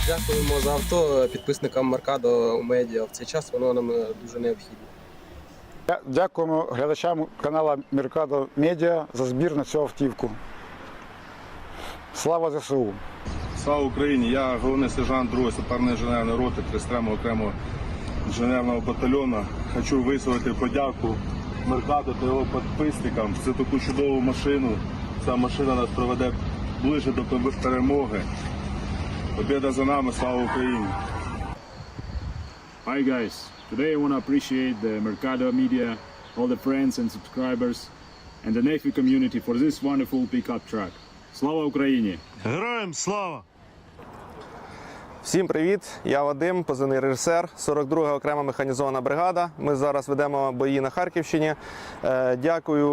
Дякуємо за авто підписникам Mercado медіа. В цей час воно нам дуже необхідне. Дякуємо глядачам каналу Mercado Media за збір на цю автівку. Слава ЗСУ! Слава Україні! Я головний сержант 2-ї саперної інженерної роти 33-го окремого інженерного батальйону. Хочу висловити подяку Mercado та його підписникам за таку чудову машину. Ця машина нас приведе ближче до перемоги. Победа за нами, слава Україні! Hi guys, today I want to appreciate the Mercado media, all the friends and subscribers, and the Navy community for this wonderful pickup truck. Слава Україні! Героям слава! Всім привіт! Я Вадим, позивний режисер, 42-га окрема механізована бригада. Ми зараз ведемо бої на Харківщині. Дякую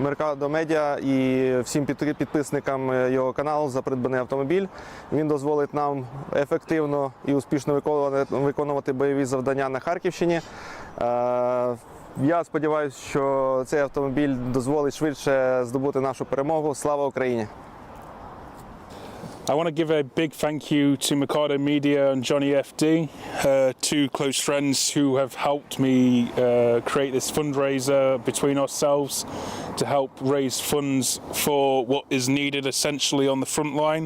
Mercado Media і всім підписникам його каналу за придбаний автомобіль. Він дозволить нам ефективно і успішно виконувати бойові завдання на Харківщині. Я сподіваюся, що цей автомобіль дозволить швидше здобути нашу перемогу. Слава Україні! I want to give a big thank you to Mercado Media and Johnny FD, two close friends who have helped me create this fundraiser between ourselves to help raise funds for what is needed essentially on the front line.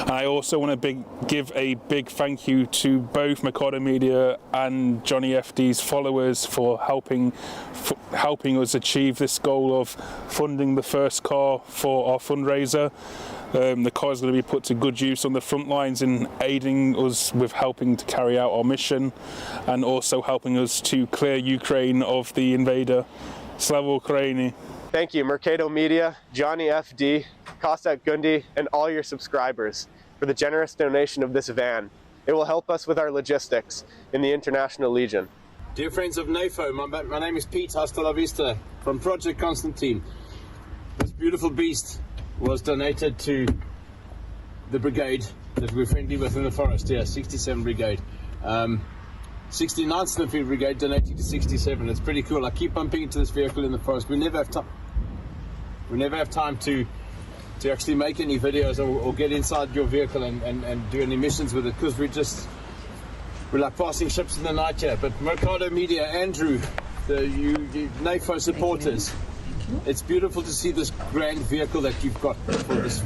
And I also want to give a big thank you to both Mercado Media and Johnny FD's followers for helping us achieve this goal of funding the first car for our fundraiser. The car is going to be put to good use on the front lines in aiding us with helping to carry out our mission and also helping us to clear Ukraine of the invader. Slava Ukraini. Thank you, Mercado Media, Johnny FD, Kostak Gundi, and all your subscribers for the generous donation of this van. It will help us with our logistics in the International Legion. Dear friends of Naval, my name is Pete, hasta la vista, from Project Constantine. This beautiful beast was donated to the brigade that we're friendly with in the forest, 67 Brigade. 69th Infantry Brigade donating to 67. It's pretty cool. I keep bumping into this vehicle in the forest. We never have time. We never have time to actually make any videos or get inside your vehicle and do any missions with it because we're like passing ships in the night here. But Mercado Media, Andrew, you NAFO supporters. It's beautiful to see this grand vehicle that you've got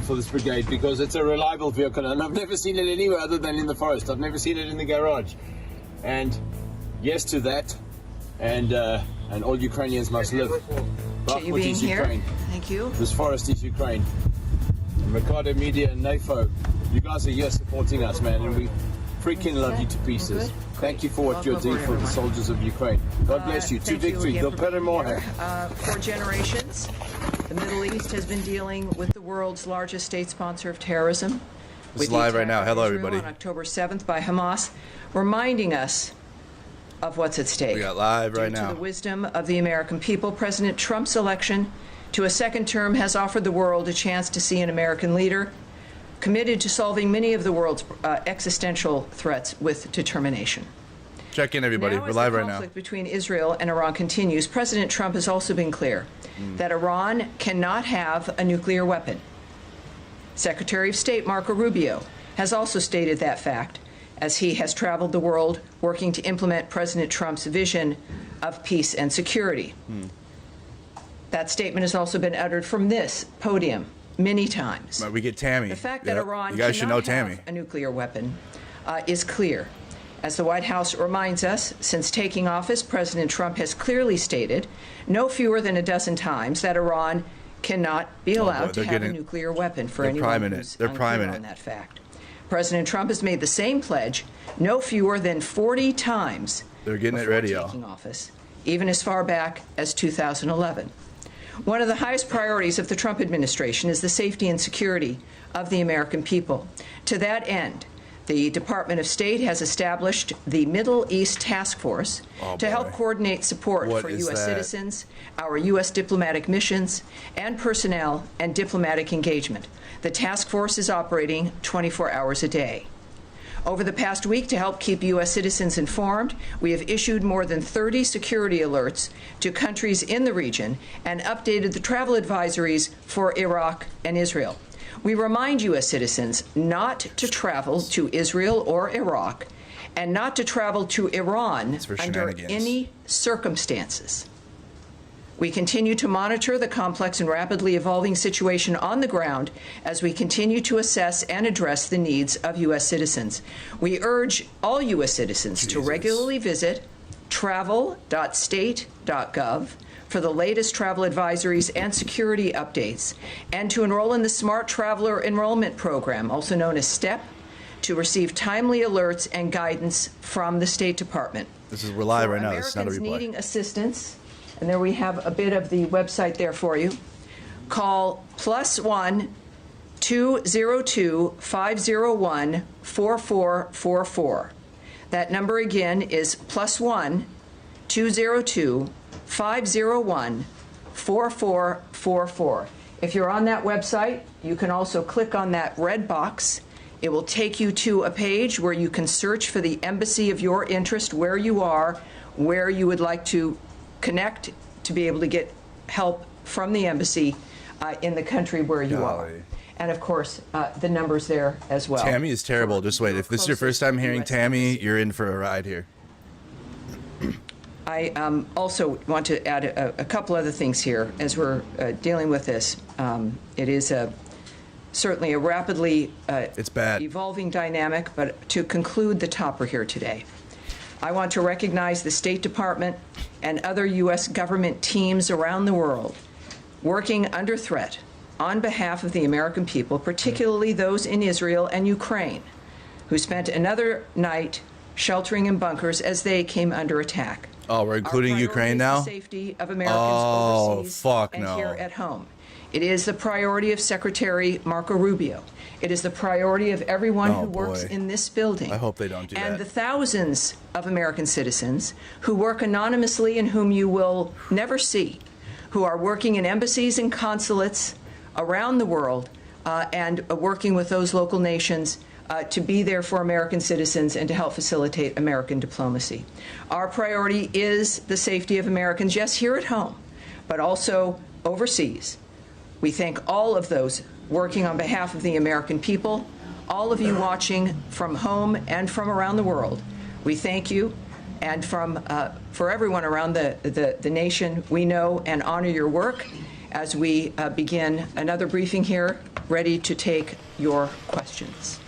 for this brigade because it's a reliable vehicle and I've never seen it anywhere other than in the forest. I've never seen it in the garage. And yes to that, and all Ukrainians must live. You being here. Ukraine. Thank you. This forest is Ukraine. And Mercado Media and NAFO, you guys are here supporting us, man, and we freaking love you to pieces. Thank you for what you're doing for the soldiers of Ukraine. God bless you. To victory. For generations, the Middle East has been dealing with the world's largest state sponsor of terrorism. This is live right now. Hello, everybody. On October 7th by Hamas, reminding us of what's at stake. We got live right now. Due to the wisdom of the American people, President Trump's election to a second term has offered the world a chance to see an American leader committed to solving many of the world's existential threats with determination. Check in, everybody. Now, we're live right now. As the conflict between Israel and Iran continues, President Trump has also been clear that Iran cannot have a nuclear weapon. Secretary of State Marco Rubio has also stated that fact as he has traveled the world working to implement President Trump's vision of peace and security. That statement has also been uttered from this podium many times. We get Tammy. The fact that Iran you guys should know cannot Tammy. have a nuclear weapon is clear. As the White House reminds us, since taking office, President Trump has clearly stated no fewer than a dozen times that Iran cannot be allowed to have a nuclear weapon for anyone who's unclear on that fact. President Trump has made the same pledge no fewer than 40 times They're getting it ready, before taking office, even as far back as 2011. One of the highest priorities of the Trump administration is the safety and security of the American people. To that end, the Department of State has established the Middle East Task Force to help coordinate support for U.S. citizens, our U.S. diplomatic missions, and personnel and diplomatic engagement. The task force is operating 24 hours a day. Over the past week, to help keep U.S. citizens informed, we have issued more than 30 security alerts to countries in the region and updated the travel advisories for Iraq and Israel. We remind U.S. citizens not to travel to Israel or Iraq and not to travel to Iran under any circumstances. We continue to monitor the complex and rapidly evolving situation on the ground as we continue to assess and address the needs of U.S. citizens. We urge all U.S. citizens to regularly visit travel.state.gov for the latest travel advisories and security updates, and to enroll in the Smart Traveler Enrollment Program, also known as STEP, to receive timely alerts and guidance from the State Department. We're live right now. This is not a replay. Americans Needing assistance, and there we have a bit of the website there for you. Call +1 202-501-4444. That number again is +1 202-501-4444. If you're on that website, you can also click on that red box. It will take you to a page where you can search for the embassy of your interest, where you are, where you would like to connect to be able to get help from the embassy in the country where you are. And of course, the number's there as well. Tammy is terrible. Just wait. If this is your first time hearing Tammy, you're in for a ride here. I also want to add a couple other things here as we're dealing with this. It is certainly a rapidly it's bad. evolving dynamic, but to conclude the topper here today, I want to recognize the State Department and other U.S. government teams around the world working under threat on behalf of the American people, particularly those in Israel and Ukraine, who spent another night sheltering in bunkers as they came under attack. Oh, we're including Ukraine now? The safety of Americans overseas fuck and no. here at home. It is the priority of Secretary Marco Rubio. It is the priority of everyone who works in this building. I hope they don't do and that. the thousands of American citizens who work anonymously and whom you will never see, who are working in embassies and consulates around the world and working with those local nations to be there for American citizens and to help facilitate American diplomacy. Our priority is the safety of Americans, yes, here at home, but also overseas. We thank all of those working on behalf of the American people, all of you watching from home and from around the world. We thank you, and for everyone around the nation, we know and honor your work as we begin another briefing here, ready to take your questions.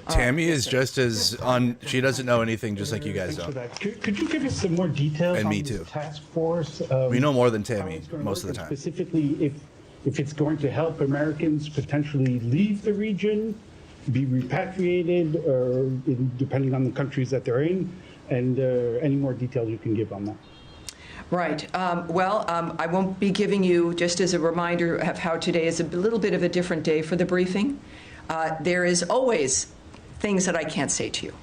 Tammy is just as she doesn't know anything, just like you guys don't. Could you give us some more details and on me this too. task force? We know more than Tammy most of the time. Specifically, if it's going to help Americans potentially leave the region, be repatriated, or depending on the countries that they're in, and any more details you can give on that. Right. I won't be giving you, just as a reminder of how today is a little bit of a different day for the briefing. There is always things that I can't say to you.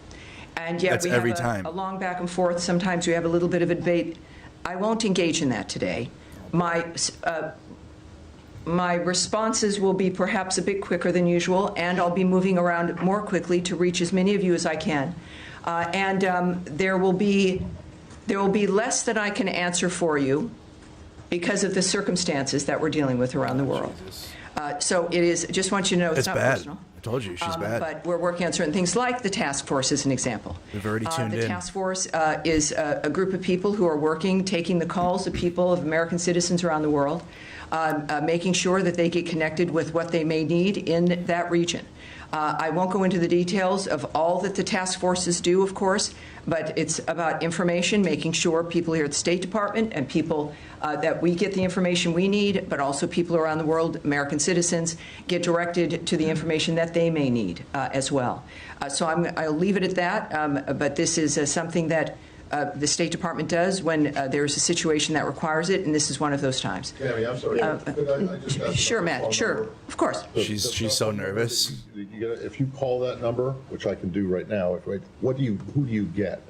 And yet we have a long back and forth. Sometimes we have a little bit of a debate. I won't engage in that today. My responses will be perhaps a bit quicker than usual, and I'll be moving around more quickly to reach as many of you as I can. There will be less that I can answer for you because of the circumstances that we're dealing with around the world. So it is, just want you to know it's not bad. personal. I told you, she's bad. But we're working on certain things, like the task force as an example. We've already tuned in. The task force is a group of people who are working, taking the calls of people, of American citizens around the world, making sure that they get connected with what they may need in that region. I won't go into the details of all that the task forces do, of course, but it's about information, making sure people here at the State Department and people that we get the information we need, but also people around the world, American citizens, get directed to the information that they may need as well. So I'll leave it at that, but this is something that the State Department does when there's a situation that requires it, and this is one of those times. Tammy, I'm sorry. Sure, Matt. Sure, of course. She's so nervous. If you call that number, which I can do right now, who do you get?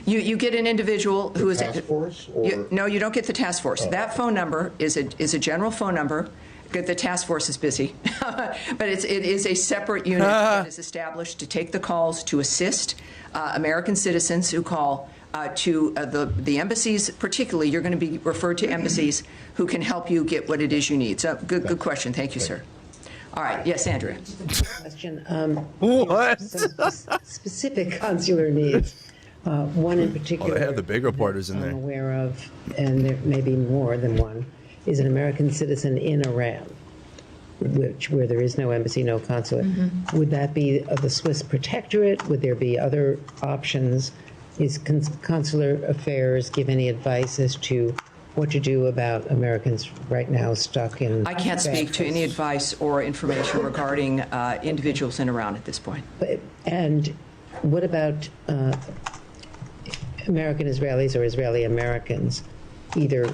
You get an individual who is task force, or no, you don't get the task force. That phone number is a general phone number. The task force is busy, but it is a separate unit that is established to take the calls to assist American citizens who call to the embassies. Particularly, you're going to be referred to embassies who can help you get what it is you need. So good question. Thank you, sir. All right. Yes, Andrea. Question. What? Some specific consular needs. One in particular. Oh, they have the big reporters in there. I'm aware of, and there may be more than one, is an American citizen in Iran, where there is no embassy, no consulate. Mm-hmm. Would that be the Swiss protectorate? Would there be other options? Is consular affairs give any advice as to what to do about Americans right now stuck in? I can't speak to any advice or information regarding individuals in Iran at this point. And what about American Israelis or Israeli Americans, either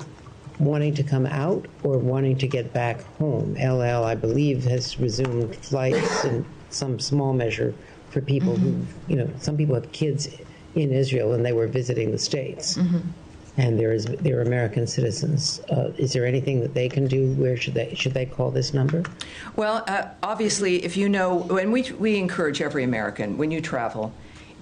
wanting to come out or wanting to get back home? LL, I believe, has resumed flights in some small measure for people who, some people have kids in Israel and they were visiting the States. And they're American citizens. Is there anything that they can do? Where should they call this number? Well, obviously, if you know, and we encourage every American when you travel,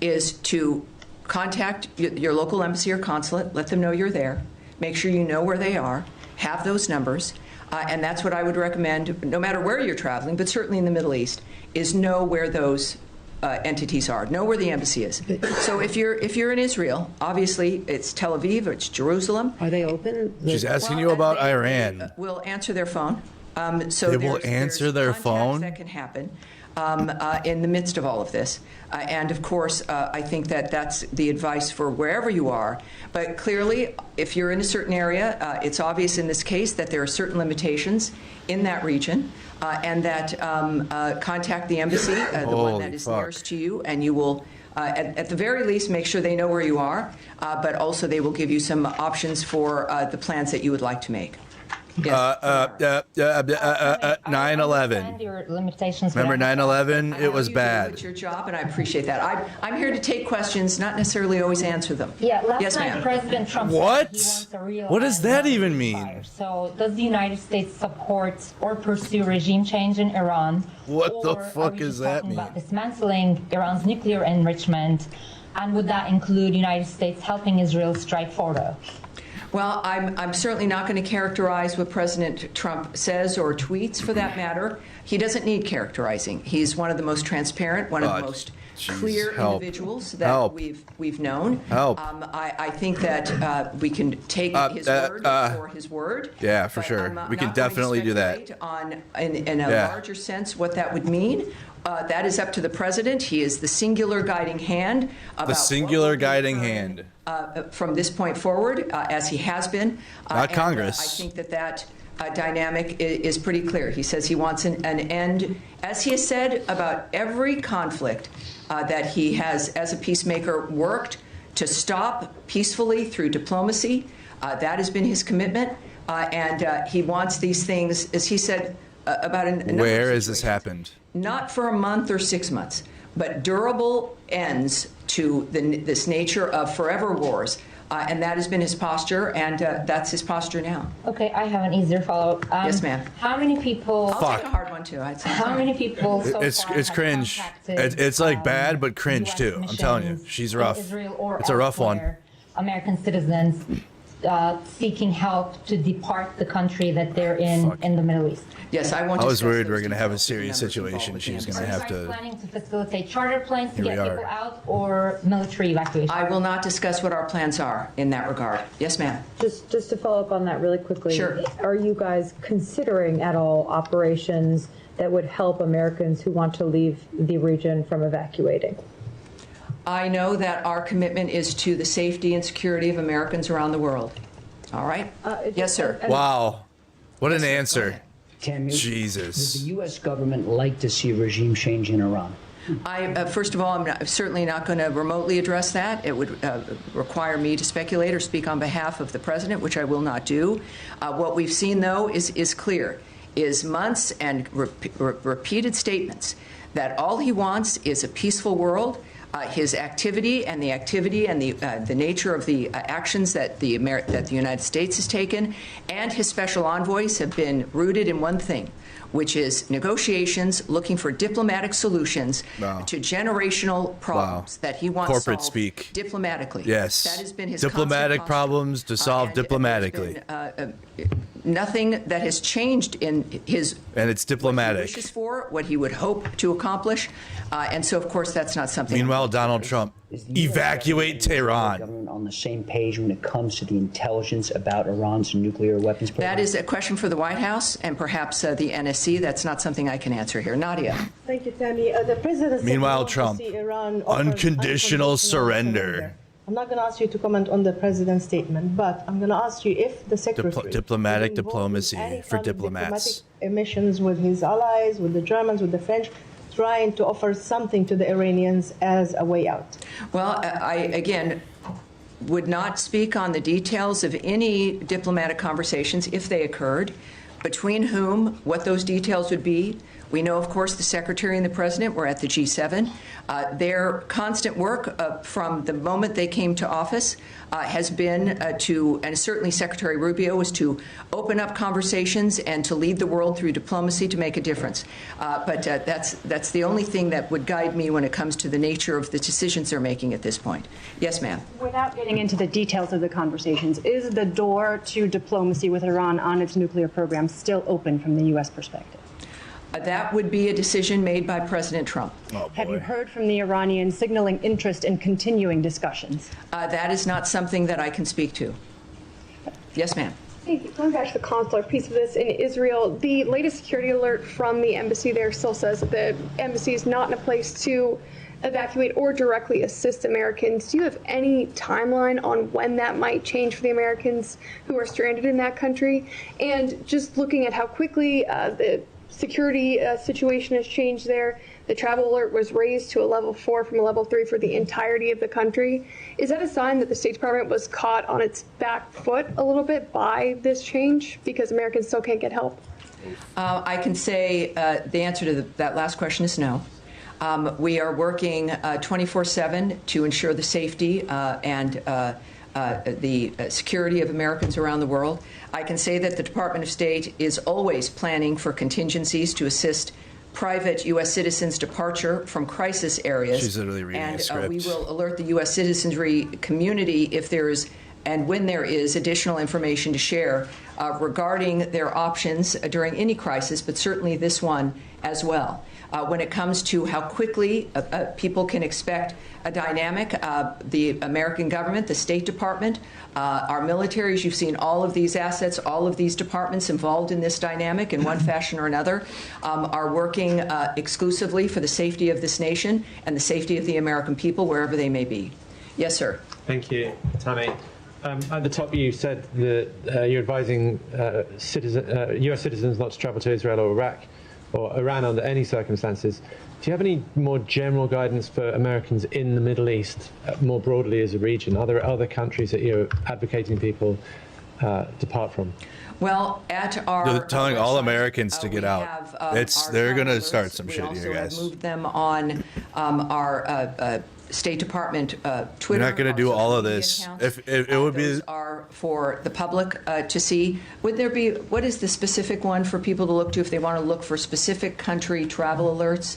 is to contact your local embassy or consulate, let them know you're there, make sure you know where they are, have those numbers, and that's what I would recommend, no matter where you're traveling, but certainly in the Middle East, is know where those entities are, know where the embassy is. So if you're in Israel, obviously it's Tel Aviv, it's Jerusalem. Are they open? She's asking you about Iran. Will answer their phone. So they will answer their phone? That can happen in the midst of all of this. And of course, I think that's the advice for wherever you are. But clearly, if you're in a certain area, it's obvious in this case that there are certain limitations in that region. And that contact the embassy, the one that is nearest to you, and you will, at the very least, make sure they know where you are, but also they will give you some options for the plans that you would like to make. Yes. 9/11. Your limitations. Remember 9/11? It was bad. It's your job, and I appreciate that. I'm here to take questions, not necessarily always answer them. Yeah, last yes, night ma'am. President Trump What? said he wants a real What does that even mean? So does the United States support or pursue regime change in Iran? What the Or fuck are we does just that talking mean? about dismantling Iran's nuclear enrichment? And would that include United States helping Israel strike Fordo? Well, I'm certainly not going to characterize what President Trump says or tweets, for that matter. He doesn't need characterizing. He's one of the most transparent, one of the most clear individuals that we've known. I think that we can take his word for his word. Yeah, for sure. We can definitely do that. In a larger sense, what that would mean. That is up to the president. He is the singular guiding hand. The singular guiding hand. From this point forward, as he has been. Not Congress. I think that dynamic is pretty clear. He says he wants an end, as he has said about every conflict that he has, as a peacemaker, worked to stop peacefully through diplomacy. That has been his commitment. And he wants these things, as he said, about a number Where has this happened? Not for a month or 6 months, but durable ends to this nature of forever wars. And that has been his posture, and that's his posture now. Okay, I have an easier follow-up. Yes, ma'am. How many people... I'll take a hard one, too. I'd say. How many people so It's far have cringe. contacted, It's like bad, but cringe, US too. I'm telling you. She's in rough. Israel or It's a rough one. elsewhere, American citizens seeking help to depart the country that they're in the Middle East? Yes, I want I to was discuss worried we were those going to have a details, serious the numbers situation. involved She was with going to the have Are you to. planning to facilitate charter planes to Here we get people are. out or military evacuation? I will not discuss what our plans are in that regard. Yes, ma'am. Just to follow up on that really quickly. Sure. Are you guys considering at all operations that would help Americans who want to leave the region from evacuating? I know that our commitment is to the safety and security of Americans around the world. All right? Yes, sir. Wow. What an answer. Tammy, Jesus. Would the U.S. government like to see a regime change in Iran? First of all, I'm certainly not going to remotely address that. It would require me to speculate or speak on behalf of the president, which I will not do. What we've seen, though, is clear, is months and repeated statements that all he wants is a peaceful world. His activity and the nature of the actions that the United States has taken, and his special envoys have been rooted in one thing, which is negotiations, looking for diplomatic solutions to generational problems that he wants Corporate solved speak. diplomatically. Yes. That has been his diplomatic constant problems to solve and diplomatically. there's been, nothing that has changed in his And it's diplomatic. what he wishes for, what he would hope to accomplish, and so of course that's not something. Meanwhile, Donald Trump, evacuate Tehran. Government on the same page when it comes to the intelligence about Iran's nuclear weapons program? That is a question for the White House and perhaps the NSC. That's not something I can answer here. Nadia. Thank you, Tammy. The president said Meanwhile, he wants to Trump, see Iran offer unconditional surrender. I'm not going to ask you to comment on the president's statement, but I'm going to ask you if the secretary Diplomatic is involved diplomacy in any for kind of diplomats. diplomatic missions with his allies, with the Germans, with the French, trying to offer something to the Iranians as a way out. Well, again, would not speak on the details of any diplomatic conversations if they occurred, between whom, what those details would be. We know, of course, the Secretary and the President were at the G7. Their constant work from the moment they came to office has been to, and certainly Secretary Rubio, was to open up conversations and to lead the world through diplomacy to make a difference. But that's the only thing that would guide me when it comes to the nature of the decisions they're making at this point. Yes, ma'am. Without getting into the details of the conversations, is the door to diplomacy with Iran on its nuclear program still open from the U.S. perspective? That would be a decision made by President Trump. Have you heard from the Iranians signaling interest in continuing discussions? That is not something that I can speak to. Yes, ma'am. Going back to the consular piece of this in Israel, the latest security alert from the embassy there still says that the embassy is not in a place to evacuate or directly assist Americans. Do you have any timeline on when that might change for the Americans who are stranded in that country? And just looking at how quickly the security situation has changed there. The travel alert was raised to a level 4 from a level 3 for the entirety of the country. Is that a sign that the State Department was caught on its back foot a little bit by this change because Americans still can't get help? I can say the answer to that last question is no. We are working 24/7 to ensure the safety and the security of Americans around the world. I can say that the Department of State is always planning for contingencies to assist private U.S. citizens' departure from crisis areas. She's literally reading a script. We will alert the U.S. citizenry community if there is and when there is additional information to share regarding their options during any crisis, but certainly this one as well. When it comes to how quickly people can expect a dynamic, the American government, the State Department, our militaries, you've seen all of these assets, all of these departments involved in this dynamic in one fashion or another, are working exclusively for the safety of this nation and the safety of the American people, wherever they may be. Yes, sir. Thank you, Tammy. At the top, you said that you're advising U.S. citizens not to travel to Israel or Iraq or Iran under any circumstances. Do you have any more general guidance for Americans in the Middle East, more broadly as a region? Are there other countries that you're advocating people depart from? Well, at our They're telling all Americans to get out. have, They're going to start some we shit also here, have guys. moved them on our State Department Twitter. You're not going to do all of this. If it would be Those are for the public to see. Would there be, what is the specific one for people to look to if they want to look for specific country travel alerts?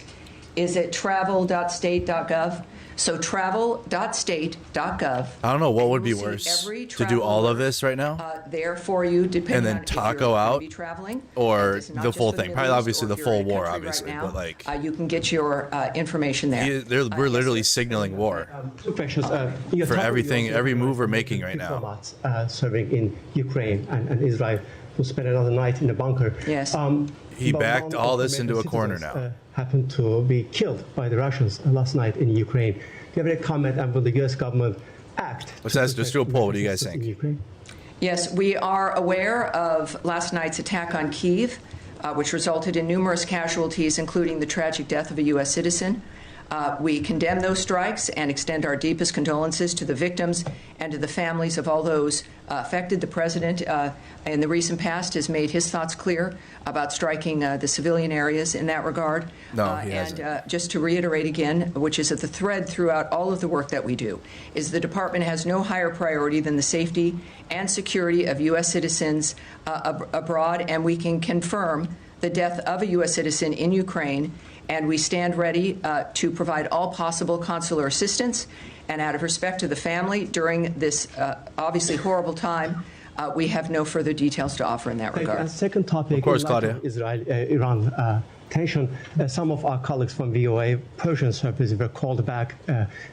Is it travel.state.gov? So travel.state.gov. I don't know what would be worse, to do all of this right now There for you, depending and then on taco if you're going to out be traveling. or It's not the just full for the thing. Middle Probably East, obviously or the if you're in full a war, country obviously, right but now, like you can get your information there. we're literally signaling war Two questions. for everything, every move we're making right now. Diplomats serving in Ukraine and Israel who spent another night in a bunker. Yes. He but backed one all of the this into a corner citizens, now. Happened to be killed by the Russians last night in Ukraine. Do you have any comment on will the U.S. government act? Let's just do a poll. What do you guys think? Yes, we are aware of last night's attack on Kyiv, which resulted in numerous casualties, including the tragic death of a U.S. citizen. We condemn those strikes and extend our deepest condolences to the victims and to the families of all those affected. The President, in the recent past, has made his thoughts clear about striking the civilian areas in that regard. No, he hasn't. And just to reiterate again, which is at the thread throughout all of the work that we do, is the Department has no higher priority than the safety and security of U.S. citizens abroad, and we can confirm the death of a U.S. citizen in Ukraine, and we stand ready to provide all possible consular assistance. And out of respect to the family during this obviously horrible time, we have no further details to offer in that regard. And second topic, of course, in light Claudia. of Israel-Iran tension, some of our colleagues from VOA Persian service were called back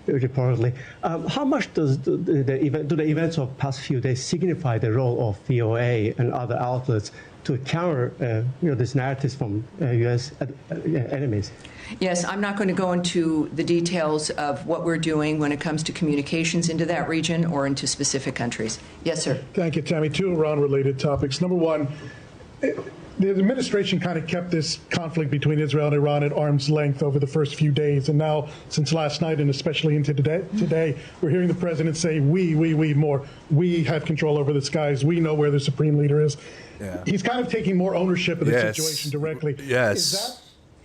reportedly. How much does do the events of past few days signify the role of VOA and other outlets to counter these narratives from U.S. enemies? Yes, I'm not going to go into the details of what we're doing when it comes to communications into that region or into specific countries. Yes, sir. Thank you, Tammy. Two Iran-related topics. Number one, the administration kind of kept this conflict between Israel and Iran at arm's length over the first few days. And now, since last night and especially into today, we're hearing the president say, we more. We have control over the skies. We know where the supreme leader is. Yeah. He's kind of taking more ownership of the situation directly. Yes. Is that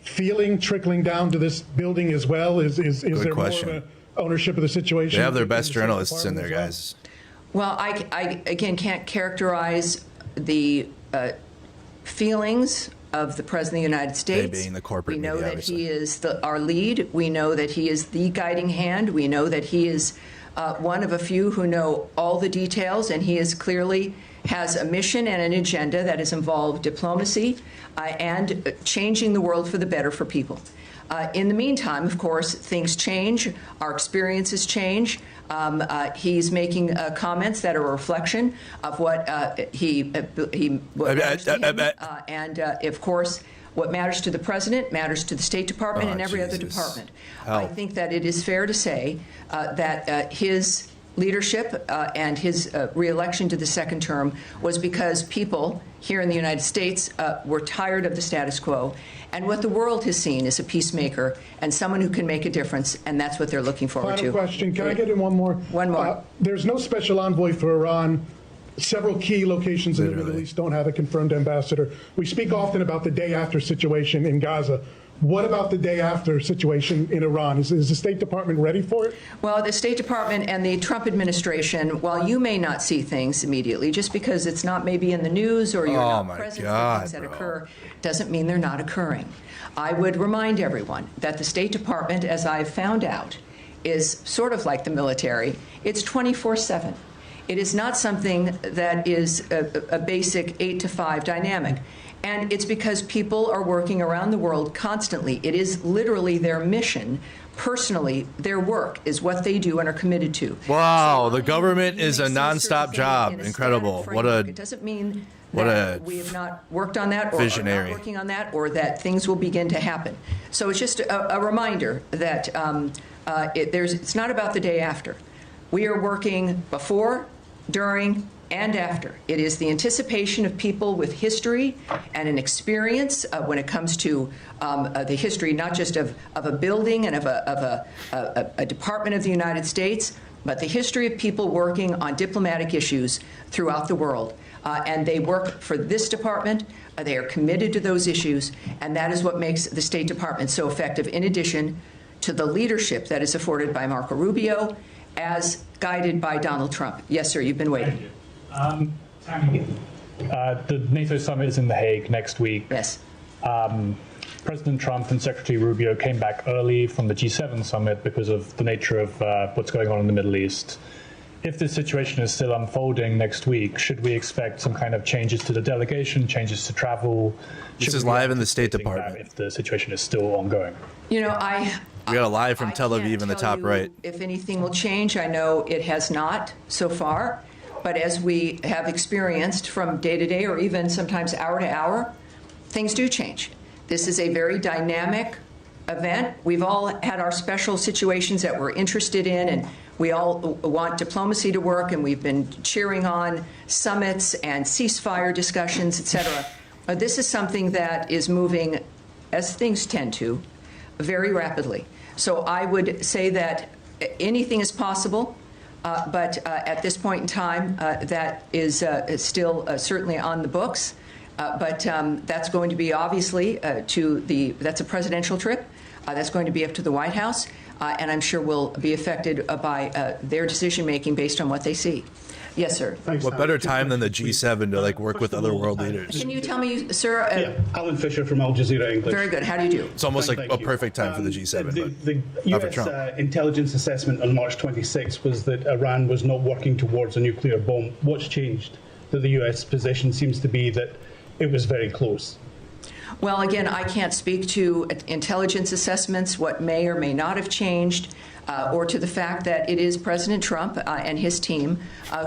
feeling trickling down to this building as well? Is there question. more of an ownership of the situation? They have their best journalists in there, guys. Well, I again can't characterize the feelings of the President of the United States. They being the corporate we know media, that obviously. he is our lead. We know that he is the guiding hand. We know that he is one of a few who know all the details, and he is clearly has a mission and an agenda that has involved diplomacy and changing the world for the better for people. In the meantime, of course, things change. Our experiences change. He's making comments that are a reflection of what what matters to him. And of course, what matters to the president matters to the State Department and every other department. I think that it is fair to say that his leadership and his re-election to the second term was because people here in the United States were tired of the status quo. And what the world has seen is a peacemaker and someone who can make a difference, and that's what they're looking forward to. Final question. Can I get in one more? One more. There's no special envoy for Iran. Several key locations in the Middle East don't have a confirmed ambassador. We speak often about the day after situation in Gaza. What about the day after situation in Iran? Is the State Department ready for it? Well, the State Department and the Trump administration, while you may not see things immediately, just because it's not maybe in the news or you're not present for things that occur, doesn't mean they're not occurring. I would remind everyone that the State Department, as I've found out, is sort of like the military. It's 24/7. It is not something that is a basic 8 to 5 dynamic. And it's because people are working around the world constantly. It is literally their mission. Personally, their work is what they do and are committed to. Wow, the government is a nonstop job. Incredible. It doesn't mean that we have not worked on that or are not working on that or that things will begin to happen. So it's just a reminder that it's not about the day after. We are working before, during, and after. It is the anticipation of people with history and an experience when it comes to the history, not just of a building and of a department of the United States, but the history of people working on diplomatic issues throughout the world. And they work for this department. They are committed to those issues, and that is what makes the State Department so effective, in addition to the leadership that is afforded by Marco Rubio, as guided by Donald Trump. Yes, sir, you've been waiting. Tammy, the NATO summit is in The Hague next week. Yes. President Trump and Secretary Rubio came back early from the G7 summit because of the nature of what's going on in the Middle East. If this situation is still unfolding next week, should we expect some kind of changes to the delegation, changes to travel? This is live in the State Department. If the situation is still ongoing. You know, we got a live from Tel Aviv in the top right. If anything will change, I know it has not so far. But as we have experienced from day to day or even sometimes hour to hour, things do change. This is a very dynamic event. We've all had our special situations that we're interested in, and we all want diplomacy to work, and we've been cheering on summits and ceasefire discussions, etc. But this is something that is moving, as things tend to, very rapidly. So I would say that anything is possible. But at this point in time, that is still certainly on the books. But that's going to be obviously that's a presidential trip. That's going to be up to the White House. And I'm sure will be affected by their decision making based on what they see. Yes, sir. Thanks, what better time than the G7 to work with other world leaders? Can you tell me, sir? Alan Fisher from Al Jazeera English. Very good. How do you do? It's almost like a perfect time for the G7. The U.S. intelligence assessment on March 26 was that Iran was not working towards a nuclear bomb. What's changed? That the U.S. position seems to be that it was very close. Well, again, I can't speak to intelligence assessments, what may or may not have changed, or to the fact that it is President Trump and his team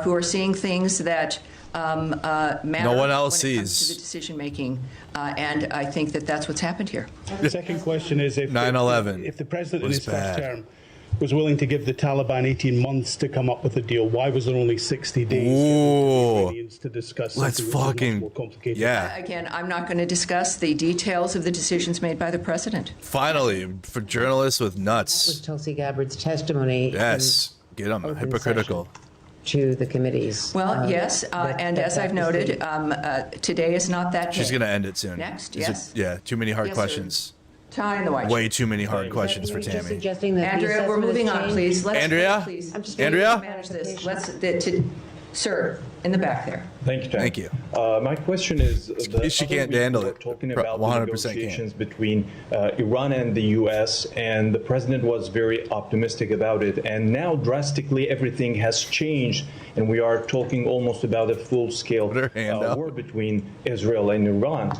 who are seeing things that matter no one else when it comes to the decision making, and I think that that's what's happened here. The second question is if 9/11 if the president in his first term was willing to give the Taliban 18 months to come up with a deal. Why was there only 60 days to discuss let's something which was much fucking more complicated? yeah. Again, I'm not going to discuss the details of the decisions made by the president. Finally, for journalists with nuts. Was Tulsi Gabbard's testimony? Yes, get them hypocritical. To the committees. Well, yes, and as I've noted, today is not that She's day. going to end it soon. Next, Is yes. yeah, too many hard Yes, sir. questions. Tie in the white Way shirt. too many hard questions for Just Tammy. suggesting that the Andrea, we're assessment moving has on, changed? please. Let's Andrea? please. I'm just Andrea? Manage this. Sir, in the back there. Thank you, Tom. Thank you. My question is, She can't handle it. talking about 100% the negotiations between Iran and the U.S., and the president was very optimistic about it. And now drastically everything has changed, and we are talking almost about a full-scale war between Israel and Iran.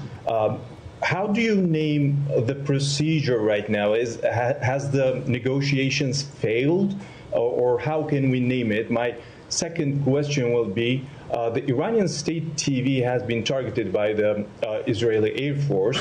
How do you name the procedure right now? Has the negotiations failed, or how can we name it? My second question will be, the Iranian state TV has been targeted by the Israeli Air Force.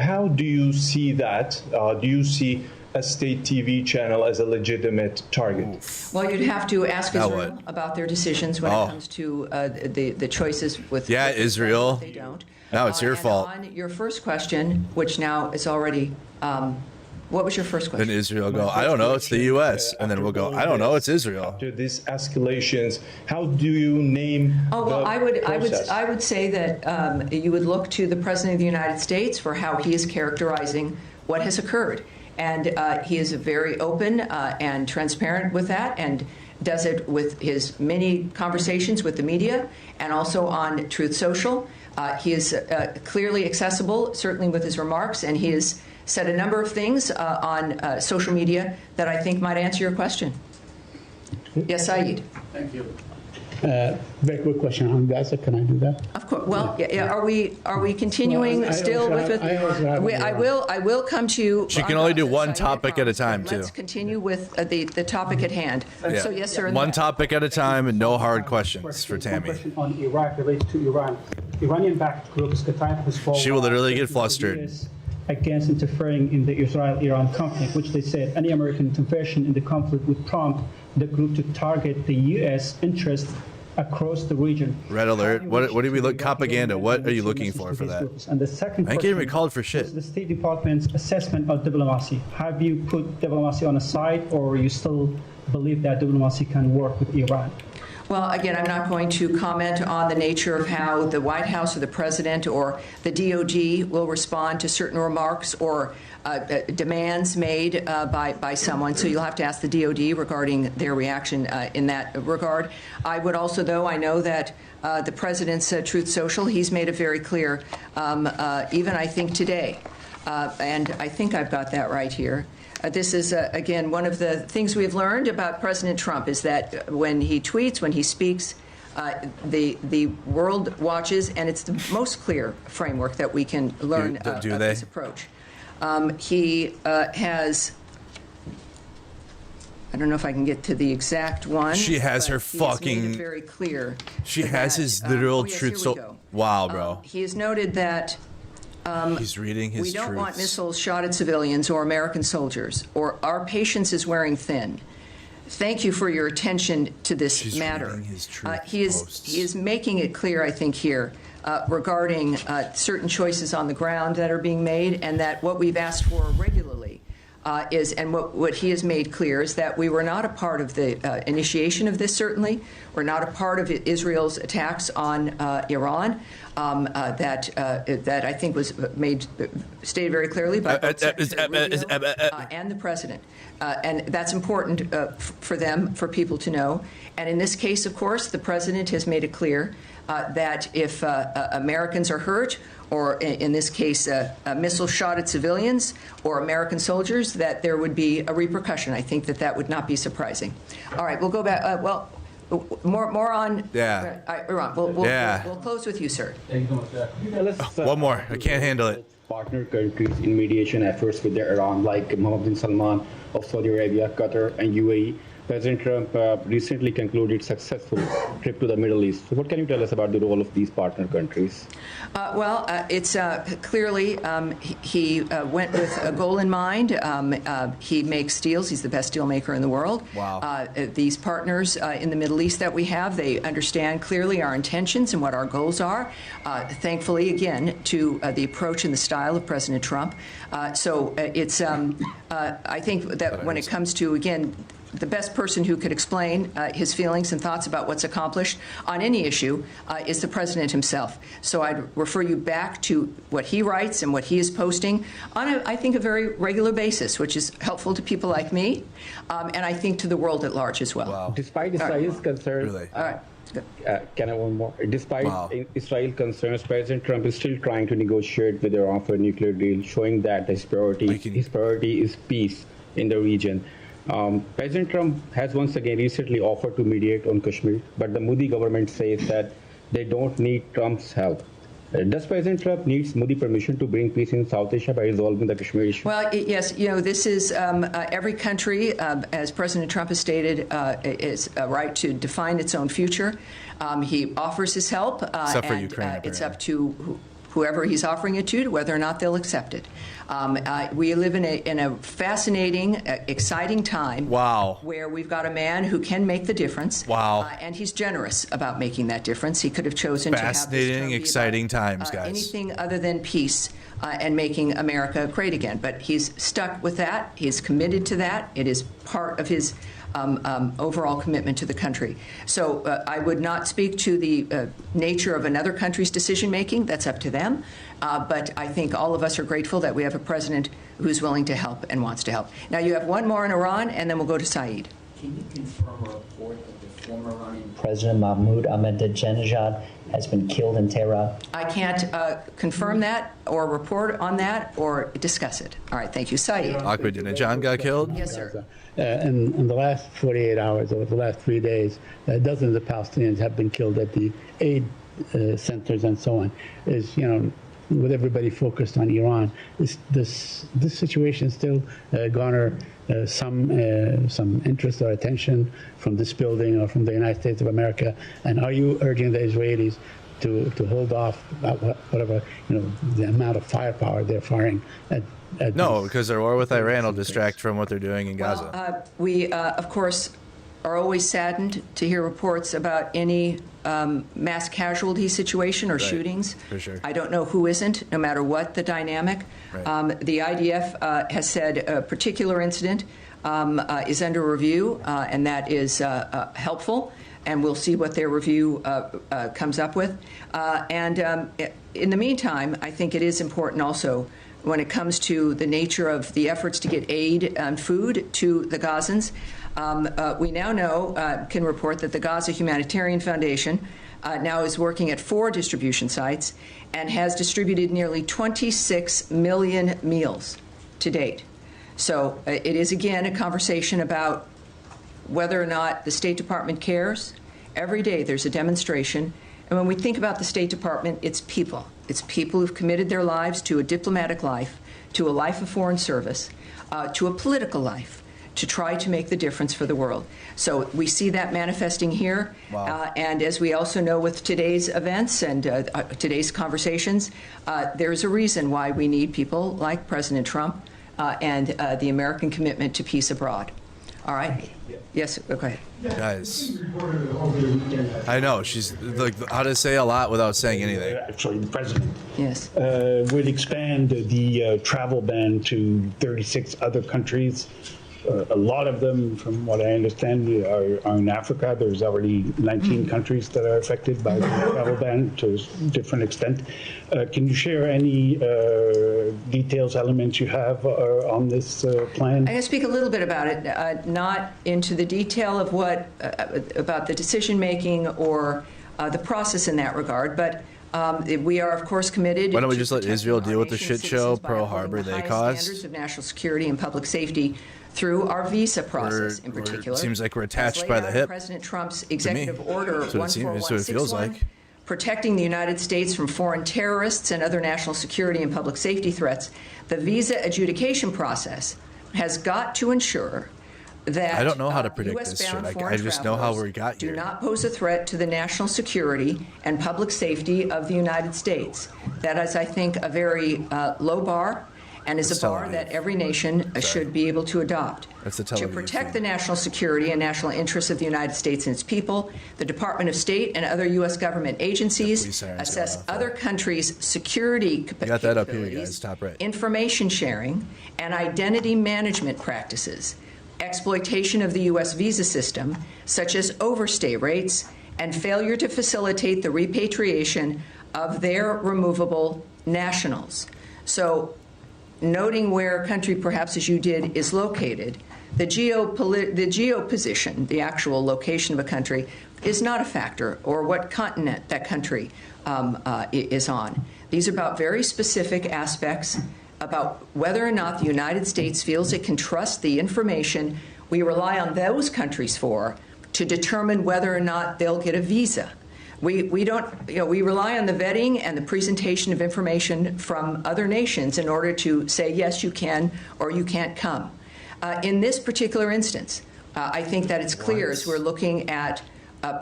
How do you see that? Do you see a state TV channel as a legitimate target? Well, you'd have to ask Israel about their decisions when it comes to the choices with Israel. They don't. Now it's your fault. On your first question, which now is already, what was your first question? Then Israel go, I don't know, it's the U.S. And then we'll go, I don't know, it's Israel. After these escalations, how do you name Oh, well, the process? I would say that you would look to the President of the United States for how he is characterizing what has occurred. And he is very open and transparent with that, and does it with his many conversations with the media and also on Truth Social. He is clearly accessible, certainly with his remarks, and he has said a number of things on social media that I think might answer your question. Yes, Saeed. Thank you. Very quick question on Gaza. Can I do that? Of course. Well, yeah, are we continuing Well, I still also with? have I will come to you. She can only do one topic at a time, too. Let's continue with the topic at hand. Yeah. So yes, sir. in One the- topic at a time and no hard questions for Tammy. Question on Iraq related to Iran. Iranian-backed group Qatar has called She will literally get flustered. against interfering in the Israel-Iran conflict, which they said any American intervention in the conflict would prompt the group to target the U.S. interests across the region. Red alert. What do we look? Propaganda. What are you looking for that? And the second I ain't getting recalled for shit. is the State Department's assessment of diplomacy. Have you put diplomacy on a side, or you still believe that diplomacy can work with Iran? Well, again, I'm not going to comment on the nature of how the White House or the President or the DOD will respond to certain remarks or demands made by someone. So you'll have to ask the DOD regarding their reaction in that regard. I would also, though, I know that the President's Truth Social, he's made it very clear, even I think today, and I think I've got that right here. This is, again, one of the things we've learned about President Trump is that when he tweets, when he speaks, the world watches, and it's the most clear framework that we can learn of his approach. He has, I don't know if I can get to the exact one. She has her he has made fucking. it very clear. She has his literal yes, truth. here we So go. wow, bro. He has noted that He's reading his we don't want truths. missiles shot at civilians or American soldiers, or our patience is wearing thin. Thank you for your attention to this matter. He is making it clear, I think, here regarding certain choices on the ground that are being made, and that what we've asked for regularly is, and what he has made clear is that we were not a part of the initiation of this, certainly. We're not a part of Israel's attacks on Iran. That I think was stated very clearly by both Secretary Rubio and the President. And that's important for them, for people to know. And in this case, of course, the President has made it clear that if Americans are hurt, or in this case, a missile shot at civilians or American soldiers, that there would be a repercussion. I think that would not be surprising. All right, we'll go back. More on Iran. We'll close with you, sir. Thank you so much. One more. I can't handle it. Partner countries in mediation efforts with Iran, like Mohammed bin Salman of Saudi Arabia, Qatar, and UAE. President Trump recently concluded successful trip to the Middle East. So what can you tell us about the role of these partner countries? It's clearly he went with a goal in mind. He makes deals. He's the best deal maker in the world. Wow. These partners in the Middle East that we have, they understand clearly our intentions and what our goals are. Thankfully, again, to the approach and the style of President Trump. I think that when it comes to, again, the best person who could explain his feelings and thoughts about what's accomplished on any issue is the president himself. So I'd refer you back to what he writes and what he is posting on, I think, a very regular basis, which is helpful to people like me, and I think to the world at large as well. Wow. Despite Israel's concerns, All right. can I one more? Despite Wow. Israel concerns, President Trump is still trying to negotiate with Iran for a nuclear deal, showing that his priority is peace in the region. President Trump has once again recently offered to mediate on Kashmir, but the Modi government says that they don't need Trump's help. Does President Trump need Modi permission to bring peace in South Asia by resolving the Kashmir issue? Well, yes, this is every country, as President Trump has stated, is a right to define its own future. He offers his help, Except for and Ukraine, it's up to whoever he's offering it to whether or not they'll accept it. We live in a fascinating, exciting time. Wow. Where we've got a man who can make the difference. Wow. And he's generous about making that difference. He could have chosen to have this Fascinating, term be exciting about, times, guys. anything other than peace and making America great again. But he's stuck with that. He's committed to that. It is part of his overall commitment to the country. So I would not speak to the nature of another country's decision-making. That's up to them. But I think all of us are grateful that we have a president who's willing to help and wants to help. Now, you have one more in Iran, and then we'll go to Saeed. Can you confirm a report that the former Iranian President Mahmoud Ahmadinejad has been killed in Tehran? I can't confirm that or report on that or discuss it. All right, thank you. Saeed. Ahmadinejad got killed? Yes, sir. In the last 48 hours, or the last 3 days, dozens of Palestinians have been killed at the aid centers and so on. With everybody focused on Iran, this situation still garner some interest or attention from this building or from the United States of America. And are you urging the Israelis to hold off about whatever the amount of firepower they're firing at? No, because their war with Iran will distract from what they're doing in Gaza. We, of course, are always saddened to hear reports about any mass casualty situation or shootings. For sure. I don't know who isn't, no matter what the dynamic. Right. The IDF has said a particular incident is under review, and that is helpful. And we'll see what their review comes up with. In the meantime, I think it is important also when it comes to the nature of the efforts to get aid and food to the Gazans. We now know, can report that the Gaza Humanitarian Foundation now is working at 4 distribution sites and has distributed nearly 26 million meals to date. So it is, again, a conversation about whether or not the State Department cares. Every day there's a demonstration. And when we think about the State Department, it's people. It's people who've committed their lives to a diplomatic life, to a life of foreign service, to a political life, to try to make the difference for the world. So we see that manifesting here. Wow. And as we also know with today's events and today's conversations, there's a reason why we need people like President Trump and the American commitment to peace abroad. All right? Yes, go ahead. Guys, I know, she's like, how to say a lot without saying anything. Actually, the president would expand the travel ban to 36 other countries. A lot of them, from what I understand, are in Africa. There's already 19 countries that are affected by the travel ban to a different extent. Can you share any details, elements you have on this plan? I'm going to speak a little bit about it, not into the detail of what about the decision making or the process in that regard, but we are, of course, committed. Why don't we just let Israel deal with the shit show, Pearl Harbor they caused? Standards of national security and public safety through our visa process, in particular. It seems like we're attached by the hip. President Trump's executive order That's what it feels like. Protecting the United States from foreign terrorists and other national security and public safety threats, the visa adjudication process has got to ensure that I don't know how to predict this shit. US-bound I foreign just know how we got do here. not pose a threat to the national security and public safety of the United States. That is, I think, a very low bar, and is a bar that every nation should be able to adopt. That's the Tel To Aviv protect the national security and national interests of the United States and its people, the Department of State and other U.S. government agencies assess other countries' security You got that up here, guys. Top right. information sharing, and identity management practices, exploitation of the U.S. visa system, such as overstay rates, and failure to facilitate the repatriation of their removable nationals. So, noting where a country, perhaps as you did, is located, the geo position, the actual location of a country, is not a factor, or what continent that country is on. These are about very specific aspects about whether or not the United States feels it can trust the information we rely on those countries for to determine whether or not they'll get a visa. We don't, we rely on the vetting and the presentation of information from other nations in order to say, yes, you can or you can't come. In this particular instance, I think that it's clear as we're looking at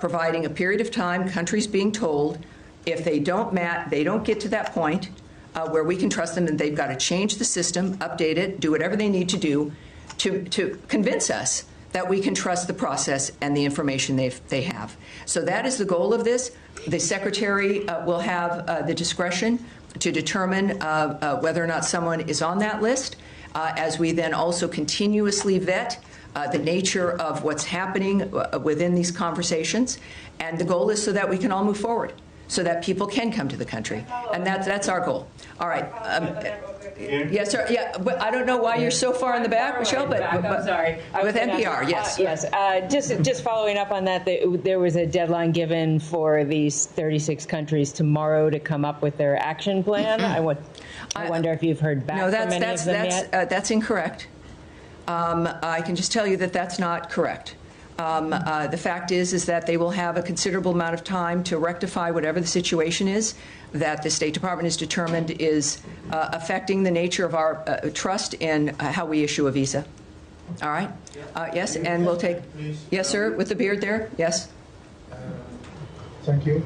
providing a period of time, countries being told if they don't get to that point where we can trust them, and they've got to change the system, update it, do whatever they need to do to convince us that we can trust the process and the information they have. So that is the goal of this. The Secretary will have the discretion to determine whether or not someone is on that list, as we then also continuously vet the nature of what's happening within these conversations. And the goal is so that we can all move forward, so that people can come to the country. And that's our goal. All right. Yes, sir. Yeah, but I don't know why you're so far in the back, Michelle, but I'm sorry. With NPR, yes. Yes. Just following up on that, there was a deadline given for these 36 countries tomorrow to come up with their action plan. I wonder if you've heard back from any of them yet? That's incorrect. I can just tell you that that's not correct. The fact is that they will have a considerable amount of time to rectify whatever the situation is that the State Department has determined is affecting the nature of our trust in how we issue a visa. All right? Yes, and we'll take... Yes, sir, with the beard there? Yes. Thank you.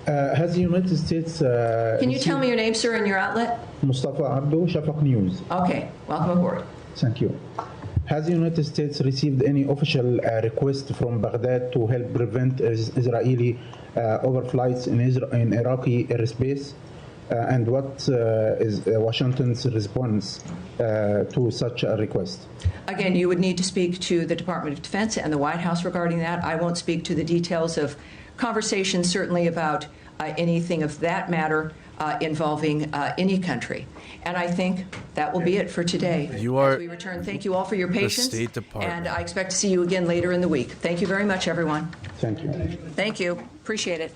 Has the United States... Can you tell me your name, sir, and your outlet? Mustafa Abdo, Shafaq News. Okay, welcome aboard. Thank you. Has the United States received any official request from Baghdad to help prevent Israeli overflights in Iraqi airspace? And what is Washington's response to such a request? Again, you would need to speak to the Department of Defense and the White House regarding that. I won't speak to the details of conversations, certainly about anything of that matter involving any country. And I think that will be it for today. As we return, thank you all for your patience. The State Department. And I expect to see you again later in the week. Thank you very much, everyone. Thank you. Thank you. Appreciate it.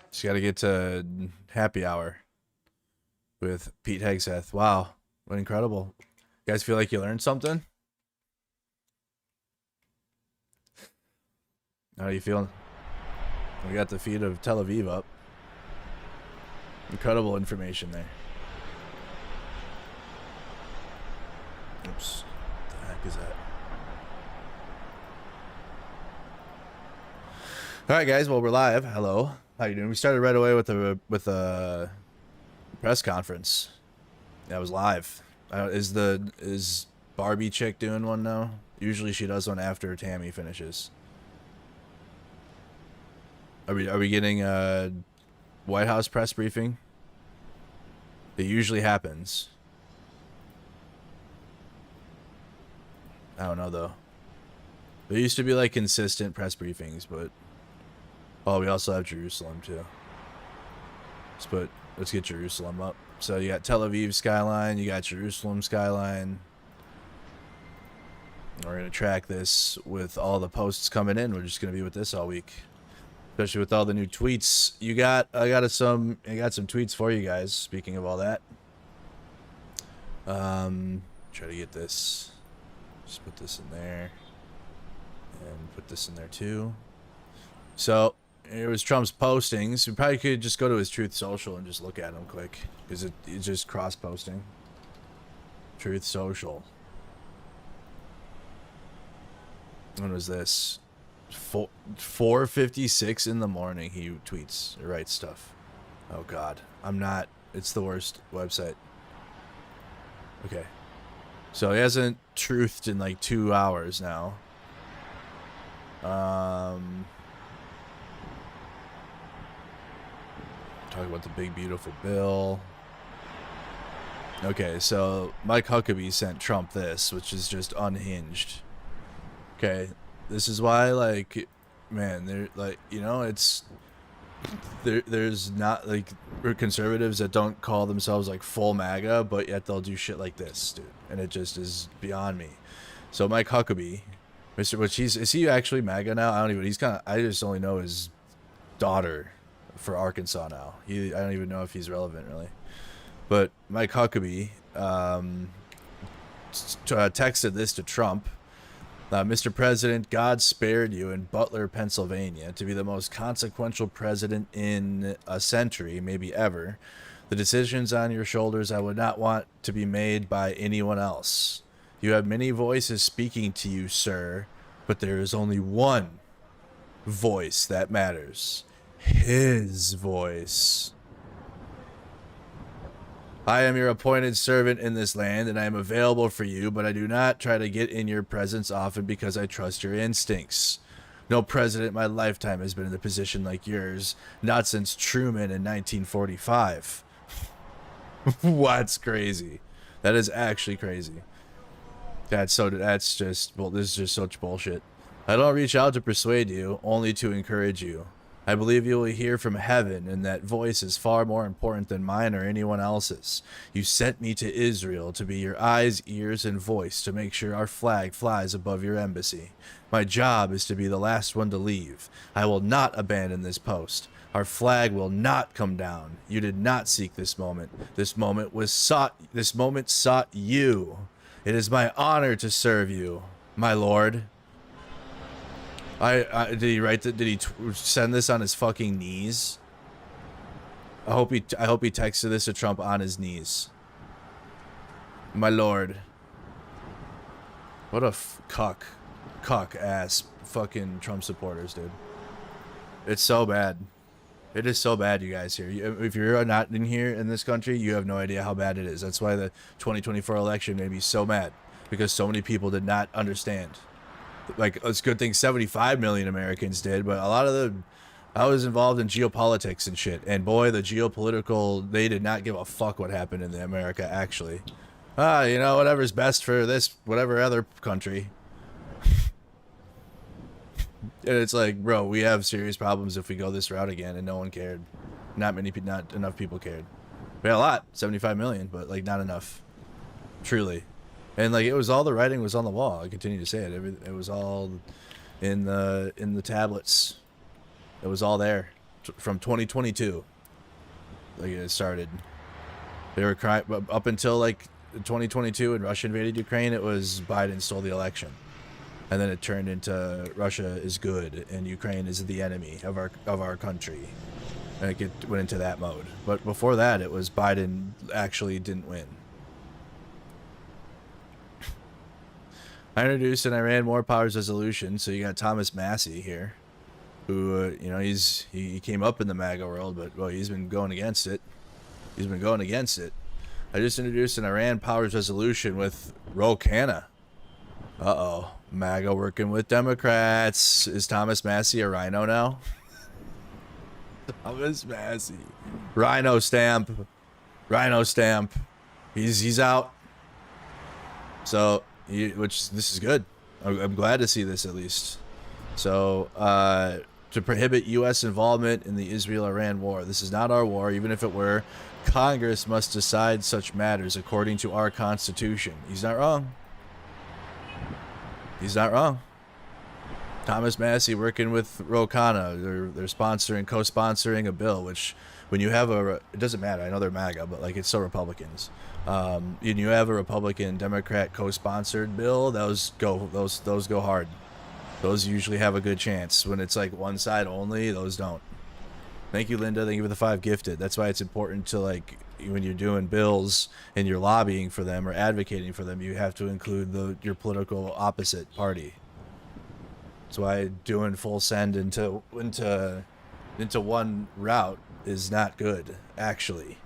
Just got to get to happy hour with Pete Hegseth. Wow, what incredible. You guys feel like you learned something? How are you feeling? We got the feed of Tel Aviv up. Incredible information there. Oops. What the heck is that? All right, guys. Well, we're live. Hello. How you doing? We started right away with a press conference. That was live. Is Barbie chick doing one now? Usually she does one after Tammy finishes. Are we getting a White House press briefing? It usually happens. I don't know though. There used to be like consistent press briefings, but we also have Jerusalem too. Let's get Jerusalem up. So you got Tel Aviv skyline, you got Jerusalem skyline. We're gonna track this with all the posts coming in. We're just gonna be with this all week, especially with all the new tweets. I got some tweets for you guys. Speaking of all that, try to get this. Just put this in there, and put this in there too. So here was Trump's postings. We probably could just go to his Truth Social and just look at them quick, because it's just cross-posting. Truth Social. When was this? 4:56 in the morning. He tweets or writes stuff. Oh God, I'm not. It's the worst website. Okay, so he hasn't truthed in like 2 hours now. Talk about the big beautiful bill. Okay, so Mike Huckabee sent Trump this, which is just unhinged. Okay, this is why, like, man, they're like, you know, it's there's not like conservatives that don't call themselves like full MAGA, but yet they'll do shit like this, dude, and it just is beyond me. So Mike Huckabee, which is he actually MAGA now? I don't even. He's kind of. I just only know his daughter for Arkansas now. I don't even know if he's relevant really. But Mike Huckabee texted this to Trump. Mr. President, God spared you in Butler, Pennsylvania, to be the most consequential president in a century, maybe ever. The decisions on your shoulders I would not want to be made by anyone else. You have many voices speaking to you, sir, but there is only one voice that matters. His voice. I am your appointed servant in this land, and I am available for you, but I do not try to get in your presence often because I trust your instincts. No president in my lifetime has been in a position like yours, not since Truman in 1945. What's crazy? That is actually crazy. That's just, well, this is just such bullshit. I don't reach out to persuade you, only to encourage you. I believe you will hear from heaven, and that voice is far more important than mine or anyone else's. You sent me to Israel to be your eyes, ears, and voice to make sure our flag flies above your embassy. My job is to be the last one to leave. I will not abandon this post. Our flag will not come down. You did not seek this moment. This moment sought you. It is my honor to serve you, my lord. Did he write that? Did he send this on his fucking knees? I hope he texted this to Trump on his knees. My lord. What a cuck ass fucking Trump supporters, dude. It's so bad. It is so bad, you guys here. If you're not in here in this country, you have no idea how bad it is. That's why the 2024 election made me so mad, because so many people did not understand. Like, it's a good thing 75 million Americans did, but a lot of I was involved in geopolitics and shit, and boy, the geopolitical, they did not give a fuck what happened in America, actually. You know, whatever's best for this, whatever other country. And it's like, bro, we have serious problems if we go this route again, and no one cared. Not enough people cared. We had a lot, 75 million, but like not enough. Truly. And like, it was all, the writing was on the wall. I continue to say it. It was all in the tablets. It was all there from 2022. Like, it started. They were crying up until like 2022 when Russia invaded Ukraine. It was Biden stole the election, and then it turned into Russia is good and Ukraine is the enemy of our country, and it went into that mode. But before that, it was Biden actually didn't win. I introduced an Iran War Powers Resolution, so you got Thomas Massey here, who, you know, he came up in the MAGA world, but, well, he's been going against it. I just introduced an Iran Powers Resolution with Ro Khanna. Uh-oh. MAGA working with Democrats. Is Thomas Massey a rhino now? Thomas Massey. Rhino stamp. He's out. So... this is good. I'm glad to see this, at least. So, to prohibit U.S. involvement in the Israel-Iran war. This is not our war, even if it were. Congress must decide such matters according to our Constitution. He's not wrong. Thomas Massey working with Ro Khanna. They're co-sponsoring a bill, which, when you have it doesn't matter. I know they're MAGA, but like, it's still Republicans. And you have a Republican Democrat co-sponsored bill, those go hard. Those usually have a good chance. When it's like one side only, those don't. Thank you, Linda. Thank you for the 5 gifted. That's why it's important to, like, when you're doing bills and you're lobbying for them or advocating for them, you have to include your political opposite party. That's why doing full send into one route is not good, actually.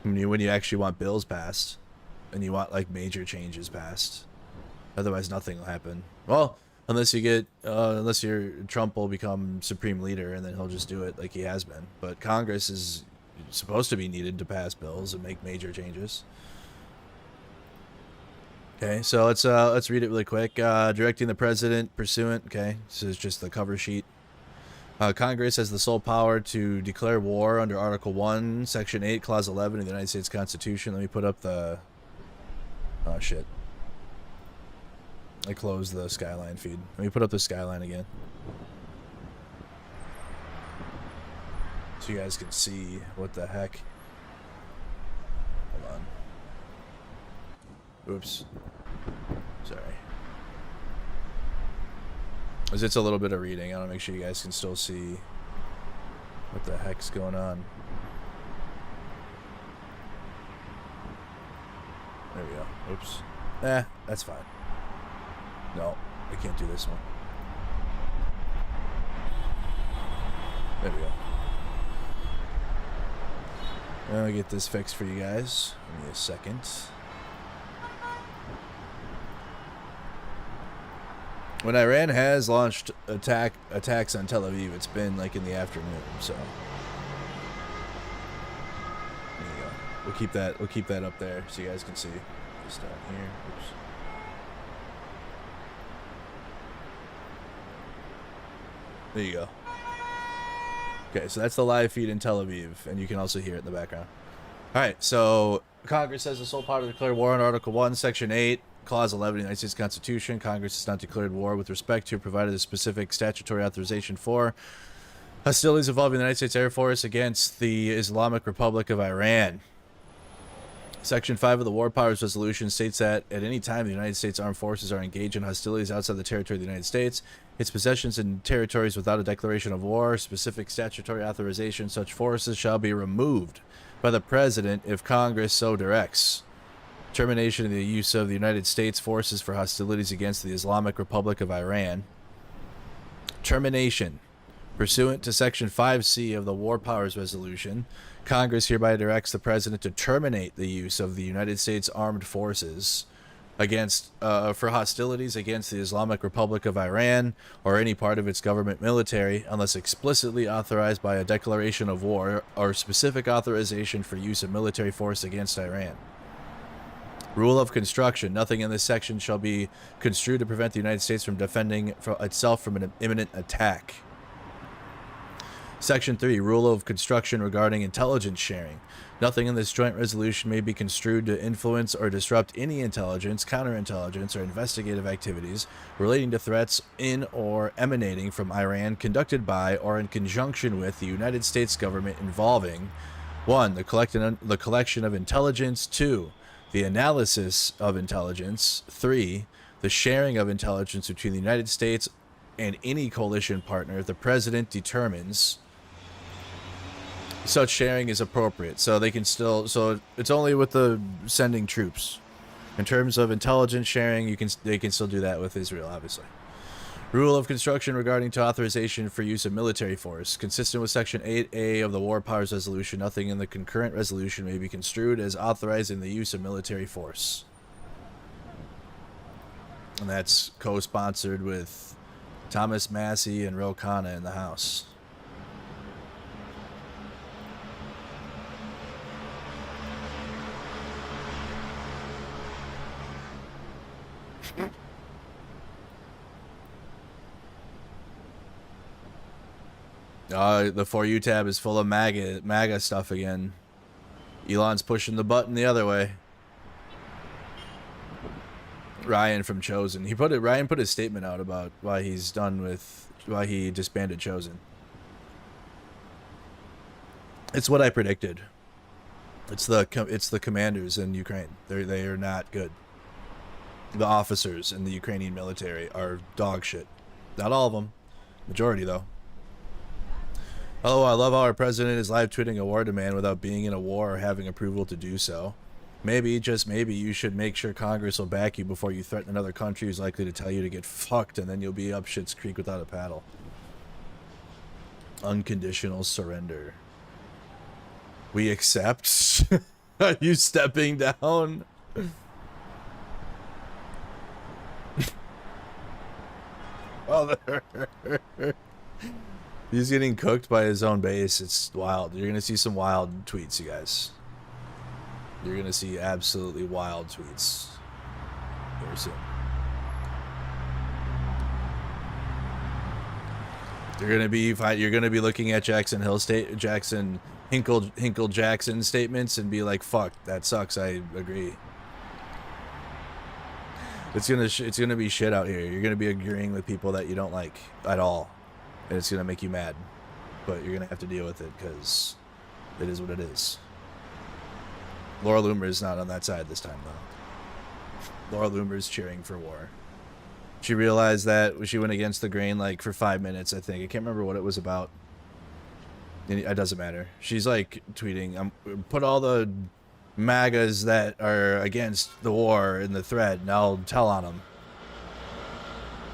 When you actually want bills passed, and you want like major changes passed, otherwise nothing will happen. Well, unless Trump will become supreme leader, and then he'll just do it like he has been. But Congress is supposed to be needed to pass bills and make major changes. Okay, so let's read it really quick. Directing the president pursuant. Okay, this is just the cover sheet. Congress has the sole power to declare war under Article 1, Section 8, Clause 11 of the United States Constitution. Let me put up the... Oh, shit. I closed the Skyline feed. Let me put up the Skyline again. So you guys can see what the heck. Hold on. Oops. Sorry. As it's a little bit of reading, I want to make sure you guys can still see what the heck's going on. There we go. Oops. That's fine. No, I can't do this one. There we go. I'll get this fixed for you guys. Give me a second. When Iran has launched attacks on Tel Aviv, it's been like in the afternoon, so there you go. We'll keep that up there so you guys can see. Just down here. Oops. There you go. Okay, so that's the live feed in Tel Aviv, and you can also hear it in the background. All right, so Congress has the sole power to declare war on Article 1, Section 8, Clause 11 of the United States Constitution. Congress has not declared war with respect to, provided a specific statutory authorization for, hostilities involving the United States Air Force against the Islamic Republic of Iran. Section 5 of the War Powers Resolution states that at any time the United States Armed Forces are engaged in hostilities outside the territory of the United States, its possessions and territories without a declaration of war, specific statutory authorization, such forces shall be removed by the President if Congress so directs. Termination of the use of the United States forces for hostilities against the Islamic Republic of Iran. Termination. Pursuant to Section 5C of the War Powers Resolution, Congress hereby directs the President to terminate the use of the United States Armed Forces for hostilities against the Islamic Republic of Iran or any part of its government military unless explicitly authorized by a declaration of war or specific authorization for use of military force against Iran. Rule of construction. Nothing in this section shall be construed to prevent the United States from defending itself from an imminent attack. Section 3. Rule of construction regarding intelligence sharing. Nothing in this joint resolution may be construed to influence or disrupt any intelligence, counterintelligence, or investigative activities relating to threats in or emanating from Iran conducted by or in conjunction with the United States government involving 1. The collection of intelligence. 2. The analysis of intelligence. 3. The sharing of intelligence between the United States and any coalition partner if the President determines such sharing is appropriate. So they can still, so it's only with the sending troops. In terms of intelligence sharing, they can still do that with Israel, obviously. Rule of construction regarding to authorization for use of military force. Consistent with Section 8A of the War Powers Resolution, nothing in the concurrent resolution may be construed as authorizing the use of military force. And that's co-sponsored with Thomas Massey and Ro Khanna in the House. The For You tab is full of MAGA stuff again. Elon's pushing the button the other way. Ryan from Chosen. Ryan put his statement out about why he disbanded Chosen. It's what I predicted. It's the commanders in Ukraine. They are not good. The officers in the Ukrainian military are dog shit. Not all of them. Majority though. Oh, I love how our president is live tweeting a war demand without being in a war or having approval to do so. maybe, just maybe, you should make sure Congress will back you before you threaten another country who's likely to tell you to get fucked, and then you'll be up shit's creek without a paddle. Unconditional surrender. We accept? Are you stepping down? Oh, he's getting cooked by his own base. It's wild. You're gonna see some wild tweets, you guys. You're gonna see absolutely wild tweets very soon. You're gonna be looking at Jackson Hinkle Jackson statements and be like, "Fuck, that sucks." I agree. It's gonna be shit out here. You're gonna be agreeing with people that you don't like at all, and it's gonna make you mad. But you're gonna have to deal with it because it is what it is. Laura Loomer is not on that side this time, though. Laura Loomer is cheering for war. She realized that she went against the grain like for 5 minutes, I think. I can't remember what it was about. It doesn't matter. She's like tweeting, put all the MAGAs that are against the war in the thread, and I'll tell on them.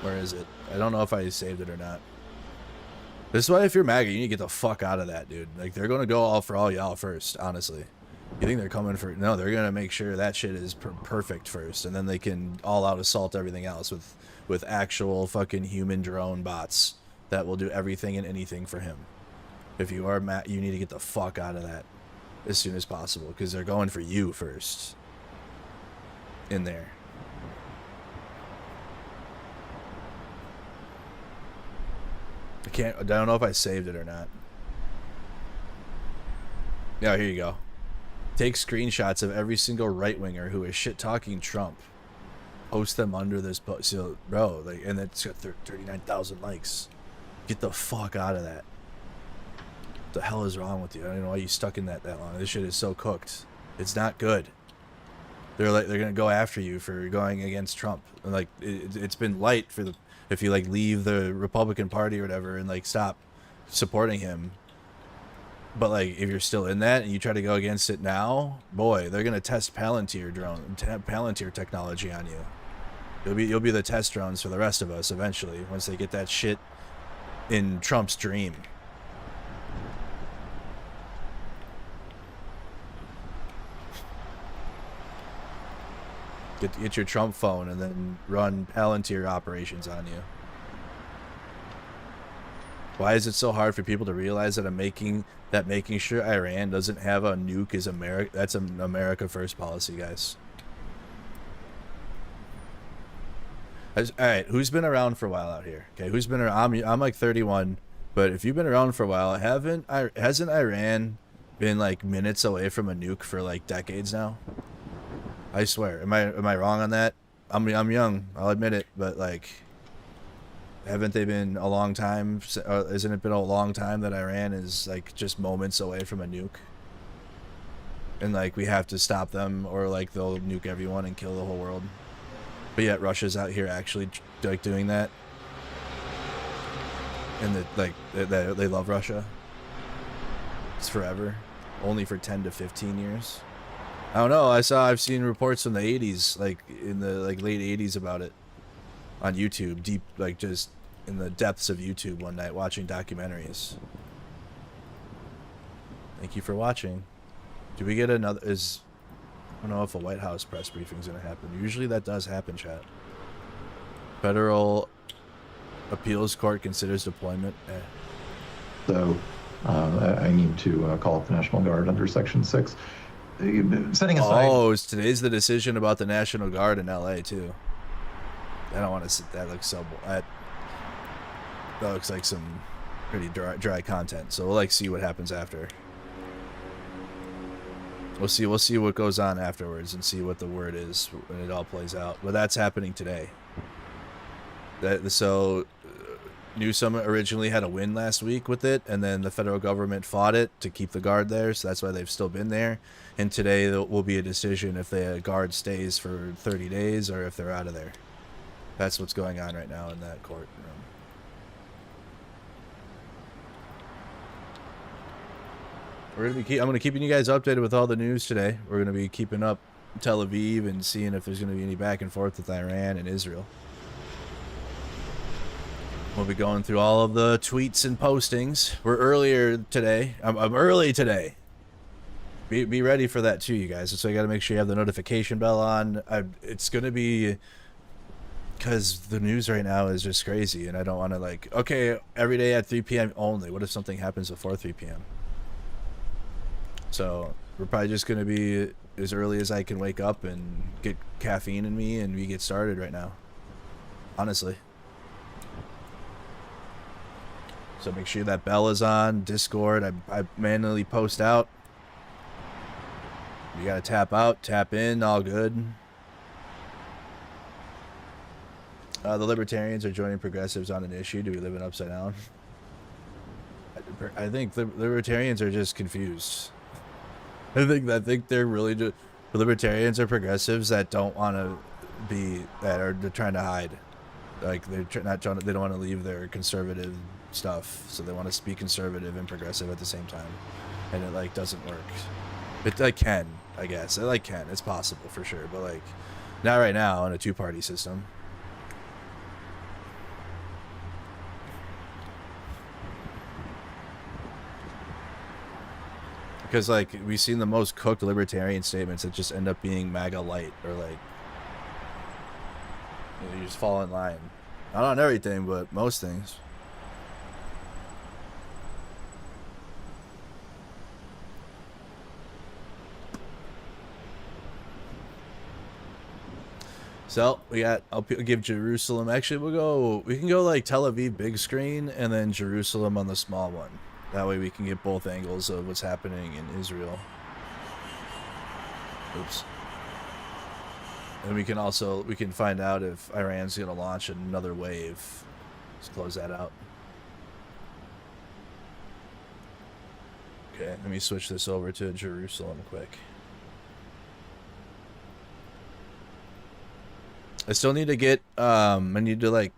Where is it? I don't know if I saved it or not. This is why if you're MAGA, you need to get the fuck out of that, dude. Like, they're going to go all for all y'all first, honestly. You think they're coming for... No, they're going to make sure that shit is perfect first, and then they can all-out assault everything else with actual fucking human drone bots that will do everything and anything for him. If you are MAGA, you need to get the fuck out of that as soon as possible, because they're going for you first. In there. I don't know if I saved it or not. Yeah, here you go. Take screenshots of every single right-winger who is shit-talking Trump. Post them under this post. So, bro, like, and it's got 39,000 likes. Get the fuck out of that. What the hell is wrong with you? I don't know why you stuck in that long. This shit is so cooked. It's not good. They're gonna go after you for going against Trump. And like it's been light for if you like leave the Republican Party or whatever and like stop supporting him. But like if you're still in that and you try to go against it now, boy, they're gonna test Palantir technology on you. You'll be the test drones for the rest of us eventually once they get that shit in Trump's dream. Get your Trump phone and then run Palantir operations on you. Why is it so hard for people to realize that making sure Iran doesn't have a nuke is that's an America first policy, guys. All right, who's been around for a while out here? Okay, who's been around? I'm like 31, but if you've been around for a while, hasn't Iran been like minutes away from a nuke for like decades now? I swear. Am I wrong on that? I'm young, I'll admit it, but like, haven't they been a long time? Isn't it been a long time that Iran is like just moments away from a nuke? And like we have to stop them, or like they'll nuke everyone and kill the whole world. But yet Russia's out here actually like doing that, and they love Russia. It's forever, only for 10 to 15 years. I don't know. I've seen reports from the 80s, like in the late 80s about it on YouTube, deep, like just in the depths of YouTube one night watching documentaries. Thank you for watching. Do we get another? I don't know if a White House press briefing is going to happen. Usually that does happen, chat. Federal appeals court considers deployment. So I need to call up the National Guard under Section 6. Setting aside. Oh, today's the decision about the National Guard in LA too. I don't want to sit. That looks so. That looks like some pretty dry content. So we'll like see what happens after. We'll see what goes on afterwards and see what the word is when it all plays out. But that's happening today. Newsom originally had a win last week with it, and then the federal government fought it to keep the guard there, so that's why they've still been there. And today there will be a decision if the guard stays for 30 days or if they're out of there. That's what's going on right now in that courtroom. I'm gonna keep you guys updated with all the news today. We're gonna be keeping up Tel Aviv and seeing if there's going to be any back and forth with Iran and Israel. We'll be going through all of the tweets and postings. We're earlier today. I'm early today. Be ready for that too, you guys. So you got to make sure you have the notification bell on. It's going to be... because the news right now is just crazy, and I don't want to, like, okay, every day at 3 p.m. only. What if something happens before 3 p.m.? So we're probably just going to be as early as I can wake up and get caffeine in me, and we get started right now. Honestly. So make sure that bell is on. Discord, I manually post out. You got to tap out, tap in, all good. The libertarians are joining progressives on an issue. Do we live in upside down? I think the libertarians are just confused. I think they're really just... The libertarians are progressives that don't want to be... that are trying to hide. Like, they're not trying to... They don't want to leave their conservative stuff. So they want to be conservative and progressive at the same time. And it, like, doesn't work. It, like, can, I guess. It, like, can. It's possible, for sure. But, like, not right now in a two-party system. Because, like, we've seen the most cooked libertarian statements that just end up being MAGA light, or, like, you just fall in line. Not on everything, but most things. So, I'll give Jerusalem, actually, we can go, like, Tel Aviv big screen, and then Jerusalem on the small one. That way we can get both angles of what's happening in Israel. Oops. And we can find out if Iran's going to launch another wave. Let's close that out. Okay, let me switch this over to Jerusalem quick. I still need to get, I need to, like,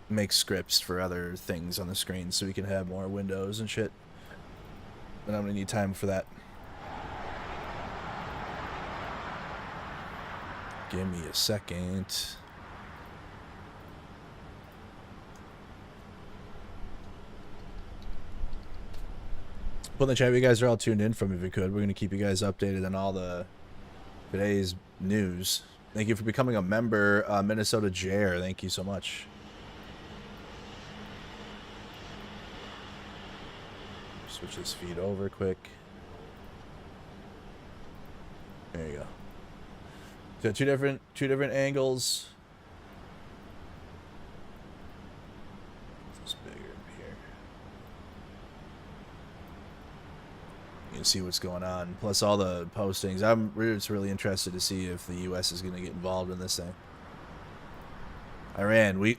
make scripts for other things on the screen so we can have more windows and shit. And I'm gonna need time for that. Give me a second. Put in the chat, you guys are all tuned in from if you could. We're gonna keep you guys updated on all the today's news. Thank you for becoming a member, Minnesota Jer. Thank you so much. Switch this feed over quick. There you go. So two different angles. This bigger here. You can see what's going on. Plus all the postings. I'm just really interested to see if the U.S. is going to get involved in this thing. Iran.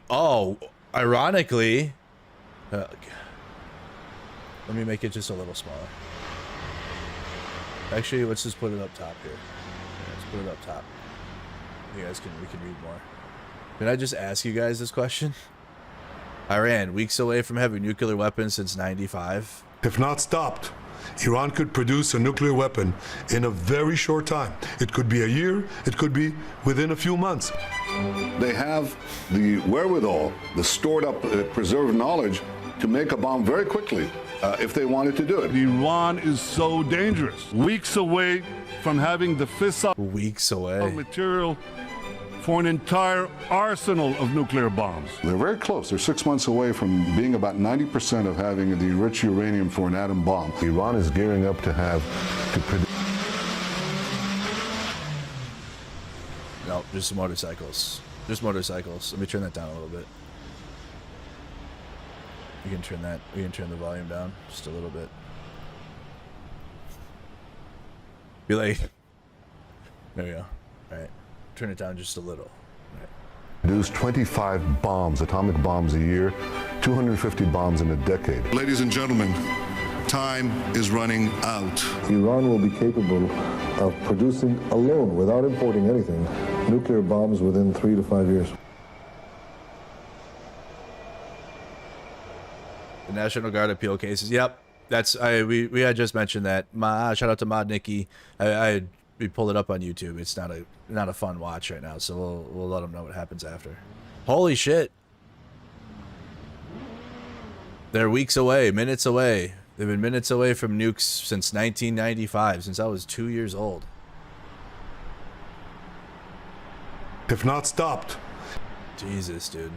Ironically. Let me make it just a little smaller. Actually, let's just put it up top here. Yeah, let's put it up top. You guys we can read more. Can I just ask you guys this question? Iran, weeks away from having nuclear weapons since '95. If not stopped, Iran could produce a nuclear weapon in a very short time. It could be a year, it could be within a few months. They have the wherewithal, the stored up, preserved knowledge to make a bomb very quickly if they wanted to do it. Iran is so dangerous. Weeks away from having the fissile material for an entire arsenal of nuclear bombs. They're very close. They're 6 months away from being about 90% of having the enriched uranium for an atom bomb. Iran is gearing up to produce. No, just motorcycles. Just motorcycles. Let me turn that down a little bit. We can turn that. We can turn the volume down just a little bit. Be like, there we go. All right, turn it down just a little. Right. Produce 25 bombs, atomic bombs a year, 250 bombs in a decade. Ladies and gentlemen, time is running out. Iran will be capable of producing alone, without importing anything, nuclear bombs within 3 to 5 years. The National Guard appeal cases. Yep, that's we had just mentioned that. Shout out to Mod Nikki. we pulled it up on YouTube. It's not a fun watch right now, so we'll let them know what happens after. Holy shit! They're weeks away, minutes away. They've been minutes away from nukes since 1995, since I was 2 years old. If not stopped. Jesus, dude.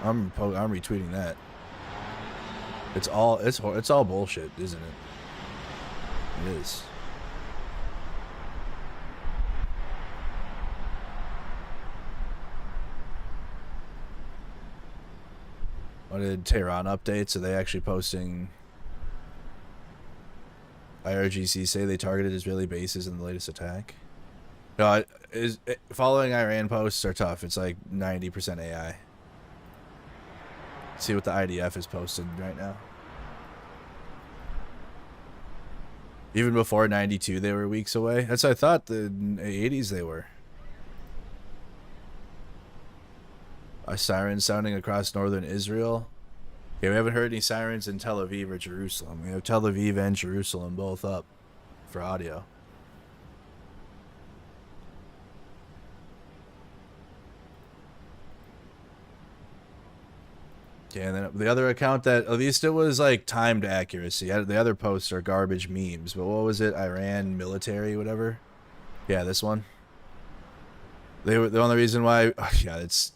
I'm retweeting that. It's all bullshit, isn't it? It is. What did Tehran updates? Are they actually posting? IRGC say they targeted Israeli bases in the latest attack. No, following Iran posts are tough. It's like 90% AI. See what the IDF is posted right now. Even before 92, they were weeks away. That's what I thought. The 80s they were. A siren sounding across northern Israel. Okay, we haven't heard any sirens in Tel Aviv or Jerusalem. We have Tel Aviv and Jerusalem both up for audio. Okay, and then the other account that, at least it was like timed accuracy. The other posts are garbage memes. But what was it? Iran military, whatever. Yeah, this one. They were the only reason why. Oh, yeah, it's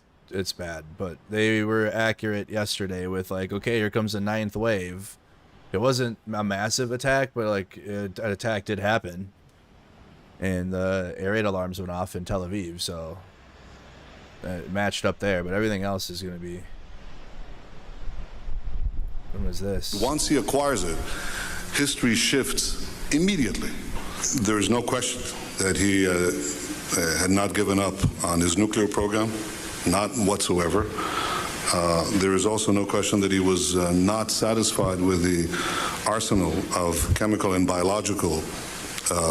bad, but they were accurate yesterday with like, okay, here comes the 9th wave. It wasn't a massive attack, but like an attack did happen, and the air raid alarms went off in Tel Aviv, so it matched up there. But everything else is going to be. When was this? Once he acquires it, history shifts immediately. There is no question that he had not given up on his nuclear program. Not whatsoever. There is also no question that he was not satisfied with the arsenal of chemical and biological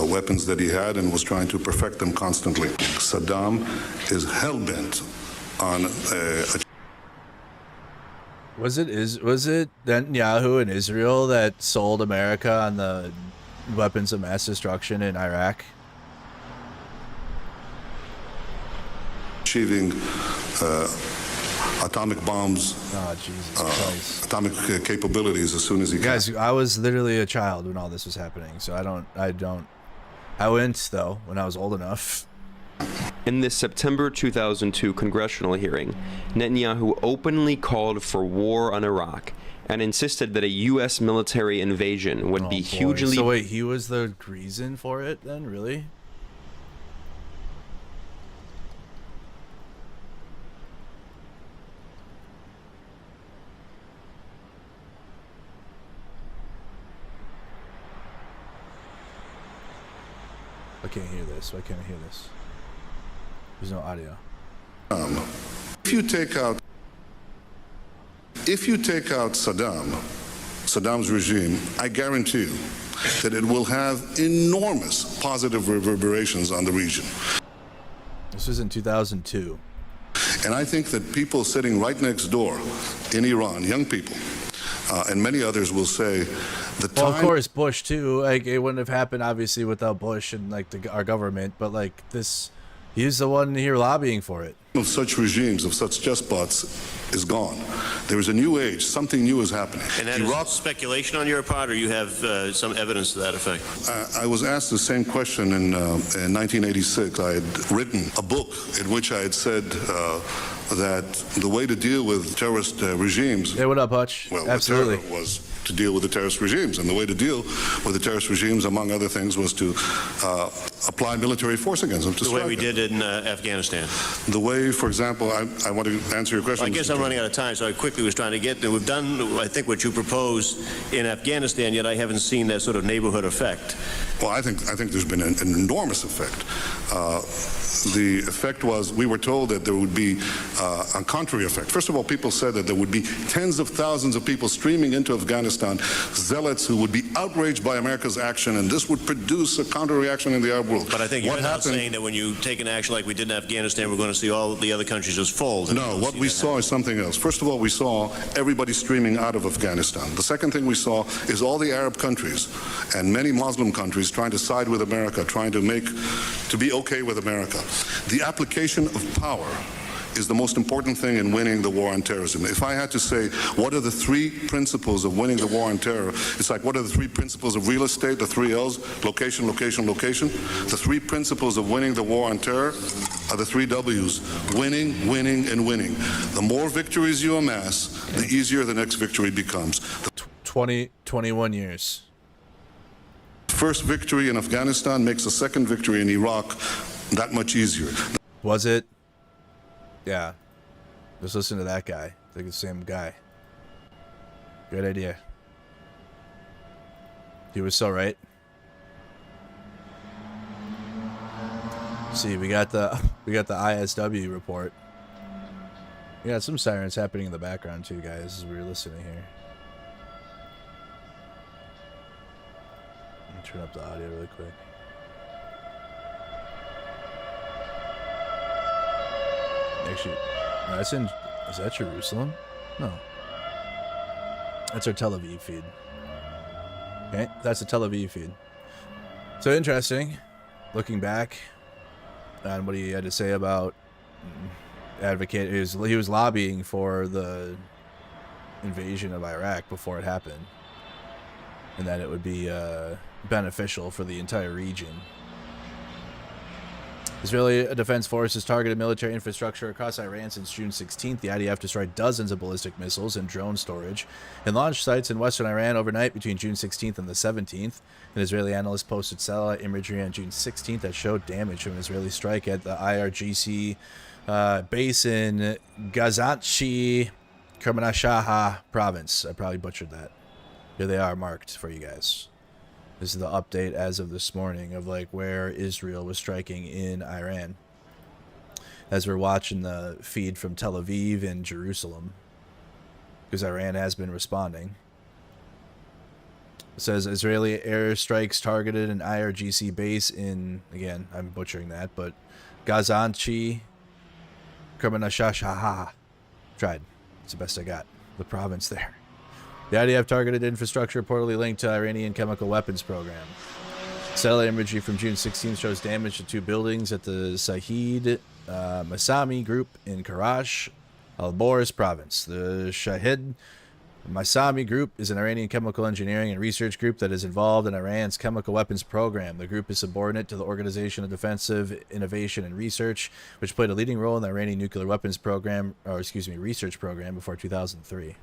weapons that he had and was trying to perfect them constantly. Saddam is hell-bent on Was it Netanyahu in Israel that sold America on the weapons of mass destruction in Iraq? Achieving atomic bombs, atomic capabilities as soon as he can. Guys, I was literally a child when all this was happening, so I went though when I was old enough. In this September 2002 congressional hearing, Netanyahu openly called for war on Iraq and insisted that a U.S. military invasion would be hugely. So wait, he was the reason for it then, really? I can't hear this. Why can't I hear this? There's no audio. If you take out Saddam's regime, I guarantee you that it will have enormous positive reverberations on the region. This was in 2002. And I think that people sitting right next door in Iran, young people, and many others will say the time. Well, of course, Bush too. Like, it wouldn't have happened obviously without Bush and like our government, but like this, he's the one here lobbying for it. Of such regimes, of such despots, is gone. There is a new age. Something new is happening. And that is speculation on your part, or you have some evidence to that effect? I was asked the same question in 1986. I had written a book in which I had said that the way to deal with terrorist regimes. Hey, what up, Hutch? Well, absolutely. Was to deal with the terrorist regimes, and the way to deal with the terrorist regimes, among other things, was to apply military force against them. The way we did in Afghanistan. The way, for example, I want to answer your question. I guess I'm running out of time, so I quickly was trying to get there. We've done, I think, what you proposed in Afghanistan, yet I haven't seen that sort of neighborhood effect. Well, I think there's been an enormous effect. The effect was, we were told that there would be a contrary effect. First of all, people said that there would be tens of thousands of people streaming into Afghanistan Afghanistan, zealots who would be outraged by America's action, and this would produce a counter-reaction in the Arab world. But I think you're not saying that when you take an action like we did in Afghanistan, we're going to see all the other countries just fold. No, what we saw is something else. First of all, we saw everybody streaming out of Afghanistan. The second thing we saw is all the Arab countries and many Muslim countries trying to side with America, trying to be okay with America. The application of power is the most important thing in winning the war on terrorism. If I had to say, what are the three principles of winning the war on terror? It's like, what are the three principles of real estate, the three L's, location, location, location? The three principles of winning the war on terror are the three W's, winning, winning, and winning. The more victories you amass, the easier the next victory becomes. 21 years. First victory in Afghanistan makes a second victory in Iraq that much easier. Was it? Yeah. Just listen to that guy. I think it's the same guy. Good idea. He was so right. See, we got the ISW report. We got some sirens happening in the background too, guys, as we were listening here. Let me turn up the audio really quick. Actually, no, that's in. Is that Jerusalem? No. That's our Tel Aviv feed. Okay, that's the Tel Aviv feed. So interesting, looking back on what he had to say about he was lobbying for the invasion of Iraq before it happened, and that it would be beneficial for the entire region. Israeli defense forces targeted military infrastructure across Iran since June 16th. The IDF destroyed dozens of ballistic missiles and drone storage and launch sites in western Iran overnight between June 16th and the 17th. An Israeli analyst posted satellite imagery on June 16th that showed damage from an Israeli strike at the IRGC base in Gazanchi, Kermanshah province. I probably butchered that. Here they are marked for you guys. This is the update as of this morning of like where Israel was striking in Iran. As we're watching the feed from Tel Aviv and Jerusalem, because Iran has been responding. It says Israeli airstrikes targeted an IRGC base in, again, I'm butchering that, but Gazanchi, Kermanshah. Tried. It's the best I got. The province there. The IDF targeted infrastructure reportedly linked to Iranian chemical weapons program. Satellite imagery from June 16th shows damage to two buildings at the Shahid Masami group in Karash, Al-Boris province. The Shahid Masami group is an Iranian chemical engineering and research group that is involved in Iran's chemical weapons program. The group is subordinate to the Organization of Defensive Innovation and Research, which played a leading role in the Iranian nuclear weapons program, research program before 2003.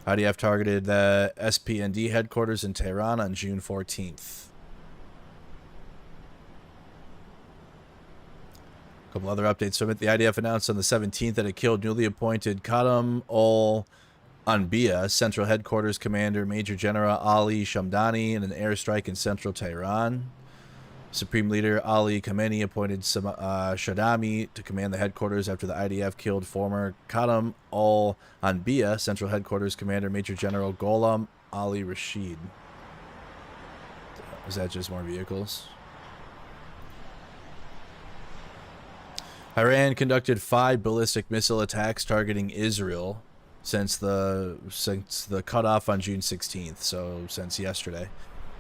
IDF targeted the SPND headquarters in Tehran on June 14th. A couple other updates from it. The IDF announced on the 17th that it killed newly appointed Qadam ul-Anbiya Central Headquarters Commander Major General Ali Shamdani in an airstrike in central Tehran. Supreme Leader Ali Khamenei appointed Shadami to command the headquarters after the IDF killed former Qadam ul-Anbiya Central Headquarters Commander Major General Gholam Ali Rashid. Is that just more vehicles? Iran conducted 5 ballistic missile attacks targeting Israel since the cutoff on June 16th, so since yesterday.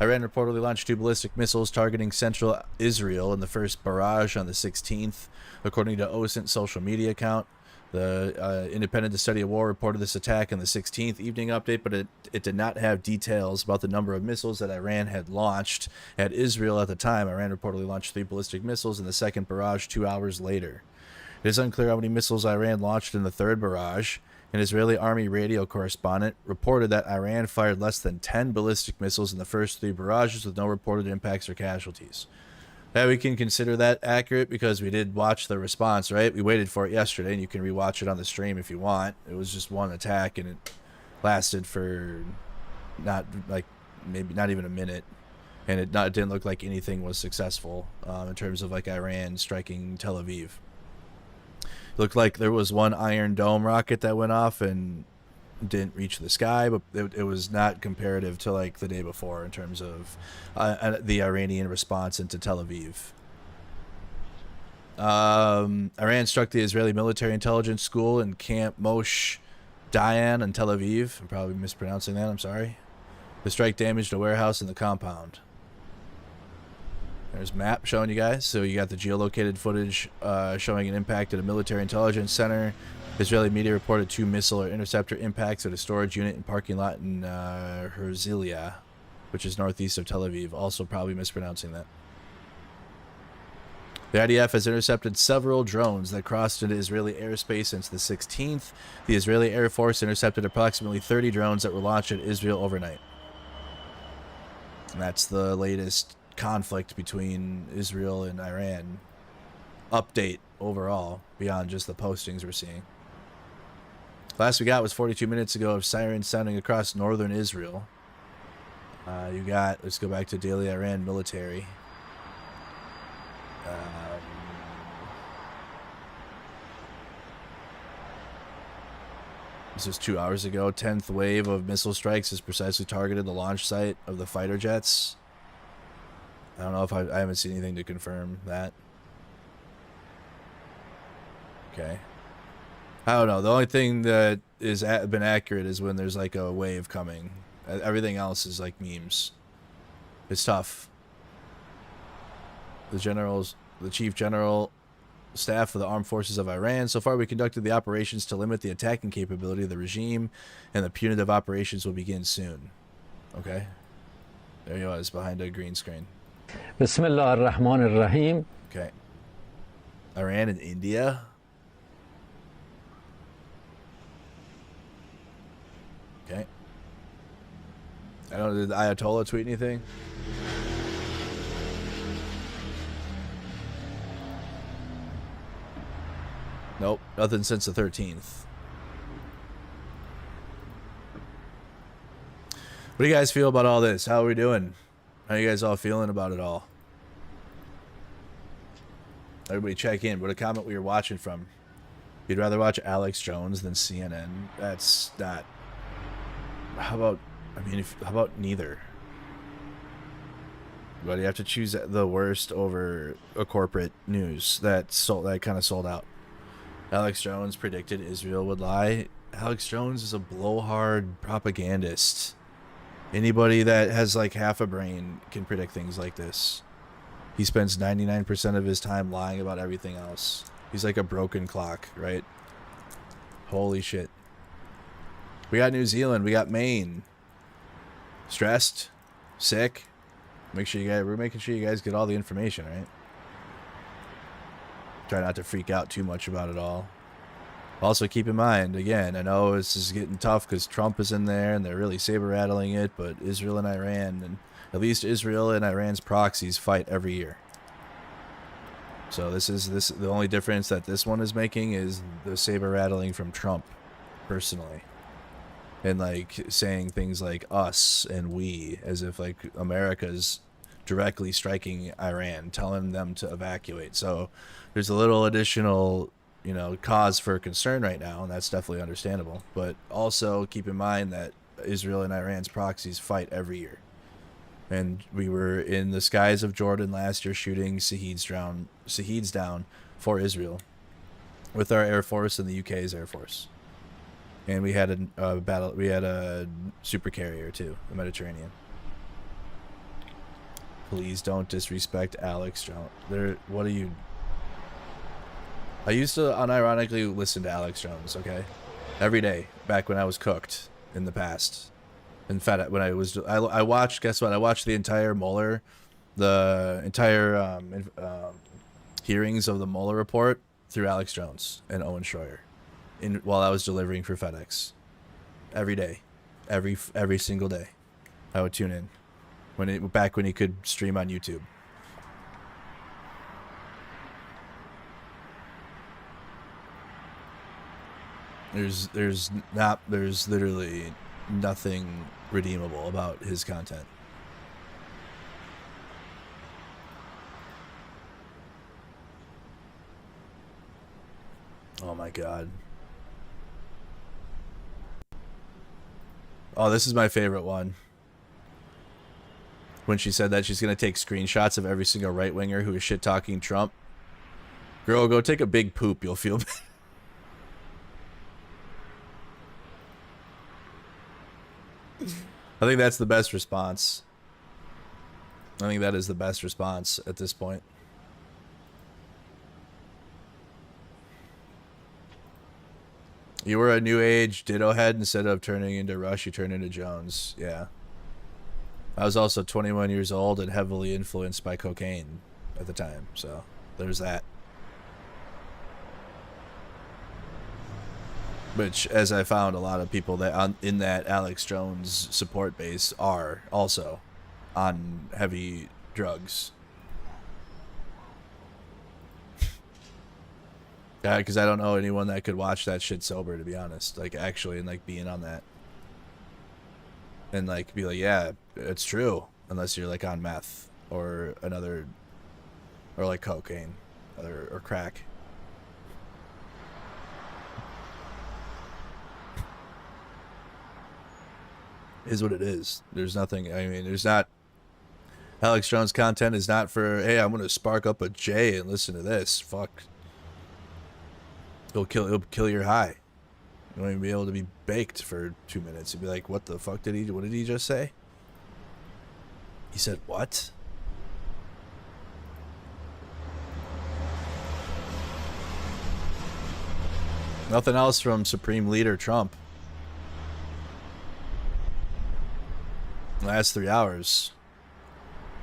Iran reportedly launched 2 ballistic missiles targeting central Israel in the first barrage on the 16th, according to OSINT's social media account. The Independent Study of War reported this attack in the 16th evening update, but it did not have details about the number of missiles that Iran had launched at Israel at the time. Iran reportedly launched 3 ballistic missiles in the second barrage 2 hours later. It is unclear how many missiles Iran launched in the third barrage. An Israeli army radio correspondent reported that Iran fired less than 10 ballistic missiles in the first 3 barrages with no reported impacts or casualties. Now we can consider that accurate because we did watch the response, right? We waited for it yesterday, and you can rewatch it on the stream if you want. It was just one attack, and it lasted for maybe not even a minute, and it didn't look like anything was successful in terms of like Iran striking Tel Aviv. Looked like there was one Iron Dome rocket that went off, and didn't reach the sky, but it was not comparative to like the day before in terms of the Iranian response into Tel Aviv. Iran struck the Israeli military intelligence school in Camp Moshe Dayan in Tel Aviv. I'm probably mispronouncing that. I'm sorry. The strike damaged a warehouse in the compound. There's a map showing you guys. So you got the geolocated footage showing an impact at a military intelligence center. Israeli media reported 2 missile or interceptor impacts at a storage unit and parking lot in Herzliya, which is northeast of Tel Aviv. Also probably mispronouncing that. The IDF has intercepted several drones that crossed into Israeli airspace since the 16th. The Israeli Air Force intercepted approximately 30 drones that were launched at Israel overnight. And that's the latest conflict between Israel and Iran. Update overall, beyond just the postings we're seeing. Last we got was 42 minutes ago of sirens sounding across northern Israel. Let's go back to Daily Iran Military. This was 2 hours ago. 10th wave of missile strikes has precisely targeted the launch site of the fighter jets. I don't know if I haven't seen anything to confirm that. Okay. I don't know. The only thing that is been accurate is when there's like a wave coming. Everything else is like memes. It's tough. The Chief General Staff of the Armed Forces of Iran. So far, we conducted the operations to limit the attacking capability of the regime, and the punitive operations will begin soon. Okay. There he was, behind a green screen. Bismillah ar-Rahman ar-Rahim. Okay. Iran and India. Okay. I don't know, did the Ayatollah tweet anything? Nope, nothing since the 13th. What do you guys feel about all this? How are we doing? How are you guys all feeling about it all? Everybody check in. What a comment we were watching from. You'd rather watch Alex Jones than CNN? That's not... How about... how about neither? But you have to choose the worst over a corporate news that kind of sold out. Alex Jones predicted Israel would lie. Alex Jones is a blowhard propagandist. Anybody that has like half a brain can predict things like this. He spends 99% of his time lying about everything else. He's like a broken clock, right? Holy shit. We got New Zealand. We got Maine. Stressed? Sick? We're making sure you guys get all the information, right? Try not to freak out too much about it all. Also, keep in mind, again, I know this is getting tough because Trump is in there and they're really saber-rattling it, but Israel and Iran, and at least Israel and Iran's proxies fight every year. So the only difference that this one is making is the saber-rattling from Trump, personally. And, like, saying things like us and we, as if, like, America's directly striking Iran, telling them to evacuate. So there's a little additional, cause for concern right now, and that's definitely understandable. But also keep in mind that Israel and Iran's proxies fight every year. And we were in the skies of Jordan last year shooting Shaheeds down for Israel with our Air Force and the UK's Air Force. And we had a super carrier too, the Mediterranean. Please don't disrespect Alex Jones. I used to unironically listen to Alex Jones, okay? Every day, back when I was cooked in the past. In fact, when I watched, guess what? I watched the entire Mueller, the entire hearings of the Mueller report through Alex Jones and Owen Schroyer while I was delivering for FedEx. Every day. Every single day. I would tune in. Back when he could stream on YouTube. There's literally nothing redeemable about his content. Oh my god. Oh, this is my favorite one. When she said that she's going to take screenshots of every single right-winger who is shit-talking Trump. Girl, go take a big poop. You'll feel better. I think that's the best response. I think that is the best response at this point. You were a new age ditto head. Instead of turning into Rush, you turned into Jones. Yeah. I was also 21 years old and heavily influenced by cocaine at the time. So there's that. Which, as I found, a lot of people that in that Alex Jones support base are also on heavy drugs. Yeah, because I don't know anyone that could watch that shit sober, to be honest. Like, actually, and like being on that. And like be like, yeah, it's true. Unless you're like on meth or another, or like cocaine or crack. Is what it is. There's nothing, I mean, there's not, Alex Jones content is not for, hey, I'm going to spark up a J and listen to this. Fuck. It'll kill your high. You won't even be able to be baked for 2 minutes. You'll be like, what the fuck what did he just say? He said what? Nothing else from Supreme Leader Trump. Last 3 hours.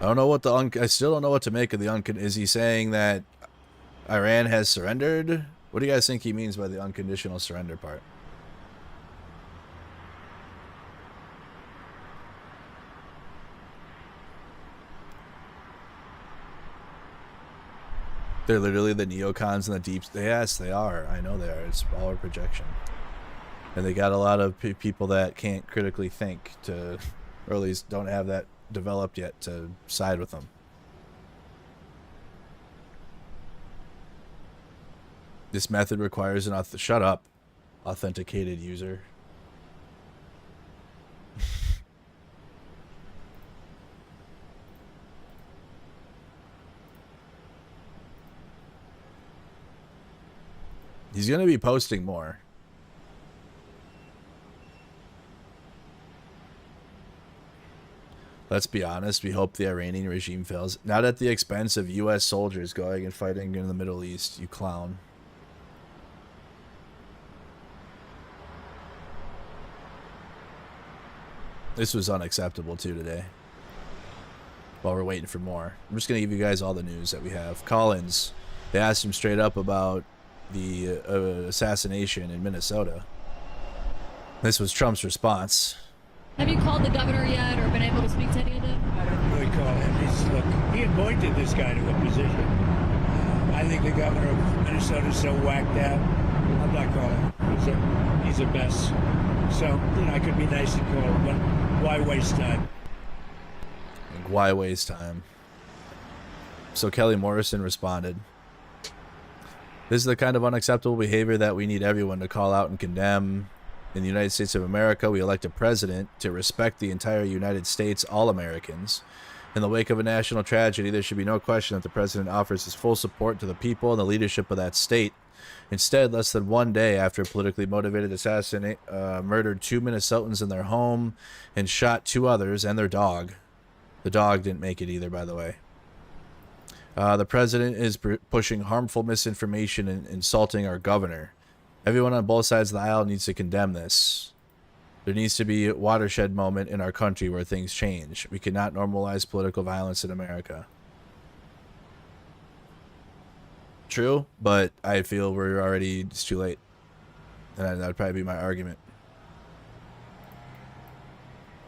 I don't know what I still don't know what to make of the is he saying that Iran has surrendered? What do you guys think he means by the unconditional surrender part? They're literally the neocons and the deep. Yes, they are. I know they are. It's all a projection. And they got a lot of people that can't critically think to, or at least don't have that developed yet to side with them. This method requires an shut up, authenticated user. He's going to be posting more. Let's be honest, we hope the Iranian regime fails. Not at the expense of U.S. soldiers going and fighting in the Middle East, you clown. This was unacceptable too today. While we're waiting for more. I'm just going to give you guys all the news that we have. Collins, they asked him straight up about the assassination in Minnesota. This was Trump's response. Have you called the governor yet or been able to speak to any of them? I don't really call him. Look, he anointed this guy to a position. I think the governor of Minnesota is so whacked out. I'm not calling him. He's a mess. So, I could be nice and call him, but why waste time? Like, why waste time? So Kelly Morrison responded, "This is the kind of unacceptable behavior that we need everyone to call out and condemn. In the United States of America, we elect a president to respect the entire United States, all Americans. In the wake of a national tragedy, there should be no question that the president offers his full support to the people and the leadership of that state. Instead, less than 1 day after a politically motivated assassin murdered 2 Minnesotans in their home and shot 2 others and their dog." The dog didn't make it either, by the way. The president is pushing harmful misinformation and insulting our governor. Everyone on both sides of the aisle needs to condemn this. There needs to be a watershed moment in our country where things change. We cannot normalize political violence in America. True, but I feel it's too late. And that would probably be my argument.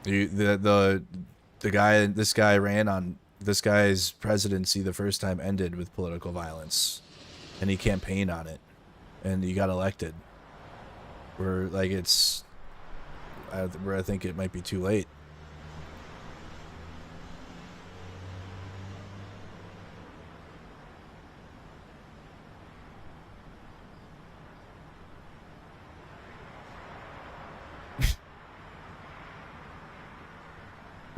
This guy's presidency the first time ended with political violence, and he campaigned on it, and he got elected. Where I think it might be too late.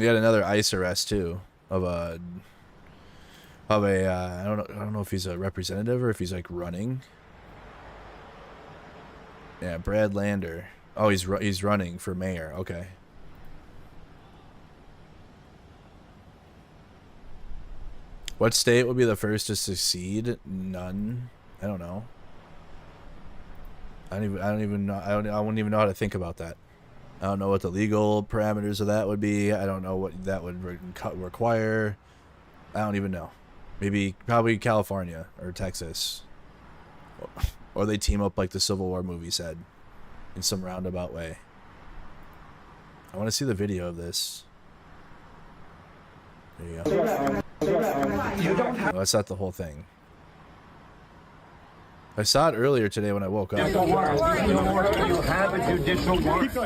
We had another ICE arrest too of a I don't know if he's a representative or if he's like running. Yeah, Brad Lander. Oh, he's running for mayor. Okay. What state would be the first to succeed? None. I don't know. I don't even know. I wouldn't even know how to think about that. I don't know what the legal parameters of that would be. I don't know what that would require. I don't even know. Probably California or Texas. Or they team up like the Civil War movie said in some roundabout way. I want to see the video of this. There you go. No, that's not the whole thing. I saw it earlier today when I woke up. Do you have a judicial warrant? Do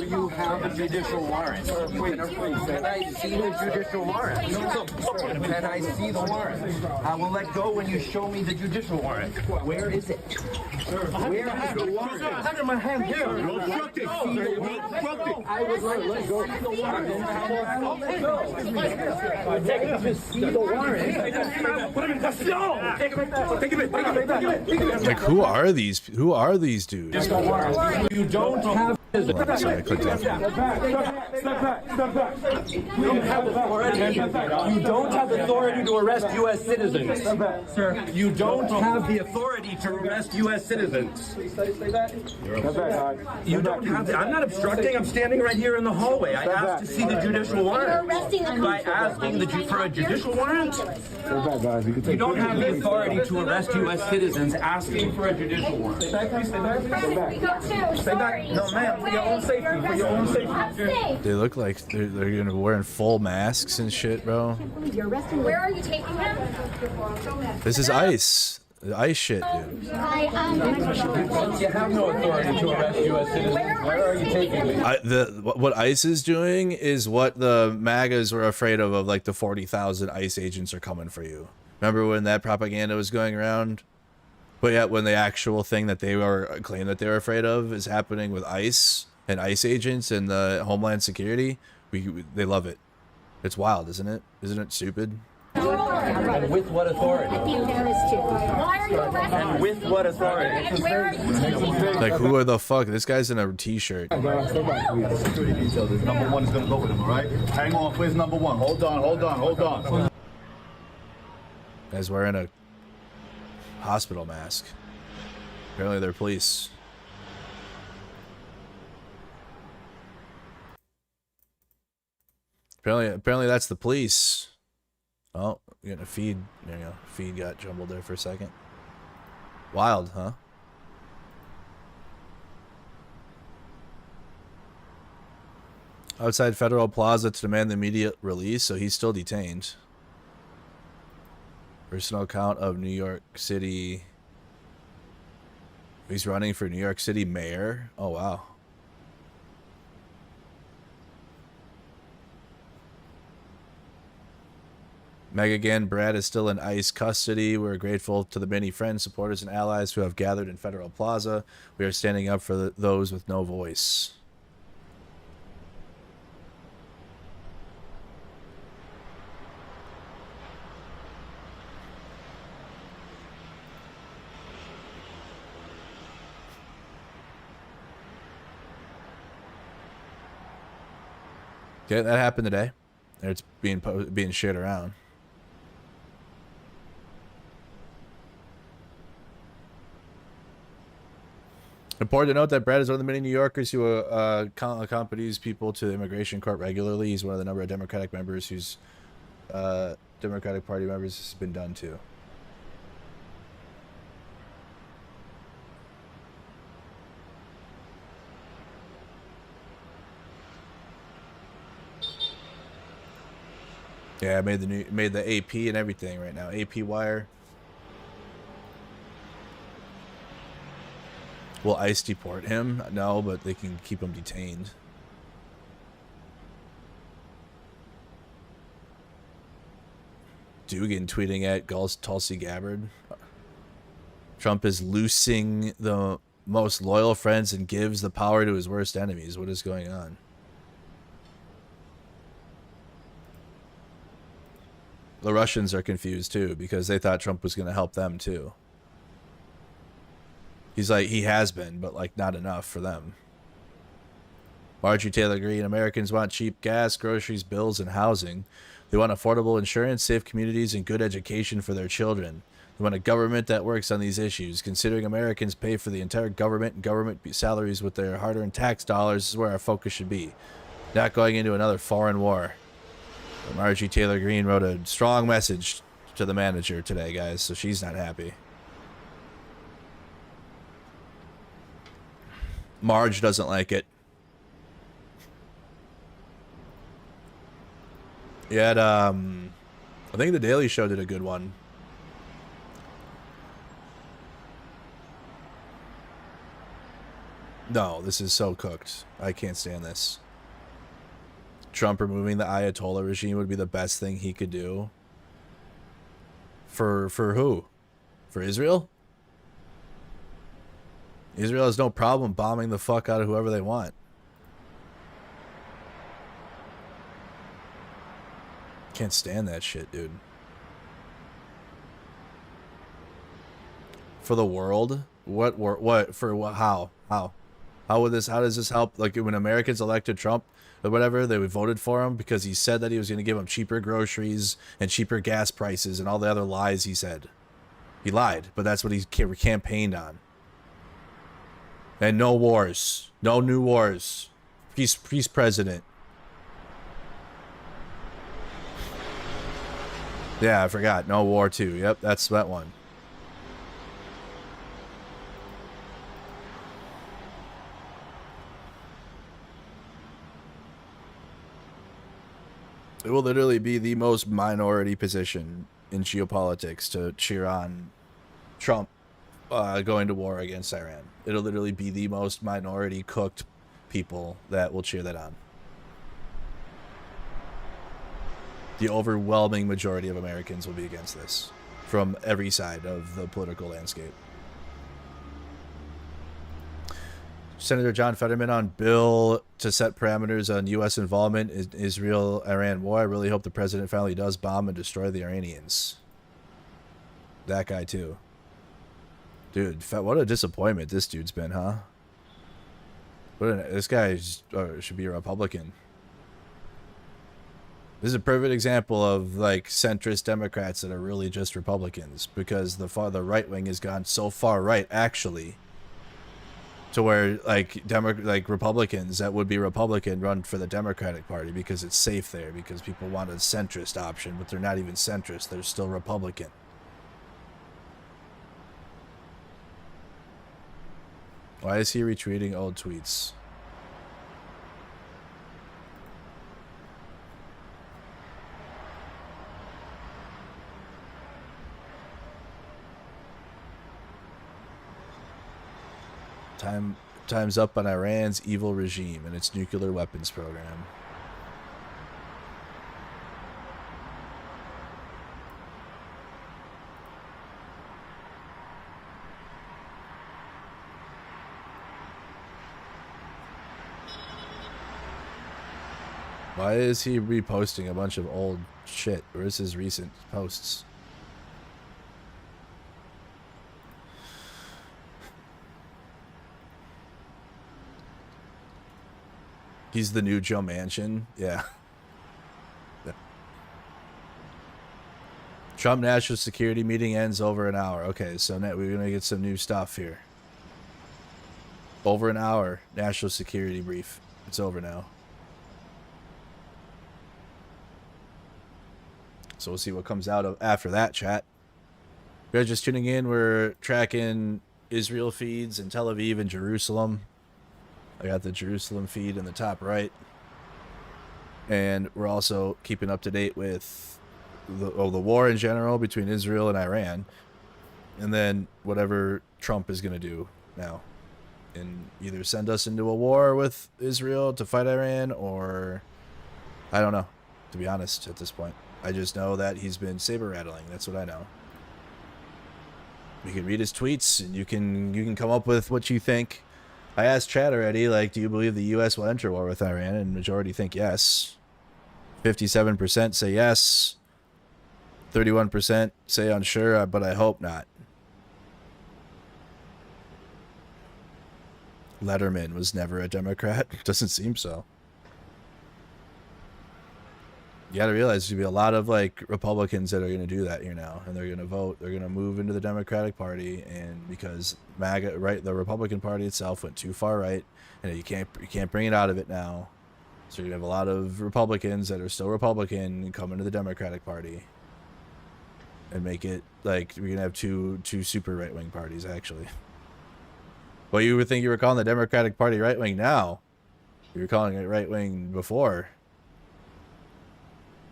you have a judicial warrant? Can I see the judicial warrant? Can I see the warrant? I will let go when you show me the judicial warrant. Where is it? Where is the warrant? I have it in my hand here. I would like to go. See the warrant. Like, who are these dudes? You don't have. Sorry, I clicked off. You don't have authority to arrest U.S. citizens. Sir, you don't have the authority to arrest U.S. citizens. You don't have the, I'm not obstructing. I'm standing right here in the hallway. I asked to see the judicial warrant. By asking for a judicial warrant, you don't have the authority to arrest U.S. citizens asking for a judicial warrant. Stay back. Stay back. No, ma'am. For your own safety. For your own safety. They look like they're gonna wearing full masks and shit, bro. Where are you taking him? This is ICE. The ICE shit, dude. You have no authority to arrest U.S. citizens. Where are you taking me? What ICE is doing is what the MAGAs were afraid of like the 40,000 ICE agents are coming for you. Remember when that propaganda was going around? But yet when the actual thing that they were claimed that they were afraid of is happening with ICE and ICE agents and the Homeland Security, they love it. It's wild, isn't it? Isn't it stupid? And with what authority? I think there is too. Why are you arresting? And with what authority? And where are you? Like, who are the fuck? This guy's in a t-shirt. Security detail. This number one is gonna go with him, all right? Hang on, where's number one? Hold on. Guy's wearing a hospital mask. Apparently they're police. Apparently that's the police. Oh, we're getting a feed. There you go. Feed got jumbled there for a second. Wild, huh? Outside Federal Plaza to demand the immediate release, so he's still detained. Personal account of New York City. He's running for New York City mayor. Oh, wow. Meg again, Brad is still in ICE custody. We're grateful to the many friends, supporters, and allies who have gathered in Federal Plaza. We are standing up for those with no voice. Okay, that happened today. It's being shared around. Important to note that Brad is one of the many New Yorkers who accompanies people to the immigration court regularly. He's one of the number of Democratic members whose Democratic Party members has been done to. Yeah, I made the AP and everything right now. AP wire. Will ICE deport him? No, but they can keep him detained. Dugan tweeting at Tulsi Gabbard. Trump is loosing the most loyal friends and gives the power to his worst enemies. What is going on? The Russians are confused too because they thought Trump was going to help them too. He's like, he has been, but like not enough for them. Marjorie Taylor Greene, Americans want cheap gas, groceries, bills, and housing. They want affordable insurance, safe communities, and good education for their children. They want a government that works on these issues. Considering Americans pay for the entire government and government salaries with their hard-earned tax dollars is where our focus should be. Not going into another foreign war. But Marjorie Taylor Greene wrote a strong message to the manager today, guys, so she's not happy. Marge doesn't like it. You had, I think The Daily Show did a good one. No, this is so cooked. I can't stand this. Trump removing the Ayatollah regime would be the best thing he could do. For who? For Israel? Israel has no problem bombing the fuck out of whoever they want. Can't stand that shit, dude. For the world? What for what how would this, how does this help? Like when Americans elected Trump or whatever, they voted for him because he said that he was going to give them cheaper groceries and cheaper gas prices and all the other lies he said. He lied, but that's what he campaigned on. And no wars, no new wars. Peace president. Yeah, I forgot. No war too. Yep, that's that one. It will literally be the most minority position in geopolitics to cheer on Trump going to war against Iran. It'll literally be the most minority cooked people that will cheer that on. The overwhelming majority of Americans will be against this from every side of the political landscape. Senator John Fetterman on bill to set parameters on U.S. involvement in Israel-Iran war. I really hope the president finally does bomb and destroy the Iranians. That guy too. Dude, what a disappointment this dude's been, huh? This guy should be a Republican. This is a perfect example of like centrist Democrats that are really just Republicans, because the right wing has gone so far right actually, to where like Republicans that would be Republican run for the Democratic Party because it's safe there, because people want a centrist option, but they're not even centrist, they're still Republican. Why is he retweeting old tweets? Time's up on Iran's evil regime and its nuclear weapons program. Why is he reposting a bunch of old shit? Where's his recent posts? He's the new Joe Manchin. Yeah. Trump national security meeting ends over an hour. Okay, so we're going to get some new stuff here. Over an hour national security brief. It's over now. So we'll see what comes out of after that, chat. If you're just tuning in, we're tracking Israel feeds in Tel Aviv and Jerusalem. I got the Jerusalem feed in the top right. And we're also keeping up to date with the war in general between Israel and Iran. And then whatever Trump is going to do now. And either send us into a war with Israel to fight Iran, or I don't know, to be honest, at this point. I just know that he's been saber rattling. That's what I know. You can read his tweets and you can come up with what you think. I asked Chad already, like, do you believe the U.S. will enter war with Iran? And majority think yes. 57% say yes. 31% say unsure, but I hope not. Letterman was never a Democrat. Doesn't seem so. You got to realize there's going to be a lot of like Republicans that are going to do that here now, and they're going to vote. They're going to move into the Democratic Party, and because MAGA, right, the Republican Party itself went too far right, and you can't bring it out of it now. So you have a lot of Republicans that are still Republican and come into the Democratic Party, and make it like we're going to have two super right wing parties actually. Well, you would think you were calling the Democratic Party right wing now. You were calling it right wing before.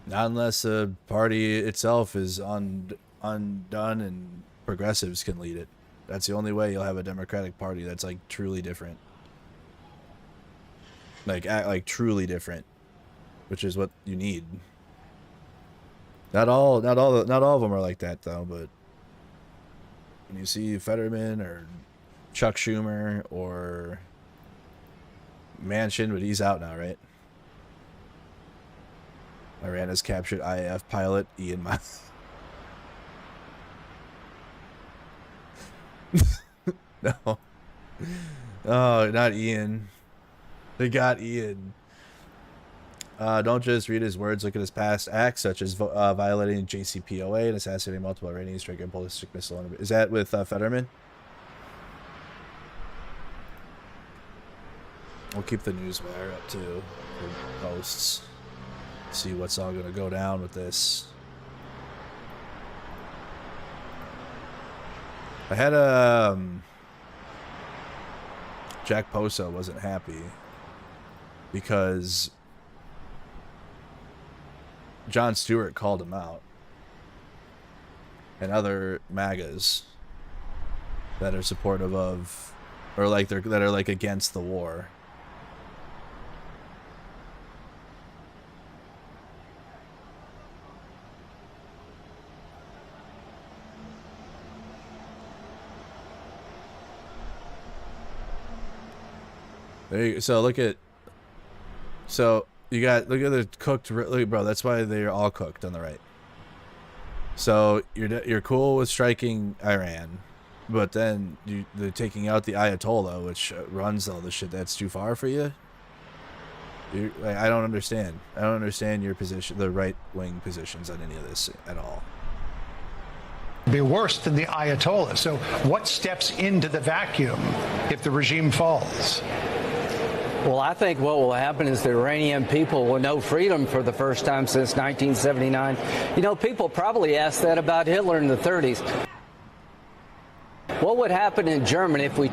Not unless the party itself is undone and progressives can lead it. That's the only way you'll have a Democratic Party that's like truly different. Like truly different, which is what you need. Not all of them are like that though, but when you see Fetterman or Chuck Schumer or Manchin, but he's out now, right? Iran has captured IAF pilot Ian Miles. No. Oh, not Ian. They got Ian. Don't just read his words, look at his past acts, such as violating JCPOA and assassinating multiple Iranians, striking a ballistic missile. Is that with Fetterman? We'll keep the newswire up too for posts. See what's all gonna go down with this. I had Jack Poso wasn't happy because Jon Stewart called him out, and other MAGAs that are supportive of, or like that are like against the war. There you, so look at, so you got, look at the cooked, look, bro, that's why they're all cooked on the right. So you're cool with striking Iran, but then they're taking out the Ayatollah, which runs all this shit. That's too far for you? Like, I don't understand. I don't understand your position, the right-wing positions on any of this at all. Be worse than the Ayatollah. So what steps into the vacuum if the regime falls? Well, I think what will happen is the Iranian people will know freedom for the first time since 1979. You know, people probably asked that about Hitler in the 30s. What would happen in Germany if we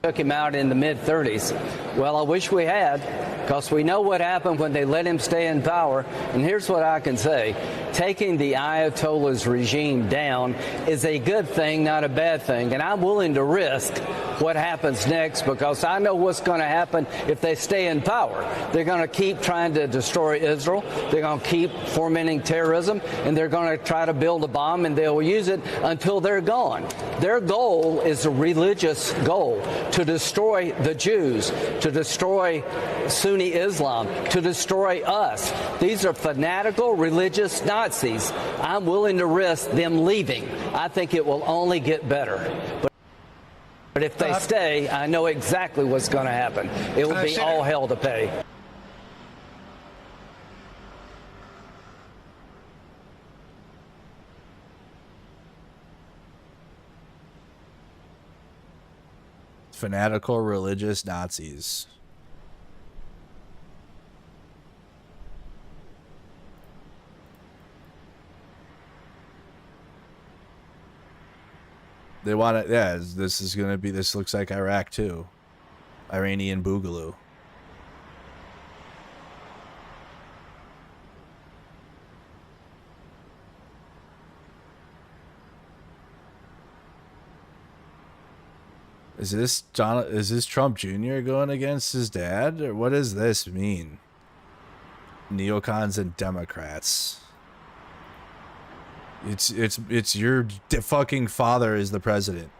took him out in the mid-30s? Well, I wish we had, because we know what happened when they let him stay in power. And here's what I can say. Taking the Ayatollah's regime down is a good thing, not a bad thing. And I'm willing to risk what happens next, because I know what's going to happen if they stay in power. They're going to keep trying to destroy Israel. They're going to keep fomenting terrorism, and they're going to try to build a bomb, and they'll use it until they're gone. Their goal is a religious goal, to destroy the Jews, to destroy Sunni Islam, to destroy us. These are fanatical religious Nazis. I'm willing to risk them leaving. I think it will only get better. But if they stay, I know exactly what's going to happen. It will be all hell to pay. Fanatical religious Nazis. They want it. Yeah, this is gonna be. This looks like Iraq too. Iranian Boogaloo. Is this Trump Jr. going against his dad, or what does this mean? Neocons and Democrats. It's your fucking father is the president.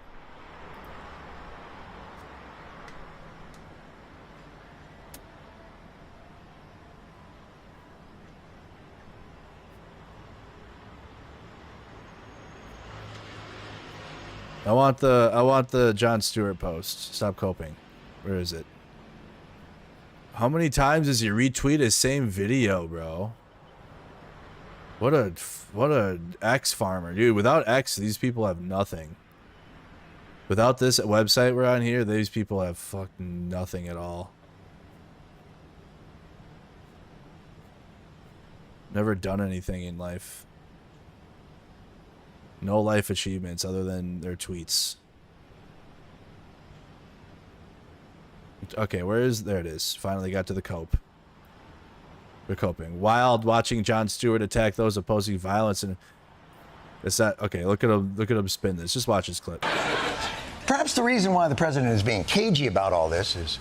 I want the Jon Stewart post. Stop coping. Where is it? How many times does he retweet his same video, bro? What a X farmer, dude. Without X, these people have nothing. Without this website we're on here, these people have fucking nothing at all. Never done anything in life. No life achievements other than their tweets. Okay, there it is. Finally got to the cope. We're coping. Wild watching Jon Stewart attack those opposing violence, and it's that okay, look at him spin this. Just watch this clip. Perhaps the reason why the president is being cagey about all this is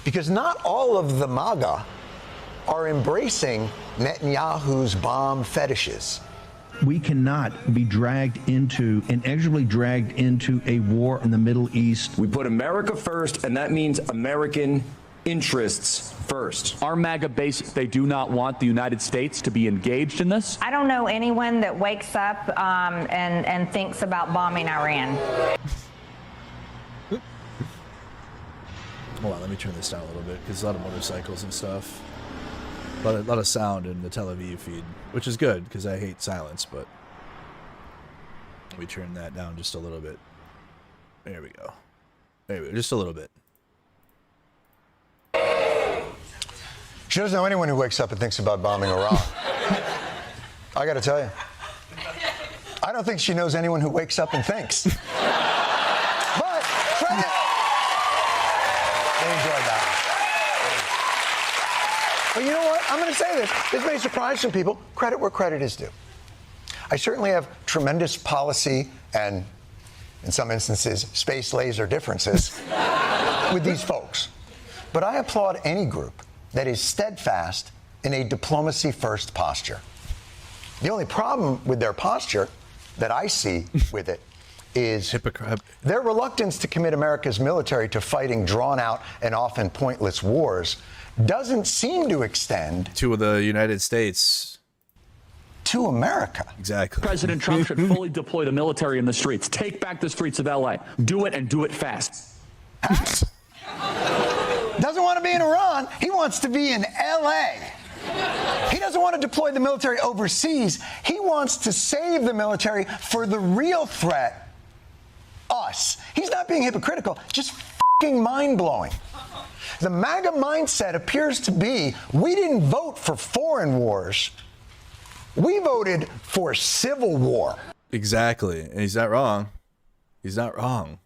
because not all of the MAGA are embracing Netanyahu's bomb fetishes. We cannot be inexorably dragged into a war in the Middle East. We put America first, and that means American interests first. Our MAGA base, they do not want the United States to be engaged in this. I don't know anyone that wakes up and thinks about bombing Iran. Hold on, let me turn this down a little bit because there's a lot of motorcycles and stuff. A lot of sound in the Tel Aviv feed, which is good because I hate silence, but let me turn that down just a little bit. There we go. There we go, just a little bit. She doesn't know anyone who wakes up and thinks about bombing Iran. I got to tell you. I don't think she knows anyone who wakes up and thinks. But credit. They enjoyed that. But you know what? I'm going to say this. This may surprise some people. Credit where credit is due. I certainly have tremendous policy and, in some instances, space laser differences with these folks. But I applaud any group that is steadfast in a diplomacy-first posture. The only problem with their posture that I see with it is their reluctance to commit America's military to fighting drawn-out and often pointless wars doesn't seem to extend to the United States. To America. Exactly. President Trump should fully deploy the military in the streets. Take back the streets of LA. Do it and do it fast. Doesn't want to be in Iran. He wants to be in LA. He doesn't want to deploy the military overseas. He wants to save the military for the real threat, us. He's not being hypocritical, just fucking mind-blowing. The MAGA mindset appears to be, we didn't vote for foreign wars. We voted for civil war. Exactly. And he's not wrong. He's not wrong.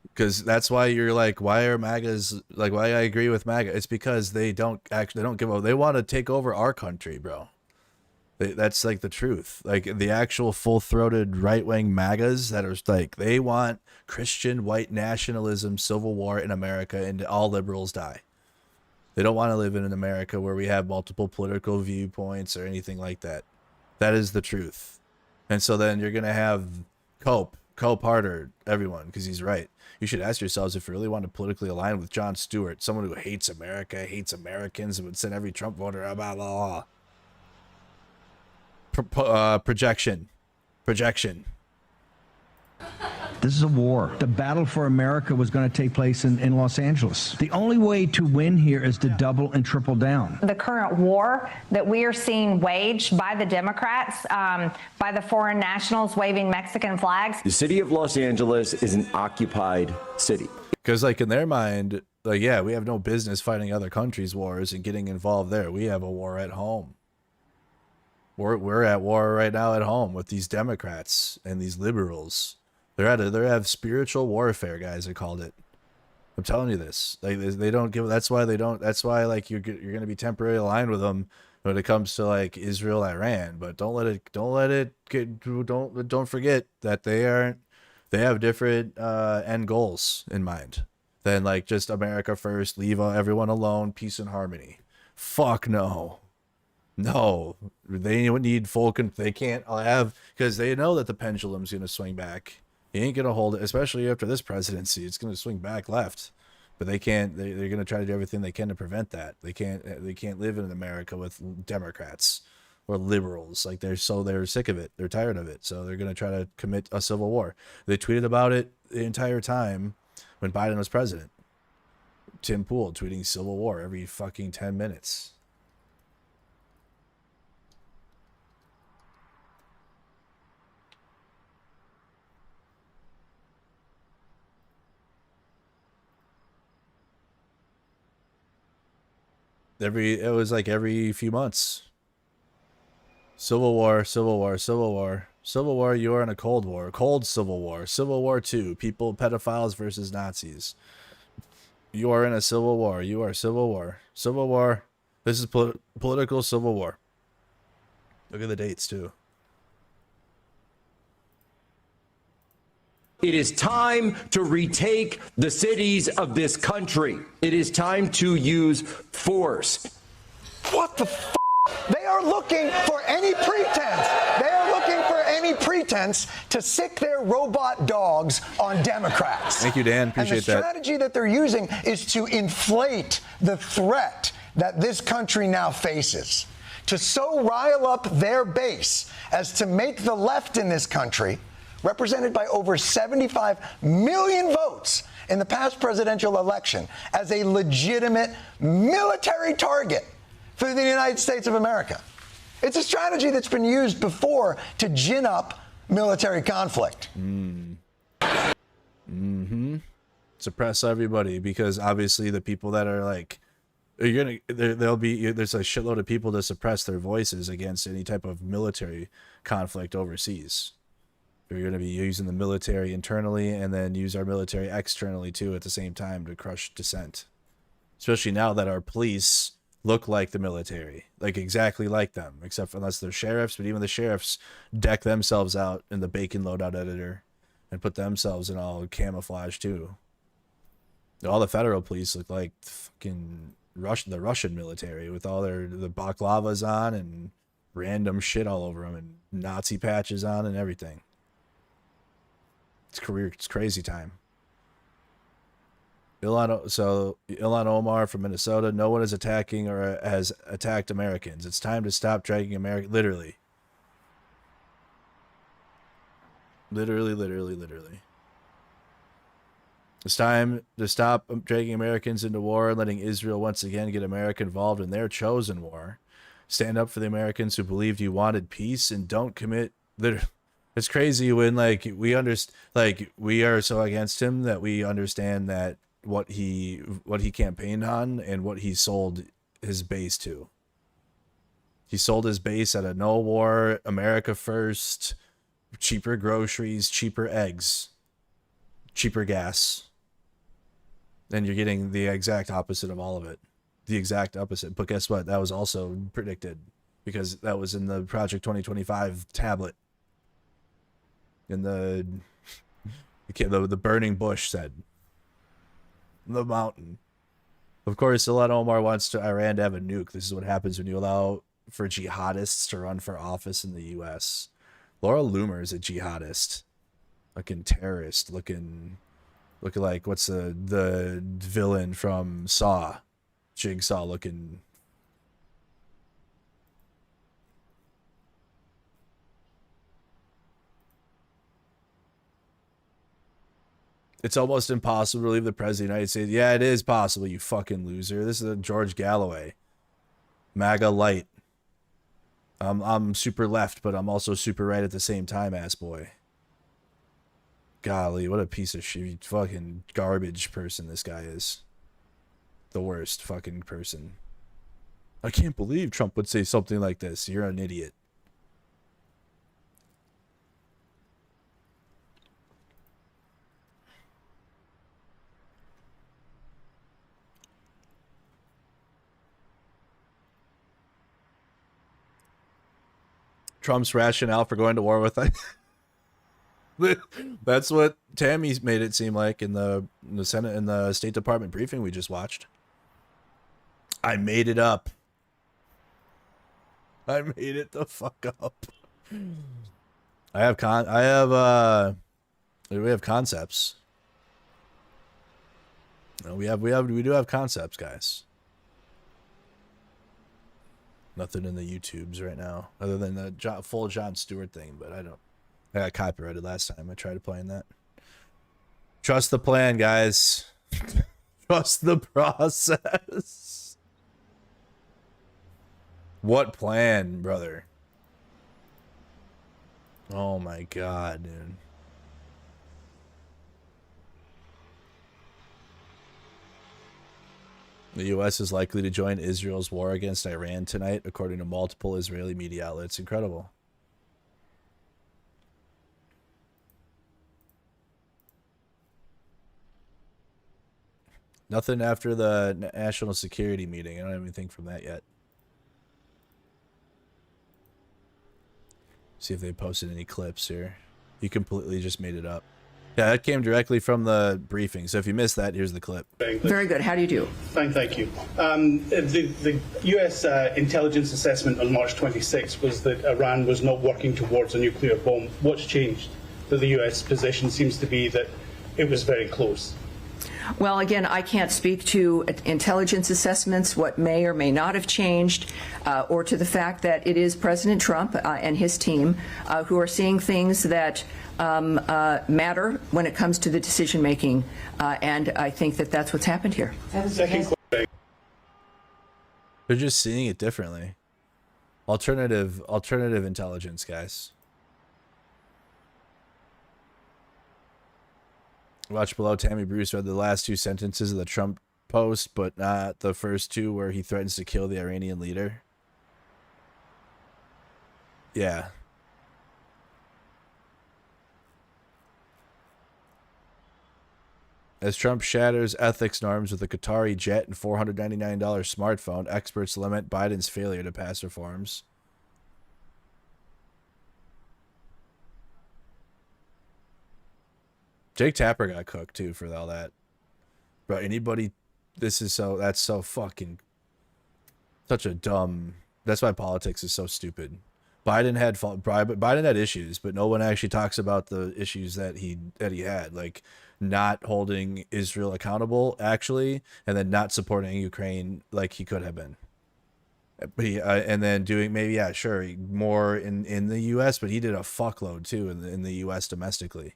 Because that's why you're like, why are MAGAs, like, why I agree with MAGA? It's because they don't give up. They want to take over our country, bro. That's like the truth. Like the actual full-throated right-wing MAGAs that are like, they want Christian white nationalism, civil war in America, and all liberals die. They don't want to live in an America where we have multiple political viewpoints or anything like that. That is the truth. And so then you're going to have cope harder, everyone, because he's right. You should ask yourselves if you really want to politically align with Jon Stewart, someone who hates America, hates Americans, and would send every Trump voter, blah, blah, blah. Projection. This is a war. The battle for America was going to take place in Los Angeles. The only way to win here is to double and triple down. The current war that we are seeing waged by the Democrats, by the foreign nationals waving Mexican flags. The city of Los Angeles is an occupied city. Because, like, in their mind, like, yeah, we have no business fighting other countries' wars and getting involved there. We have a war at home. We're at war right now at home with these Democrats and these liberals. They have spiritual warfare, guys. They called it. I'm telling you this. They don't give. That's why they don't. That's why like you're going to be temporarily aligned with them when it comes to like Israel, Iran. But don't forget that they have different end goals in mind than like just America first, leave everyone alone, peace and harmony. Fuck no. No, they need full. They can't have, because they know that the pendulum's going to swing back. He ain't going to hold it, especially after this presidency. It's going to swing back left, but they can't. They're going to try to do everything they can to prevent that. They can't live in America with Democrats. or liberals. Like they're sick of it. They're tired of it. So they're going to try to commit a civil war. They tweeted about it the entire time when Biden was president. Tim Pool tweeting civil war every fucking 10 minutes. It was like every few months. Civil war, civil war, civil war. Civil war, you are in a cold war. Cold civil war. Civil war 2. People, pedophiles versus Nazis. You are in a civil war. You are civil war. Civil war. This is political civil war. Look at the dates, too. It is time to retake the cities of this country. It is time to use force. What the f***? They are looking for any pretense. They are looking for any pretense to sick their robot dogs on Democrats. Thank you, Dan. Appreciate that. And the strategy that they're using is to inflate the threat that this country now faces, to so rile up their base as to make the left in this country, represented by over 75 million votes in the past presidential election, as a legitimate military target for the United States of America. It's a strategy that's been used before to gin up military conflict. Suppress everybody, because obviously the people that are like, there's a shitload of people to suppress their voices against any type of military conflict overseas. You're going to be using the military internally and then use our military externally too at the same time to crush dissent. Especially now that our police look like the military, like exactly like them, except for unless they're sheriffs, but even the sheriffs deck themselves out in the bacon loadout editor and put themselves in all camouflage too. All the federal police look like fucking the Russian military with all the balaclavas on and random shit all over them and Nazi patches on and everything. It's crazy time. Ilhan Omar from Minnesota. No one is attacking or has attacked Americans. It's time to stop dragging America. Literally. It's time to stop dragging Americans into war and letting Israel once again get America involved in their chosen war. Stand up for the Americans who believed you wanted peace and don't commit. It's crazy when we are so against him that we understand that what he campaigned on and what he sold his base to. He sold his base at a no war, America first, cheaper groceries, cheaper eggs, cheaper gas. And you're getting the exact opposite of all of it. The exact opposite. But guess what? That was also predicted because that was in the Project 2025 tablet. In the burning bush said. The mountain. Of course, Ilhan Omar wants Iran to have a nuke. This is what happens when you allow for jihadists to run for office in the U.S. Laura Loomer is a jihadist. Looking terrorist. Looking like, what's the villain from Saw? Jigsaw looking. It's almost impossible to leave the president of the United States. Yeah, it is possible, you fucking loser. This is a George Galloway. MAGA light. I'm super left, but I'm also super right at the same time, ass boy. Golly, what a piece of shit, fucking garbage person this guy is. The worst fucking person. I can't believe Trump would say something like this. You're an idiot. Trump's rationale for going to war with us. That's what Tammy made it seem like in the Senate and the State Department briefing we just watched. I made it up. I made it the fuck up. We have concepts. We do have concepts, guys. Nothing in the YouTubes right now, other than the full Jon Stewart thing. But I got copyrighted last time I tried playing that. Trust the plan, guys. Trust the process. What plan, brother? Oh my god, dude. The U.S. is likely to join Israel's war against Iran tonight, according to multiple Israeli media outlets. Incredible. Nothing after the national security meeting. I don't have anything from that yet. See if they posted any clips here. You completely just made it up. Yeah, that came directly from the briefing. So if you missed that, here's the clip. Very good. How do you do? Fine, thank you. The U.S. intelligence assessment on March 26 was that Iran was not working towards a nuclear bomb. What's changed? That the U.S. position seems to be that it was very close. Well, again, I can't speak to intelligence assessments, what may or may not have changed, or to the fact that it is President Trump and his team who are seeing things that matter when it comes to the decision making, and I think that that's what's happened here. They're just seeing it differently. Alternative intelligence, guys. Watch below. Tammy Bruce read the last two sentences of the Trump post, but not the first two where he threatens to kill the Iranian leader. Yeah. As Trump shatters ethics norms with a Qatari jet and $499 smartphone, experts lament Biden's failure to pass reforms. Jake Tapper got cooked too for all that. Bro, anybody, that's so fucking, such a dumb, that's why politics is so stupid. Biden had issues, but no one actually talks about the issues that he had, like not holding Israel accountable actually, and then not supporting Ukraine like he could have been. But and then doing maybe, yeah, sure, more in the U.S., but he did a fuckload too in the U.S. domestically.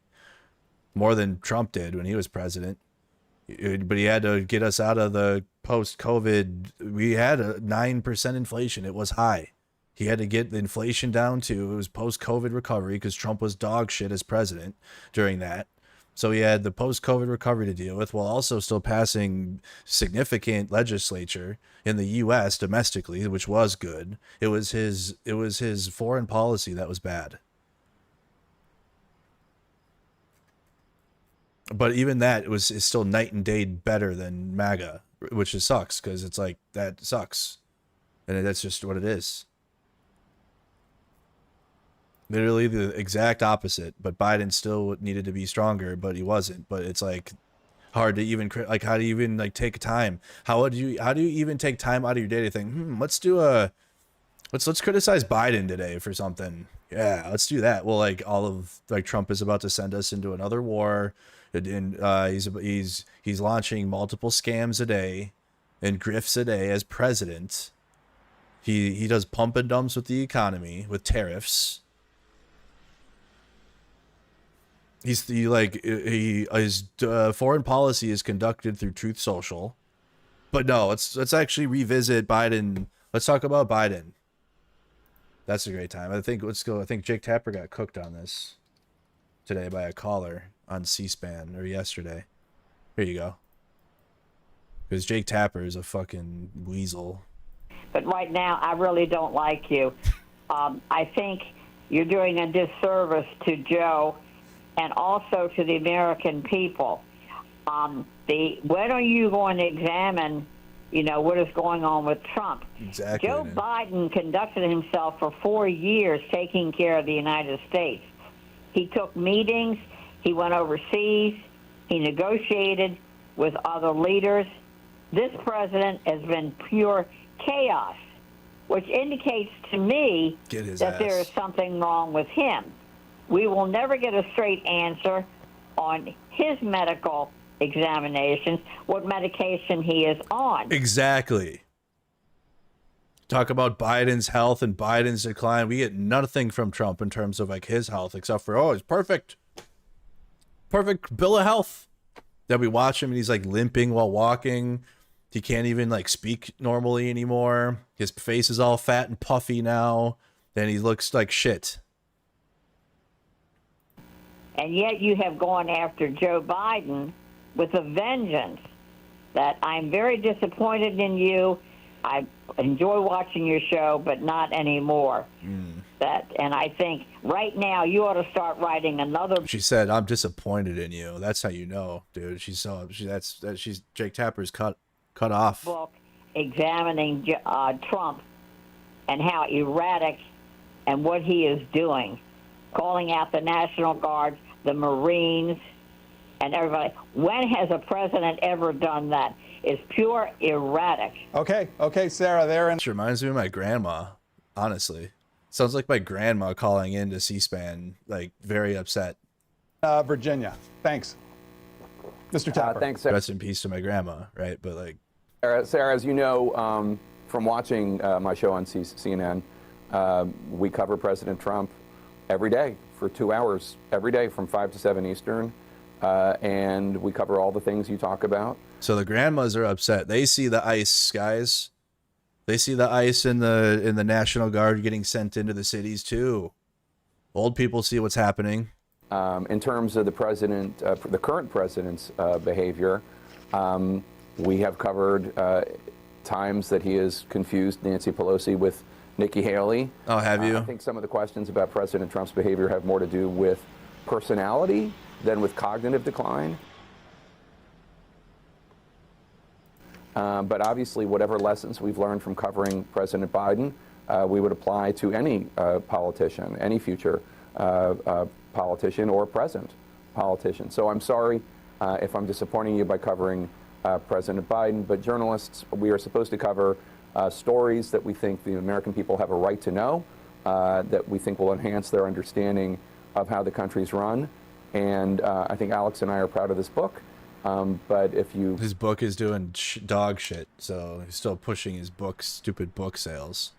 More than Trump did when he was president. But he had to get us out of the post-COVID. We had a 9% inflation. It was high. He had to get the inflation down to, it was post-COVID recovery because Trump was dog shit as president during that. So he had the post-COVID recovery to deal with while also still passing significant legislature in the U.S. domestically, which was good. It was his foreign policy that was bad. But even that is still night and day better than MAGA, which sucks because it's like, that sucks. And that's just what it is. Literally the exact opposite, but Biden still needed to be stronger, but he wasn't. But it's like hard to even, like, how do you even like take time? How do you even take time out of your day to think, let's criticize Biden today for something. Yeah, let's do that. Well, like Trump is about to send us into another war. And he's launching multiple scams a day and grifts a day as president. He does pump and dumps with the economy with tariffs. His foreign policy is conducted through Truth Social. But no, let's actually revisit Biden. Let's talk about Biden. That's a great time. I think Jake Tapper got cooked on this today by a caller on C-SPAN, or yesterday. Here you go. Because Jake Tapper is a fucking weasel. But right now, I really don't like you. I think you're doing a disservice to Joe and also to the American people. When are you going to examine, what is going on with Trump? Exactly. Joe Biden conducted himself for 4 years taking care of the United States. He took meetings. He went overseas. He negotiated with other leaders. This president has been pure chaos, which indicates to me that there is something wrong with him. We will never get a straight answer on his medical examinations, what medication he is on. Exactly. talk about Biden's health and Biden's decline. We get nothing from Trump in terms of like his health, except for, oh, he's perfect bill of health. Then we watch him and he's like limping while walking. He can't even like speak normally anymore. His face is all fat and puffy now. Then he looks like shit. And yet you have gone after Joe Biden with a vengeance that I'm very disappointed in you. I enjoy watching your show, but not anymore. And I think right now you ought to start writing another. She said, "I'm disappointed in you." That's how you know, dude. She's Jake Tapper's cut off. Book examining Trump and how erratic and what he is doing, calling out the National Guard, the Marines, and everybody. When has a president ever done that? It's pure erratic. Okay, Sarah, there. It reminds me of my grandma, honestly. Sounds like my grandma calling in to C-SPAN, like very upset. Virginia. Thanks. Mr. Tapper. Thanks, Sarah. Rest in peace to my grandma, right? But like, Sarah, as you know from watching my show on CNN, we cover President Trump every day for 2 hours, every day from 5 to 7 Eastern, and we cover all the things you talk about. So the grandmas are upset. They see the ICE, guys. They see the ICE in the National Guard getting sent into the cities too. Old people see what's happening. In terms of the president, the current president's behavior, we have covered times that he has confused Nancy Pelosi with Nikki Haley. Oh, have you? I think some of the questions about President Trump's behavior have more to do with personality than with cognitive decline. But obviously, whatever lessons we've learned from covering President Biden, we would apply to any politician, any future politician or present politician. So I'm sorry if I'm disappointing you by covering President Biden, but journalists, we are supposed to cover stories that we think the American people have a right to know, that we think will enhance their understanding of how the country's run. And I think Alex and I are proud of this book. But if you... His book is doing dog shit, so he's still pushing his stupid book sales.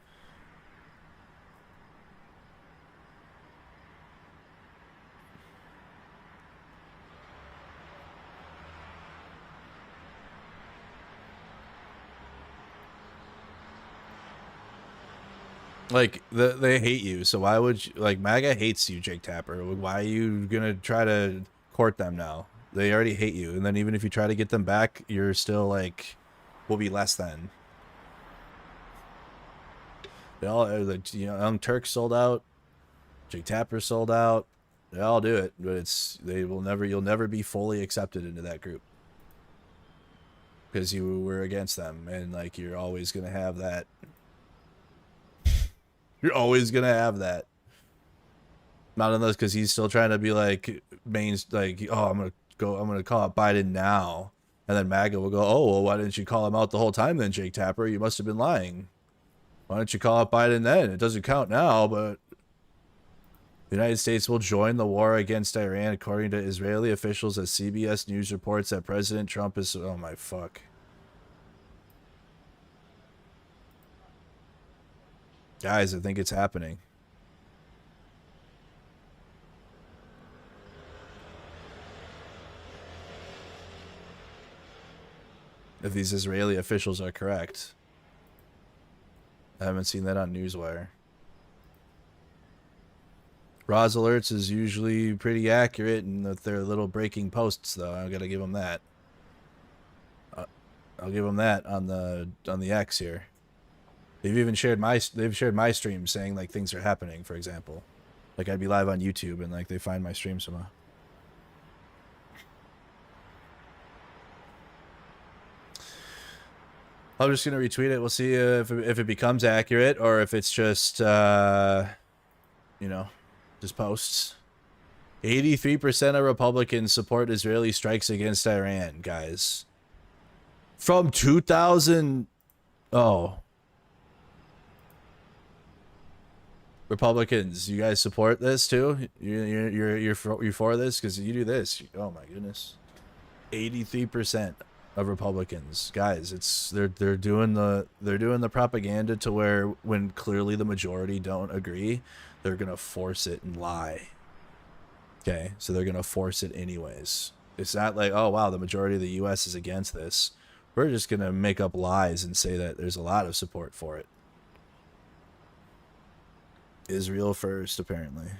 Like, they hate you, so why would you... Like, MAGA hates you, Jake Tapper. Why are you gonna try to court them now? They already hate you, and then even if you try to get them back, you're still like, will be less than. They all, like, you know, Young Turks sold out, Jake Tapper sold out. They all do it, but you'll never be fully accepted into that group because you were against them, and like you're always gonna have that. You're always gonna have that. Not unless because he's still trying to be like oh, I'm gonna call out Biden now, and then MAGA will go, oh well, why didn't you call him out the whole time then, Jake Tapper? You must have been lying. Why don't you call out Biden then? It doesn't count now, but the United States will join the war against Iran, according to Israeli officials, as CBS News reports that President Trump is... Oh my fuck. Guys, I think it's happening. If these Israeli officials are correct. I haven't seen that on Newswire. Roz Alerts is usually pretty accurate in their little breaking posts, though. I gotta give them that. I'll give them that on the X here. They've shared my stream saying like things are happening. For example, like I'd be live on YouTube and like they find my stream somehow. I'm just gonna retweet it. We'll see if it becomes accurate or if it's just you know, just posts. 83% of Republicans support Israeli strikes against Iran, guys. From 2000. Oh. Republicans, you guys support this too? You're for this because you do this. Oh my goodness. 83% of Republicans. Guys, they're doing the propaganda to where when clearly the majority don't agree, they're gonna force it and lie. Okay, so they're gonna force it anyways. It's not like, oh wow, the majority of the US is against this. We're just gonna make up lies and say that there's a lot of support for it. Israel first, apparently.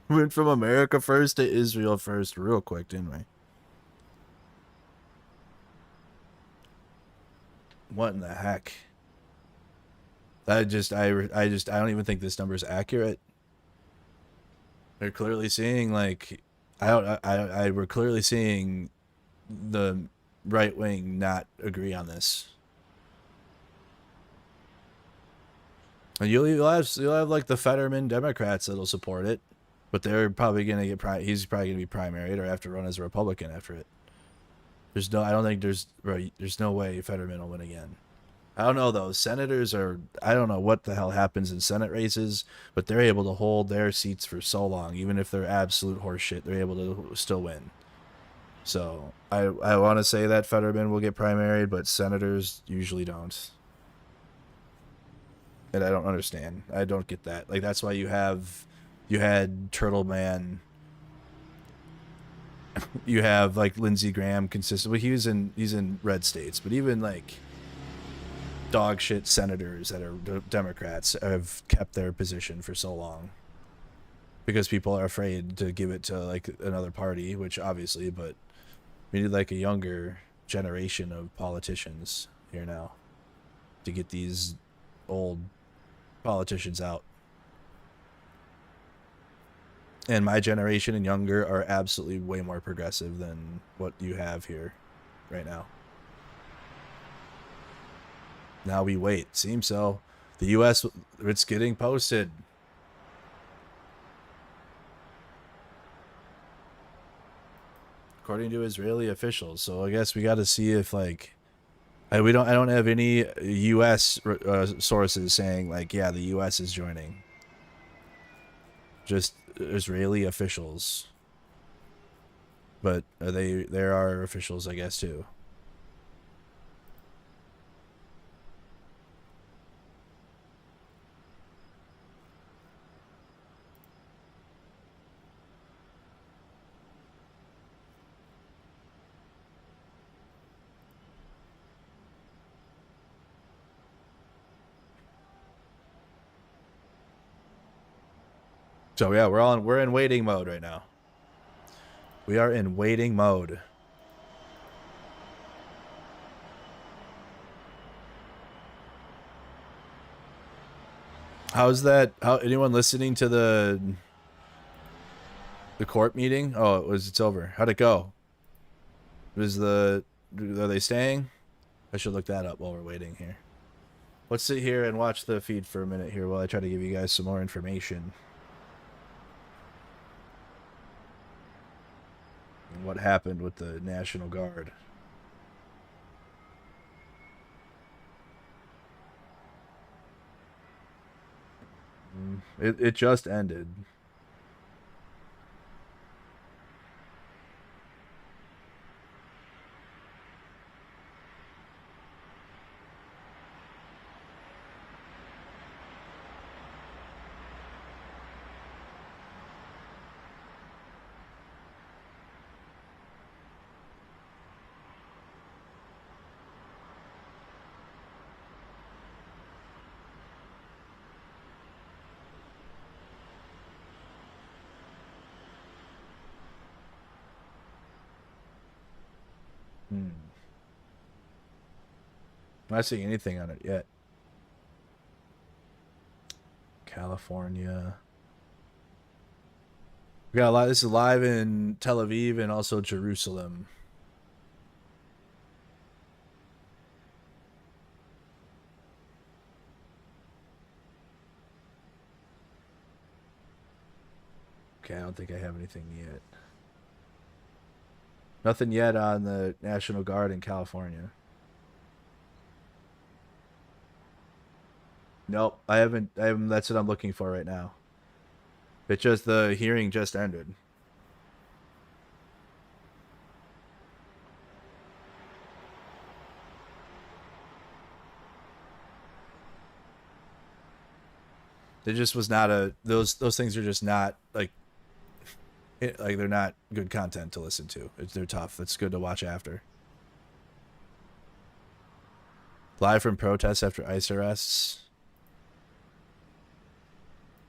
Went from America first to Israel first real quick, didn't we? What in the heck? I don't even think this number is accurate. They're clearly seeing like we're clearly seeing the right wing not agree on this. And you'll have like the Fetterman Democrats that'll support it, but they're probably gonna get he's probably gonna be primaried or have to run as a Republican after it. I don't think there's no way Fetterman will win again. I don't know though. Senators I don't know what the hell happens in Senate races, but they're able to hold their seats for so long, even if they're absolute horseshit. They're able to still win. So I want to say that Fetterman will get primaried, but senators usually don't. And I don't understand. I don't get that. Like that's why you had Turtle Man. You have like Lindsey Graham consistently. He's in red states, but even like dog shit senators that are Democrats have kept their position for so long because people are afraid to give it to like another party, which obviously, but we need like a younger generation of politicians here now to get these old politicians out. And my generation and younger are absolutely way more progressive than what you have here right now. Now we wait. Seems so. The U.S., it's getting posted. According to Israeli officials. So I guess we got to see if like I don't have any U.S. sources saying like, yeah, the U.S. is joining. Just Israeli officials. But there are officials, I guess, too. So yeah, we're in waiting mode right now. We are in waiting mode. How's that? Anyone listening to the court meeting? Oh, it's over. How'd it go? Are they staying? I should look that up while we're waiting here. Let's sit here and watch the feed for a minute here while I try to give you guys some more information. What happened with the National Guard. It just ended. I'm not seeing anything on it yet. California. We got a lot. This is live in Tel Aviv and also Jerusalem. Okay, I don't think I have anything yet. Nothing yet on the National Guard in California. Nope, I haven't. That's what I'm looking for right now. The hearing just ended. There just was not a those things are just not like they're not good content to listen to. They're tough. It's good to watch after. Live from protests after ICE arrests.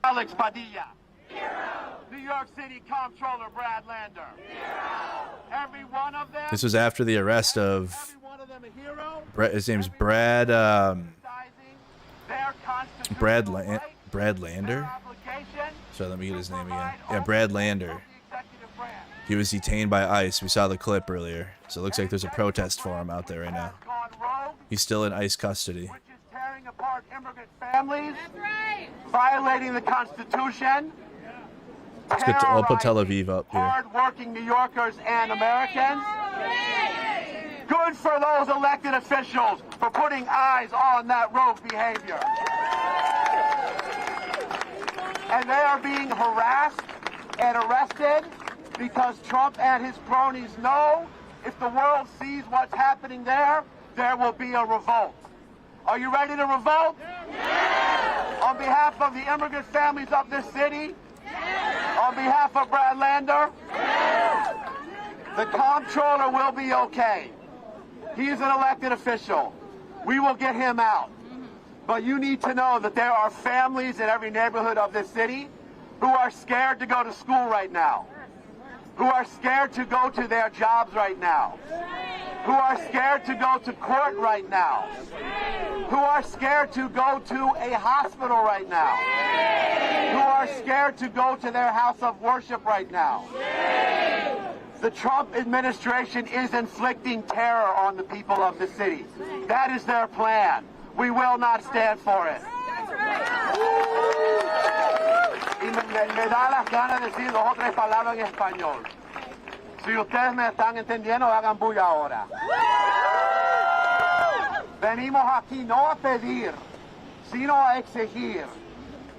Alex Padilla. Hero. New York City Comptroller Brad Lander. Hero. Every one of them. This was after the arrest of his name's Brad Lander. So let me get his name again. Yeah, Brad Lander. He was detained by ICE. We saw the clip earlier. So it looks like there's a protest for him out there right now. He's still in ICE custody. Tearing apart immigrant families. That's right. Violating the Constitution. Let's get to, I'll put Tel Aviv up here. Hard-working New Yorkers and Americans. Good for those elected officials for putting eyes on that rogue behavior. And they are being harassed and arrested because Trump and his cronies know if the world sees what's happening there, there will be a revolt. Are you ready to revolt? Yeah. On behalf of the immigrant families of this city, yeah. On behalf of Brad Lander, yeah. The comptroller will be okay. He is an elected official. We will get him out. But you need to know that there are families in every neighborhood of this city who are scared to go to school right now, who are scared to go to their jobs right now, who are scared to go to court right now, who are scared to go to a hospital right now, who are scared to go to their house of worship right now. The Trump administration is inflicting terror on the people of the city. That is their plan. We will not stand for it. Y me da las ganas de decir dos o tres palabras en español. Si ustedes me están entendiendo, hagan bulla ahora. Venimos aquí no a pedir, sino a exigir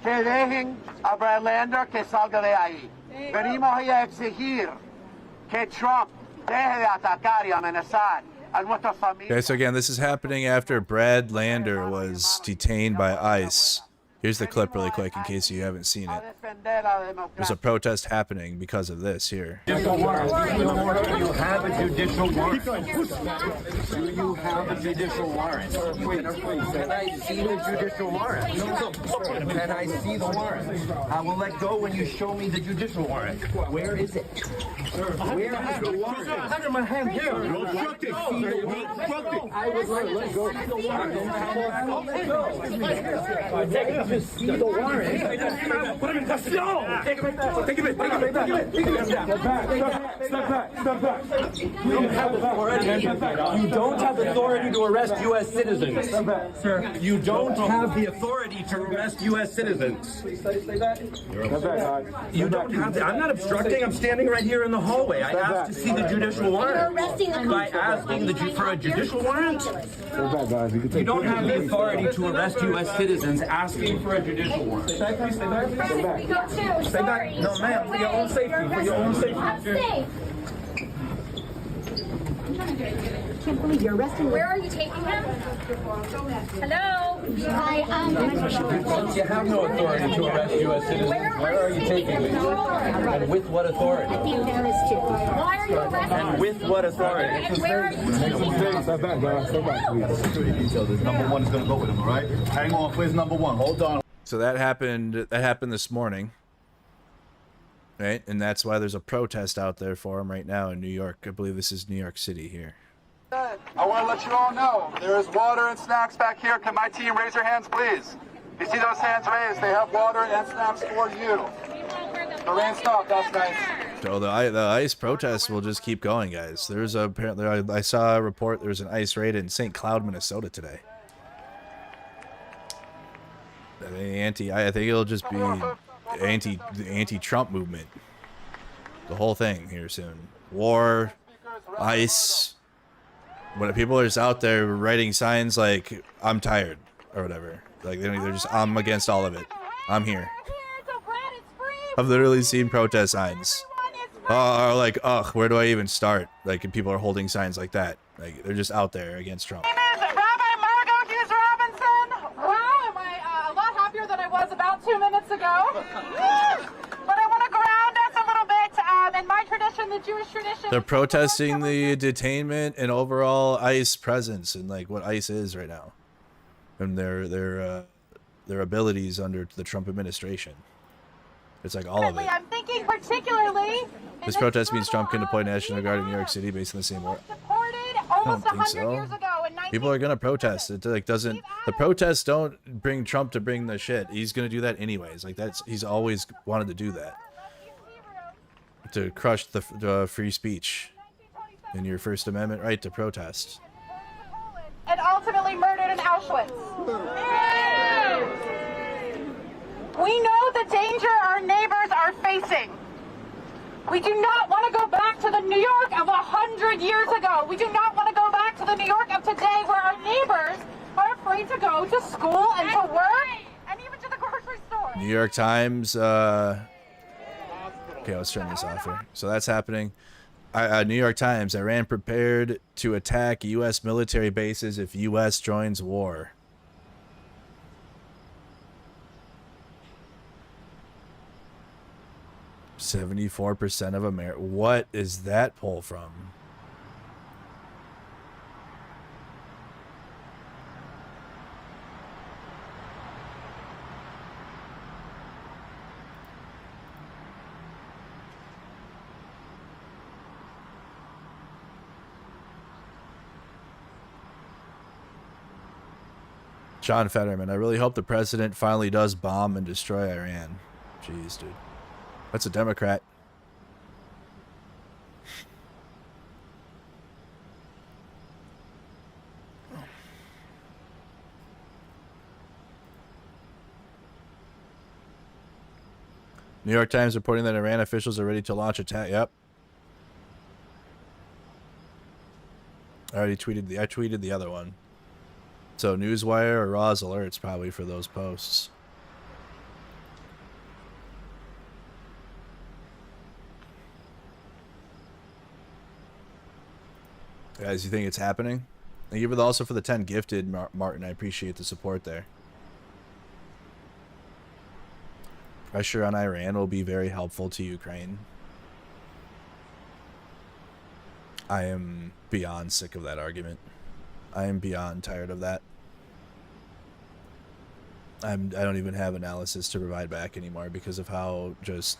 que dejen a Brad Lander que salga de ahí. Venimos ahí a exigir que Trump deje de atacar y amenazar a nuestras familias. Okay, so again, this is happening after Brad Lander was detained by ICE. Here's the clip really quick in case you haven't seen it. There's a protest happening because of this here. Do you have a judicial warrant? Do you have a judicial warrant? Can I see the judicial warrant? Can I see the warrant? I will let go when you show me the judicial warrant. Where is it? Where is the warrant? I have it in my hand here. I would like to see the warrant. Just see the warrant. Put him in custody. No! Take it back. Take it back. Take it back. Step back. You don't have authority. You don't have authority to arrest U.S. citizens. Sir, you don't have the authority to arrest U.S. citizens. You don't have the. I'm not obstructing. I'm standing right here in the hallway. I asked to see the judicial warrant. By asking for a judicial warrant, you don't have the authority to arrest U.S. citizens asking for a judicial warrant. Stay back. Stay back. No, ma'am. For your own safety. For your own safety. I'm safe. I can't believe you're arresting me. Where are you taking him? Hello? Hi, You have no authority to arrest U.S. citizens. Where are you taking me? And with what authority? I think there is too. Why are you arresting me? And with what authority? And where are you taking him? Step back, guys. Step back, please. Security detail. This number one is going to go with him, all right? Hang on, please, number one. Hold on. So that happened this morning. Right? And that's why there's a protest out there for him right now in New York. I believe this is New York City here. I want to let you all know there is water and snacks back here. Can my team raise your hands, please? You see those hands raised? They have water and snacks for you. They're in stock. That's nice. So the ICE protests will just keep going, guys. There's apparently I saw a report. There's an ICE raid in St. Cloud, Minnesota today. I think it'll just be the anti-Trump movement. The whole thing here soon. War, ICE. When people are just out there writing signs like "I'm tired" or whatever, like they're just "I'm against all of it. I'm here." I've literally seen protest signs. Or like, ugh, where do I even start? Like, and people are holding signs like that. Like they're just out there against Trump. Than I was about 2 minutes ago. But I want to ground us a little bit. In my tradition, the Jewish tradition. They're protesting the detainment and overall ICE presence and like what ICE is right now, and their abilities under the Trump administration. It's like all of it. I'm thinking particularly. This protest means Trump can deploy National Guard in New York City based on the same war. I don't think so. People are gonna protest. It like doesn't. The protests don't bring Trump to bring the shit. He's gonna do that anyways. Like he's always wanted to do that. To crush the free speech and your First Amendment right to protest. And ultimately murdered in Auschwitz. We know the danger our neighbors are facing. We do not want to go back to the New York of 100 years ago. We do not want to go back to the New York of today where our neighbors are afraid to go to school and to work and even to the grocery store. New York Times, okay, let's turn this off here. So that's happening. New York Times, Iran prepared to attack U.S. military bases if U.S. joins war. %74% of America. What is that poll from? John Fetterman, I really hope the president finally does bomb and destroy Iran. Jeez, dude. That's a Democrat. New York Times reporting that Iran officials are ready to launch attack. Yep. I tweeted the other one. So Newswire or Raw's alerts probably for those posts. Guys, you think it's happening? Thank you also for the 10 gifted, Martin. I appreciate the support there. Pressure on Iran will be very helpful to Ukraine. I am beyond sick of that argument. I am beyond tired of that. I don't even have analysis to provide back anymore because of how just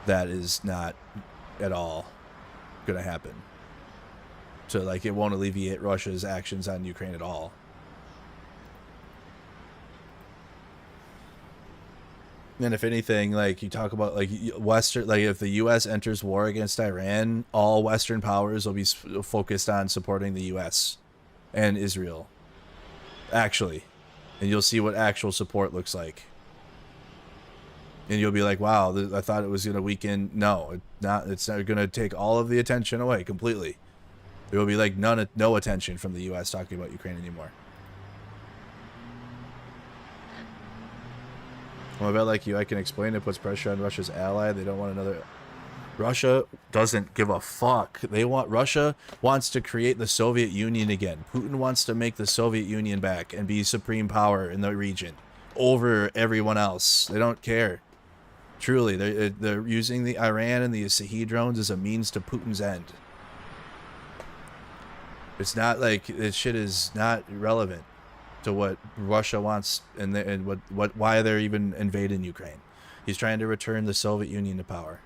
that is not at all going to happen. So, like, it won't alleviate Russia's actions on Ukraine at all. And if anything, like, you talk about, like, if the U.S. enters war against Iran, all Western powers will be focused on supporting the U.S. and Israel. Actually. And you'll see what actual support looks like. And you'll be like, wow, I thought it was going to weaken. No, it's not going to take all of the attention away completely. There will be like no attention from the U.S. talking about Ukraine anymore. Well, I bet like you, I can explain it puts pressure on Russia's ally. They don't want another. Russia doesn't give a fuck. Russia wants to create the Soviet Union again. Putin wants to make the Soviet Union back and be supreme power in the region over everyone else. They don't care. Truly, they're using the Iran and the Asahi drones as a means to Putin's end. It's not like this shit is not relevant to what Russia wants and why they're even invading Ukraine. He's trying to return the Soviet Union to power.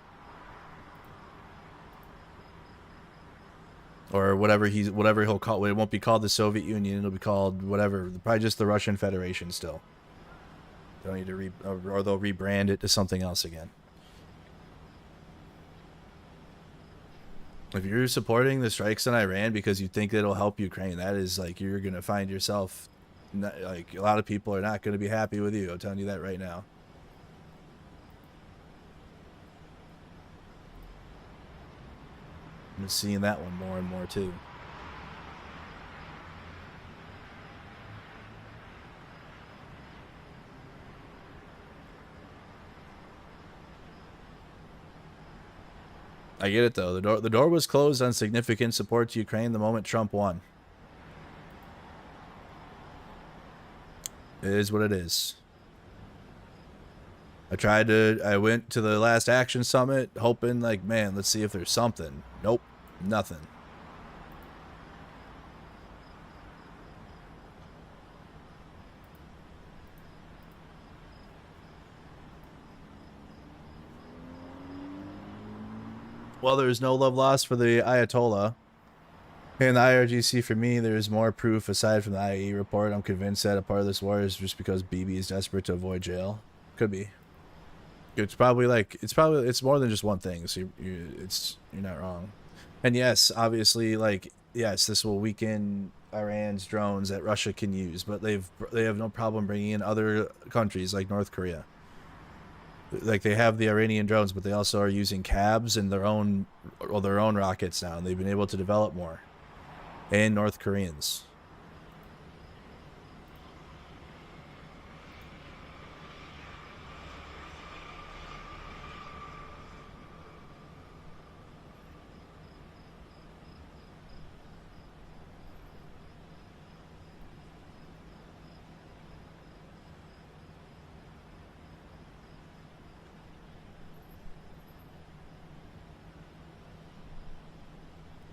Or whatever he'll call it. It won't be called the Soviet Union. It'll be called whatever. Probably just the Russian Federation still. They don't need to or they'll rebrand it to something else again. If you're supporting the strikes on Iran because you think it'll help Ukraine, that is like you're gonna find yourself like a lot of people are not gonna be happy with you. I'm telling you that right now. I'm seeing that one more and more too. I get it though. The door was closed on significant support to Ukraine the moment Trump won. It is what it is. I went to the last action summit hoping like, man, let's see if there's something. Nope, nothing. Well, there's no love lost for the Ayatollah. And the IRGC, for me, there's more proof aside from the IAE report. I'm convinced that a part of this war is just because Bibi is desperate to avoid jail. Could be. It's probably it's more than just one thing. So you're not wrong. And yes, obviously, like, yes, this will weaken Iran's drones that Russia can use, but they have no problem bringing in other countries like North Korea. Like, they have the Iranian drones, but they also are using cabs and their own rockets now, and they've been able to develop more. And North Koreans.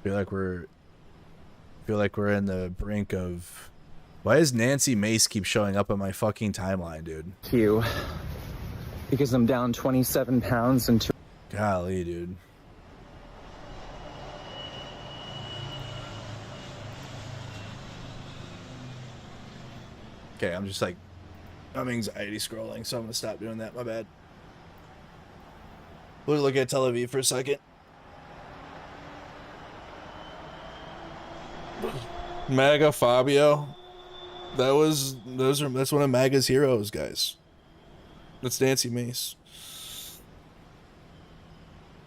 Feel like we're in the brink of... Why does Nancy Mace keep showing up on my fucking timeline, dude? You. Because I'm down 27 pounds and... Golly, dude. Okay, I'm just like... I'm anxiety scrolling, so I'm gonna stop doing that. My bad. We'll look at Tel Aviv for a second. MAGA Fabio. That's one of MAGA's heroes, guys. That's Nancy Mace.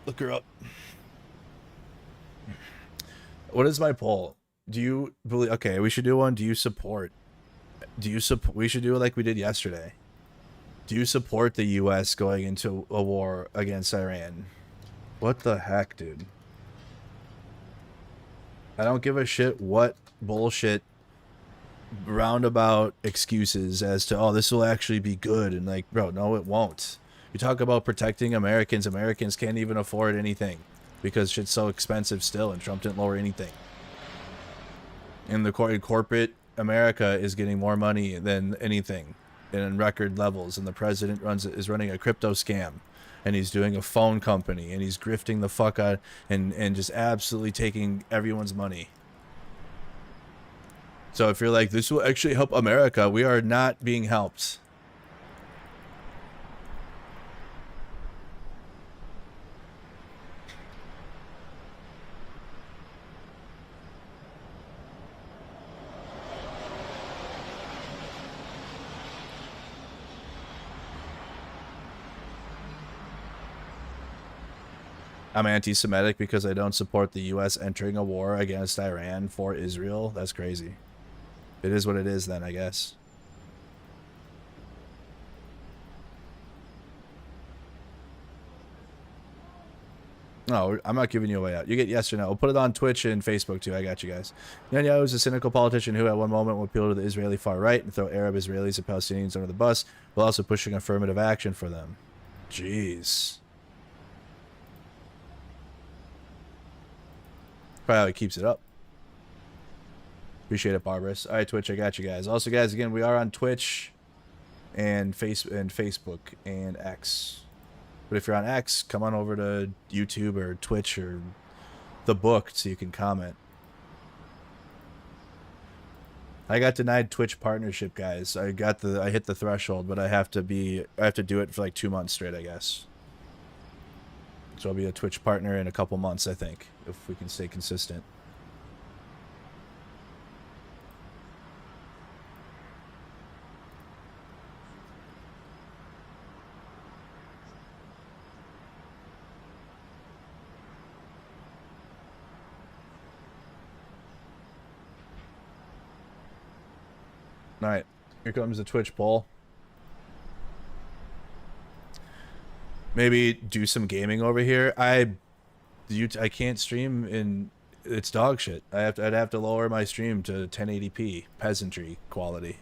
Look her up. What is my poll? Do you believe... Okay, we should do one. Do you support... We should do it like we did yesterday. Do you support the U.S. going into a war against Iran? What the heck, dude? I don't give a shit what bullshit roundabout excuses as to, oh, this will actually be good. And like, bro, no, it won't. You talk about protecting Americans. Americans can't even afford anything because shit's so expensive still, and Trump didn't lower anything. And the corporate America is getting more money than anything in record levels. And the president is running a crypto scam. And he's doing a phone company, and he's grifting the fuck out and just absolutely taking everyone's money. So if you're like, this will actually help America, we are not being helped. I'm anti-Semitic because I don't support the U.S. entering a war against Iran for Israel. That's crazy. It is what it is then, I guess. No, I'm not giving you a way out. You get yes or no. We'll put it on Twitch and Facebook too. I got you guys. Netanyahu is a cynical politician who at one moment will appeal to the Israeli far right and throw Arab Israelis and Palestinians under the bus, while also pushing affirmative action for them. Jeez. Probably how he keeps it up. Appreciate it, Barbarous. All right, Twitch, I got you guys. Also, guys, again, we are on Twitch and Facebook and X. But if you're on X, come on over to YouTube or Twitch or the book so you can comment. I got denied Twitch partnership, guys. I hit the threshold, but I have to do it for like 2 months straight, I guess. So I'll be a Twitch partner in a couple months, I think, if we can stay consistent. All right, here comes the Twitch poll. Maybe do some gaming over here. I can't stream in, it's dog shit. I'd have to lower my stream to 1080p peasantry quality.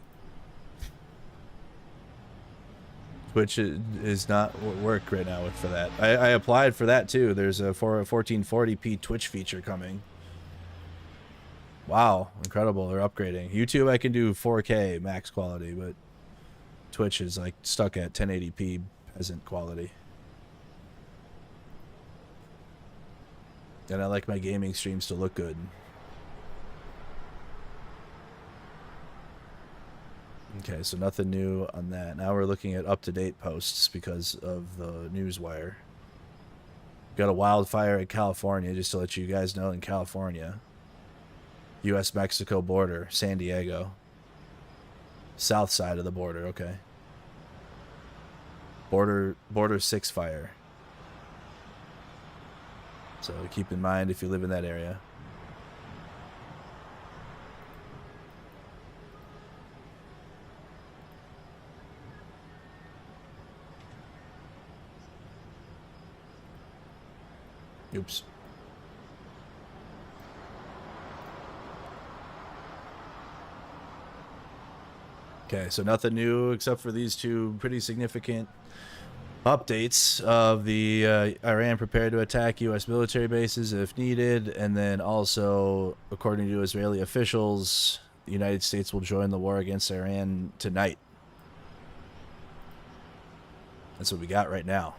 Twitch is not work right now for that. I applied for that too. There's a 1440p Twitch feature coming. Wow, incredible. They're upgrading. YouTube I can do 4K max quality, but Twitch is like stuck at 1080p peasant quality. And I like my gaming streams to look good. Okay, so nothing new on that. Now we're looking at up-to-date posts because of the newswire. Got a wildfire in California, just to let you guys know, in California. U.S.-Mexico border, San Diego. South side of the border, okay. Border 6 fire. So keep in mind if you live in that area. Oops. Okay, so nothing new except for these two pretty significant updates of the Iran prepared to attack U.S. military bases if needed, and then also, according to Israeli officials, the United States will join the war against Iran tonight. That's what we got right now.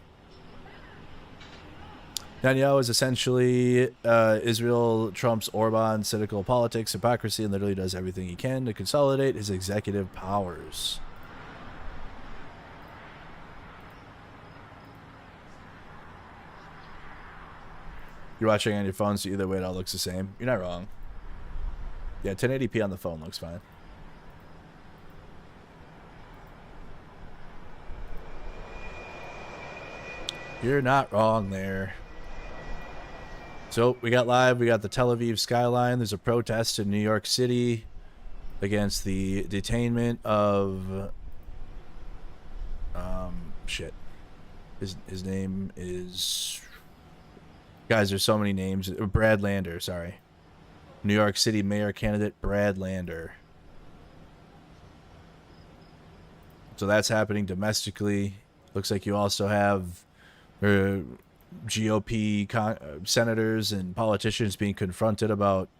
Netanyahu is essentially Israel Trump's Orban cynical politics, hypocrisy, and literally does everything he can to consolidate his executive powers. You're watching on your phone, so either way it all looks the same. You're not wrong. Yeah, 1080p on the phone looks fine. You're not wrong there. So we got live. We got the Tel Aviv skyline. There's a protest in New York City against the detainment of shit. His name is, guys, there's so many names. Brad Lander, sorry. New York City mayor candidate Brad Lander. So that's happening domestically. Looks like you also have GOP senators and politicians being confronted about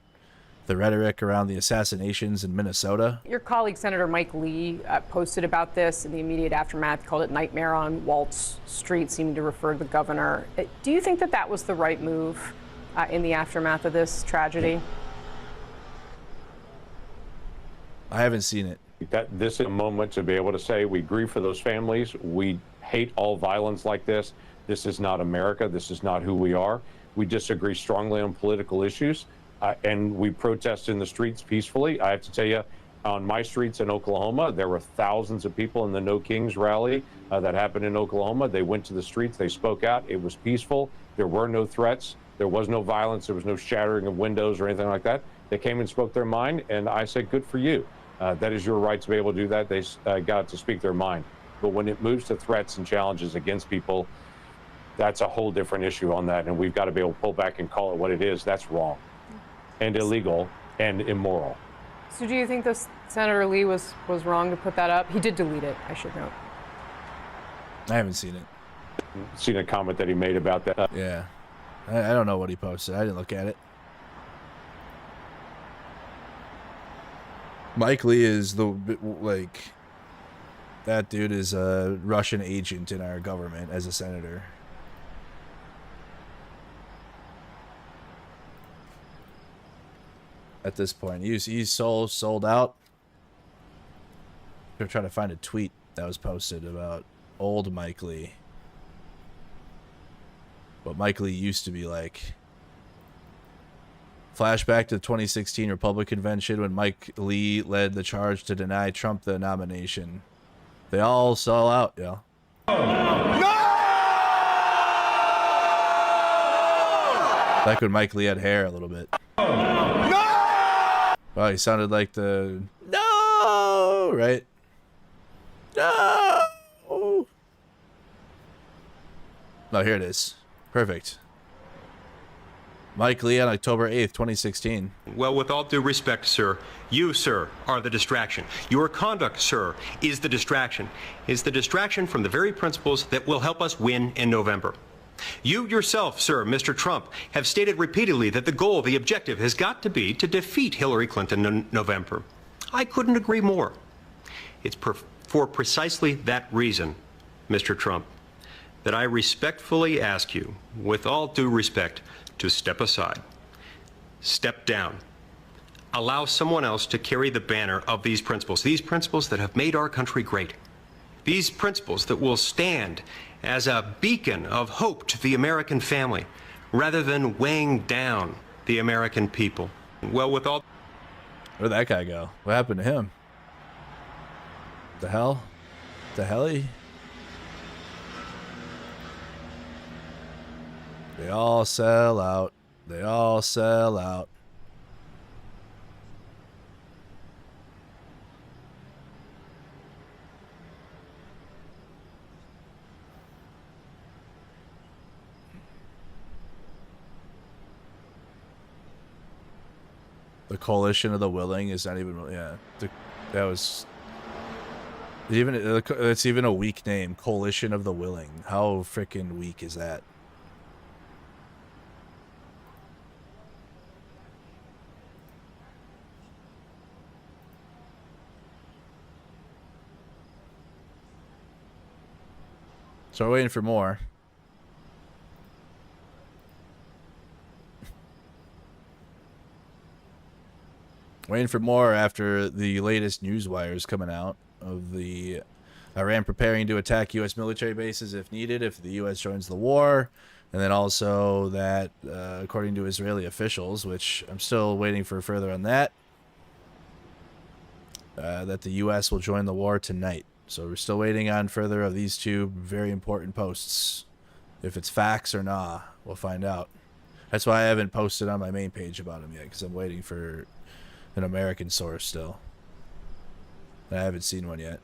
the rhetoric around the assassinations in Minnesota. Your colleague, Senator Mike Lee, posted about this in the immediate aftermath, called it Nightmare on Waltz Street, seeming to refer to the governor. Do you think that that was the right move in the aftermath of this tragedy? I haven't seen it. This is a moment to be able to say we grieve for those families. We hate all violence like this. This is not America. This is not who we are. We disagree strongly on political issues, and we protest in the streets peacefully. I have to tell you, on my streets in Oklahoma, there were thousands of people in the No Kings rally that happened in Oklahoma. They went to the streets. They spoke out. It was peaceful. There were no threats. There was no violence. There was no shattering of windows or anything like that. They came and spoke their mind, and I said, good for you. That is your right to be able to do that. They got to speak their mind. But when it moves to threats and challenges against people, that's a whole different issue on that, and we've got to be able to pull back and call it what it is. That's wrong and illegal and immoral. So do you think this Senator Lee was wrong to put that up? He did delete it, I should note. I haven't seen it. Seen a comment that he made about that. Yeah. I don't know what he posted. I didn't look at it. Mike Lee is that dude is a Russian agent in our government as a senator. At this point, he's sold out. I'm trying to find a tweet that was posted about old Mike Lee. What Mike Lee used to be like. Flashback to the 2016 Republican convention when Mike Lee led the charge to deny Trump the nomination. They all sell out, yo. Like when Mike Lee had hair a little bit. Wow, he sounded like the no, right? No. Oh, here it is. Perfect. Mike Lee on October 8th, 2016. Well, with all due respect, sir, you, sir, are the distraction. Your conduct, sir, is the distraction. Is the distraction from the very principles that will help us win in November. You yourself, sir, Mr. Trump, have stated repeatedly that the goal, the objective, has got to be to defeat Hillary Clinton in November. I couldn't agree more. It's for precisely that reason, Mr. Trump, that I respectfully ask you, with all due respect, to step aside, step down, allow someone else to carry the banner of these principles that have made our country great, these principles that will stand as a beacon of hope to the American family, rather than weighing down the American people. Well, with all... Where'd that guy go? What happened to him? The hell? The helly? They all sell out. They all sell out. The coalition of the willing is not even, yeah. That was even, it's even a weak name. Coalition of the willing. How freaking weak is that? So we're waiting for more. Waiting for more after the latest news wires coming out of the Iran preparing to attack U.S. military bases if needed, if the U.S. joins the war. And then also that, according to Israeli officials, which I'm still waiting for further on that, that the U.S. will join the war tonight. So we're still waiting on further of these two very important posts. If it's facts or nah, we'll find out. That's why I haven't posted on my main page about them yet, because I'm waiting for an American source still. I haven't seen one yet.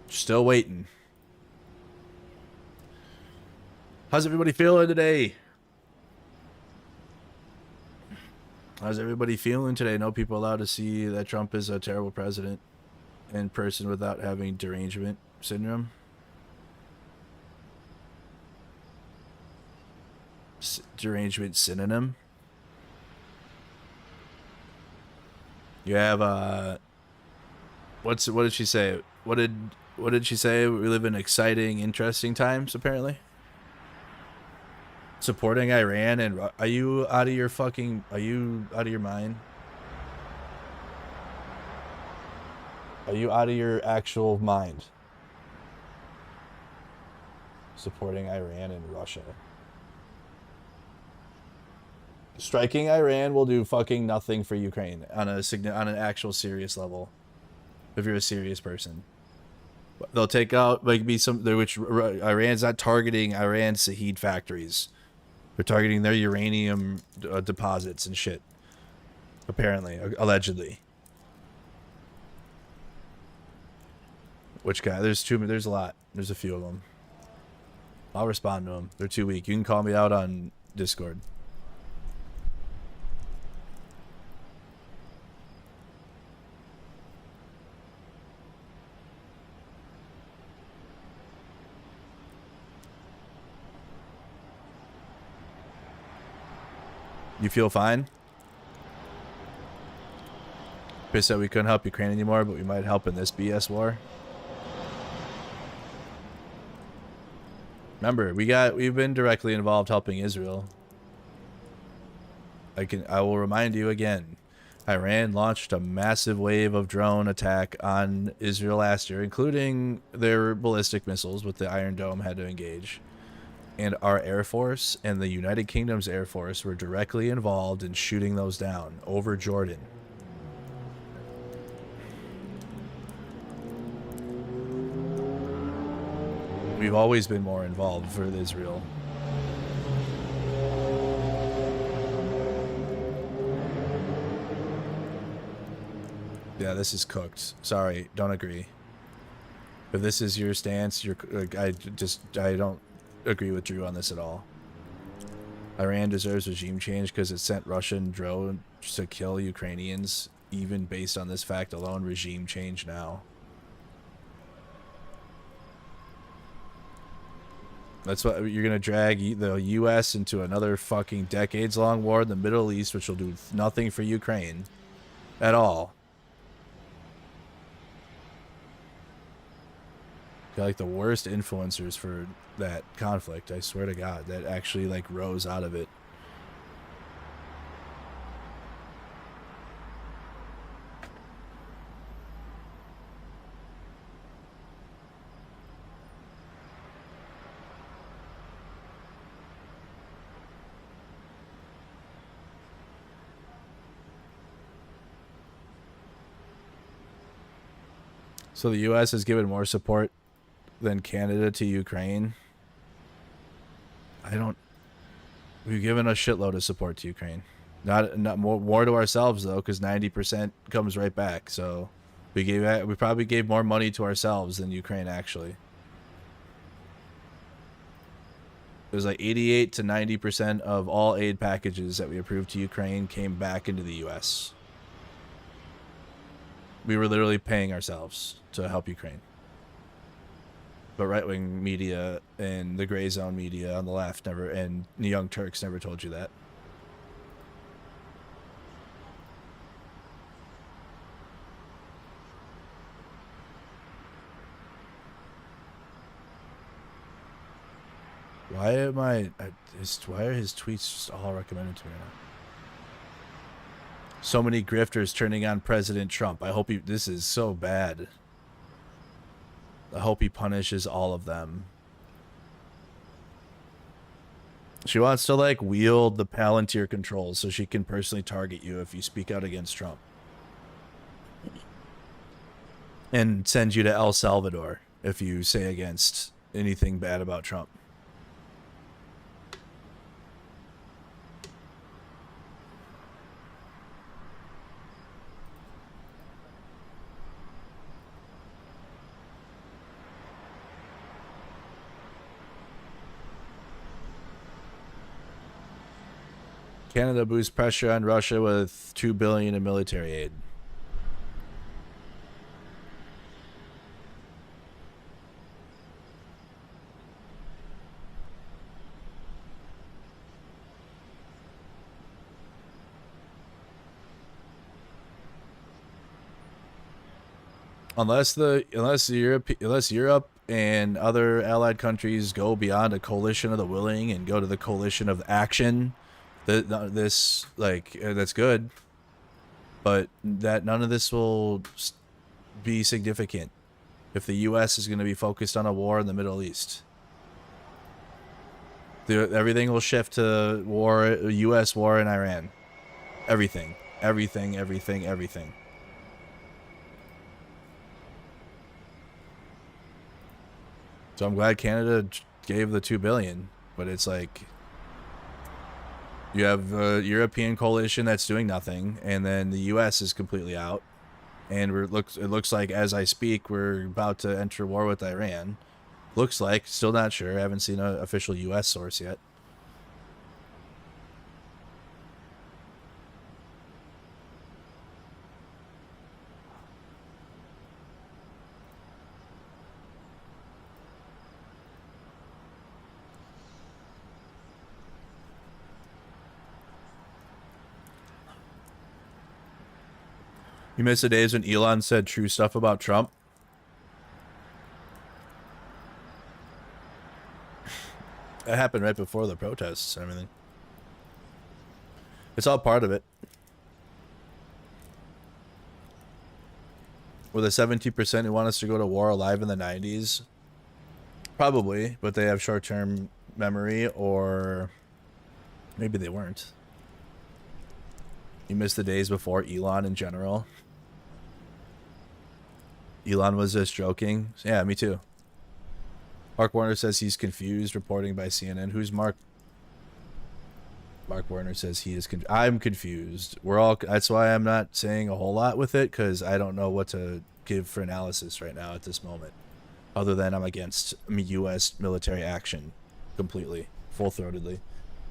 Still waiting. How's everybody feeling today? How's everybody feeling today? No people allowed to see that Trump is a terrible president in person without having derangement syndrome. Derangement synonym. You have what did she say? What did she say? We live in exciting, interesting times, apparently. Supporting Iran, and are you out of your fucking, are you out of your mind? Are you out of your actual mind? Supporting Iran and Russia. Striking Iran will do fucking nothing for Ukraine on an actual serious level. If you're a serious person, they'll take out which Iran's not targeting Iran's Sahid factories. They're targeting their uranium deposits and shit. Apparently, allegedly. Which guy? There's a lot. There's a few of them. I'll respond to them. They're too weak. You can call me out on Discord. You feel fine? Chris said we couldn't help Ukraine anymore, but we might help in this BS war. Remember, we've been directly involved helping Israel. I will remind you again. Iran launched a massive wave of drone attack on Israel last year, including their ballistic missiles, with the Iron Dome had to engage. And our Air Force and the United Kingdom's Air Force were directly involved in shooting those down over Jordan. We've always been more involved for Israel. Yeah, this is cooked. Sorry, don't agree. If this is your stance, I don't. agree with Drew on this at all. Iran deserves regime change because it sent Russian drones to kill Ukrainians. Even based on this fact alone, regime change now. That's what you're going to drag the U.S. into another fucking decades-long war in the Middle East, which will do nothing for Ukraine at all. Got like the worst influencers for that conflict, I swear to God, that actually like rose out of it. So the U.S. has given more support than Canada to Ukraine. We've given a shitload of support to Ukraine. Not more to ourselves though, because 90% comes right back. So we probably gave more money to ourselves than Ukraine actually. It was like 88 to 90% of all aid packages that we approved to Ukraine came back into the U.S. We were literally paying ourselves to help Ukraine. But right-wing media and the gray zone media on the left never, and the Young Turks never told you that. Why are his tweets just all recommended to me now? So many grifters turning on President Trump. I hope this is so bad. I hope he punishes all of them. She wants to like wield the Palantir controls so she can personally target you if you speak out against Trump. And send you to El Salvador if you say against anything bad about Trump. Canada boosts pressure on Russia with $2 billion in military aid. Unless Europe and other allied countries go beyond a coalition of the willing and go to the coalition of action, that's good, but that none of this will be significant if the U.S. is going to be focused on a war in the Middle East. Everything will shift to U.S. war in Iran. Everything. So I'm glad Canada gave the $2 billion, but it's like you have a European coalition that's doing nothing, and then the U.S. is completely out. And it looks like as I speak, we're about to enter war with Iran. Looks like, still not sure. I haven't seen an official U.S. source yet. You miss the days when Elon said true stuff about Trump? That happened right before the protests and everything. It's all part of it. Were the 17% who want us to go to war alive in the 90s? Probably, but they have short-term memory, or maybe they weren't. You miss the days before Elon in general. Elon was just joking. Yeah, me too. Mark Warner says he's confused, reporting by CNN. Who's Mark? Mark Warner says he is I'm confused. That's why I'm not saying a whole lot with it, because I don't know what to give for analysis right now at this moment. Other than I'm against U.S. military action. completely, full-throatedly.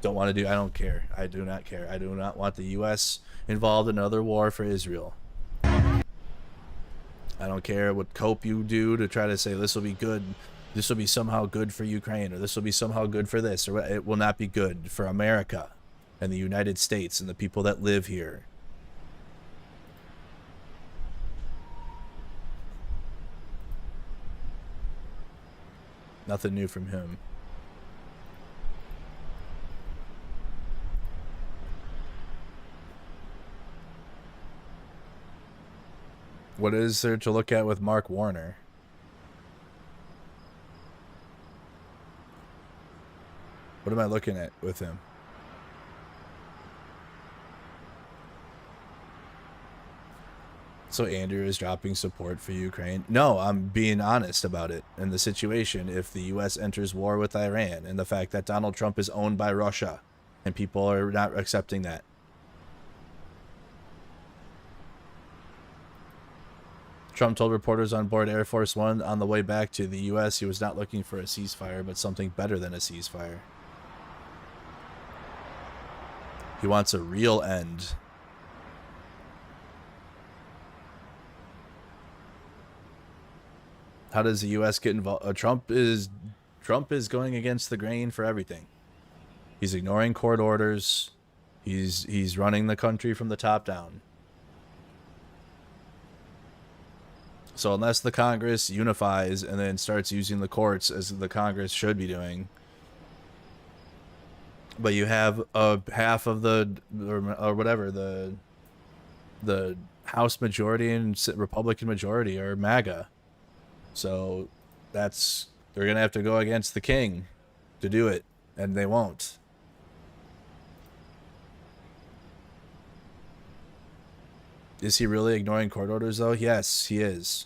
I don't care. I do not care. I do not want the U.S. involved in another war for Israel. I don't care what cope you do to try to say this will be good, this will be somehow good for Ukraine, or this will be somehow good for this, or it will not be good for America and the United States and the people that live here. Nothing new from him. What is there to look at with Mark Warner? What am I looking at with him? So Andrew is dropping support for Ukraine. No, I'm being honest about it and the situation. If the U.S. enters war with Iran and the fact that Donald Trump is owned by Russia and people are not accepting that. Trump told reporters on board Air Force One on the way back to the U.S. he was not looking for a ceasefire, but something better than a ceasefire. He wants a real end. How does the U.S. get involved? Trump is going against the grain for everything. He's ignoring court orders. He's running the country from the top down. So unless the Congress unifies and then starts using the courts as the Congress should be doing, but you have half of the or whatever the House majority and Republican majority are MAGA. So they're gonna have to go against the king to do it, and they won't. Is he really ignoring court orders though? Yes, he is.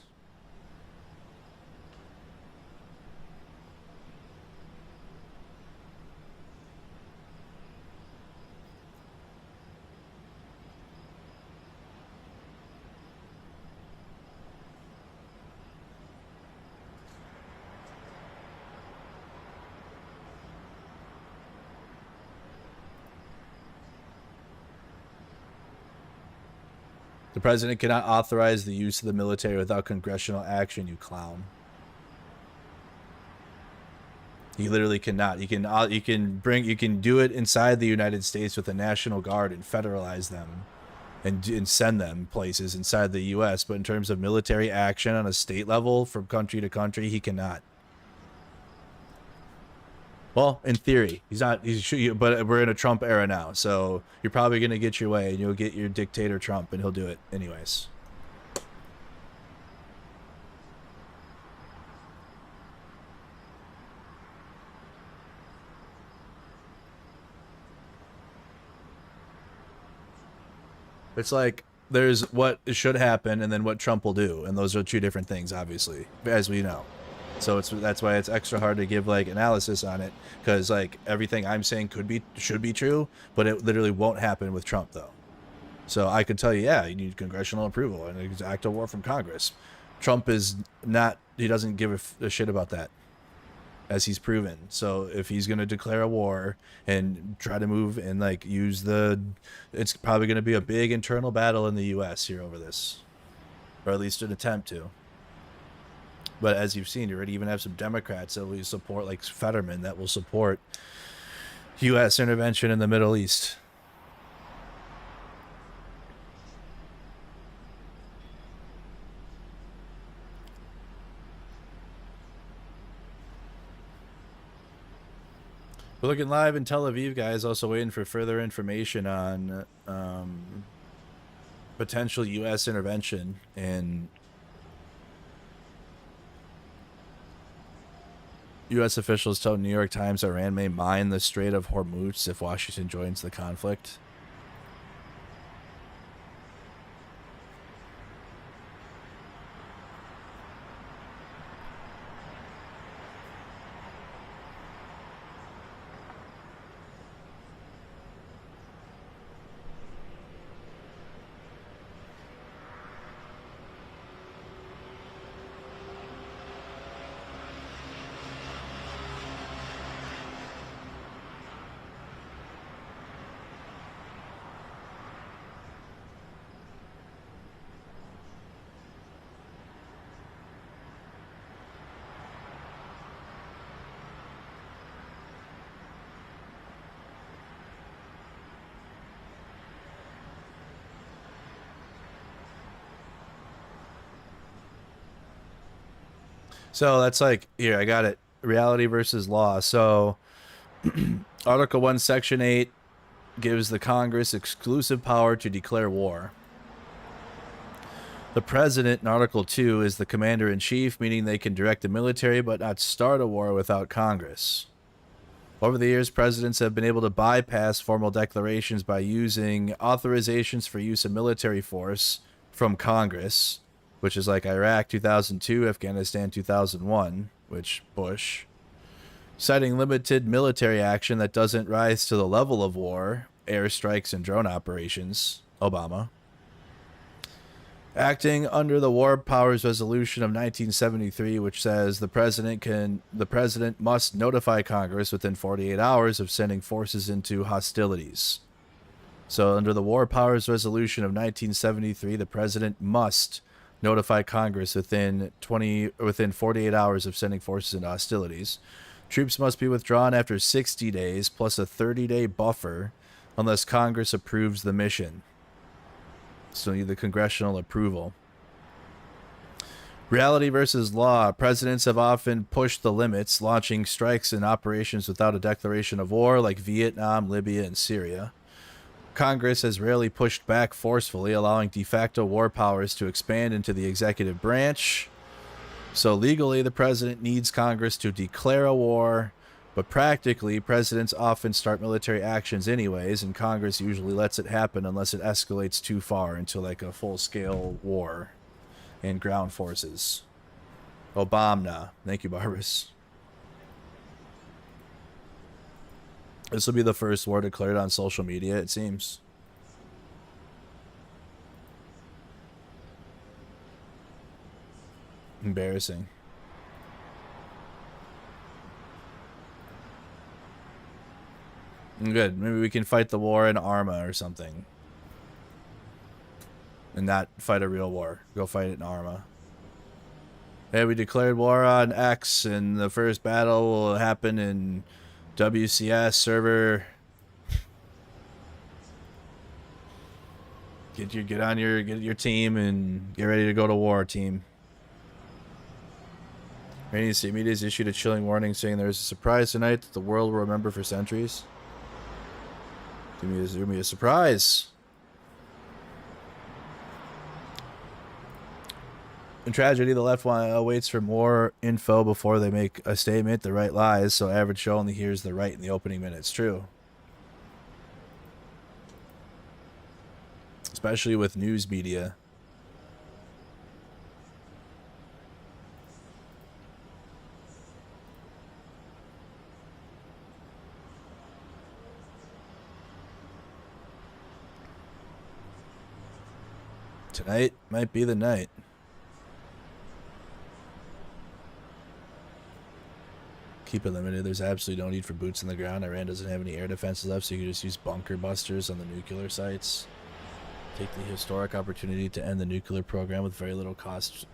The president cannot authorize the use of the military without congressional action, you clown. He literally cannot. You can do it inside the United States with the National Guard and federalize them and send them places inside the US, but in terms of military action on a state level from country to country, he cannot. Well, in theory, but we're in a Trump era now, so you're probably going to get your way and you'll get your dictator Trump and he'll do it anyways. It's like there's what should happen and then what Trump will do, and those are two different things, obviously, as we know. So that's why it's extra hard to give like analysis on it, because like everything I'm saying should be true, but it literally won't happen with Trump though. So I could tell you, yeah, you need congressional approval and an act of war from Congress. Trump is not. He doesn't give a shit about that, as he's proven. So if he's going to declare a war and try to move and like it's probably going to be a big internal battle in the U.S. here over this, or at least an attempt to. But as you've seen, you already even have some Democrats that will support, like Fetterman, that will support U.S. intervention in the Middle East. We're looking live in Tel Aviv, guys. Also waiting for further information on potential U.S. intervention in U.S. officials tell New York Times Iran may mine the Strait of Hormuz if Washington joins the conflict. So that's like, here, I got it. Reality versus law. So Article 1, Section 8 gives the Congress exclusive power to declare war. The president in Article 2 is the commander-in-chief, meaning they can direct the military but not start a war without Congress. Over the years, presidents have been able to bypass formal declarations by using authorizations for use of military force from Congress, which is like Iraq 2002, Afghanistan 2001, which Bush. Citing limited military action that doesn't rise to the level of war, airstrikes and drone operations, Obama. Acting under the War Powers Resolution of 1973, which says the president must notify Congress within 48 hours of sending forces into hostilities. So under the War Powers Resolution of 1973, the president must notify Congress within 48 hours of sending forces into hostilities. Troops must be withdrawn after 60 days plus a 30-day buffer unless Congress approves the mission. So need the congressional approval. Reality versus law. Presidents have often pushed the limits, launching strikes and operations without a declaration of war, like Vietnam, Libya, and Syria. Congress has rarely pushed back forcefully, allowing de facto war powers to expand into the executive branch. So legally, the president needs Congress to declare a war, but practically, presidents often start military actions anyways, and Congress usually lets it happen unless it escalates too far into like a full-scale war and ground forces. Obama. Thank you, Barbas. This will be the first war declared on social media, it seems. Embarrassing. Good. Maybe we can fight the war in Arma or something. And not fight a real war. Go fight it in Arma. Hey, we declared war on X, and the first battle will happen in WCS server. Get your team and get ready to go to war, team. Rainy State Media has issued a chilling warning saying there is a surprise tonight that the world will remember for centuries. Give me a surprise. In tragedy, the left waits for more info before they make a statement. The right lies, so average Joe only hears the right in the opening minutes. True. Especially with news media. Tonight might be the night. Keep it limited. There's absolutely no need for boots on the ground. Iran doesn't have any air defense left, so you can just use bunker busters on the nuclear sites. Take the historic opportunity to end the nuclear program with very little cost.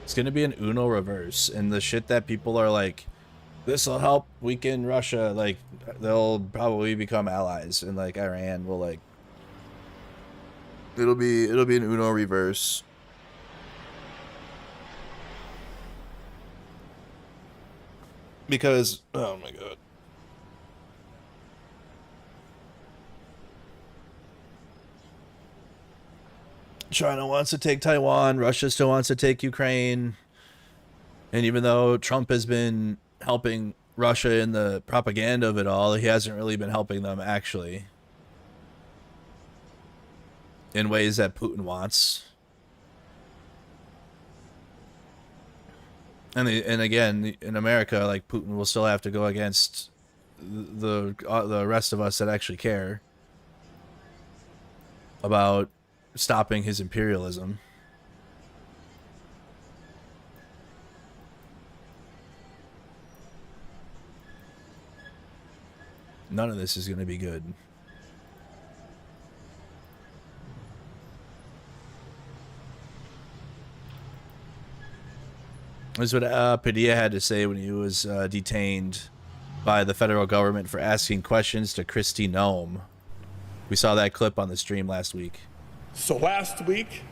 It's going to be an Uno reverse, and the shit that people are like, this will help weaken Russia, like, they'll probably become allies, and like Iran will like, it'll be an Uno reverse. Because, oh my god. China wants to take Taiwan. Russia still wants to take Ukraine. And even though Trump has been helping Russia in the propaganda of it all, he hasn't really been helping them actually in ways that Putin wants. And again, in America, like, Putin will still have to go against the rest of us that actually care about stopping his imperialism. None of this is going to be good. This is what Padilla had to say when he was detained by the federal government for asking questions to Kristi Noem. We saw that clip on the stream last week. So last week,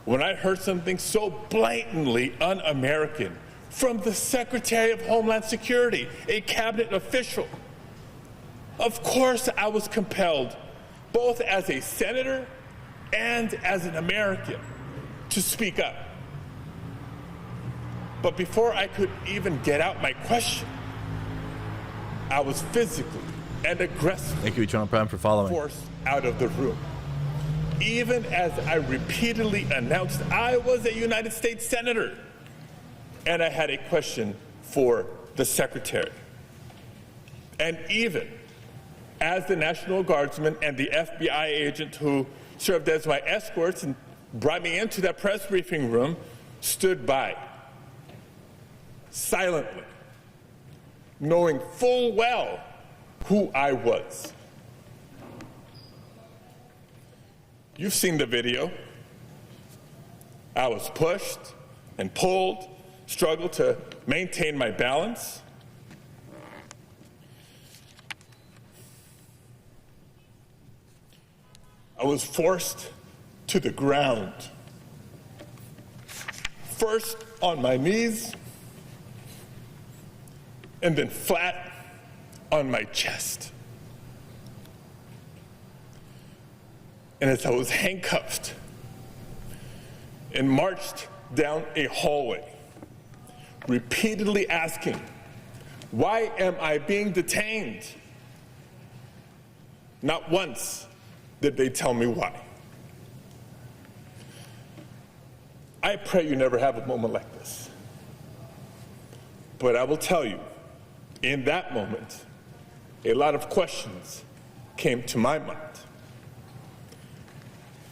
when I heard something so blatantly un-American from the Secretary of Homeland Security, a cabinet official, of course I was compelled, both as a senator and as an American, to speak up. But before I could even get out my question, I was physically and aggressively Thank you, Eternal Prime, for following. Forced out of the room. Even as I repeatedly announced I was a United States Senator and I had a question for the Secretary. And even as the National Guardsman and the FBI agent who served as my escorts and brought me into that press briefing room stood by, silently, knowing full well who I was. You've seen the video. I was pushed and pulled, struggled to maintain my balance. I was forced to the ground. First on my knees, and then flat on my chest. And as I was handcuffed and marched down a hallway, repeatedly asking, why am I being detained? Not once did they tell me why. I pray you never have a moment like this. But I will tell you, in that moment, a lot of questions came to my mind.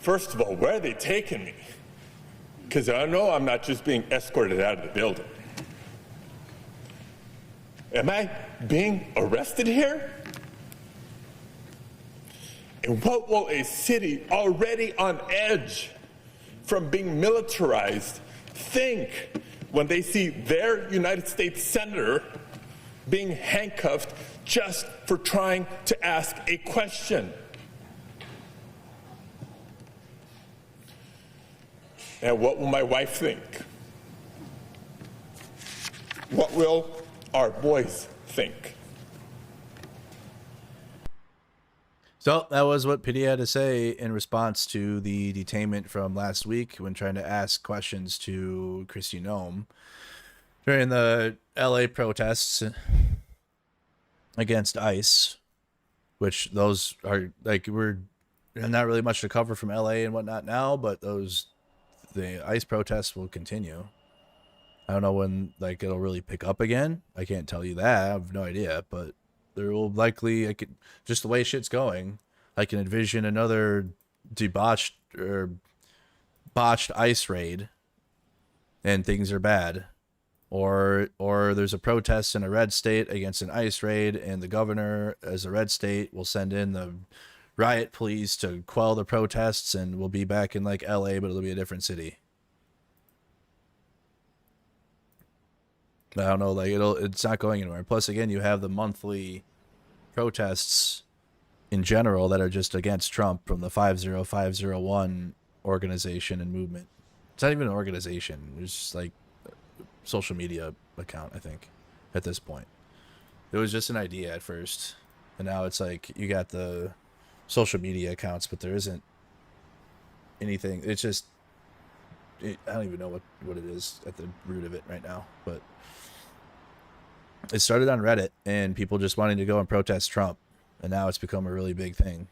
First of all, where are they taking me? Because I know I'm not just being escorted out of the building. Am I being arrested here? And what will a city already on edge from being militarized think when they see their United States Senator being handcuffed just for trying to ask a question? And what will my wife think? What will our boys think? So that was what Padilla had to say in response to the detainment from last week when trying to ask questions to Kristi Noem during the LA protests against ICE, which those are like, we're not really much to cover from LA and whatnot now, but the ICE protests will continue. I don't know when like it'll really pick up again. I can't tell you that. I have no idea, but there will likely, just the way shit's going, I can envision another debauched or botched ICE raid and things are bad. Or there's a protest in a red state against an ICE raid and the governor as a red state will send in the riot police to quell the protests and we'll be back in like LA, but it'll be a different city. I don't know, like it's not going anywhere. Plus, again, you have the monthly protests in general that are just against Trump from the 50501 organization and movement. It's not even an organization. It's just like a social media account, I think, at this point. It was just an idea at first. And now it's like you got the social media accounts, but there isn't anything. It's just, I don't even know what it is at the root of it right now, but it started on Reddit and people just wanting to go and protest Trump, and now it's become a really big thing.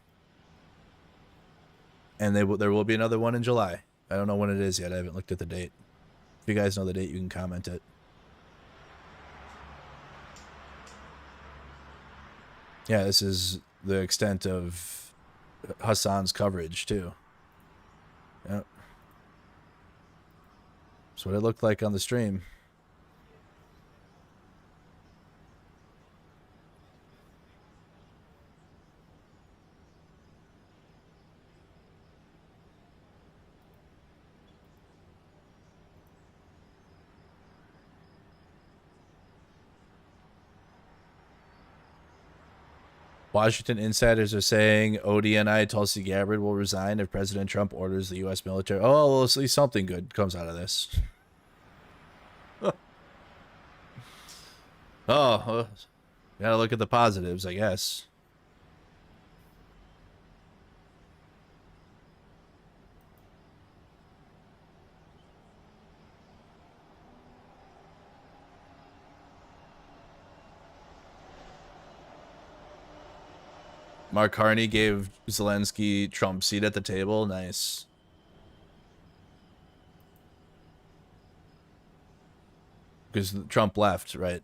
And there will be another one in July. I don't know when it is yet. I haven't looked at the date. If you guys know the date, you can comment it. Yeah, this is the extent of Hassan's coverage too. Yep. That's what it looked like on the stream. Washington insiders are saying ODNI Tulsi Gabbard will resign if President Trump orders the U.S. military. Oh, well, at least something good comes out of this. Oh, well, gotta look at the positives, I guess. Mark Carney gave Zelensky Trump's seat at the table. Nice. Because Trump left, right?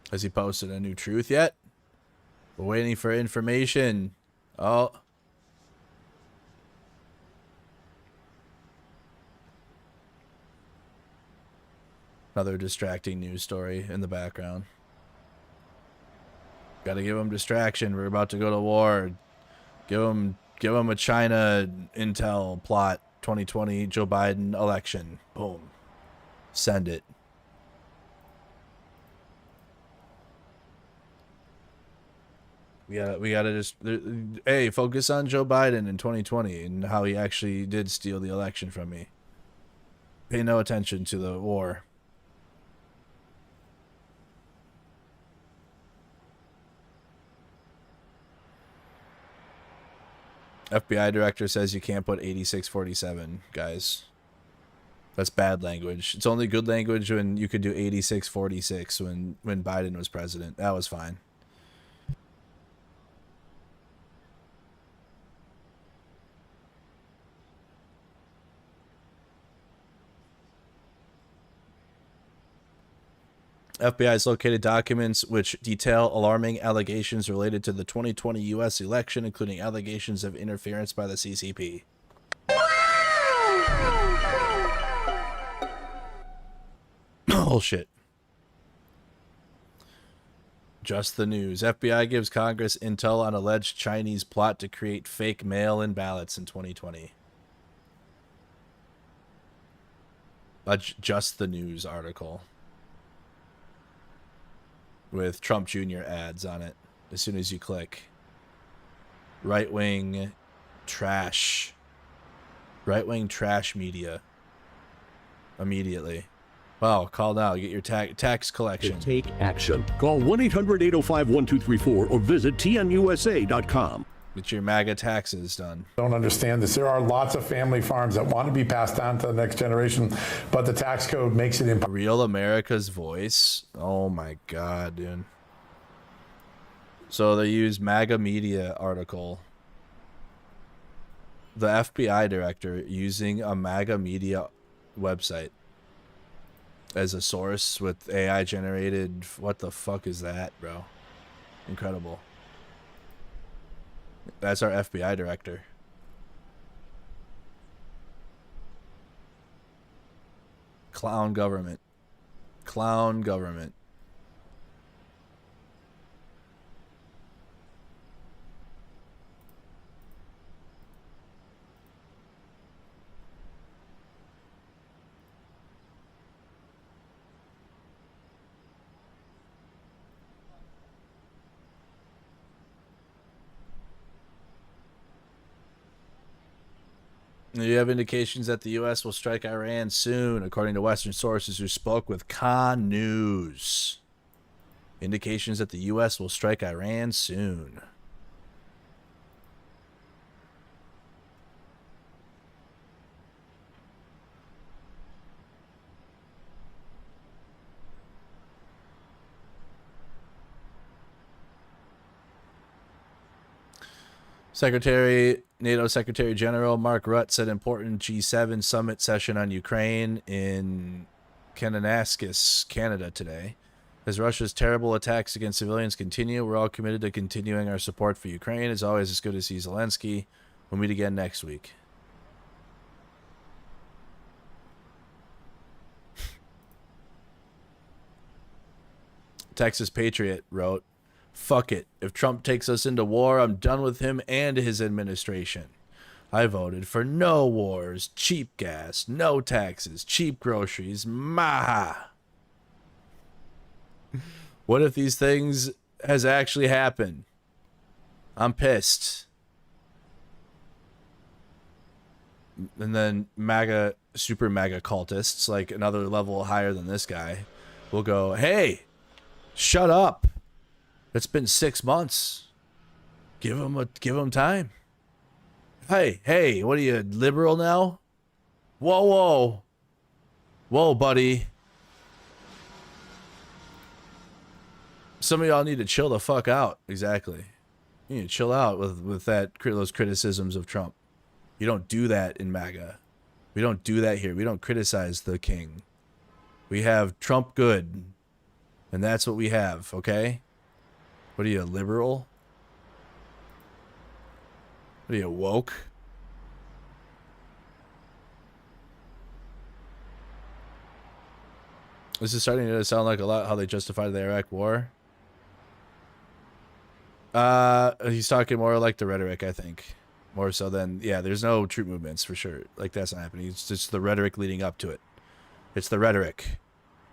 Has he posted a new truth yet? We're waiting for information. Oh. Another distracting news story in the background. Gotta give him distraction. We're about to go to war. Give him a China intel plot. 2020 Joe Biden election. Boom. Send it. We gotta just, hey, focus on Joe Biden in 2020 and how he actually did steal the election from me. Pay no attention to the war. FBI director says you can't put 8647, guys. That's bad language. It's only good language when you could do 8646 when Biden was president. That was fine. FBI has located documents which detail alarming allegations related to the 2020 U.S. election, including allegations of interference by the CCP. Oh, shit. Just the news. FBI gives Congress intel on alleged Chinese plot to create fake mail-in ballots in 2020. A Just the News article with Trump Jr. ads on it as soon as you click. Right-wing trash. Right-wing trash media. Immediately. Wow, call now. Get your tax collection. To take action. Call 1-800-805-1234 or visit tnusa.com. Get your MAGA taxes done. Don't understand this. There are lots of family farms that want to be passed on to the next generation, but the tax code makes it impossible. Real America's Voice? Oh my god, dude. So they use MAGA media article. The FBI director using a MAGA media website as a source with AI generated. What the fuck is that, bro? Incredible. That's our FBI director. Clown government. Clown government. You have indications that the U.S. will strike Iran soon, according to Western sources who spoke with Con News. Indications that the U.S. will strike Iran soon. NATO Secretary General Mark Rutte said important G7 summit session on Ukraine in Kananaskis, Canada today. As Russia's terrible attacks against civilians continue, we're all committed to continuing our support for Ukraine. As always, it's good to see Zelensky. We'll meet again next week. Texas Patriot wrote, Fuck it. If Trump takes us into war, I'm done with him and his administration. I voted for no wars, cheap gas, no taxes, cheap groceries. Maha. What if these things has actually happened? I'm pissed. And then MAGA, super MAGA cultists, like another level higher than this guy, will go, hey, shut up. It's been 6 months. Give him time. Hey, what are you, liberal now? Whoa, buddy. Some of y'all need to chill the fuck out. Exactly. You need to chill out with those criticisms of Trump. You don't do that in MAGA. We don't do that here. We don't criticize the king. We have Trump good. And that's what we have, okay? What are you, liberal? What are you, woke? This is starting to sound like a lot how they justified the Iraq war. He's talking more like the rhetoric, I think. More so than, yeah, there's no troop movements for sure. Like, that's not happening. It's just the rhetoric leading up to it. It's the rhetoric.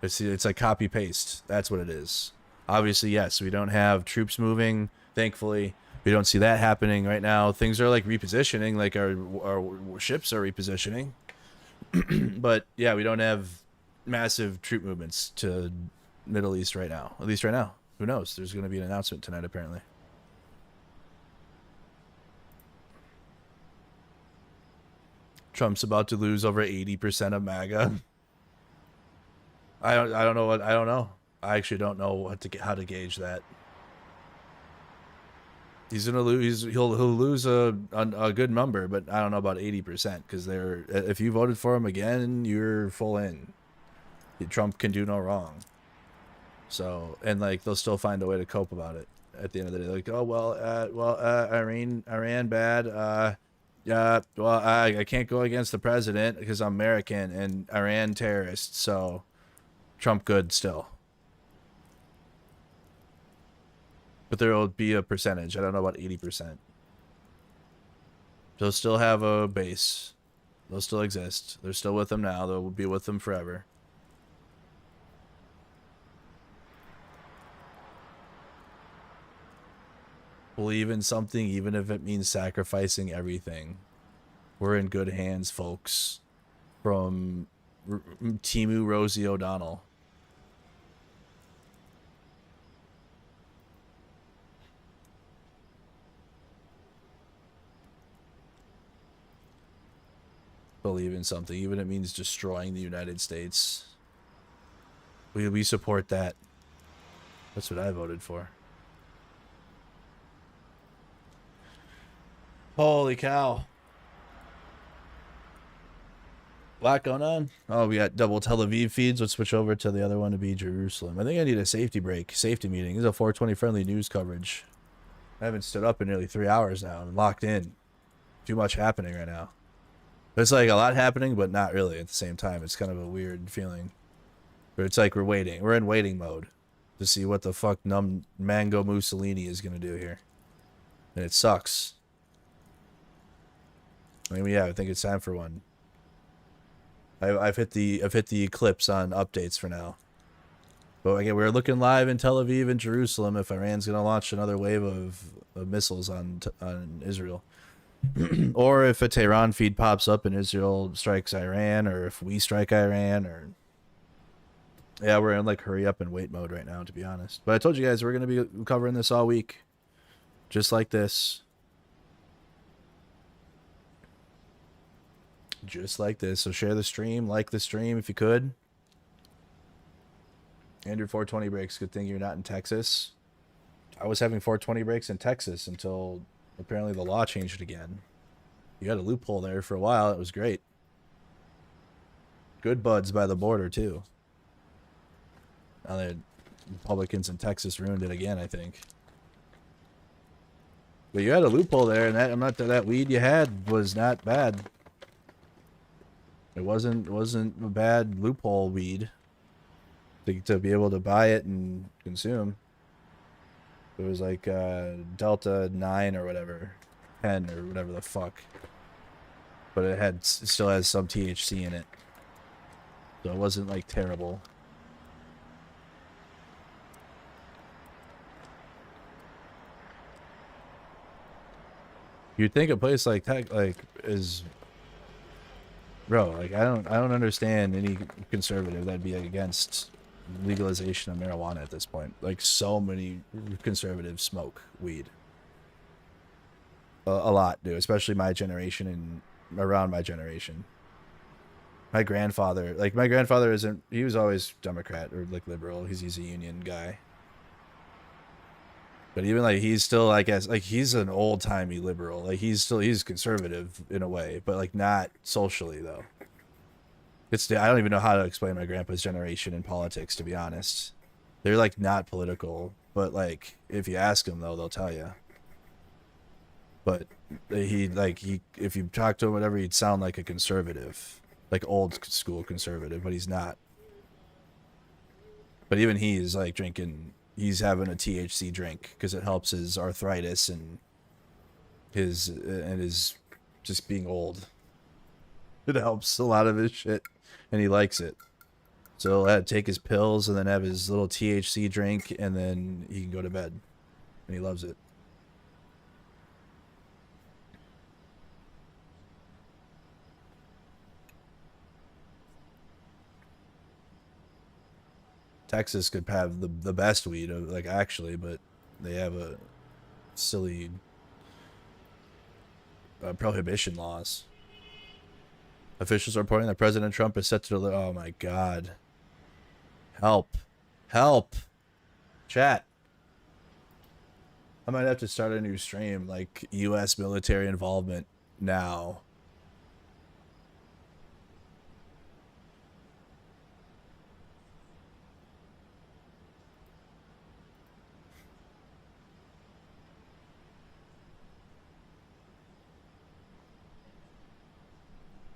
It's like copy-paste. That's what it is. Obviously, yes, we don't have troops moving, thankfully. We don't see that happening right now. Things are like repositioning, like our ships are repositioning. But yeah, we don't have massive troop movements to Middle East right now. At least right now. Who knows? There's going to be an announcement tonight, apparently. Trump's about to lose over 80% of MAGA. I don't know. I actually don't know how to gauge that. He's gonna lose. He'll lose a good number, but I don't know about 80% because if you voted for him again, you're full in. Trump can do no wrong. So, and like they'll still find a way to cope about it at the end of the day. Like, oh well, Iran bad. Yeah, well, I can't go against the president because I'm American, and Iran terrorist. So, Trump good still. But there will be a percentage. I don't know about 80%. They'll still have a base. They'll still exist. They're still with them now. They'll be with them forever. Believe in something, even if it means sacrificing everything. We're in good hands, folks. From Timu Rosie O'Donnell. Believe in something, even if it means destroying the United States. We support that. That's what I voted for. Holy cow. A lot going on. Oh, we got double Tel Aviv feeds. Let's switch over to the other one to be Jerusalem. I think I need a safety break. Safety meeting. This is a 420 friendly news coverage. I haven't stood up in nearly 3 hours now. I'm locked in. Too much happening right now. It's like a lot happening, but not really at the same time. It's kind of a weird feeling. But it's like we're waiting. We're in waiting mode to see what the fuck Mango Mussolini is going to do here. And it sucks. I mean, yeah, I think it's time for one. I've hit the eclipse on updates for now. But again, we're looking live in Tel Aviv and Jerusalem if Iran's going to launch another wave of missiles on Israel. Or if a Tehran feed pops up and Israel strikes Iran, or if we strike Iran, or... Yeah, we're in like hurry up and wait mode right now, to be honest. But I told you guys we're going to be covering this all week. Just like this. Just like this. So share the stream, like the stream if you could. And your 420 breaks. Good thing you're not in Texas. I was having 420 breaks in Texas until apparently the law changed again. You had a loophole there for a while. It was great. Good buds by the border too. Now the Republicans in Texas ruined it again, I think. But you had a loophole there, and that weed you had was not bad. It wasn't a bad loophole weed to be able to buy it and consume. It was like Delta 9 or whatever, 10 or whatever the fuck. But it still has some THC in it, so it wasn't like terrible. You'd think a place like that is, bro, like I don't understand any conservative that'd be against legalization of marijuana at this point. Like, so many conservatives smoke weed. A lot do, especially my generation and around my generation. My grandfather isn't, he was always Democrat or like liberal. He's a union guy. But even like, he's still, I guess, like he's an old timey liberal. Like he's conservative in a way, but like not socially though. I don't even know how to explain my grandpa's generation in politics, to be honest. They're like not political, but like if you ask them though, they'll tell you. But if you talk to him, whatever, he'd sound like a conservative, like old school conservative, but he's not. But even he's like he's having a THC drink because it helps his arthritis and his just being old. It helps a lot of his shit, and he likes it. So he'll take his pills and then have his little THC drink, and then he can go to bed, and he loves it. Texas could have the best weed, like actually, but they have a silly prohibition laws. Officials are reporting that President Trump is set to deliver. Oh my God! Help! Help! Chat. I might have to start a new stream, like U.S. military involvement now.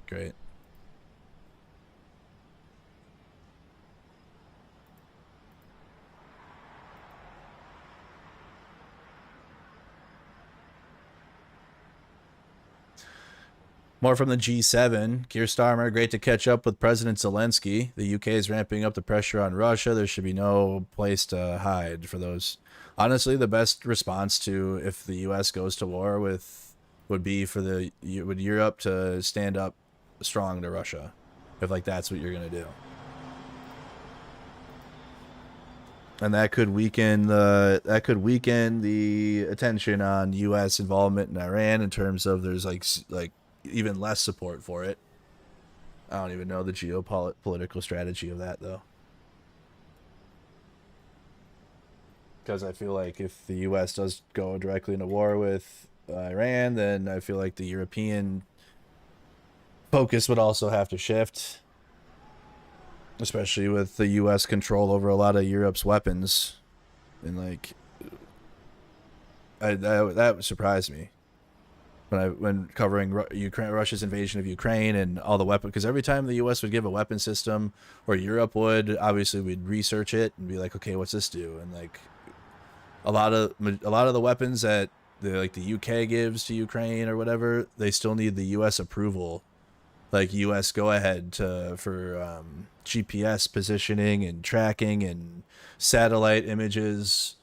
Great. More from the G7. Keir Starmer, great to catch up with President Zelensky. The UK is ramping up the pressure on Russia. There should be no place to hide for those. Honestly, the best response to if the US goes to war would be for Europe to stand up strong to Russia, if like that's what you're gonna do, and that could weaken the attention on U.S. involvement in Iran in terms of there's like even less support for it. I don't even know the geopolitical strategy of that though, because I feel like if the U.S. does go directly into war with Iran, then I feel like the European focus would also have to shift, especially with the U.S. control over a lot of Europe's weapons, and like that surprised me when covering Russia's invasion of Ukraine and all the weapons. Because every time the U.S. would give a weapon system, or Europe would, obviously we'd research it and be like, okay, what's this do? And like a lot of the weapons that the UK gives to Ukraine or whatever, they still need the U.S. approval. Like U.S. go ahead for GPS positioning and tracking and satellite images.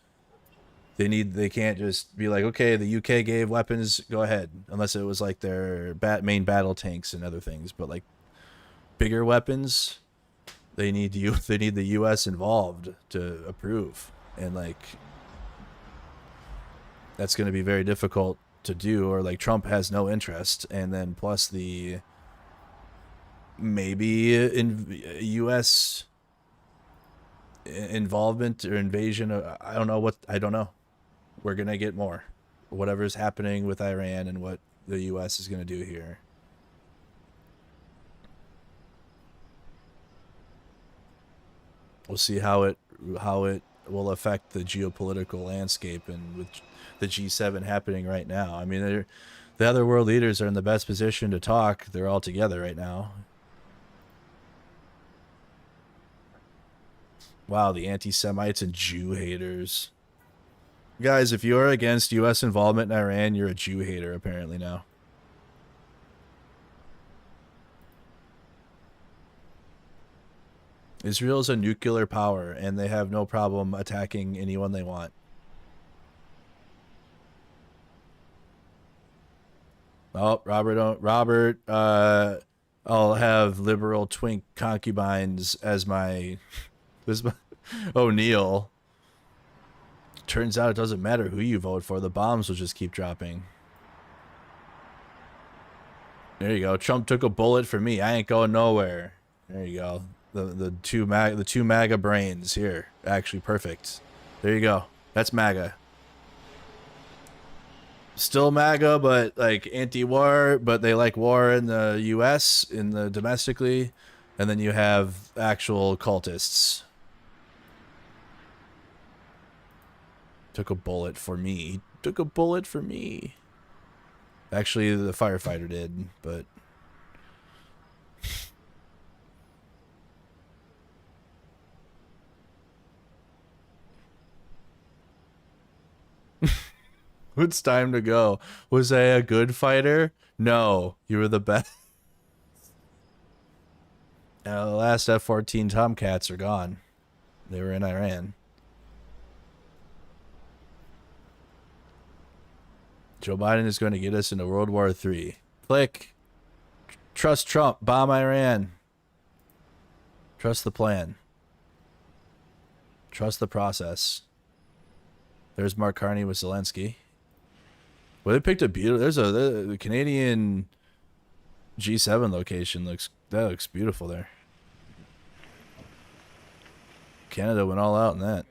They can't just be like, okay, the UK gave weapons, go ahead, unless it was like their main battle tanks and other things. But like bigger weapons, they need the U.S. involved to approve, and like that's going to be very difficult to do. Or like Trump has no interest, and then plus the maybe in U.S. involvement or invasion. I don't know. We're going to get more. Whatever's happening with Iran and what the U.S. is going to do here. We'll see how it will affect the geopolitical landscape, and with the G7 happening right now. I mean, the other world leaders are in the best position to talk. They're all together right now. Wow, the anti-Semites and Jew haters. Guys, if you're against U.S. involvement in Iran, you're a Jew hater, apparently, now. Israel's a nuclear power, and they have no problem attacking anyone they want. Oh, Robert, I'll have liberal twink concubines as my... O'Neill. Turns out it doesn't matter who you vote for. The bombs will just keep dropping. There you go. Trump took a bullet for me. I ain't going nowhere. There you go. The two MAGA brains here. Actually perfect. There you go. That's MAGA. Still MAGA, but like anti-war, but they like war in the US, in the domestically, and then you have actual cultists. Took a bullet for me. Took a bullet for me. Actually, the firefighter did, but... It's time to go. Was I a good fighter? No, you were the best. The last F-14 Tomcats are gone. They were in Iran. Joe Biden is going to get us into World War III. Click. Trust Trump. Bomb Iran. Trust the plan. Trust the process. There's Mark Carney with Zelensky. Well, they picked a beautiful... There's the Canadian G7 location. That looks beautiful there. Canada went all out in that.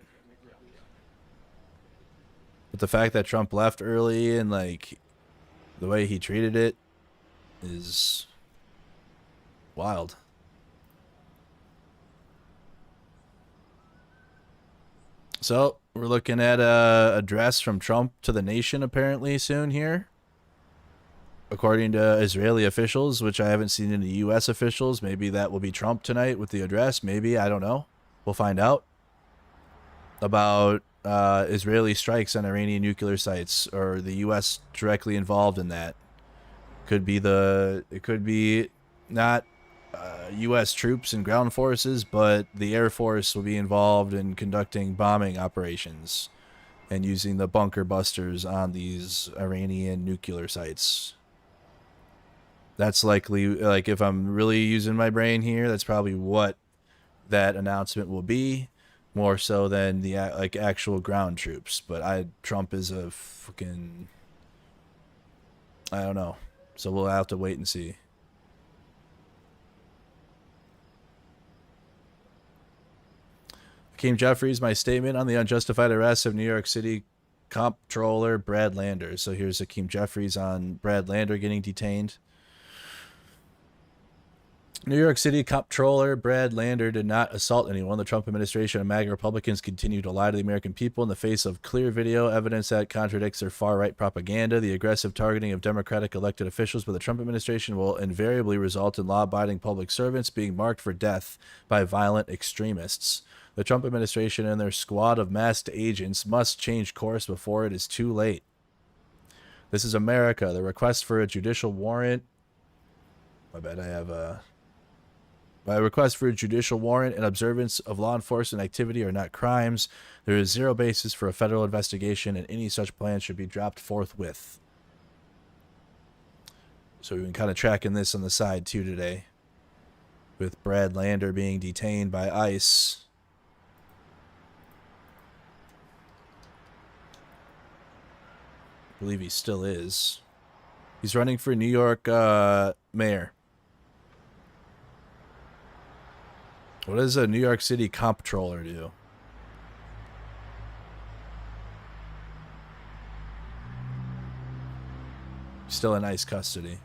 But the fact that Trump left early and like the way he treated it is wild. So we're looking at a address from Trump to the nation apparently soon here. According to Israeli officials, which I haven't seen any U.S. officials. Maybe that will be Trump tonight with the address. Maybe, I don't know. We'll find out. About Israeli strikes on Iranian nuclear sites, or the U.S. directly involved in that. It could be not U.S. troops and ground forces, but the Air Force will be involved in conducting bombing operations and using the bunker busters on these Iranian nuclear sites. That's likely, like, if I'm really using my brain here, that's probably what that announcement will be, more so than the like actual ground troops. But Trump is a fucking, I don't know. So we'll have to wait and see. Hakeem Jeffries, my statement on the unjustified arrest of New York City Comptroller Brad Lander. So here's Hakeem Jeffries on Brad Lander getting detained. New York City Comptroller Brad Lander did not assault anyone. The Trump administration and MAGA Republicans continue to lie to the American people in the face of clear video evidence that contradicts their far-right propaganda. The aggressive targeting of Democratic elected officials by the Trump administration will invariably result in law-abiding public servants being marked for death by violent extremists. The Trump administration and their squad of masked agents must change course before it is too late. This is America. The request for a judicial warrant... My bad, I have a... By request for a judicial warrant and observance of law enforcement activity are not crimes. There is zero basis for a federal investigation, and any such plan should be dropped forthwith. So we've been kind of tracking this on the side too today, with Brad Lander being detained by ICE. I believe he still is. He's running for New York mayor. What does a New York City comptroller do? Still in ICE custody.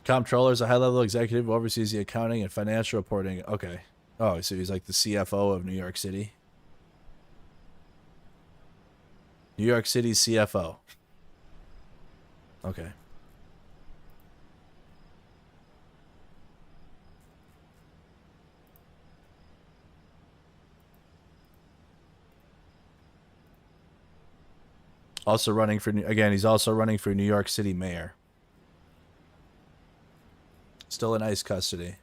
Comptroller is a high-level executive who oversees the accounting and financial reporting. Okay. Oh, so he's like the CFO of New York City. New York City CFO. Okay. Also running for, again, he's also running for New York City mayor. Still in ICE custody.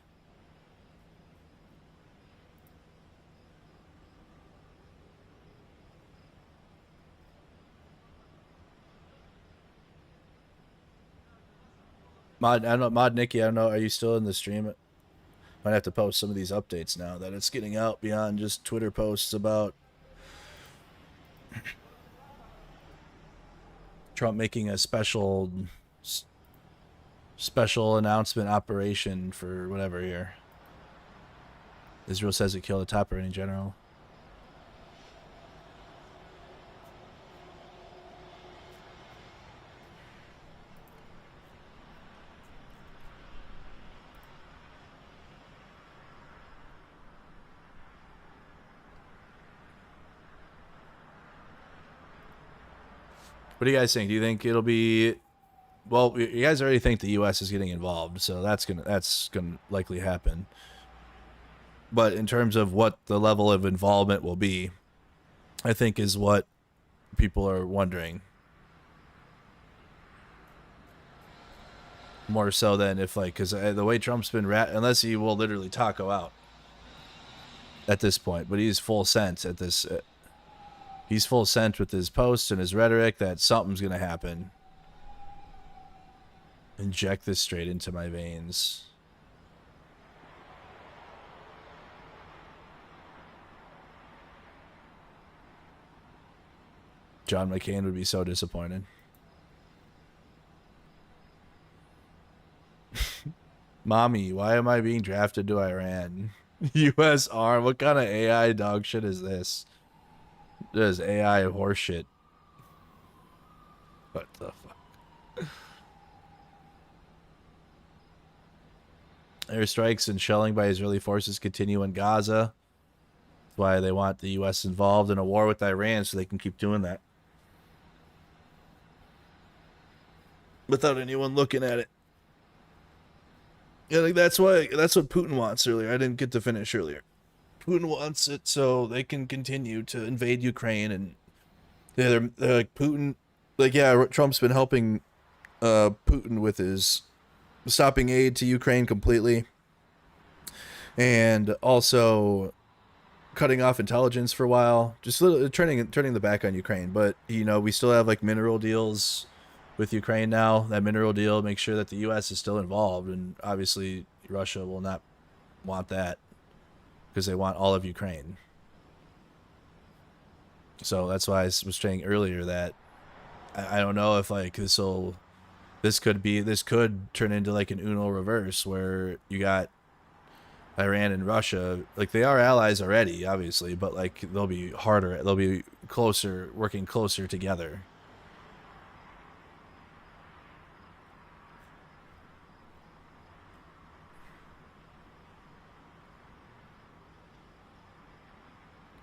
Mod Nikki, I don't know, are you still in the stream? Might have to post some of these updates now that it's getting out beyond just Twitter posts about Trump making a special announcement operation for whatever here. Israel says it killed a top Iranian general. What do you guys think? Do you think it'll be? Well, you guys already think the U.S. is getting involved, so that's gonna likely happen. But in terms of what the level of involvement will be, I think is what people are wondering. More so than if, like, because the way Trump's been unless he will literally taco out at this point, but he's full sent at this. He's full sent with his posts and his rhetoric that something's going to happen. Inject this straight into my veins. John McCain would be so disappointed. Mommy, why am I being drafted to Iran? U.S. arm. What kind of AI dog shit is this? This is AI horseshit. What the fuck? Airstrikes and shelling by Israeli forces continue in Gaza. That's why they want the U.S. involved in a war with Iran so they can keep doing that. Without anyone looking at it. Yeah, like that's what Putin wants earlier. I didn't get to finish earlier. Putin wants it so they can continue to invade Ukraine, and they're like Putin, like, yeah, Trump's been helping Putin with his stopping aid to Ukraine completely, and also cutting off intelligence for a while, just turning the back on Ukraine. But you know, we still have like mineral deals with Ukraine now. That mineral deal makes sure that the U.S. is still involved, and obviously Russia will not want that because they want all of Ukraine. So that's why I was saying earlier that I don't know if like this could turn into like an Uno reverse where you got Iran and Russia, like they are allies already, obviously, but like they'll be closer, working closer together.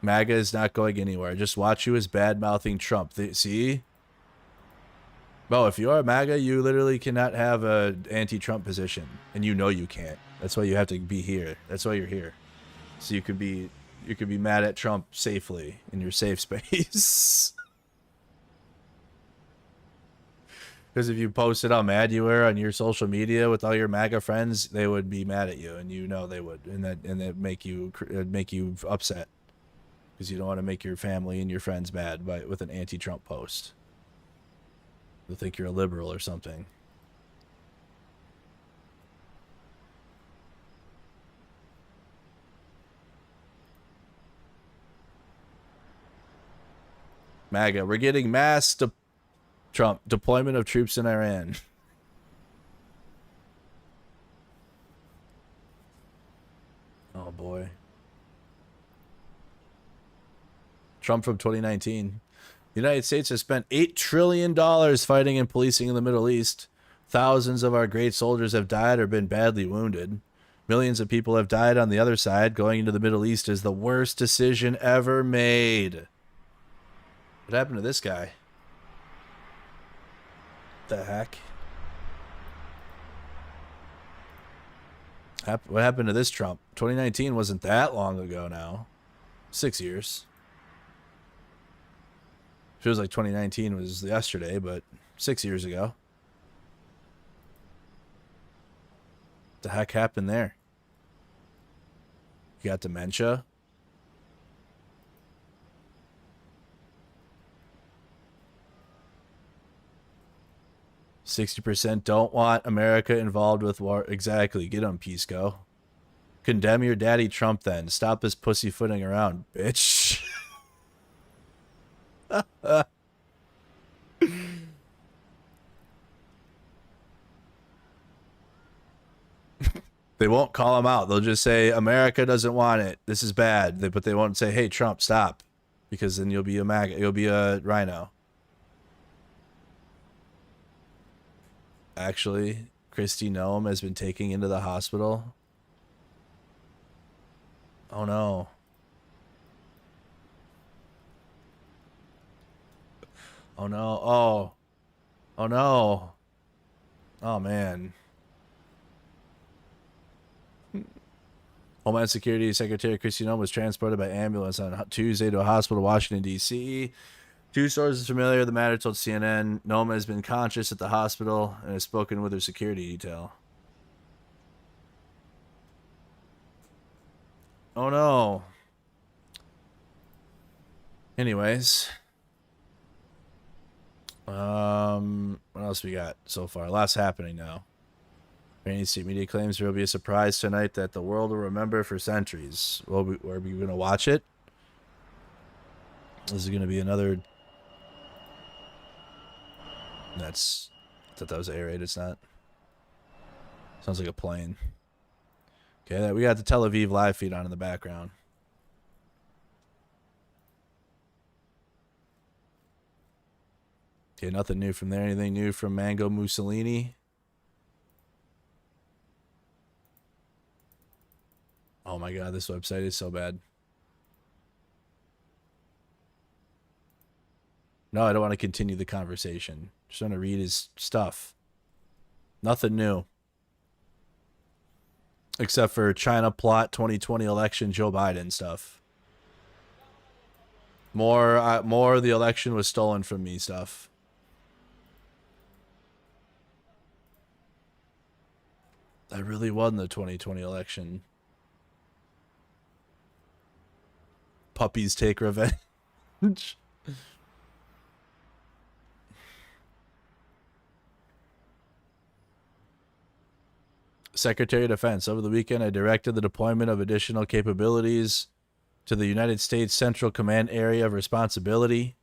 MAGA is not going anywhere. Just watch you as bad-mouthing Trump. See? Bo, if you are MAGA, you literally cannot have a anti-Trump position. And you know you can't. That's why you have to be here. That's why you're here. So you could be mad at Trump safely in your safe space. Because if you posted how mad you were on your social media with all your MAGA friends, they would be mad at you, and you know they would, and that make you upset. Because you don't want to make your family and your friends mad with an anti-Trump post. They'll think you're a liberal or something. MAGA, we're getting mass Trump deployment of troops in Iran. Oh boy. Trump from 2019. The United States has spent $8 trillion fighting and policing in the Middle East. Thousands of our great soldiers have died or been badly wounded. Millions of people have died on the other side. Going into the Middle East is the worst decision ever made. What happened to this guy? The heck? What happened to this Trump? 2019 wasn't that long ago now. 6 years. Feels like 2019 was yesterday, but 6 years ago. What the heck happened there? You got dementia? %60 don't want America involved with war. Exactly. Get on, Pisco. Condemn your daddy Trump then. Stop this pussyfooting around, bitch. They won't call him out. They'll just say, America doesn't want it. This is bad. But they won't say, hey, Trump, stop. Because then you'll be a MAGA. You'll be a rhino. Actually, Kristi Noem has been taken into the hospital. Oh, no. Oh, no. Oh. Oh, no. Oh, man. Homeland Security Secretary Kristi Noem was transported by ambulance on Tuesday to a hospital in Washington, D.C. Two sources familiar with the matter told CNN Noem has been conscious at the hospital and has spoken with her security detail. Oh, no. Anyways. What else we got so far? Lots happening now. Many state media claims there will be a surprise tonight that the world will remember for centuries. Are we going to watch it? This is going to be another... I thought that was A-rated. It's not. Sounds like a plane. Okay, we got the Tel Aviv live feed on in the background. Okay, nothing new from there. Anything new from Mango Mussolini? Oh my god, this website is so bad. No, I don't want to continue the conversation. Just want to read his stuff. Nothing new. Except for China plot 2020 election Joe Biden stuff. More the election was stolen from me stuff. I really won the 2020 election. Puppies take revenge. Secretary of Defense, over the weekend, I directed the deployment of additional capabilities to the United States Central Command Area of Responsibility.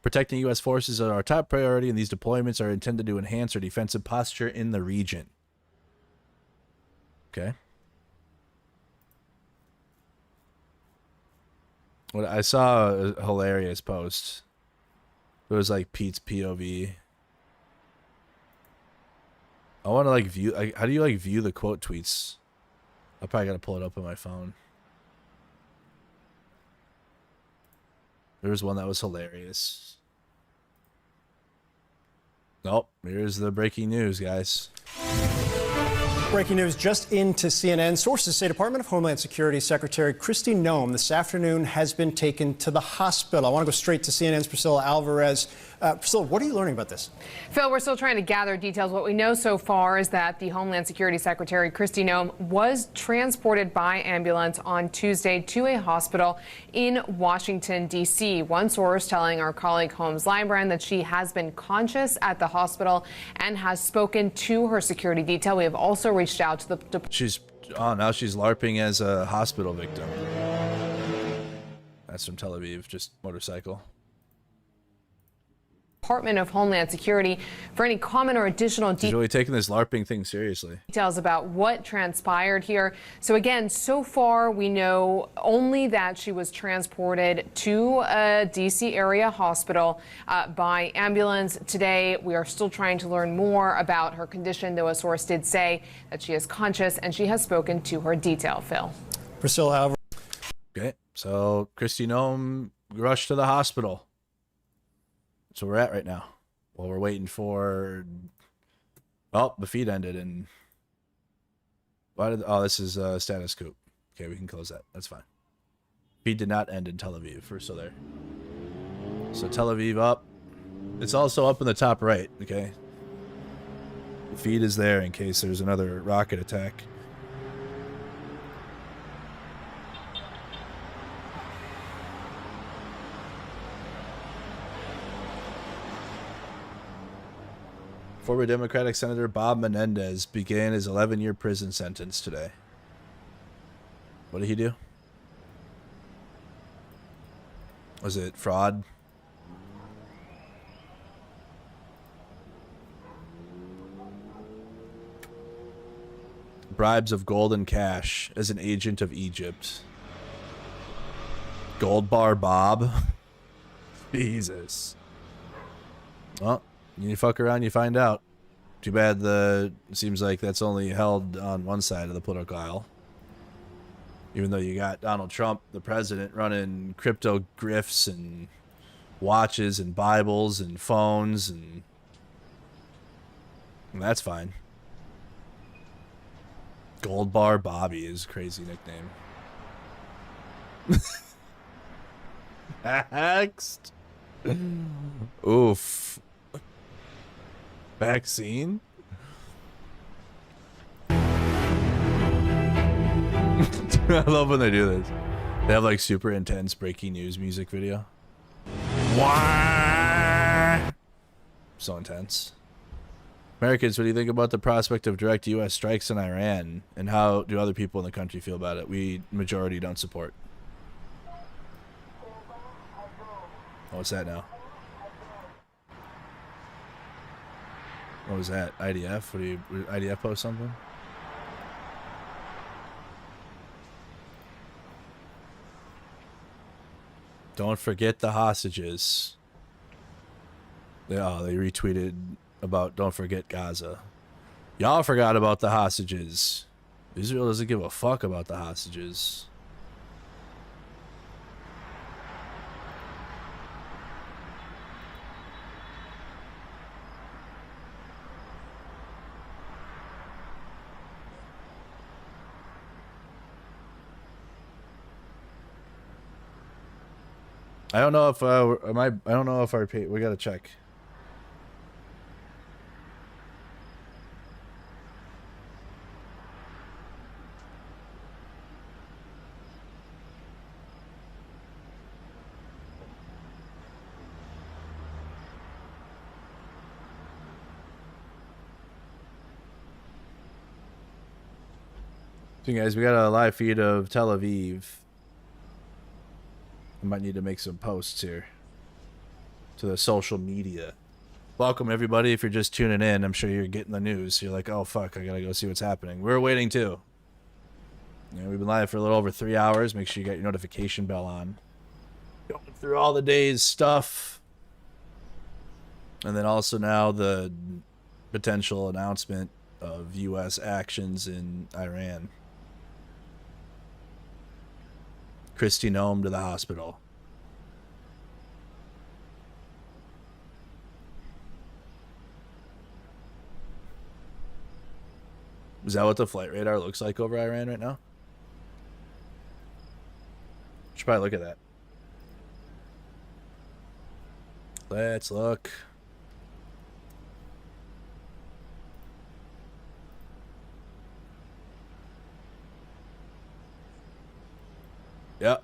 Protecting U.S. forces are our top priority, and these deployments are intended to enhance our defensive posture in the region. Okay. Well, I saw a hilarious post. It was like Pete's POV. I want to like view. How do you like view the quote tweets? I probably gotta pull it up on my phone. There was one that was hilarious. Nope. Here's the breaking news, guys. Breaking news just into CNN. Sources say Department of Homeland Security Secretary Kristi Noem this afternoon has been taken to the hospital. I want to go straight to CNN's Priscilla Alvarez. Priscilla, what are you learning about this? Phil, we're still trying to gather details. What we know so far is that the Homeland Security Secretary Kristi Noem was transported by ambulance on Tuesday to a hospital in Washington, D.C. One source telling our colleague Holmes Librand that she has been conscious at the hospital and has spoken to her security detail. We have also reached out to the... Now she's LARPing as a hospital victim. That's from Tel Aviv, just motorcycle. Department of Homeland Security for any comment or additional She's really taking this LARPing thing seriously. Details about what transpired here. So again, so far we know only that she was transported to a D.C. area hospital by ambulance. Today, we are still trying to learn more about her condition, though a source did say that she is conscious and she has spoken to her detail. Phil. Priscilla Alvarez. Okay, so Kristi Noem rushed to the hospital. That's where we're at right now. Well, we're waiting for... Oh, the feed ended and... this is status scoop. Okay, we can close that. That's fine. Feed did not end in Tel Aviv. We're still there. So Tel Aviv up. It's also up in the top right, okay? The feed is there in case there's another rocket attack. Former Democratic Senator Bob Menendez began his 11-year prison sentence today. What did he do? Was it fraud? Bribes of gold and cash as an agent of Egypt. Gold bar Bob. Jesus. Well, you fuck around, you find out. Too bad it seems like that's only held on one side of the political aisle. Even though you got Donald Trump, the president, running crypto grifts and watches and Bibles and phones, and that's fine. Gold Bar Bobby is a crazy nickname. Next. Oof. Vaccine? I love when they do this. They have like super intense breaking news music video. Wah! So intense. Americans, what do you think about the prospect of direct U.S. strikes in Iran? And how do other people in the country feel about it? We, majority, don't support. Oh, what's that now? What was that? IDF? What do you... IDF post something? Don't forget the hostages. They retweeted about don't forget Gaza. Y'all forgot about the hostages. Israel doesn't give a fuck about the hostages. I don't know if I don't know if our pay, we gotta check. So guys, we got a live feed of Tel Aviv. I might need to make some posts here to the social media. Welcome everybody. If you're just tuning in, I'm sure you're getting the news. You're like, oh fuck, I gotta go see what's happening. We're waiting too. We've been live for a little over 3 hours. Make sure you got your notification bell on. Going through all the day's stuff. And then also now the potential announcement of U.S. actions in Iran. Kristi Noem to the hospital. Is that what the flight radar looks like over Iran right now? Should probably look at that. Let's look. Yep.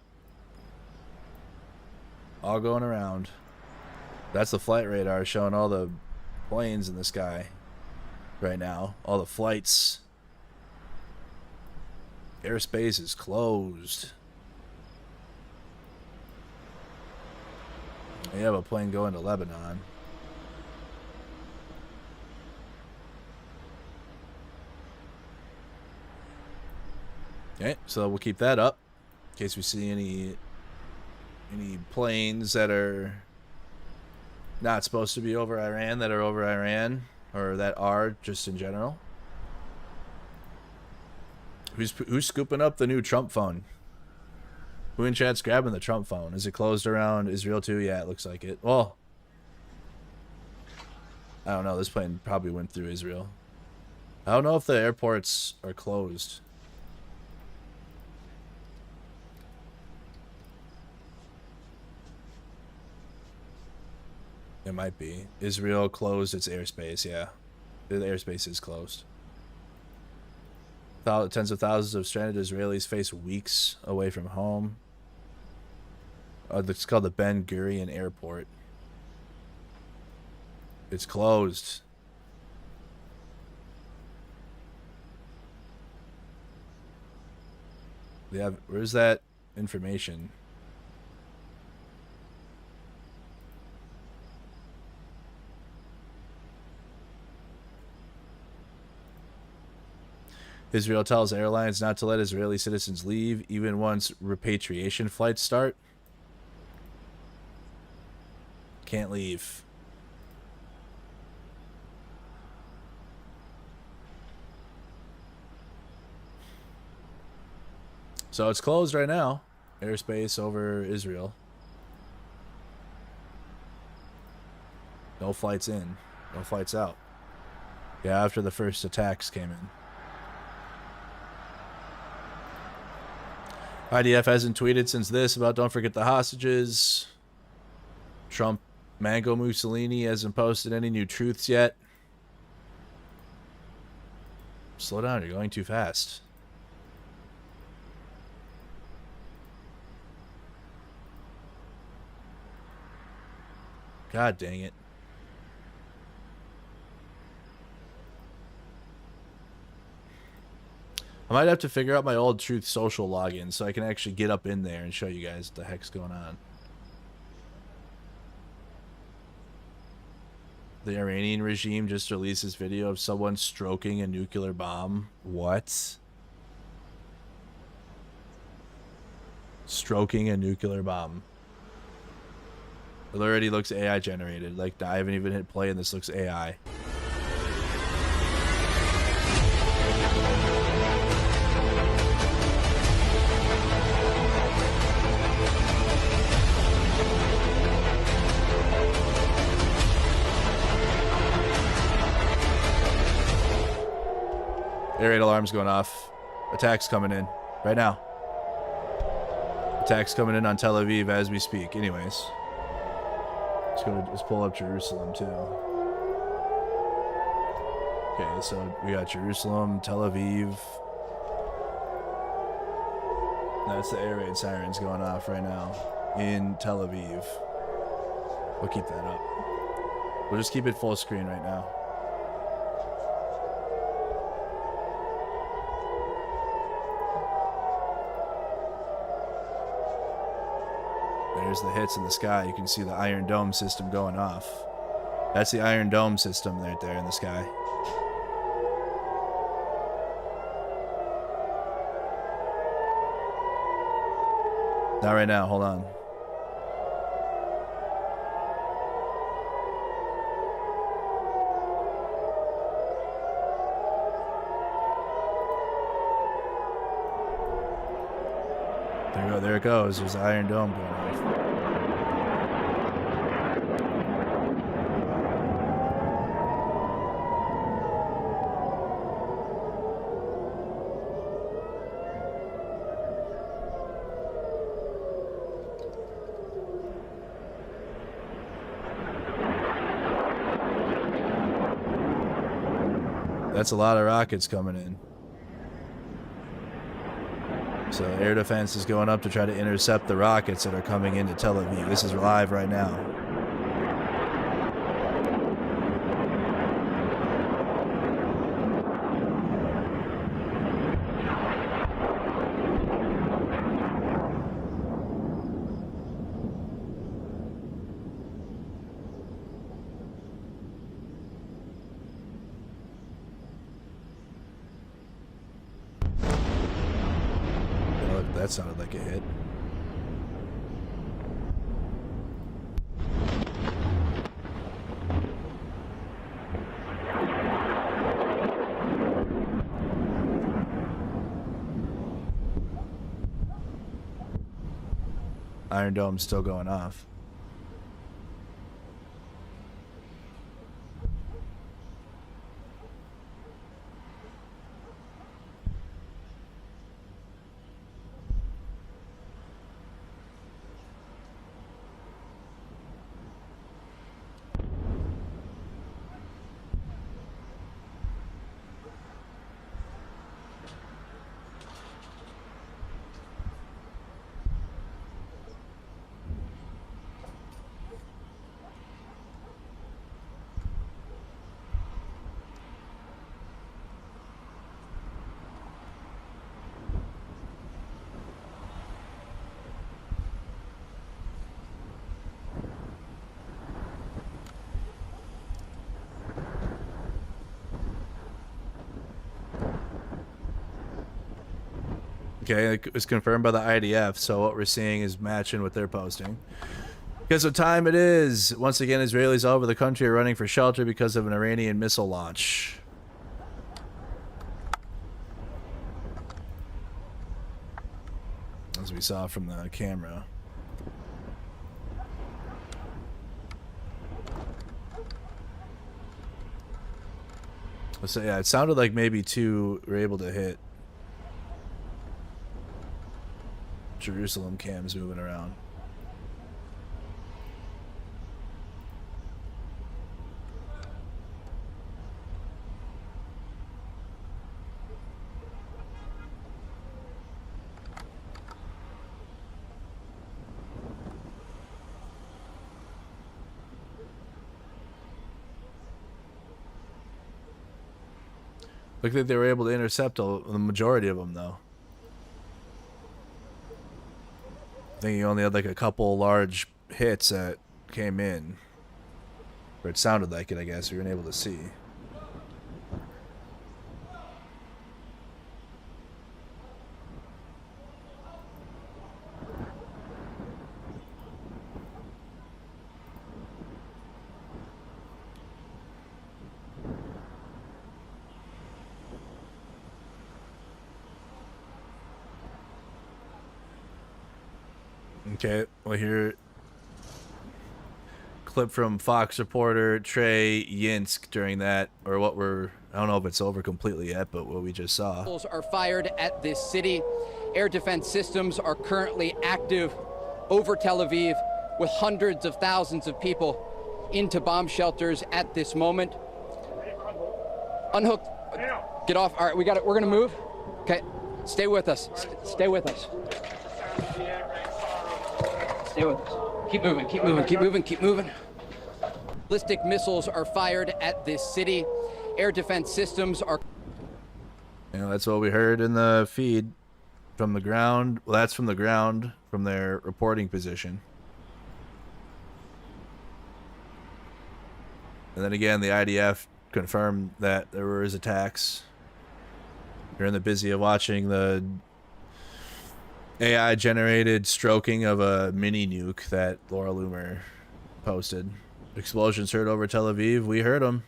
All going around. That's the flight radar showing all the planes in the sky right now. All the flights. Airspace is closed. We have a plane going to Lebanon. Okay, so we'll keep that up. In case we see any planes that are not supposed to be over Iran that are over Iran, or that are just in general. Who's scooping up the new Trump phone? Who in chat's grabbing the Trump phone? Is it closed around Israel too? Yeah, it looks like it. Well, I don't know. This plane probably went through Israel. I don't know if the airports are closed. It might be. Israel closed its airspace, yeah. The airspace is closed. Tens of thousands of stranded Israelis face weeks away from home. It's called the Ben Gurion Airport. It's closed. They have, where's that information? Israel tells airlines not to let Israeli citizens leave even once repatriation flights start. Can't leave. So it's closed right now. Airspace over Israel. No flights in. No flights out. Yeah, after the first attacks came in. IDF hasn't tweeted since this about don't forget the hostages. Trump Mango Mussolini hasn't posted any new truths yet. Slow down, you're going too fast. God dang it. I might have to figure out my old Truth Social login so I can actually get up in there and show you guys what the heck's going on. The Iranian regime just released this video of someone stroking a nuclear bomb. What? Stroking a nuclear bomb. It already looks AI generated. Like, I haven't even hit play and this looks AI. Air raid alarm's going off. Attacks coming in right now. Attacks coming in on Tel Aviv as we speak. Anyways, let's pull up Jerusalem too. Okay, so we got Jerusalem, Tel Aviv. That's the air raid sirens going off right now in Tel Aviv. We'll keep that up. We'll just keep it full screen right now. There's the hits in the sky. You can see the Iron Dome system going off. That's the Iron Dome system right there in the sky. Not right now. Hold on. There you go. There it goes. There's the Iron Dome going off. That's a lot of rockets coming in. So air defense is going up to try to intercept the rockets that are coming into Tel Aviv. This is live right now. That sounded like a hit. Iron Dome's still going off. Okay, it was confirmed by the IDF, so what we're seeing is matching what they're posting. Guess what time it is? Once again, Israelis all over the country are running for shelter because of an Iranian missile launch. As we saw from the camera. So yeah, it sounded like maybe 2 were able to hit. Jerusalem cams moving around. Looked like they were able to intercept the majority of them, though. I think you only had like a couple large hits that came in. Or it sounded like it, I guess. We weren't able to see. Okay, we'll hear clip from Fox reporter Trey Yinsk during that, or what we're, I don't know if it's over completely yet, but what we just saw. Missiles are fired at this city. Air defense systems are currently active over Tel Aviv with hundreds of thousands of people into bomb shelters at this moment. Unhook, get off. All right, we got it. We're gonna move. Okay, stay with us. Stay with us. Stay with us. Keep moving, keep moving, keep moving, keep moving. Ballistic missiles are fired at this city. Air defense systems are... You know, that's what we heard in the feed from the ground. Well, that's from the ground, from their reporting position. And then again, the IDF confirmed that there was attacks. You're in the busy of watching the AI-generated stroking of a mini nuke that Laura Loomer posted. Explosions heard over Tel Aviv. We heard them.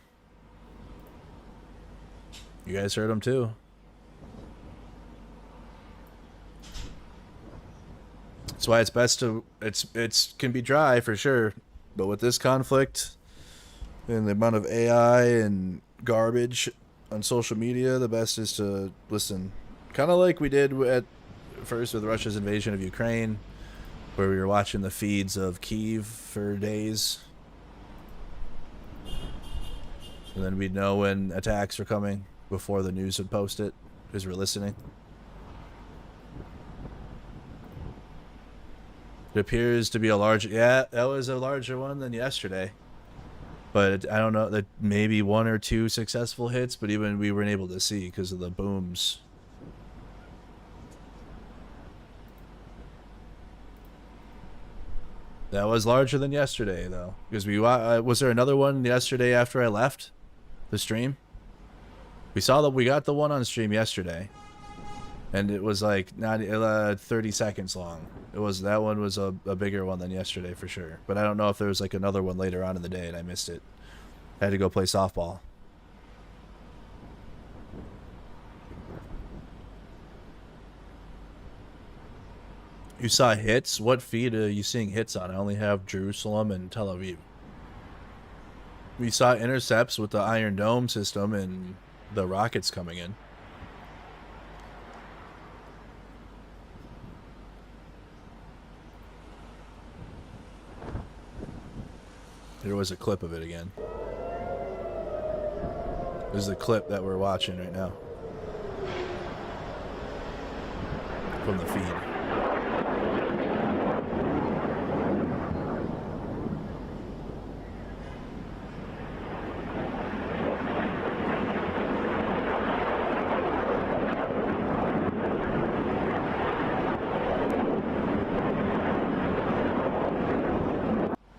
You guys heard them too. That's why it's best to it's can be dry for sure, but with this conflict and the amount of AI and garbage on social media, the best is to listen. Kind of like we did at first with Russia's invasion of Ukraine, where we were watching the feeds of Kyiv for days. And then we'd know when attacks were coming before the news would post it, because we're listening. It appears to be a larger... Yeah, that was a larger one than yesterday. But I don't know, that maybe 1 or 2 successful hits, but even we weren't able to see because of the booms. That was larger than yesterday, though. Because we was there another one yesterday after I left the stream? We saw that we got the one on stream yesterday, and it was like not 30 seconds long. It was that one was a bigger one than yesterday for sure. But I don't know if there was like another one later on in the day and I missed it. I had to go play softball. You saw hits? What feed are you seeing hits on? I only have Jerusalem and Tel Aviv. We saw intercepts with the Iron Dome system and the rockets coming in. There was a clip of it again. This is the clip that we're watching right now. From the feed.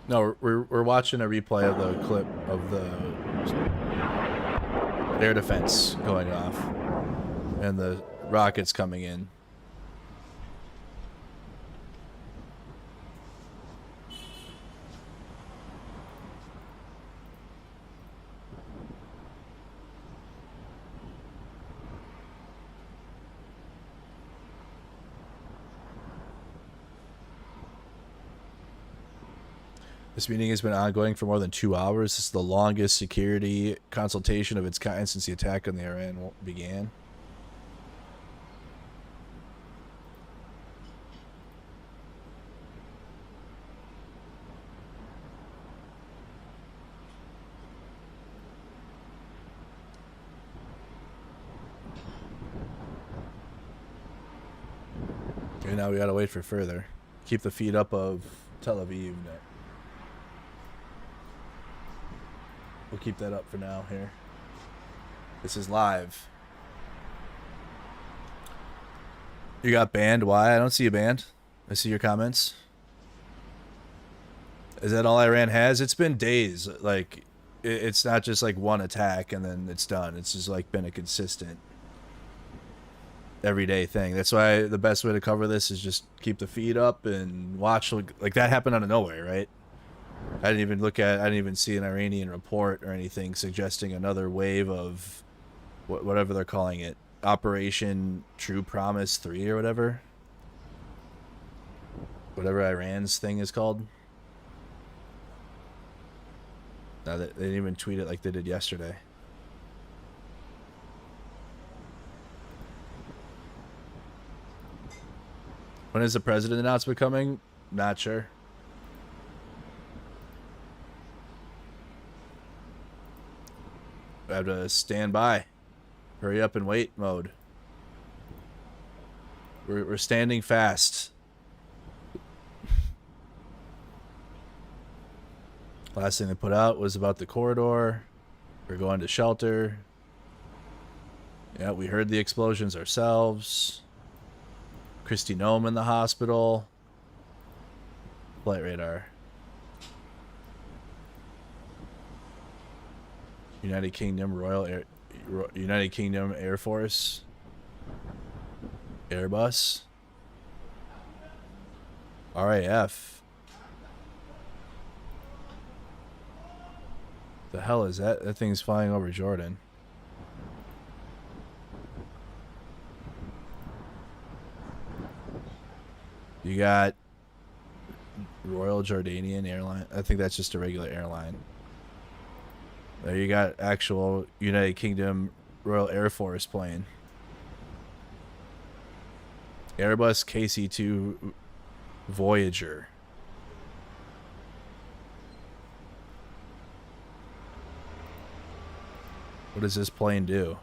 No, we're watching a replay of the clip of the air defense going off and the rockets coming in. This meeting has been ongoing for more than 2 hours. This is the longest security consultation of its kind since the attack on the Iran began. Okay, now we gotta wait for further. Keep the feed up of Tel Aviv. We'll keep that up for now here. This is live. You got banned? Why? I don't see you banned. I see your comments. Is that all Iran has? It's been days. Like, it's not just like one attack and then it's done. It's just like been a consistent everyday thing. That's why the best way to cover this is just keep the feed up and watch. Like that happened out of nowhere, right? I didn't even see an Iranian report or anything suggesting another wave of whatever they're calling it, Operation True Promise 3 or whatever Iran's thing is called. No, they didn't even tweet it like they did yesterday. When is the president announcement coming? Not sure. I have to stand by. Hurry up and wait mode. We're standing fast. Last thing they put out was about the corridor. We're going to shelter. Yeah, we heard the explosions ourselves. Kristi Noem in the hospital. Flight radar. United Kingdom Air Force. Airbus. RAF. The hell is that? That thing's flying over Jordan. You got Royal Jordanian Airline. I think that's just a regular airline. There you got actual United Kingdom Royal Air Force plane. Airbus KC-2 Voyager. What does this plane do?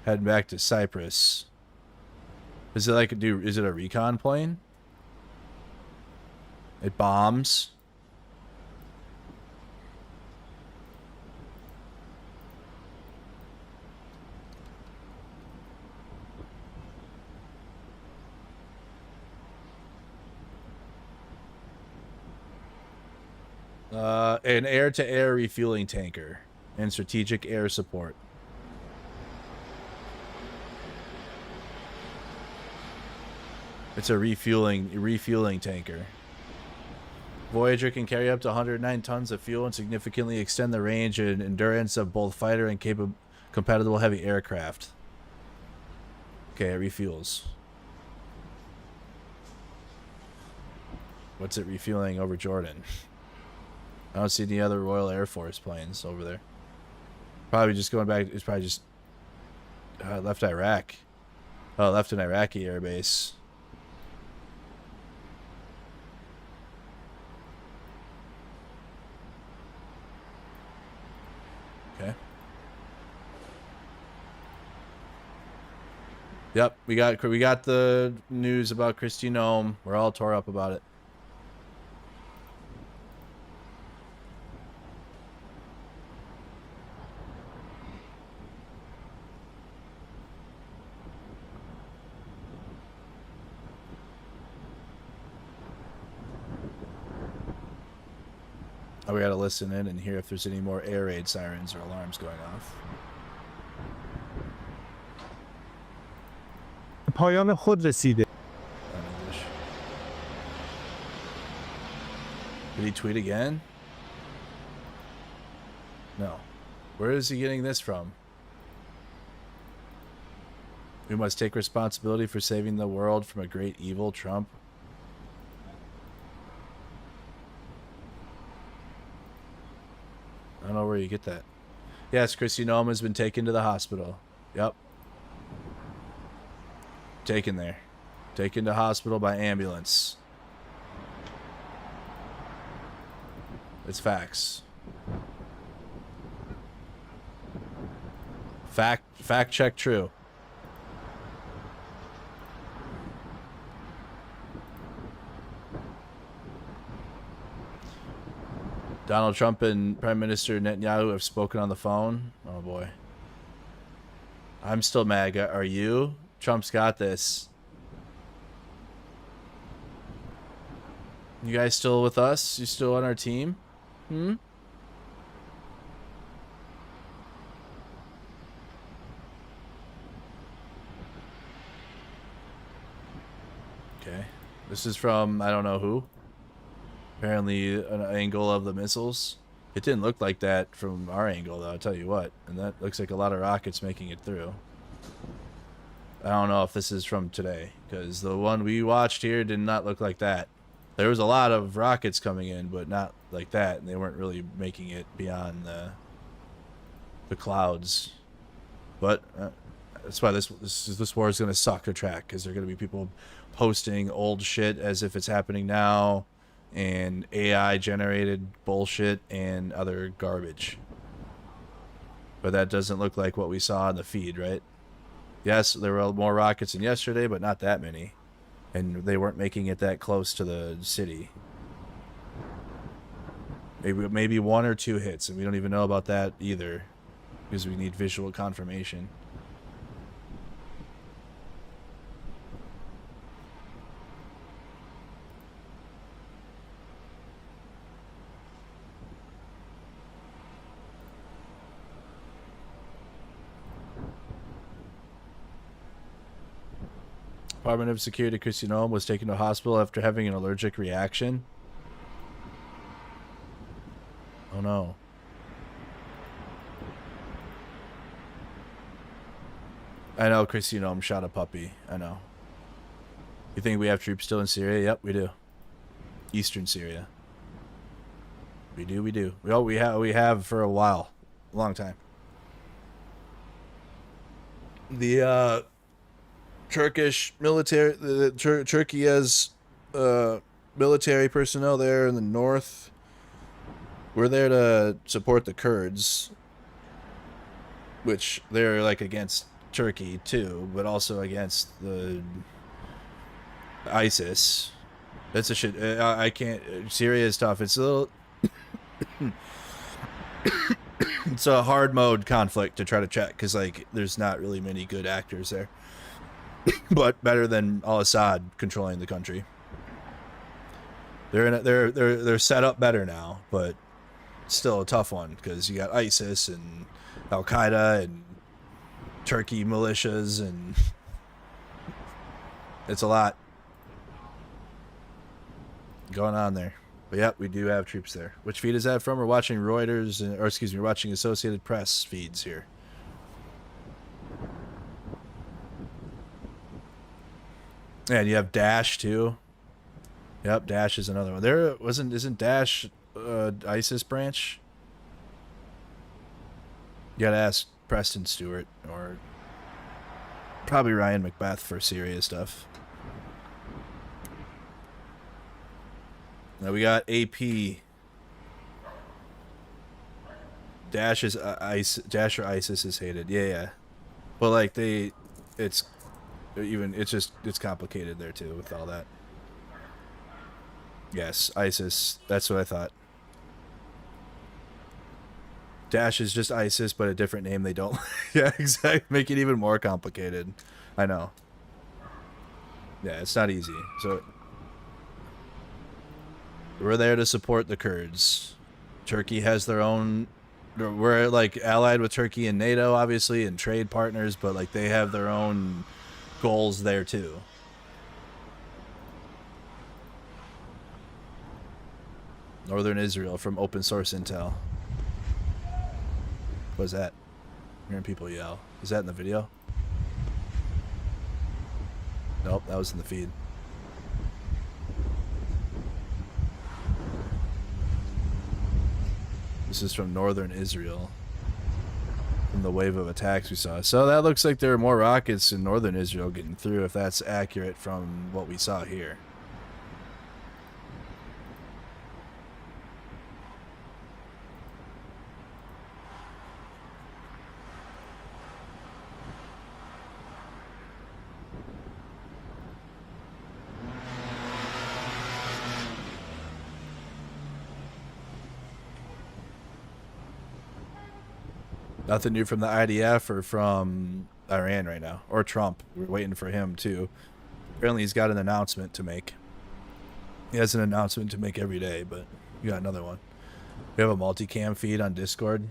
Heading back to Cyprus. Is it like is it a recon plane? It bombs. An air-to-air refueling tanker and strategic air support. It's a refueling tanker. Voyager can carry up to 109 tons of fuel and significantly extend the range and endurance of both fighter and compatible heavy aircraft. Okay, it refuels. What's it refueling over Jordan? I don't see any other Royal Air Force planes over there. Probably just going back. It's probably just left Iraq. Oh, left an Iraqi air base. Okay. Yep, we got the news about Kristi Noem. We're all tore up about it. We gotta listen in and hear if there's any more air raid sirens or alarms going off. پایان خود رسیده. Did he tweet again? No. Where is he getting this from? We must take responsibility for saving the world from a great evil, Trump. I don't know where you get that. Yes, Kristi Noem has been taken to the hospital. Yep. Taken there. Taken to hospital by ambulance. It's facts. Fact check true. Donald Trump and Prime Minister Netanyahu have spoken on the phone. Oh boy. I'm still MAGA. Are you? Trump's got this. You guys still with us? You still on our team? Hmm? Okay. This is from I don't know who. Apparently an angle of the missiles. It didn't look like that from our angle though, I'll tell you what. And that looks like a lot of rockets making it through. I don't know if this is from today, because the one we watched here did not look like that. There was a lot of rockets coming in, but not like that, and they weren't really making it beyond the clouds. But that's why this war is going to suck to track, because there are going to be people posting old shit as if it's happening now, and AI generated bullshit and other garbage. But that doesn't look like what we saw in the feed, right? Yes, there were more rockets than yesterday, but not that many. And they weren't making it that close to the city. Maybe one or two hits, and we don't even know about that either, because we need visual confirmation. Department of Security Kristi Noem was taken to a hospital after having an allergic reaction. Oh no. I know Kristi Noem shot a puppy. I know. You think we have troops still in Syria? Yep, we do. Eastern Syria. We do. We have for a while. A long time. The Turkish military, Turkey has military personnel there in the north. We're there to support the Kurds, which they're like against Turkey too, but also against the ISIS. That's a shit. I can't. Syria is tough. It's a little. It's a hard mode conflict to try to check, because like there's not really many good actors there. But better than al-Assad controlling the country. They're set up better now, but still a tough one, because you got ISIS and Al-Qaeda and Turkey militias, and it's a lot going on there. But yeah, we do have troops there. Which feed is that from? We're watching Reuters, or excuse me, we're watching Associated Press feeds here. And you have Daesh too. Yep, Daesh is another one. Isn't Daesh ISIS branch? You gotta ask Preston Stewart or probably Ryan Macbeth for Syria stuff. Now we got AP. Daesh or ISIS is hated. Yeah. But like it's complicated there too with all that. Yes, ISIS. That's what I thought. Daesh is just ISIS, but a different name they don't. Yeah, exactly. Make it even more complicated. I know. Yeah, it's not easy. So we're there to support the Kurds. Turkey has their own. We're like allied with Turkey and NATO, obviously, and trade partners, but like they have their own goals there too. Northern Israel from open source intel. What is that? I'm hearing people yell. Is that in the video? Nope, that was in the feed. This is from northern Israel. From the wave of attacks we saw. So that looks like there are more rockets in northern Israel getting through, if that's accurate from what we saw here. Nothing new from the IDF or from Iran right now, or Trump. We're waiting for him too. Apparently he's got an announcement to make. He has an announcement to make every day, but you got another one. We have a multicam feed on Discord.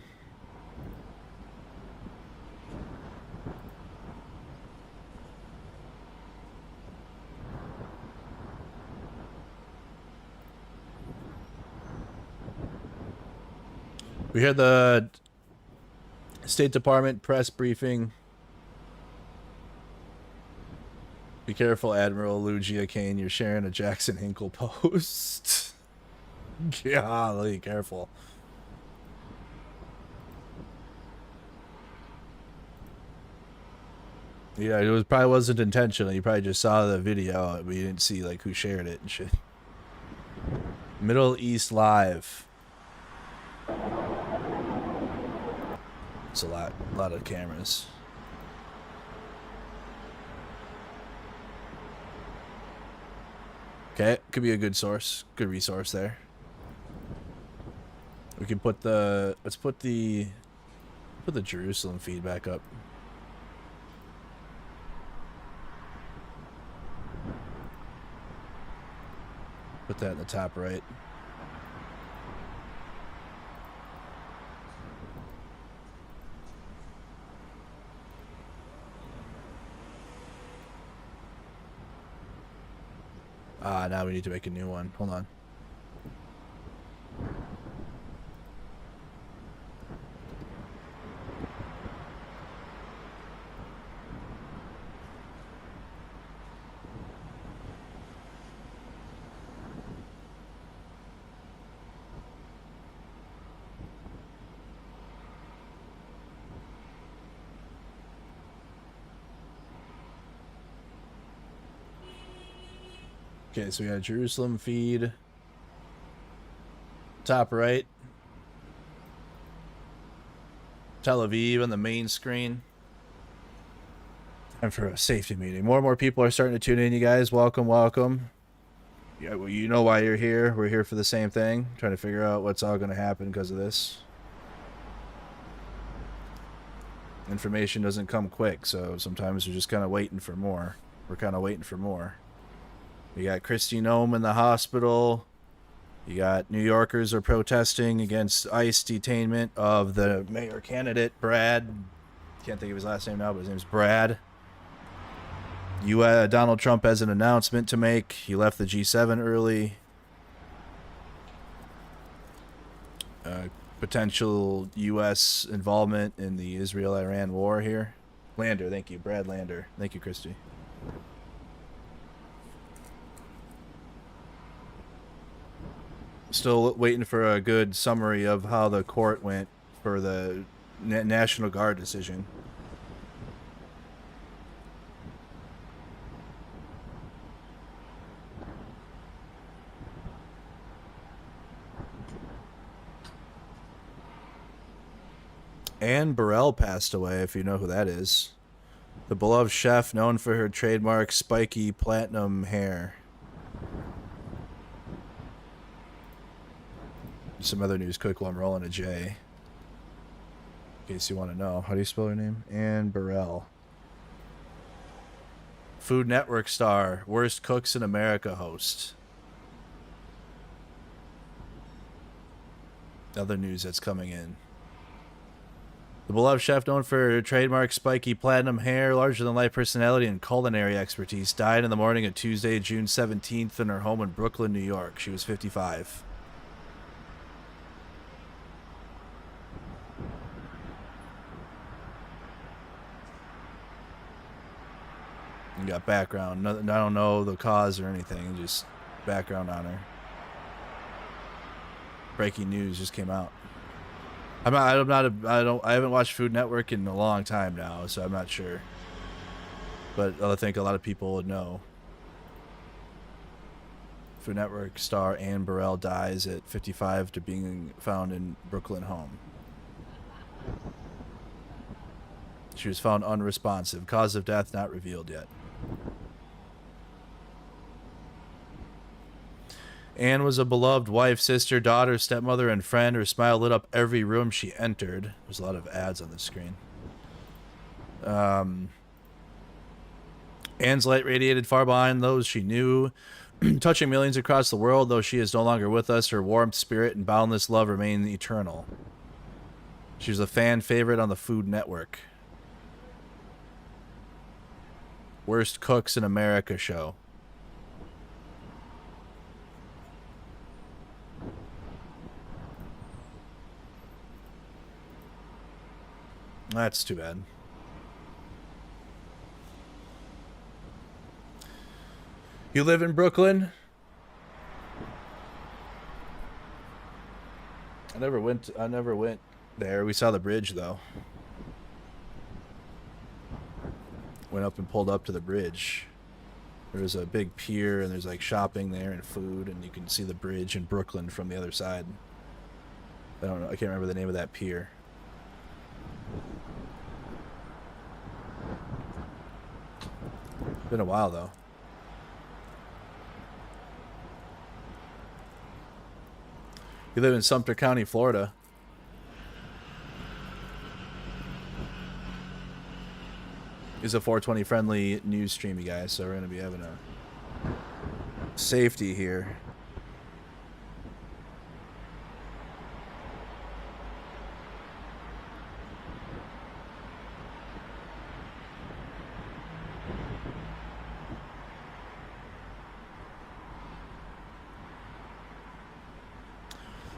We hear the State Department press briefing. Be careful, Admiral Lugia Kane. You're sharing a Jackson Hinkle post. Golly, careful. Yeah, it probably wasn't intentional. You probably just saw the video, but you didn't see like who shared it and shit. Middle East Live. It's a lot of cameras. Okay, could be a good source, good resource there. We can put the put the Jerusalem feed back up. Put that in the top right. Now we need to make a new one. Hold on. Okay, so we got a Jerusalem feed. Top right. Tel Aviv on the main screen. Time for a safety meeting. More and more people are starting to tune in, you guys. Welcome, welcome. Yeah, well, you know why you're here. We're here for the same thing. Trying to figure out what's all going to happen because of this. Information doesn't come quick, so sometimes we're just kind of waiting for more. We're kind of waiting for more. You got Kristi Noem in the hospital. You got New Yorkers are protesting against ICE detainment of the mayor candidate, Brad. Can't think of his last name now, but his name's Brad. Donald Trump has an announcement to make. He left the G7 early. Potential U.S. involvement in the Israel-Iran war here. Lander, thank you. Brad Lander. Thank you, Kristi. Still waiting for a good summary of how the court went for the National Guard decision. Anne Burrell passed away, if you know who that is. The beloved chef known for her trademark spiky platinum hair. Some other news quick while I'm rolling a J. In case you want to know. How do you spell her name? Anne Burrell. Food Network star. Worst Cooks in America host. Other news that's coming in. The beloved chef known for her trademark spiky platinum hair, larger-than-life personality, and culinary expertise died in the morning of Tuesday, June 17th in her home in Brooklyn, New York. She was 55. You got background. I don't know the cause or anything. Just background on her. Breaking news just came out. I haven't watched Food Network in a long time now, so I'm not sure. But I think a lot of people would know. Food Network star Anne Burrell dies at 55 after being found in Brooklyn home. She was found unresponsive. Cause of death not revealed yet. Anne was a beloved wife, sister, daughter, stepmother, and friend. Her smile lit up every room she entered. There's a lot of ads on the screen. Anne's light radiated far behind those she knew, touching millions across the world. Though she is no longer with us, her warmth, spirit, and boundless love remain eternal. She was a fan favorite on the Food Network. Worst Cooks in America show. That's too bad. You live in Brooklyn? I never went there. We saw the bridge though. Went up and pulled up to the bridge. There's a big pier and there's like shopping there and food, and you can see the bridge in Brooklyn from the other side. I don't know. I can't remember the name of that pier. Been a while though. You live in Sumter County, Florida. It's a 420 friendly news stream, you guys, so we're gonna be having a safety here.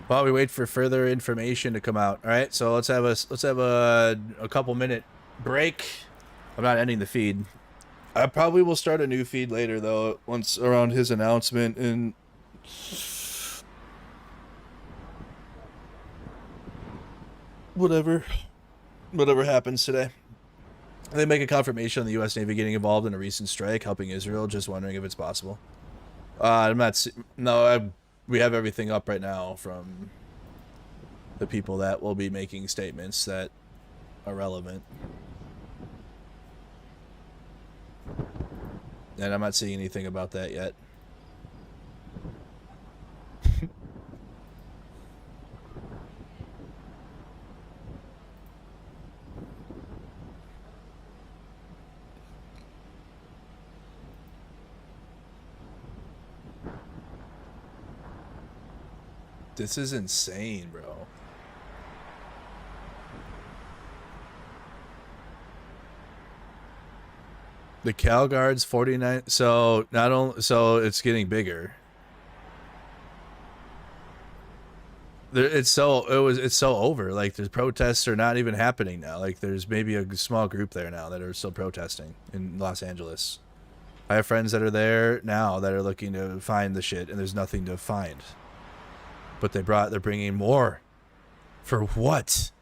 While we wait for further information to come out. All right, so let's have a couple minute break. I'm not ending the feed. I probably will start a new feed later though, once around his announcement and whatever happens today. They make a confirmation on the U.S. Navy getting involved in a recent strike helping Israel. Just wondering if it's possible. We have everything up right now from the people that will be making statements that are relevant. And I'm not seeing anything about that yet. This is insane, bro. The Cal Guard's 49. So not only, so it's getting bigger. It's so over. Like the protests are not even happening now. Like there's maybe a small group there now that are still protesting in Los Angeles. I have friends that are there now that are looking to find the shit, and there's nothing to find. But they're bringing more. For what?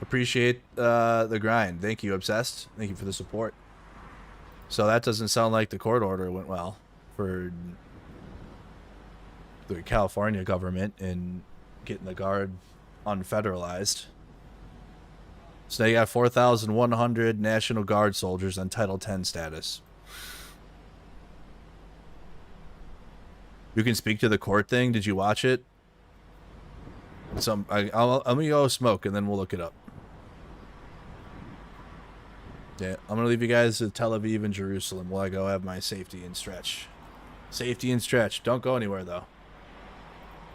Appreciate the grind. Thank you, Obsessed. Thank you for the support. So that doesn't sound like the court order went well for the California government in getting the Guard unfederalized. So now you got 4,100 National Guard soldiers on Title X status. You can speak to the court thing. Did you watch it? I'm gonna go smoke and then we'll look it up. Yeah, I'm gonna leave you guys with Tel Aviv and Jerusalem while I go have my safety and stretch. Safety and stretch. Don't go anywhere though.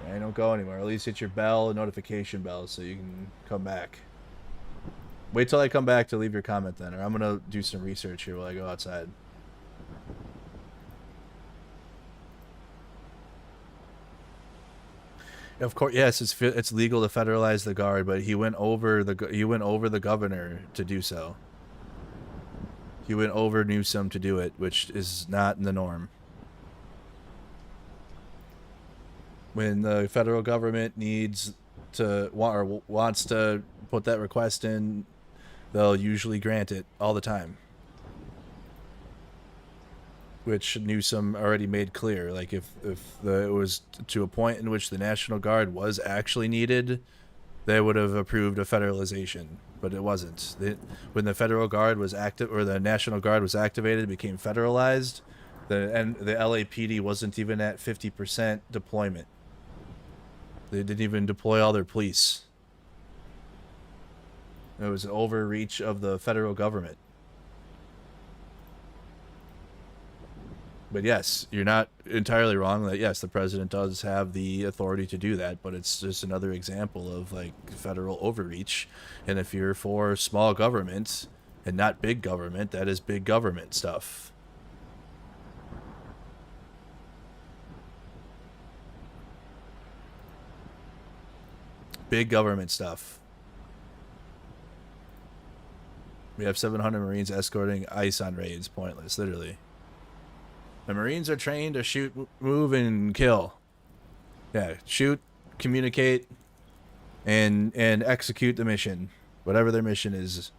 Yeah, don't go anywhere. At least hit your bell, notification bell, so you can come back. Wait till I come back to leave your comment then, or I'm gonna do some research here while I go outside. Of course, yes, it's legal to federalize the Guard, but he went over the governor to do so. He went over Newsom to do it, which is not the norm. When the federal government needs to wants to put that request in, they'll usually grant it all the time. Which Newsom already made clear. Like if it was to a point in which the National Guard was actually needed, they would have approved a federalization, but it wasn't. When the federal guard was active, or the National Guard was activated, it became federalized. The LAPD wasn't even at 50% deployment. They didn't even deploy all their police. It was an overreach of the federal government. But yes, you're not entirely wrong that yes, the president does have the authority to do that, but it's just another example of like federal overreach. And if you're for small government and not big government, that is big government stuff. Big government stuff. We have 700 Marines escorting ICE on raids. Pointless, literally. The Marines are trained to shoot, move, and kill. Yeah, shoot, communicate, and execute the mission. Whatever their mission is.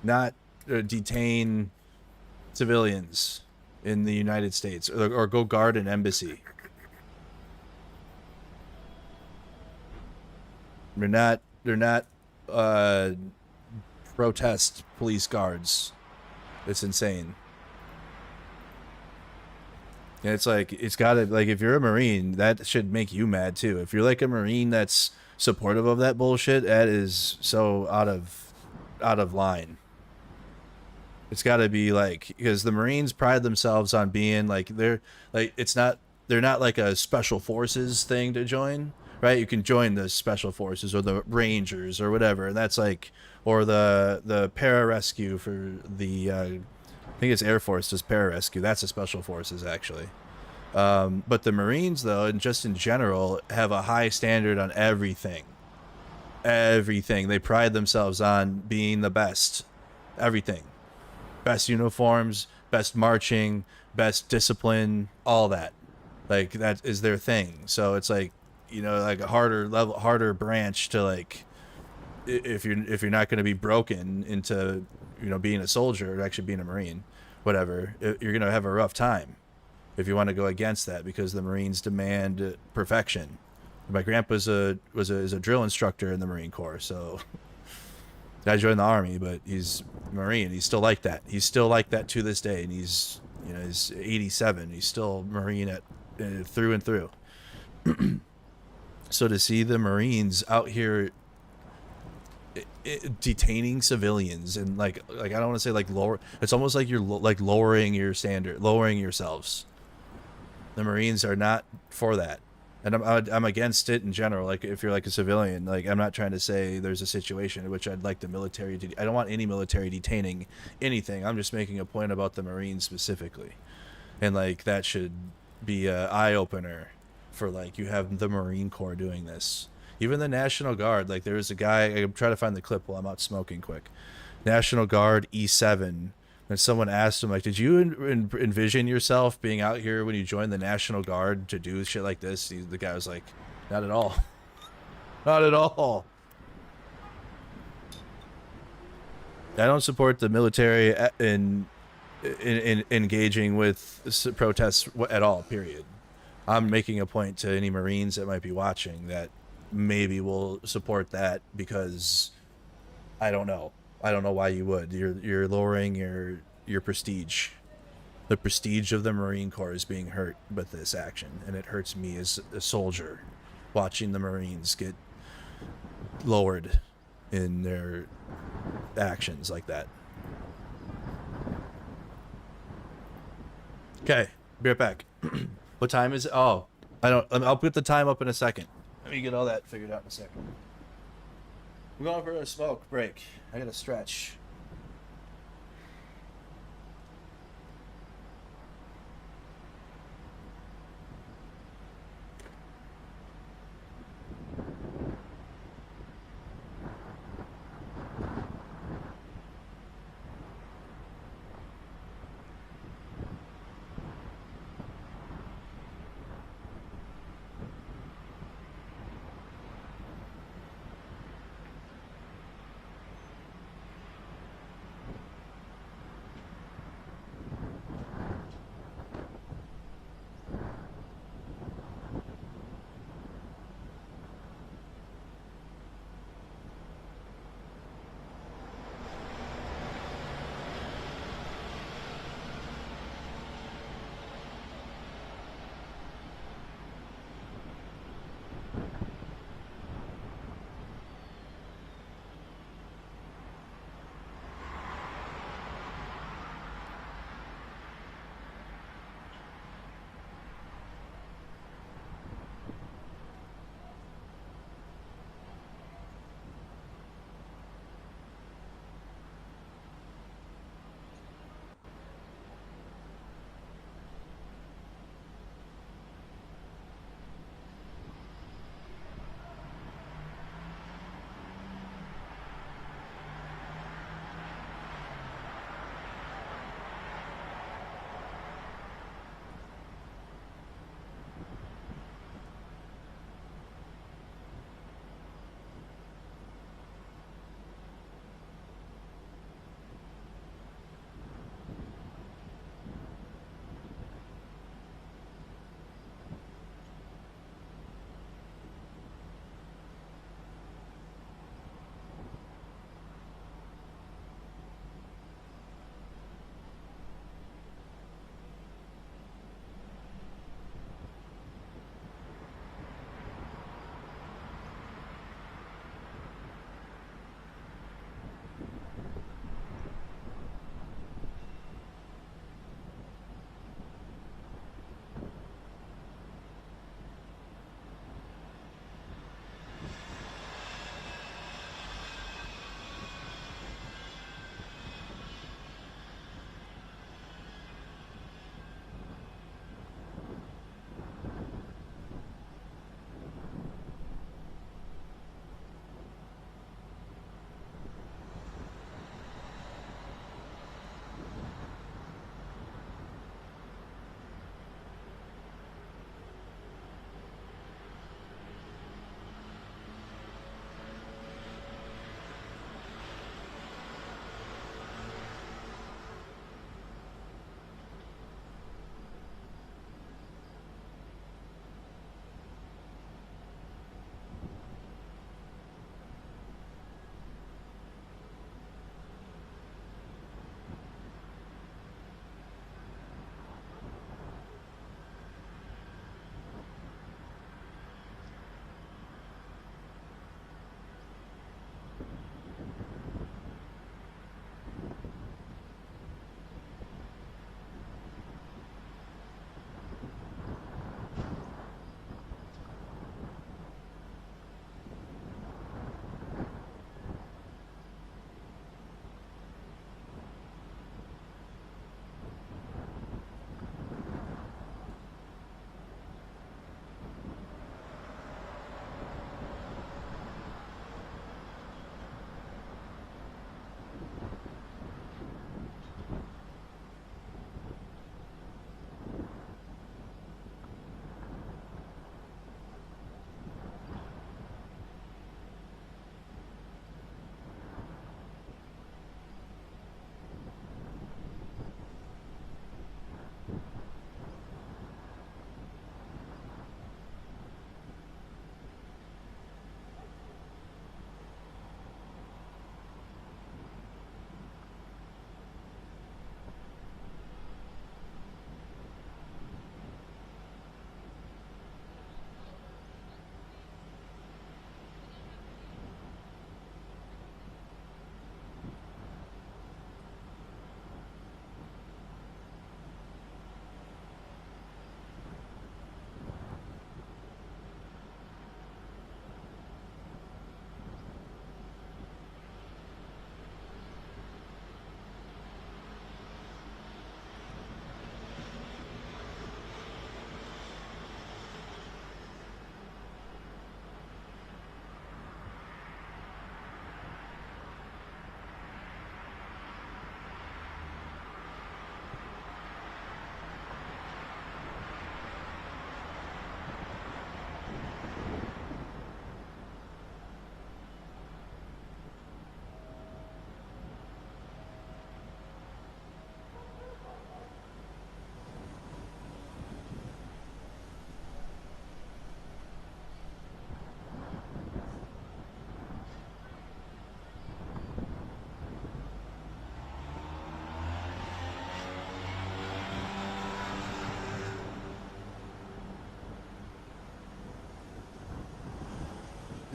Not detain civilians in the United States. Or go guard an embassy. They're not protest police guards. It's insane. And it's like, it's gotta, like, if you're a Marine, that should make you mad too. If you're like a Marine that's supportive of that bullshit, that is so out of line. It's gotta be like, because the Marines pride themselves on being like, they're not like a special forces thing to join, right? You can join the special forces or the Rangers or whatever, and that's like, or the pararescue for the I think it's Air Force does pararescue. That's the special forces actually. But the Marines though, and just in general, have a high standard on everything. Everything. They pride themselves on being the best. Everything. Best uniforms, best marching, best discipline, all that. Like that is their thing. So it's like, you know, like a harder branch to like, if you're not going to be broken into, you know, being a soldier or actually being a Marine, whatever, you're going to have a rough time if you want to go against that, because the Marines demand perfection. My grandpa's was a drill instructor in the Marine Corps, so I joined the Army, but he's Marine. He's still like that. He's still like that to this day, and he's, you know, he's 87. He's still Marine through and through. So to see the Marines out here detaining civilians and like I don't want to say like lower, it's almost like you're like lowering your standard, lowering yourselves. The Marines are not for that, and I'm against it in general. Like if you're like a civilian, like I'm not trying to say there's a situation in which I'd like the military to, I don't want any military detaining anything. I'm just making a point about the Marines specifically, and like that should be a eye-opener for like, you have the Marine Corps doing this. Even the National Guard, like there was a guy, I'm trying to find the clip while I'm out smoking quick. National Guard E7, and someone asked him like, did you envision yourself being out here when you joined the National Guard to do shit like this? The guy was like, not at all. Not at all. I don't support the military in engaging with protests at all, period. I'm making a point to any Marines that might be watching that maybe will support that, because I don't know why you would. You're lowering your prestige. The prestige of the Marine Corps is being hurt by this action, and it hurts me as a soldier watching the Marines get lowered in their actions like that. Okay, be right back. What time is it? Oh, I'll put the time up in a second. Let me get all that figured out in a second. We're going for a smoke break. I gotta stretch.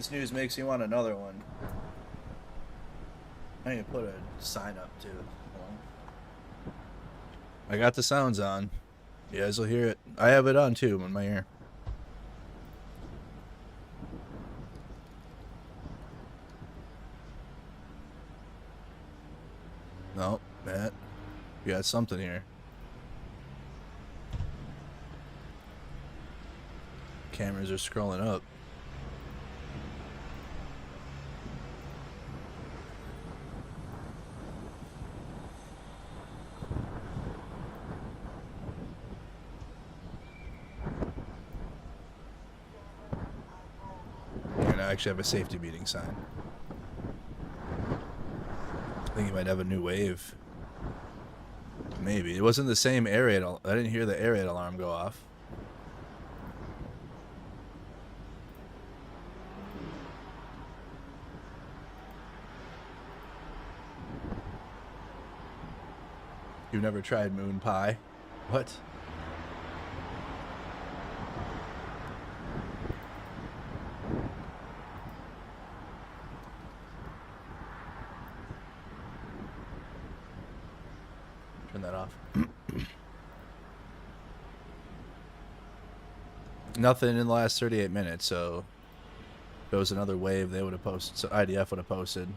This news makes me want another one. I can put a sign up too. I got the sounds on. You guys will hear it. I have it on too in my ear. No, Matt. You got something here. Cameras are scrolling up. You're gonna actually have a safety meeting sign. I think you might have a new wave. Maybe. It wasn't the same air raid. I didn't hear the air raid alarm go off. You've never tried moon pie? What? Turn that off. Nothing in the last 38 minutes, so if there was another wave, they would have posted. So IDF would have posted.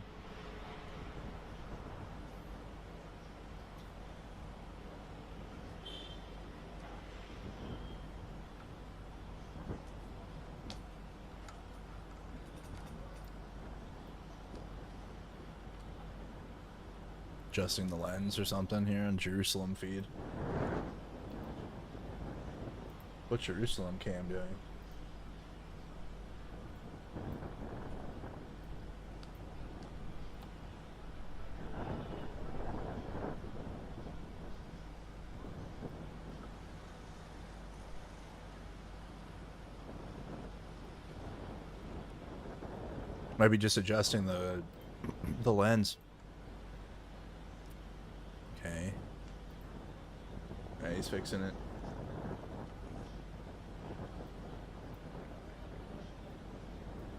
Adjusting the lens or something here on Jerusalem feed. What's Jerusalem cam doing? Might be just adjusting the lens. Okay. Alright, he's fixing it.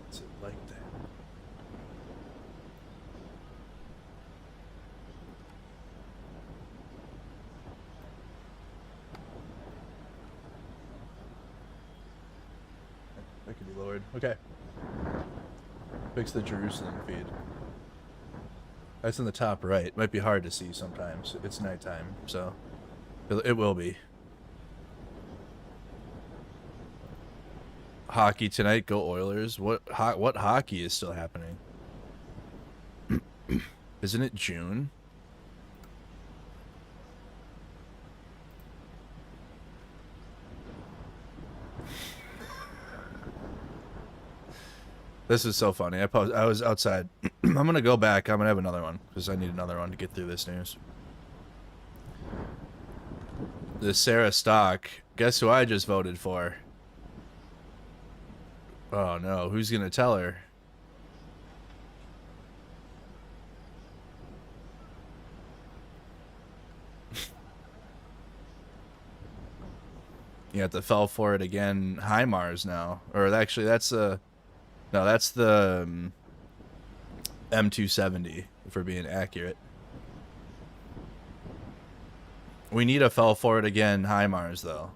What's it like that? That could be lowered. Okay. Fix the Jerusalem feed. That's in the top right. Might be hard to see sometimes. It's nighttime, so it will be. Hockey tonight. Go Oilers. What hockey is still happening? Isn't it June? This is so funny. I was outside. I'm gonna go back. I'm gonna have another one because I need another one to get through this news. The Sarah Stock. Guess who I just voted for? Oh no, who's gonna tell her? You have to fell for it again. HIMARS now, or actually that's a. No, that's the M270, if we're being accurate. We need a fell for it again HIMARS, though.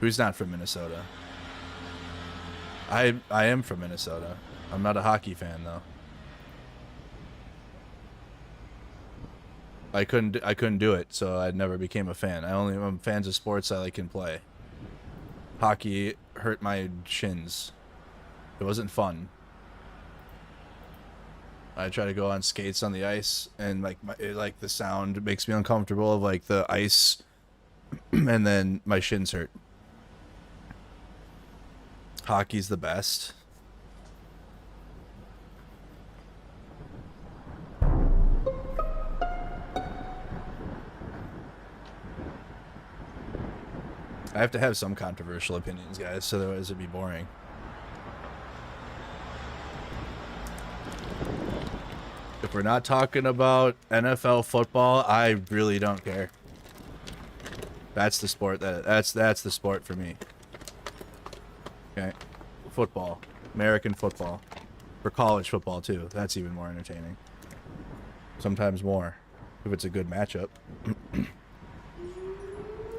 Who's not from Minnesota? I am from Minnesota. I'm not a hockey fan, though. I couldn't do it, so I never became a fan. I'm fans of sports I can play. Hockey hurt my shins. It wasn't fun. I try to go on skates on the ice, and like the sound makes me uncomfortable of like the ice, and then my shins hurt. Hockey's the best. I have to have some controversial opinions, guys, so otherwise it'd be boring. If we're not talking about NFL football, I really don't care. That's the sport that's the sport for me. Okay. Football. American football. For college football too. That's even more entertaining. Sometimes more. If it's a good matchup.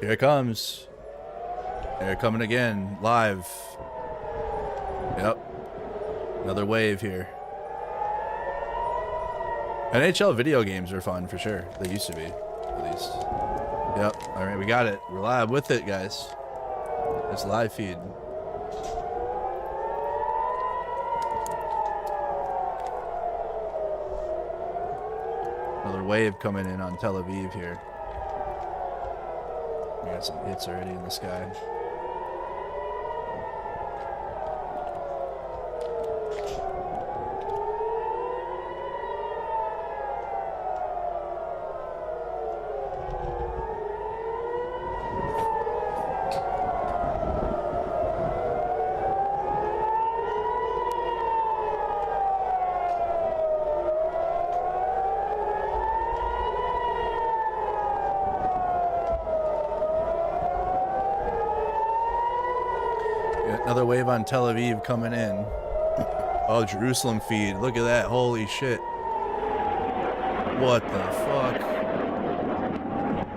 Here it comes. They're coming again. Live. Yep. Another wave here. NHL video games are fun for sure. They used to be, at least. Yep. Alright, we got it. We're live with it, guys. It's live feed. Another wave coming in on Tel Aviv here. We got some hits already in the sky. Another wave on Tel Aviv coming in. Oh, Jerusalem feed. Look at that. Holy shit. What the fuck?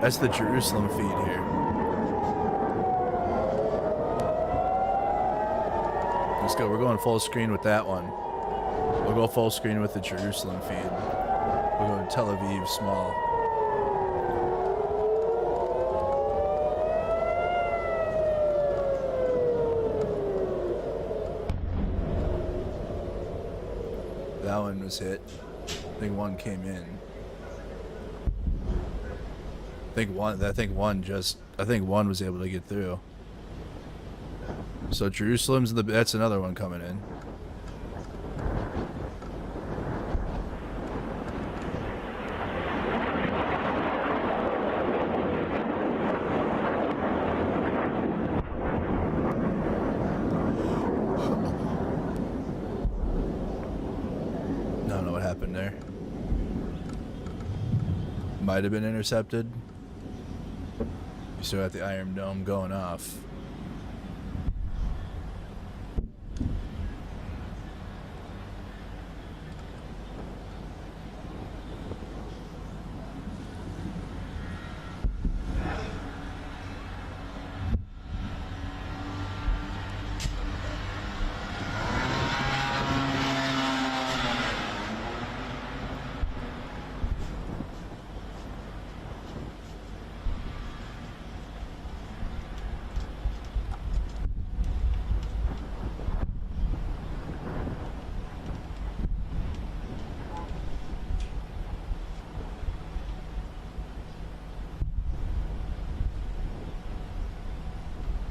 That's the Jerusalem feed here. Let's go. We're going full screen with that one. We'll go full screen with the Jerusalem feed. We'll go to Tel Aviv small. That one was hit. I think one came in. I think one was able to get through. So Jerusalem's that's another one coming in. There might have been intercepted. You still got the Iron Dome going off.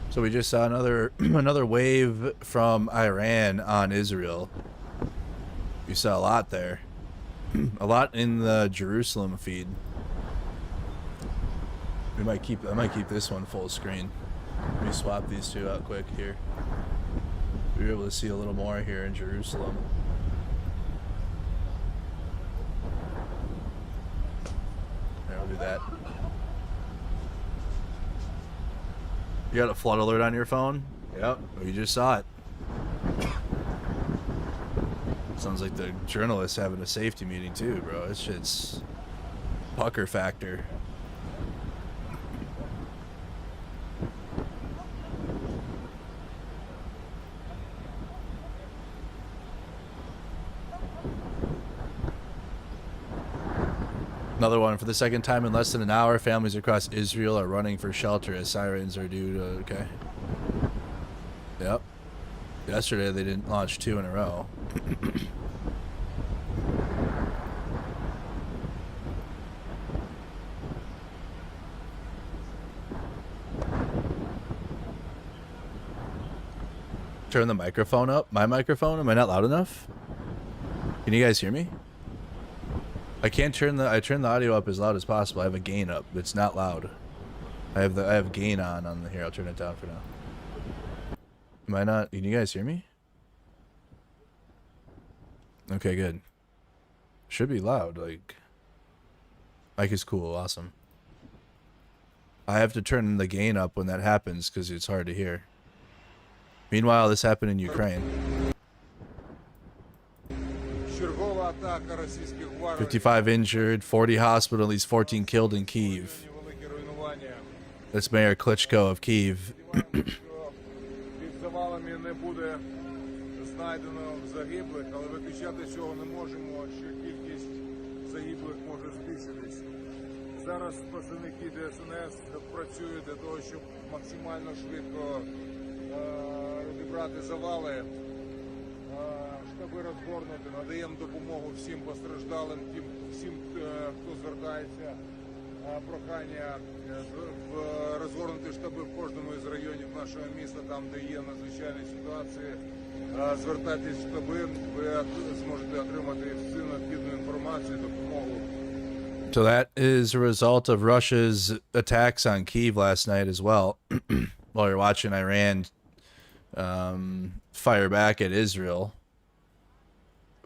So we just saw another wave from Iran on Israel. You saw a lot there. A lot in the Jerusalem feed. I might keep this one full screen. Let me swap these two out quick here. We're able to see a little more here in Jerusalem. There, I'll do that. You got a flood alert on your phone? Yep. You just saw it. Sounds like the journalists having a safety meeting too, bro. This shit's pucker factor. Another one. For the second time in less than an hour, families across Israel are running for shelter as sirens are due to... Okay. Yep. Yesterday they didn't launch 2 in a row. Turn the microphone up. My microphone? Am I not loud enough? Can you guys hear me? I can't turn I turn the audio up as loud as possible. I have a gain up. It's not loud. I have gain on the here. I'll turn it down for now. Am I not? Can you guys hear me? Okay, good. Should be loud. Like, mic is cool. Awesome. I have to turn the gain up when that happens because it's hard to hear. Meanwhile, this happened in Ukraine. 55 injured, 40 hospital, at least 14 killed in Kyiv. That's Mayor Klitschko of Kyiv. Зараз працівники ДСНС працюють для того, щоб максимально швидко розібрати завали, штаби розгорнути, надаємо допомогу всім постраждалим, всім, хто звертається, прохання розгорнути штаби в кожному із районів нашого міста, там, де є надзвичайні ситуації. Звертайтесь в штаби, ви зможете отримати всю необхідну інформацію, допомогу. So that is a result of Russia's attacks on Kyiv last night as well. While you're watching Iran fire back at Israel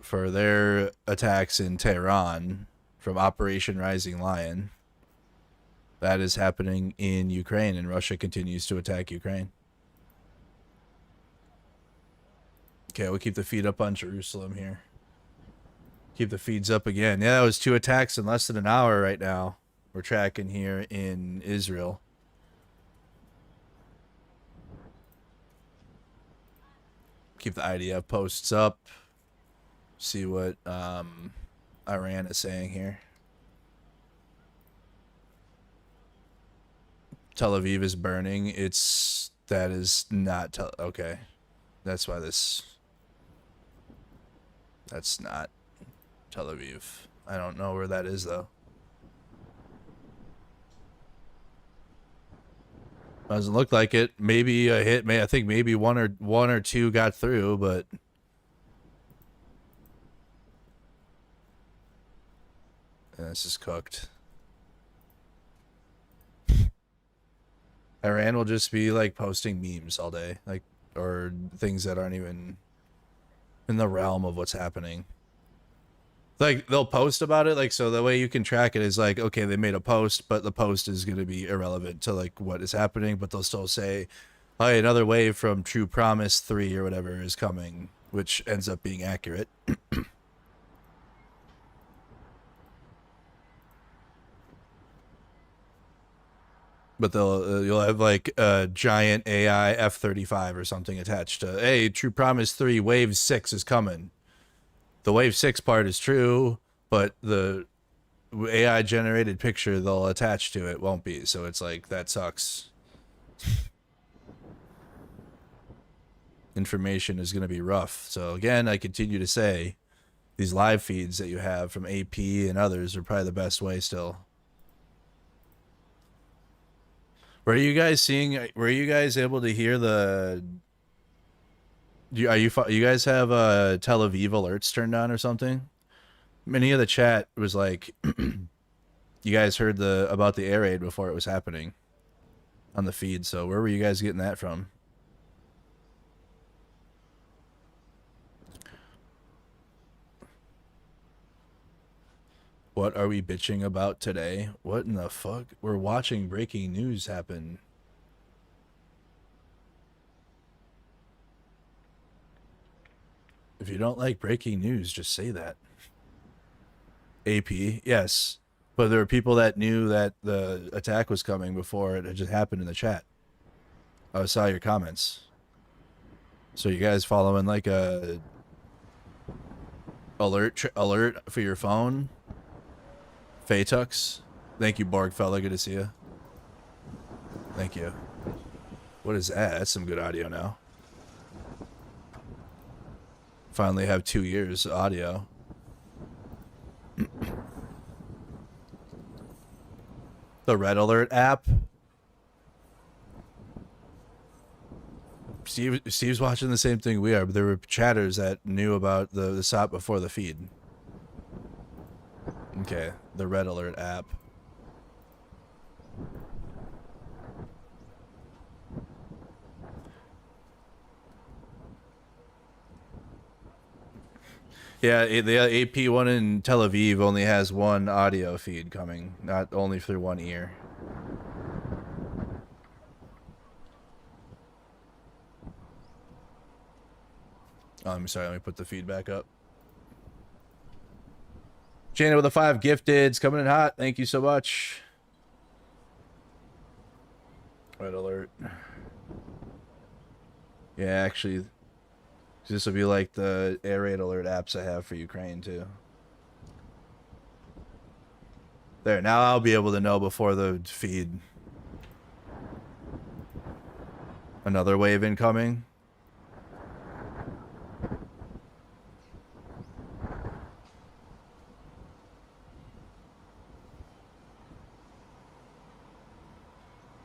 for their attacks in Tehran from Operation Rising Lion. That is happening in Ukraine, and Russia continues to attack Ukraine. Okay, we'll keep the feed up on Jerusalem here. Keep the feeds up again. Yeah, that was 2 attacks in less than an hour right now. We're tracking here in Israel. Keep the IDF posts up. See what Iran is saying here. Tel Aviv is burning. That is not okay. That's why that's not Tel Aviv. I don't know where that is though. Doesn't look like it. Maybe a hit. I think maybe one or two got through, but this is cooked. Iran will just be like posting memes all day, like, or things that aren't even in the realm of what's happening. Like, they'll post about it, like, so the way you can track it is like, okay, they made a post, but the post is going to be irrelevant to like what is happening, but they'll still say, oh, hey, another wave from True Promise 3 or whatever is coming, which ends up being accurate. But you'll have like a giant AI F-35 or something attached to, hey, True Promise 3 Wave 6 is coming. The Wave 6 part is true, but the AI generated picture they'll attach to it won't be. So it's like, that sucks. Information is going to be rough. So again, I continue to say these live feeds that you have from AP and others are probably the best way still. Were you guys able to hear the... You guys have Tel Aviv alerts turned on or something? Many of the chat was like, you guys heard about the air raid before it was happening on the feed. So where were you guys getting that from? What are we bitching about today? What in the fuck? We're watching breaking news happen. If you don't like breaking news, just say that. AP, yes. But there were people that knew that the attack was coming before it had just happened in the chat. I saw your comments. So you guys following like a alert for your phone? Faytux? Thank you, Borg fella. Good to see you. Thank you. What is that? That's some good audio now. Finally have 2 years audio. The Red Alert app. Steve's watching the same thing we are, but there were chatters that knew about the SOP before the feed. Okay, the Red Alert app. Yeah, the AP one in Tel Aviv only has one audio feed coming, not only through one ear. Oh, I'm sorry. Let me put the feedback up. Jana with the 5 gifteds coming in hot. Thank you so much. Red alert. Yeah, actually, this will be like the air raid alert apps I have for Ukraine too. There, now I'll be able to know before the feed. Another wave incoming.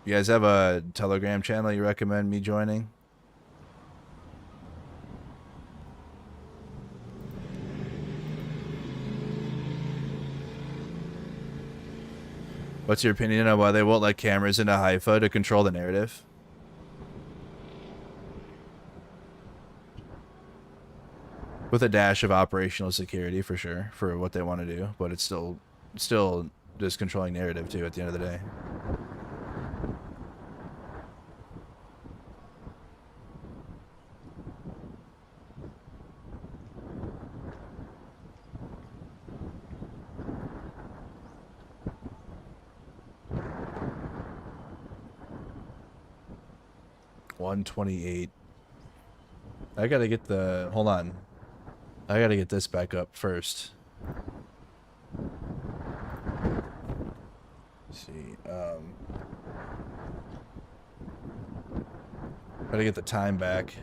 You guys have a Telegram channel you recommend me joining? What's your opinion on why they won't let cameras into Haifa to control the narrative? With a dash of operational security for sure, for what they want to do, but it's still just controlling narrative too at the end of the day. $128. I gotta get the, hold on. I gotta get this back up first. Let's see, gotta get the time back.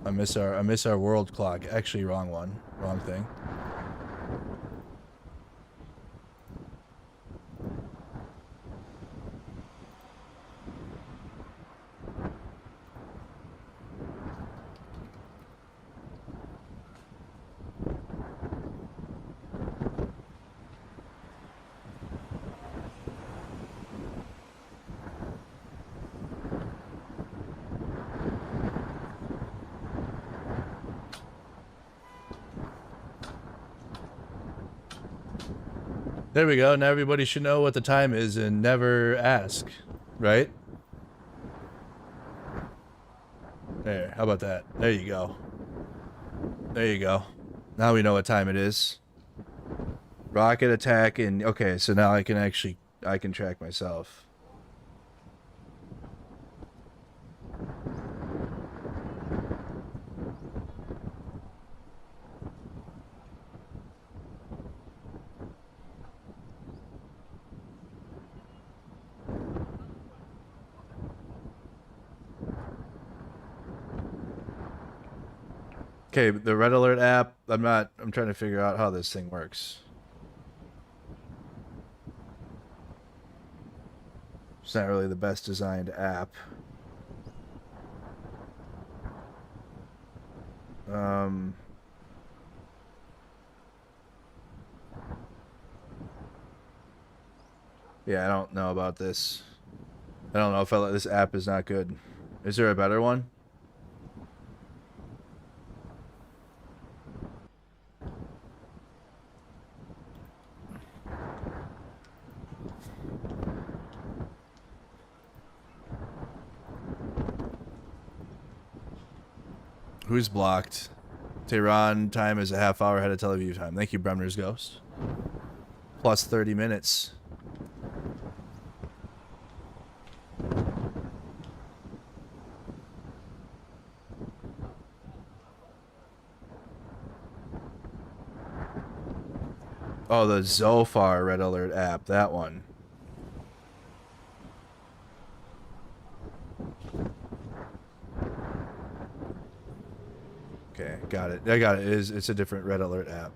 I miss our world clock. Actually, wrong one. Wrong thing. There we go. Now everybody should know what the time is and never ask, right? There. How about that? There you go. There you go. Now we know what time it is. Rocket attack and okay, so now I can track myself. Okay, the Red Alert app, I'm trying to figure out how this thing works. It's not really the best designed app. Yeah, I don't know about this. I don't know if this app is not good. Is there a better one? Who's blocked? Tehran time is a half hour ahead of Tel Aviv time. Thank you, Bremner's Ghost. Plus 30 minutes. Oh, the Zophar Red Alert app. That one. Okay, got it. I got it. It's a different Red Alert app.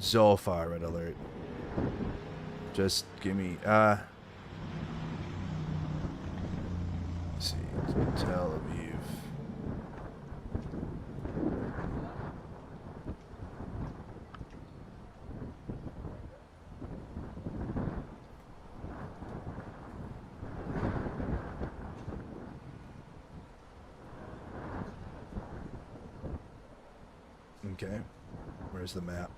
Zophar Red Alert. Just give me let's see. Tel Aviv. Okay, where's the map?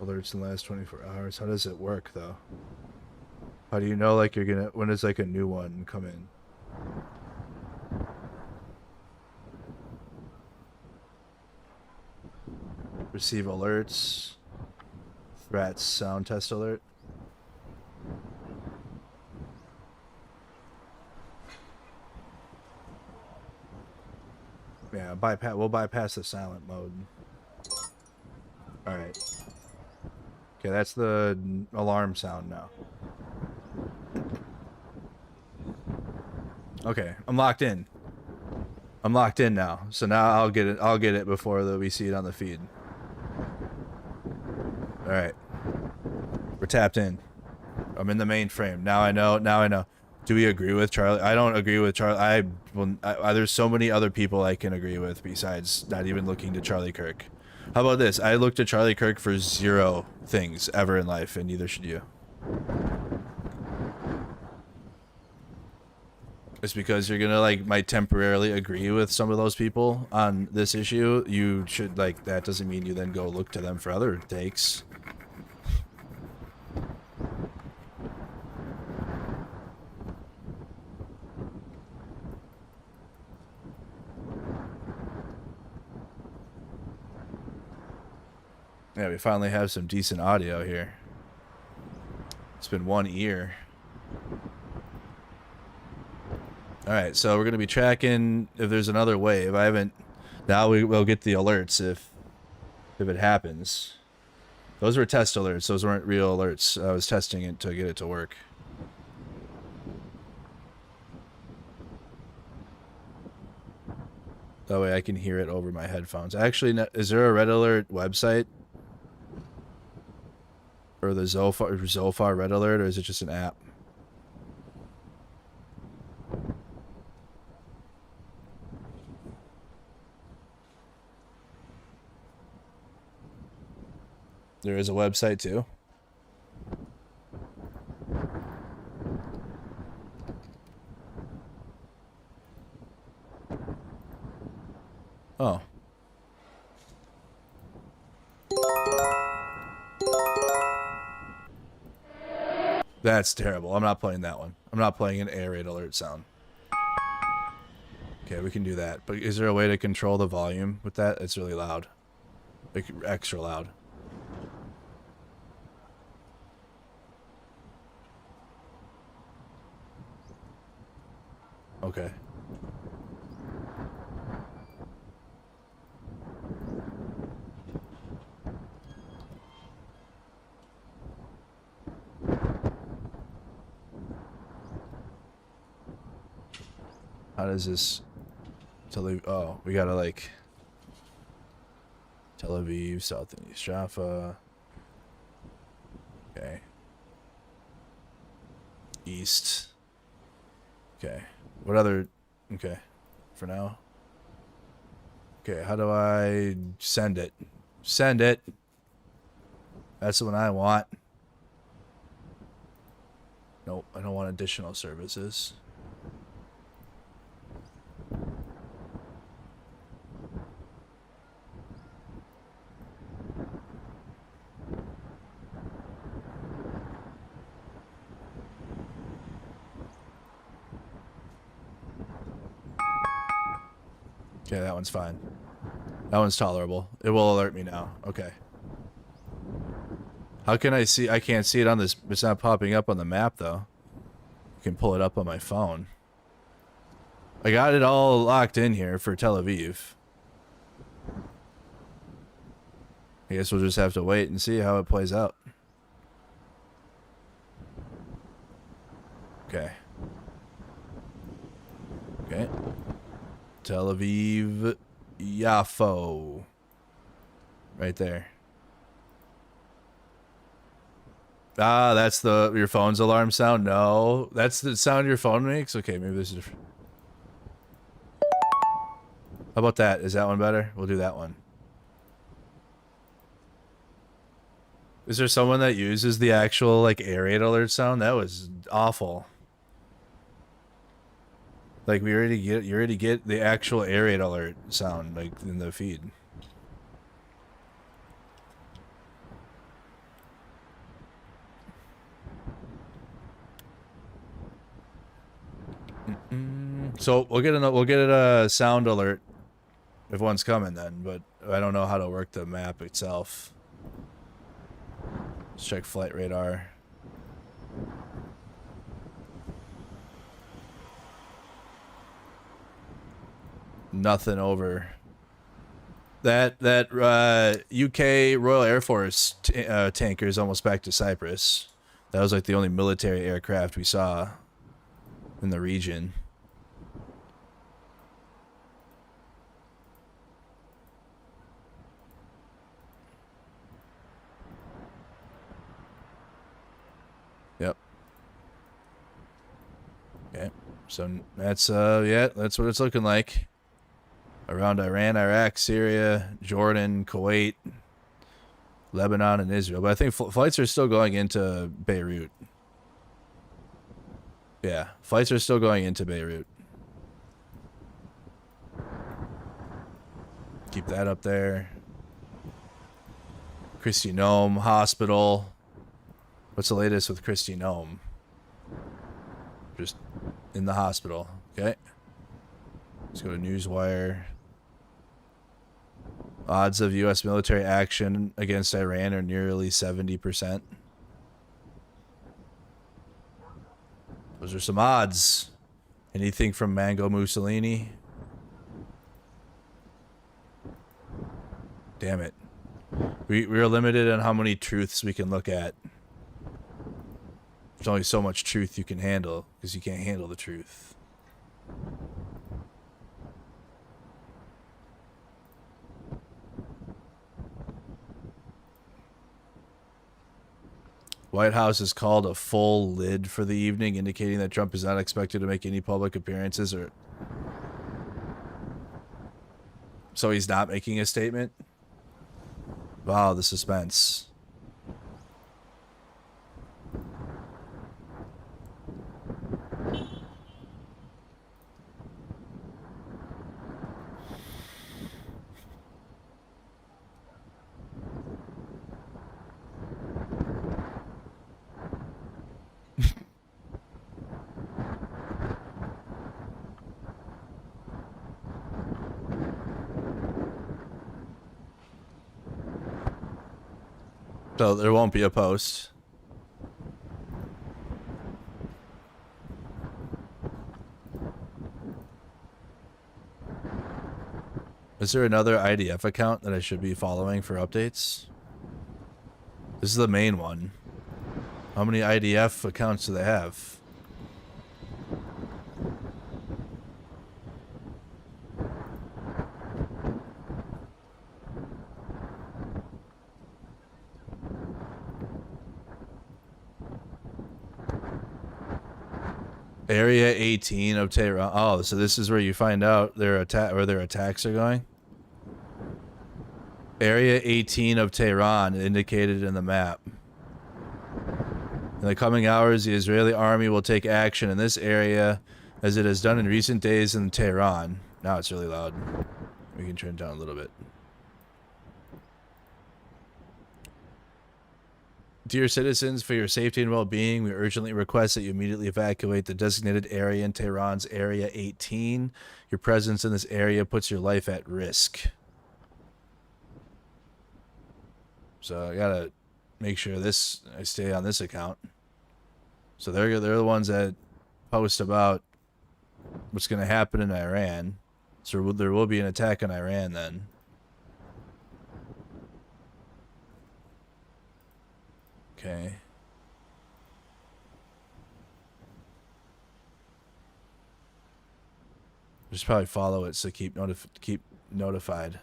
Alert alerts in the last 24 hours. How does it work though? How do you know like you're gonna, when does like a new one come in? Receive alerts. Threats, sound test alert. Yeah, we'll bypass the silent mode. Alright. Okay, that's the alarm sound now. Okay, I'm locked in. I'm locked in now. So now I'll get it before we see it on the feed. Alright. We're tapped in. I'm in the mainframe. Now I know. Do we agree with Charlie? I don't agree with Charlie. There's so many other people I can agree with besides not even looking to Charlie Kirk. How about this? I looked to Charlie Kirk for 0 things ever in life, and neither should you. It's because you're gonna might temporarily agree with some of those people on this issue. You should that doesn't mean you then go look to them for other takes. Yeah, we finally have some decent audio here. It's been 1 ear. Alright, so we're going to be tracking if there's another wave. Now we'll get the alerts if it happens. Those were test alerts. Those weren't real alerts. I was testing it to get it to work. That way I can hear it over my headphones. Actually, is there a Red Alert website? Or the Zofar Red Alert, or is it just an app? There is a website too. Oh. That's terrible. I'm not playing that one. I'm not playing an air raid alert sound. Okay, we can do that. But is there a way to control the volume with that? It's really loud. Like, extra loud. Okay. How does this Tel Aviv? Oh, we gotta Tel Aviv, South and East Jaffa. Okay. East. Okay. What other? Okay. For now. Okay, how do I send it? Send it. That's the one I want. Nope, I don't want additional services. Okay, that one's fine. That one's tolerable. It will alert me now. Okay. How can I see? I can't see it on this. It's not popping up on the map, though. I can pull it up on my phone. I got it all locked in here for Tel Aviv. I guess we'll just have to wait and see how it plays out. Okay. Okay. Tel Aviv, Yafo. Right there. Ah, that's your phone's alarm sound? No. That's the sound your phone makes? Okay, maybe this is different. How about that? Is that one better? We'll do that one. Is there someone that uses the actual air raid alert sound? That was awful. You already get the actual air raid alert sound in the feed. So we'll get a sound alert if one's coming then, but I don't know how to work the map itself. Let's check flight radar. Nothing over. That UK Royal Air Force tanker is almost back to Cyprus. That was like the only military aircraft we saw in the region. Yep. Okay. So that's yeah, that's what it's looking like. Around Iran, Iraq, Syria, Jordan, Kuwait, Lebanon, and Israel. But I think flights are still going into Beirut. Yeah, flights are still going into Beirut. Keep that up there. Christy Nome Hospital. What's the latest with Christy Nome? Just in the hospital. Okay. Let's go to Newswire. Odds of U.S. military action against Iran are nearly 70%. Those are some odds. Anything from Mango Mussolini? Damn it. We're limited on how many truths we can look at. There's only so much truth you can handle because you can't handle the truth. White House has called a full lid for the evening, indicating that Trump is not expected to make any public appearances or... So he's not making a statement? Wow, the suspense. So there won't be a post. Is there another IDF account that I should be following for updates? This is the main one. How many IDF accounts do they have? Area 18 of Tehran. Oh, so this is where you find out their attacks are going. Area 18 of Tehran indicated in the map. In the coming hours, the Israeli army will take action in this area as it has done in recent days in Tehran. Now it's really loud. We can turn it down a little bit. Dear citizens, for your safety and well-being, we urgently request that you immediately evacuate the designated area in Tehran's Area 18. Your presence in this area puts your life at risk. So I gotta make sure I stay on this account. So they're the ones that post about what's going to happen in Iran. So there will be an attack on Iran then. Okay. Just probably follow it so keep notified.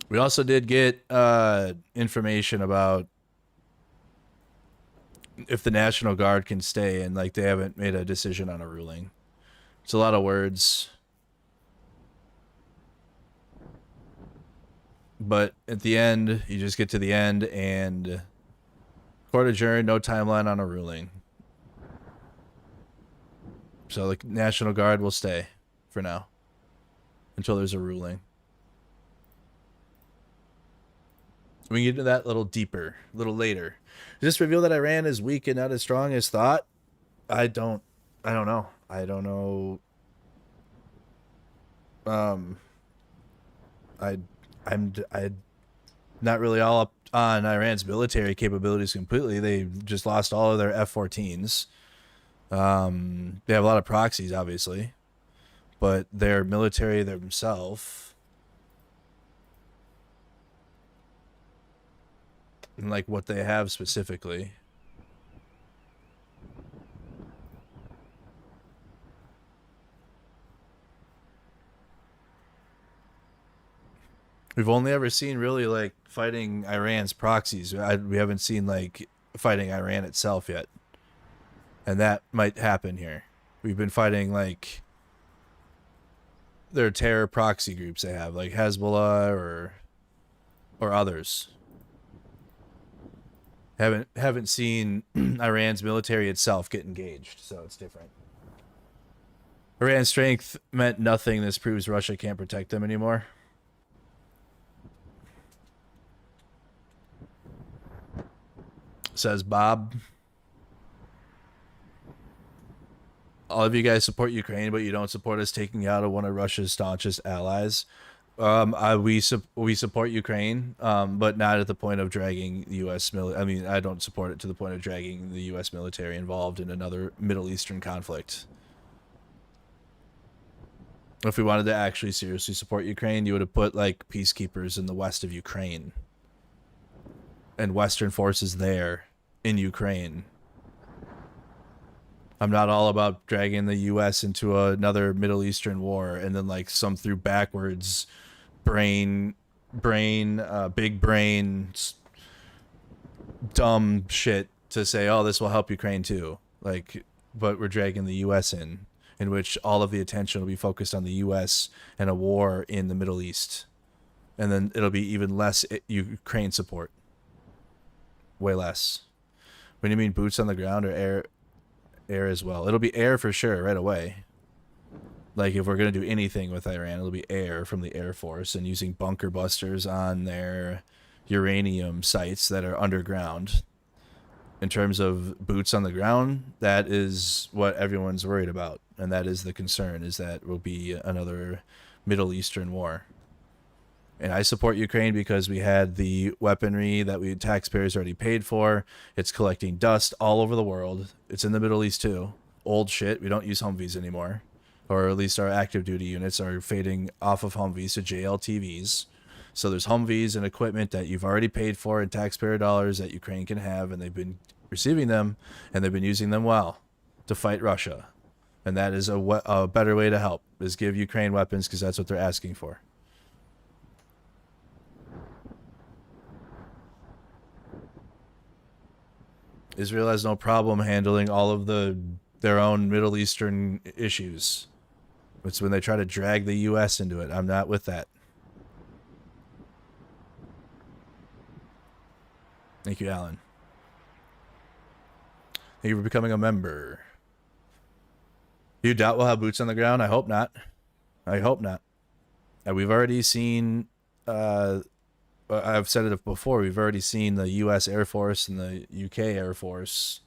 We also did get information about if the National Guard can stay, and like they haven't made a decision on a ruling. It's a lot of words. But at the end, you just get to the end and court adjourned, no timeline on a ruling. So the National Guard will stay for now until there's a ruling. We can get into that a little deeper, a little later. Does this reveal that Iran is weak and not as strong as thought? I don't know. I'm not really all up on Iran's military capabilities completely. They just lost all of their F-14s. They have a lot of proxies, obviously, but their military themselves, and like what they have specifically. We've only ever seen really like fighting Iran's proxies. We haven't seen like fighting Iran itself yet. And that might happen here. We've been fighting like their terror proxy groups they have, like Hezbollah or others. Haven't seen Iran's military itself get engaged, so it's different. Iran's strength meant nothing. This proves Russia can't protect them anymore. Says Bob. All of you guys support Ukraine, but you don't support us taking out one of Russia's staunchest allies. We support Ukraine, but not at the point of dragging the U.S. I mean, I don't support it to the point of dragging the U.S. military involved in another Middle Eastern conflict. If we wanted to actually seriously support Ukraine, you would have put like peacekeepers in the west of Ukraine and Western forces there in Ukraine. I'm not all about dragging the U.S. into another Middle Eastern war and then like some through backwards big brain, dumb shit to say, oh, this will help Ukraine too. Like, but we're dragging the U.S. in which all of the attention will be focused on the U.S. and a war in the Middle East. And then it'll be even less Ukraine support. Way less. When you mean boots on the ground or air as well? It'll be air for sure right away. Like if we're going to do anything with Iran, it'll be air from the Air Force and using bunker busters on their uranium sites that are underground. In terms of boots on the ground, that is what everyone's worried about. And that is the concern, is that will be another Middle Eastern war. And I support Ukraine because we had the weaponry that we taxpayers already paid for. It's collecting dust all over the world. It's in the Middle East too. Old shit. We don't use Humvees anymore. Or at least our active duty units are fading off of Humvees to JLTVs. So there's Humvees and equipment that you've already paid for in taxpayer dollars that Ukraine can have, and they've been receiving them, and they've been using them well to fight Russia. And that is a better way to help, is give Ukraine weapons because that's what they're asking for. Israel has no problem handling all of their own Middle Eastern issues. It's when they try to drag the U.S. into it. I'm not with that. Thank you, Alan. Thank you for becoming a member. You doubt we'll have boots on the ground? I hope not. I hope not. We've already seen... I've said it before, we've already seen the U.S. Air Force and the UK Air Force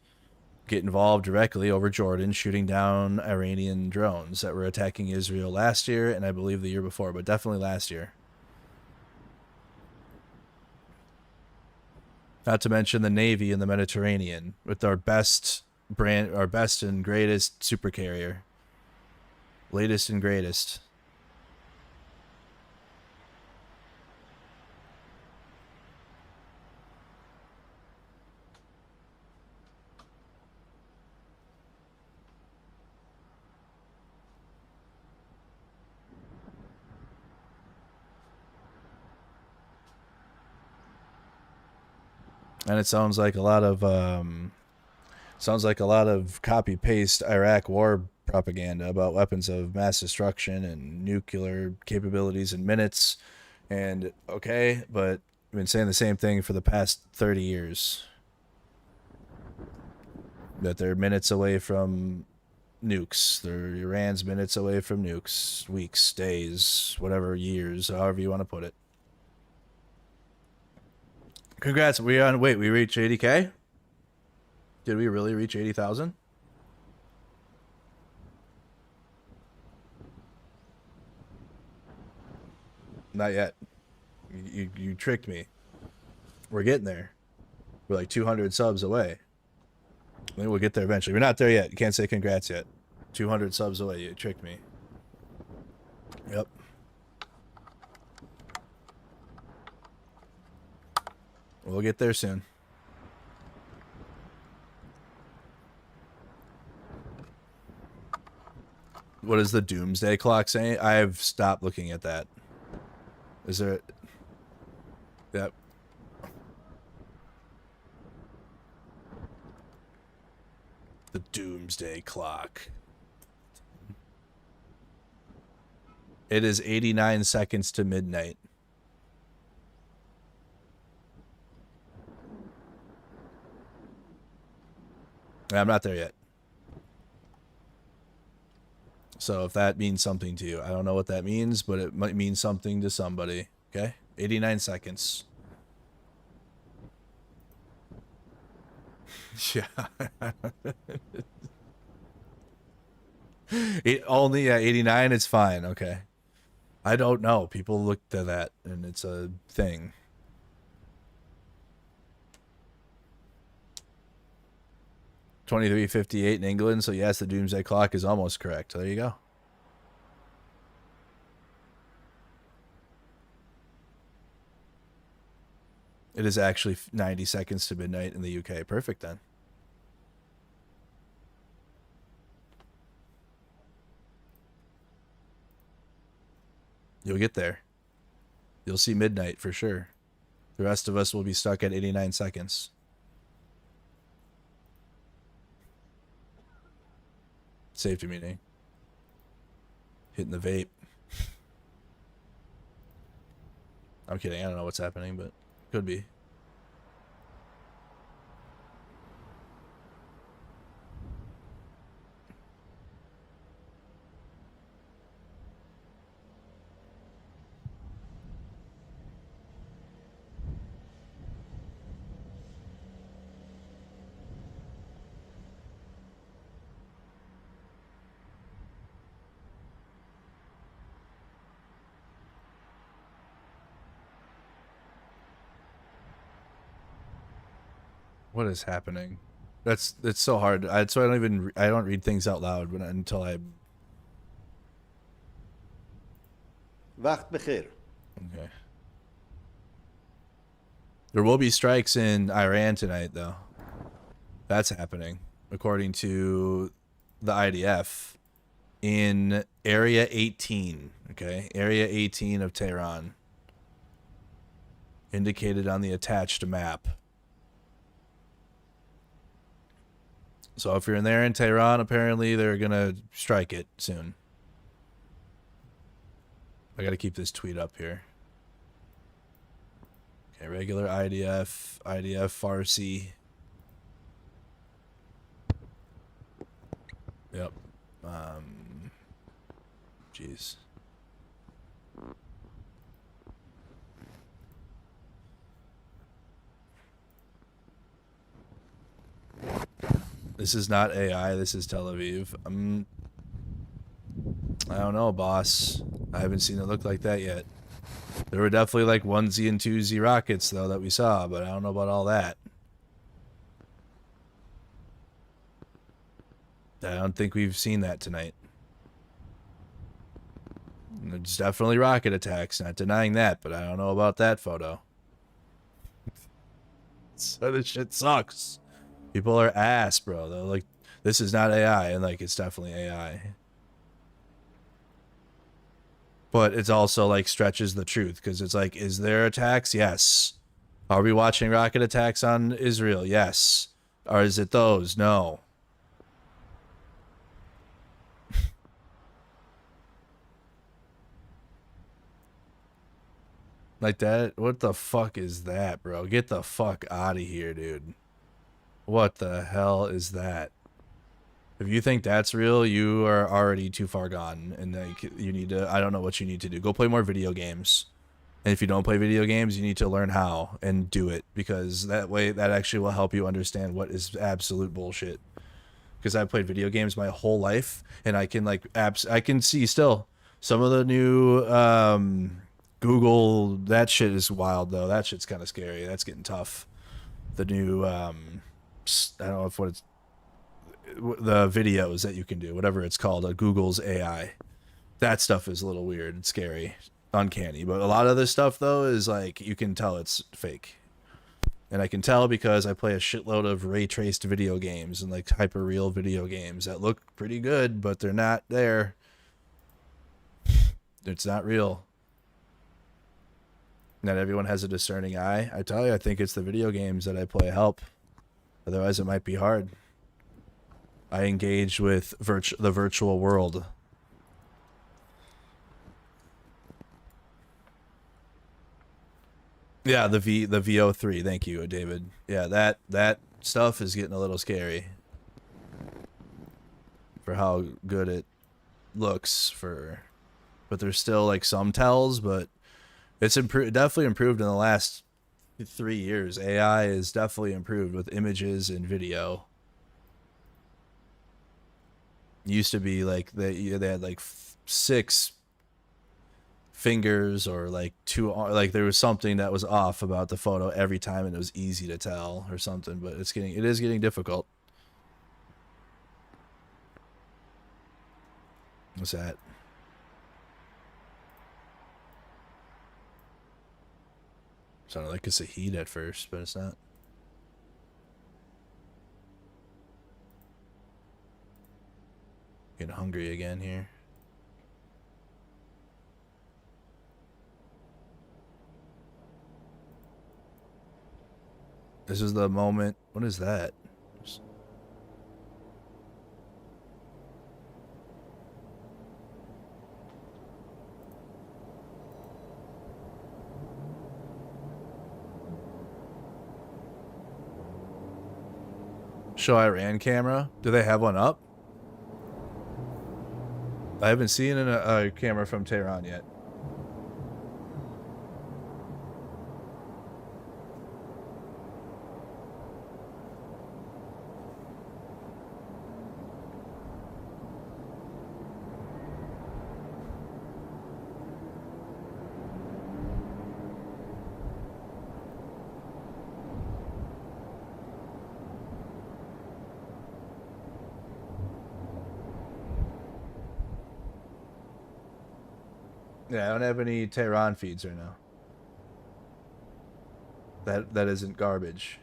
get involved directly over Jordan, shooting down Iranian drones that were attacking Israel last year, and I believe the year before, but definitely last year. Not to mention the Navy in the Mediterranean with our best and greatest super carrier. Latest and greatest. And it sounds like a lot of copy paste Iraq war propaganda about weapons of mass destruction and nuclear capabilities in minutes. And okay, but I've been saying the same thing for the past 30 years. That they're minutes away from nukes. Iran's minutes away from nukes. Weeks, days, whatever, years, however you want to put it. Congrats. Wait, we reached 80K? Did we really reach 80,000? Not yet. You tricked me. We're getting there. We're like 200 subs away. Maybe we'll get there eventually. We're not there yet. You can't say congrats yet. 200 subs away. You tricked me. Yep. We'll get there soon. What is the doomsday clock saying? I've stopped looking at that. Is there... Yep. The doomsday clock. It is 89 seconds to midnight. I'm not there yet. So if that means something to you, I don't know what that means, but it might mean something to somebody. Okay? 89 seconds. Yeah. Only at 89, it's fine. Okay. I don't know. People look to that, and it's a thing. $23.58 in England, so yes, the doomsday clock is almost correct. There you go. It is actually 90 seconds to midnight in the UK. Perfect then. You'll get there. You'll see midnight for sure. The rest of us will be stuck at 89 seconds. Safety meeting. Hitting the vape. I'm kidding. I don't know what's happening, but could be. What is happening? It's so hard. So I don't read things out loud until I. Wacht begeer. Okay. There will be strikes in Iran tonight, though. That's happening, according to the IDF, in Area 18. Okay, Area 18 of Tehran, indicated on the attached map. So if you're in there in Tehran, apparently they're going to strike it soon. I got to keep this tweet up here. Okay, regular IDF Farsi. Yep. Jeez. This is not AI, this is Tel Aviv. I don't know, boss. I haven't seen it look like that yet. There were definitely like 1Z and 2Z rockets, though, that we saw, but I don't know about all that. I don't think we've seen that tonight. There's definitely rocket attacks, not denying that, but I don't know about that photo. So this shit sucks. People are ass, bro. They're like, this is not AI, and like, it's definitely AI. But it's also like stretches the truth, because it's like, is there attacks? Yes. Are we watching rocket attacks on Israel? Yes. Or is it those? No. Like that? What the fuck is that, bro? Get the fuck out of here, dude. What the hell is that? If you think that's real, you are already too far gone, and like you need to. I don't know what you need to do. Go play more video games. And if you don't play video games, you need to learn how and do it, because that way that actually will help you understand what is absolute bullshit. Because I've played video games my whole life, and I can I can see still some of the new Google, that shit is wild though. That shit's kind of scary. That's getting tough. The new I don't know if what it's, the videos that you can do, whatever it's called, Google's AI. That stuff is a little weird and scary, uncanny. But a lot of this stuff though is like, you can tell it's fake. And I can tell because I play a shitload of ray traced video games and like hyper real video games that look pretty good, but they're not there. It's not real. Not everyone has a discerning eye. I tell you, I think it's the video games that I play help. Otherwise it might be hard. I engage with the virtual world. Yeah, the VO3. Thank you, David. Yeah, that stuff is getting a little scary for how good it looks. But there's still like some tells, but it's definitely improved in the last 3 years. AI is definitely improved with images and video. Used to be like they had like 6 fingers or like 2, like there was something that was off about the photo every time, and it was easy to tell or something. But it is getting difficult. What's that? Sounded like it's a heat at first, but it's not. Getting hungry again here. This is the moment. What is that? Show Iran camera. Do they have one up? I haven't seen a camera from Tehran yet. Yeah, I don't have any Tehran feeds right now. That isn't garbage.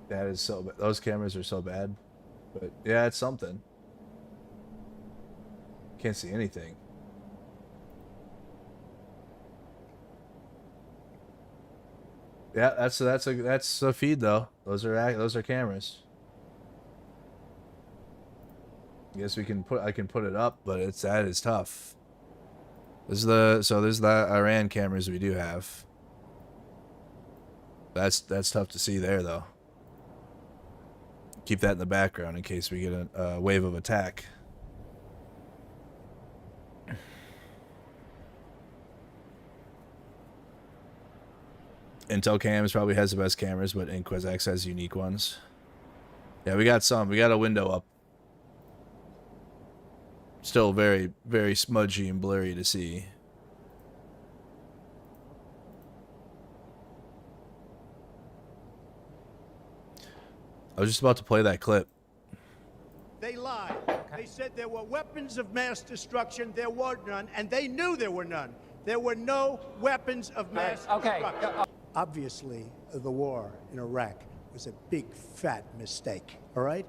That is so bad. Those cameras are so bad. But yeah, it's something. Can't see anything. Yeah, that's a feed though. Those are cameras. I guess I can put it up, but that is tough. There's the Iran cameras we do have. That's tough to see there though. Keep that in the background in case we get a wave of attack. Intel Cams probably has the best cameras, but InquizX has unique ones. Yeah, we got some. We got a window up. Still very, very smudgy and blurry to see. I was just about to play that clip. They lied. They said there were weapons of mass destruction. There were none, and they knew there were none. There were no weapons of mass destruction. Obviously, the war in Iraq was a big, fat mistake, all right?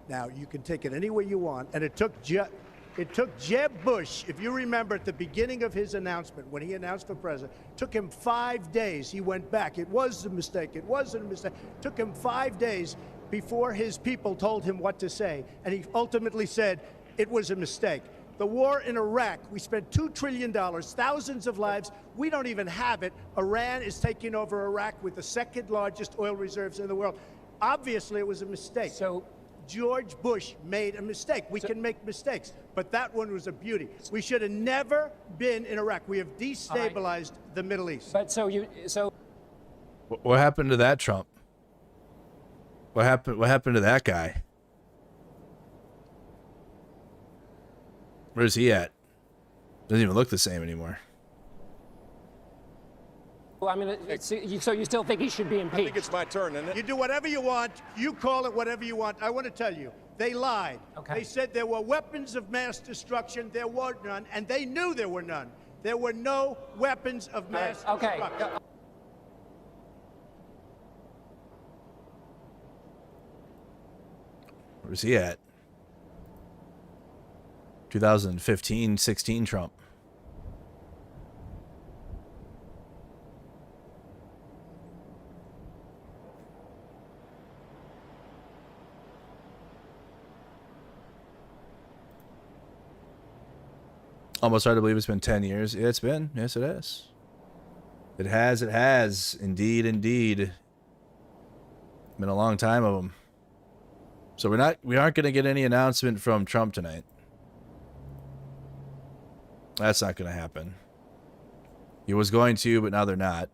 Now, you can take it any way you want, and it took Jeb Bush, if you remember at the beginning of his announcement, when he announced for president, took him 5 days. He went back. It was a mistake. It wasn't a mistake. Took him 5 days before his people told him what to say, and he ultimately said it was a mistake. The war in Iraq, we spent $2 trillion, thousands of lives. We don't even have it. Iran is taking over Iraq with the second largest oil reserves in the world. Obviously, it was a mistake. So George Bush made a mistake. We can make mistakes, but that one was a beauty. We should have never been in Iraq. We have destabilized the Middle East. But What happened to that Trump? What happened to that guy? Where's he at? Doesn't even look the same anymore. I mean, so you still think he should be impeached? I think it's my turn, isn't it? You do whatever you want. You call it whatever you want. I want to tell you, they lied. They said there were weapons of mass destruction. There were none, and they knew there were none. There were no weapons of mass destruction. Where's he at? 2015-16 Trump. Almost hard to believe it's been 10 years. Yeah, it's been. Yes, it has. It has. It has. Indeed, indeed. Been a long time of them. So we aren't going to get any announcement from Trump tonight. That's not going to happen. He was going to, but now they're not.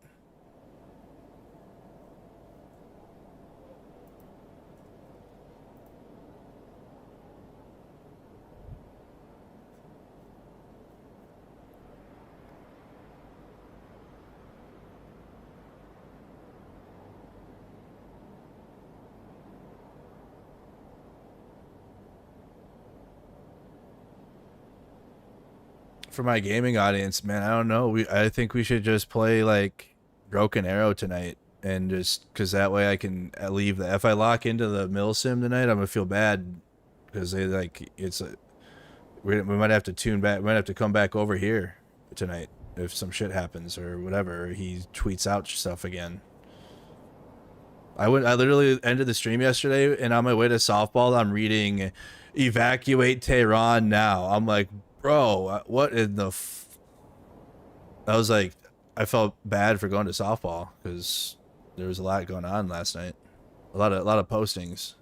For my gaming audience, man, I don't know. I think we should just play like Broken Arrow tonight, and just because that way I can leave the. If I lock into the mill sim tonight, I'm gonna feel bad because they like it's a. We might have to tune back. We might have to come back over here tonight if some shit happens or whatever. Or he tweets out stuff again. I literally ended the stream yesterday, and on my way to softball, I'm reading "Evacuate Tehran Now." I'm like, bro, what in the I was like, I felt bad for going to softball because there was a lot going on last night. A lot of postings.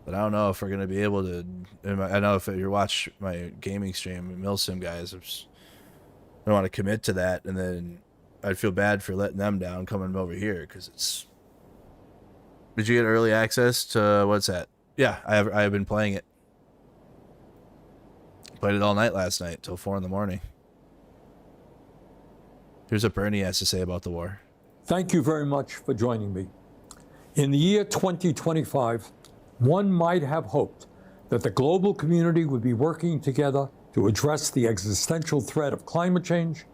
But I don't know if we're going to be able to... I know if you watch my gaming stream, Milsim guys, I don't want to commit to that, and then I'd feel bad for letting them down coming over here because it's... Did you get early access to... What's that? Yeah, I have been playing it. Played it all night last night till 4 in the morning. Here's what Bernie has to say about the war. Thank you very much for joining me. In the year 2025, one might have hoped that the global community would be working together to address the existential threat of climate change,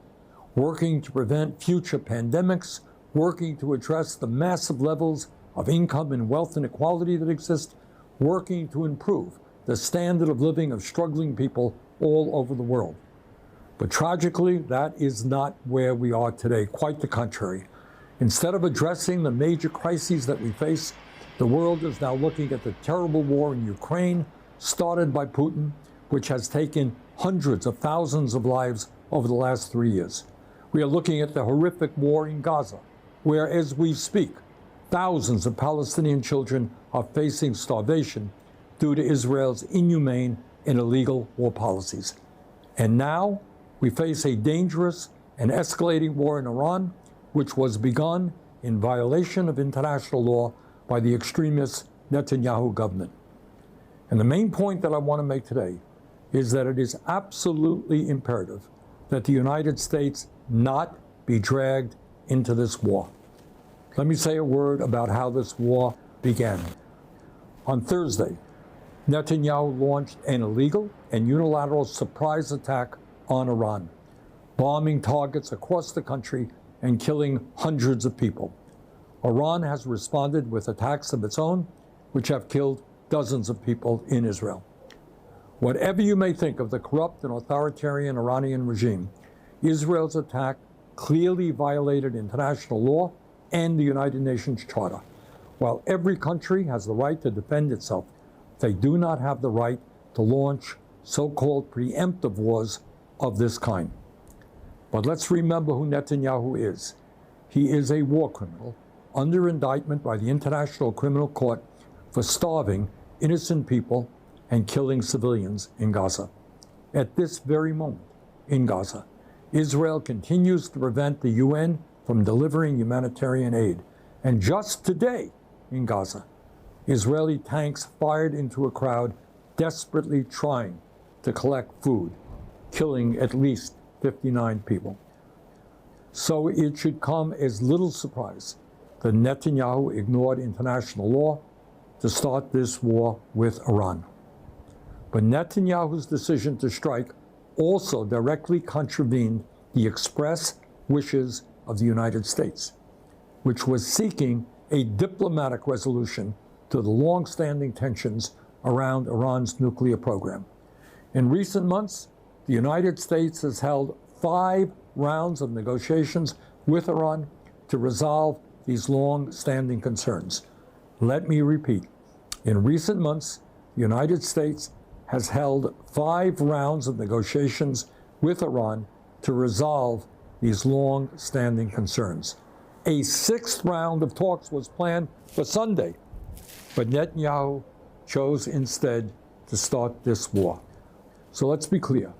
working to prevent future pandemics, working to address the massive levels of income and wealth inequality that exist, working to improve the standard of living of struggling people all over the world. But tragically, that is not where we are today, quite the contrary. Instead of addressing the major crises that we face, the world is now looking at the terrible war in Ukraine, started by Putin, which has taken hundreds of thousands of lives over the last 3 years. We are looking at the horrific war in Gaza, where, as we speak, thousands of Palestinian children are facing starvation due to Israel's inhumane and illegal war policies. And now we face a dangerous and escalating war in Iran, which was begun in violation of international law by the extremist Netanyahu government. And the main point that I want to make today is that it is absolutely imperative that the United States not be dragged into this war. Let me say a word about how this war began. On Thursday, Netanyahu launched an illegal and unilateral surprise attack on Iran, bombing targets across the country and killing hundreds of people. Iran has responded with attacks of its own, which have killed dozens of people in Israel. Whatever you may think of the corrupt and authoritarian Iranian regime, Israel's attack clearly violated international law and the United Nations Charter. While every country has the right to defend itself, they do not have the right to launch so-called preemptive wars of this kind. But let's remember who Netanyahu is. He is a war criminal under indictment by the International Criminal Court for starving innocent people and killing civilians in Gaza. At this very moment in Gaza, Israel continues to prevent the UN from delivering humanitarian aid. And just today in Gaza, Israeli tanks fired into a crowd desperately trying to collect food, killing at least 59 people. So it should come as little surprise that Netanyahu ignored international law to start this war with Iran. But Netanyahu's decision to strike also directly contravened the express wishes of the United States, which was seeking a diplomatic resolution to the long-standing tensions around Iran's nuclear program. In recent months, the United States has held 5 rounds of negotiations with Iran to resolve these long-standing concerns. Let me repeat. In recent months, the United States has held 5 rounds of negotiations with Iran to resolve these long-standing concerns. A 6th round of talks was planned for Sunday, but Netanyahu chose instead to start this war. So let's be clear.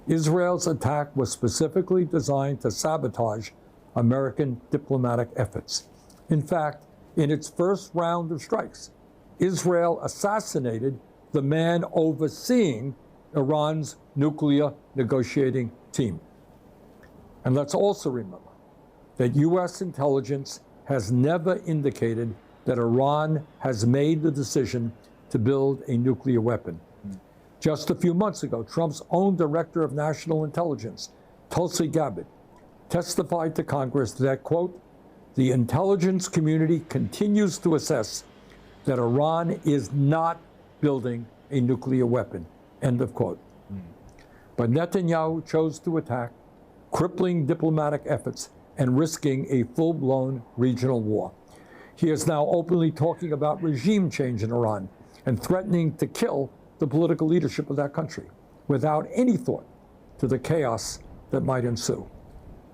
Israel's attack was specifically designed to sabotage American diplomatic efforts. In fact, in its first round of strikes, Israel assassinated the man overseeing Iran's nuclear negotiating team. And let's also remember that U.S. intelligence has never indicated that Iran has made the decision to build a nuclear weapon. Just a few months ago, Trump's own Director of National Intelligence, Tulsi Gabbard, testified to Congress that, quote, the intelligence community continues to assess that Iran is not building a nuclear weapon, end of quote. But Netanyahu chose to attack, crippling diplomatic efforts and risking a full-blown regional war. He is now openly talking about regime change in Iran and threatening to kill the political leadership of that country without any thought to the chaos that might ensue.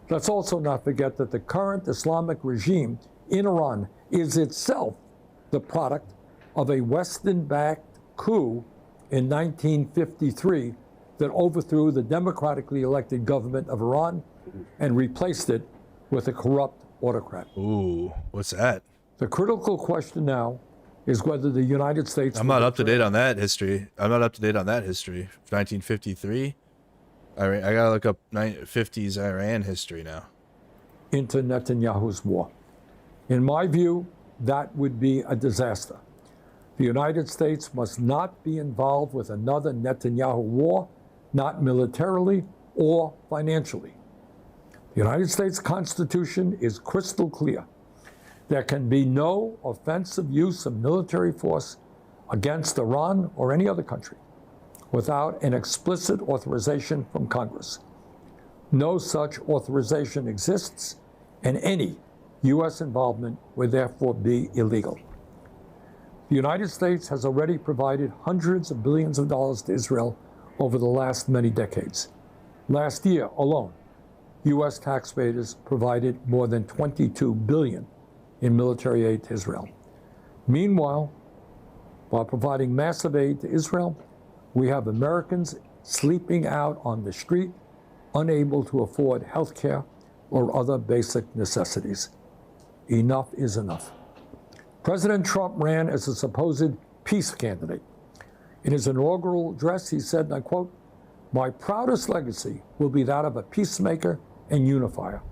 Let's also not forget that the current Islamic regime in Iran is itself the product of a Western-backed coup in 1953 that overthrew the democratically elected government of Iran and replaced it with a corrupt autocrat. Ooh, what's that? The critical question now is whether the United States... I'm not up to date on that history. 1953? I gotta look up 50s Iran history now. ...into Netanyahu's war. In my view, that would be a disaster. The United States must not be involved with another Netanyahu war, not militarily or financially. The United States Constitution is crystal clear. There can be no offensive use of military force against Iran or any other country without an explicit authorization from Congress. No such authorization exists, and any U.S. involvement would therefore be illegal. The United States has already provided hundreds of billions of dollars to Israel over the last many decades. Last year alone, U.S. taxpayers provided more than $22 billion in military aid to Israel. Meanwhile, while providing massive aid to Israel, we have Americans sleeping out on the street, unable to afford health care or other basic necessities. Enough is enough. President Trump ran as a supposed peace candidate. In his inaugural address, he said, and I quote, "My proudest legacy will be that of a peacemaker and unifier.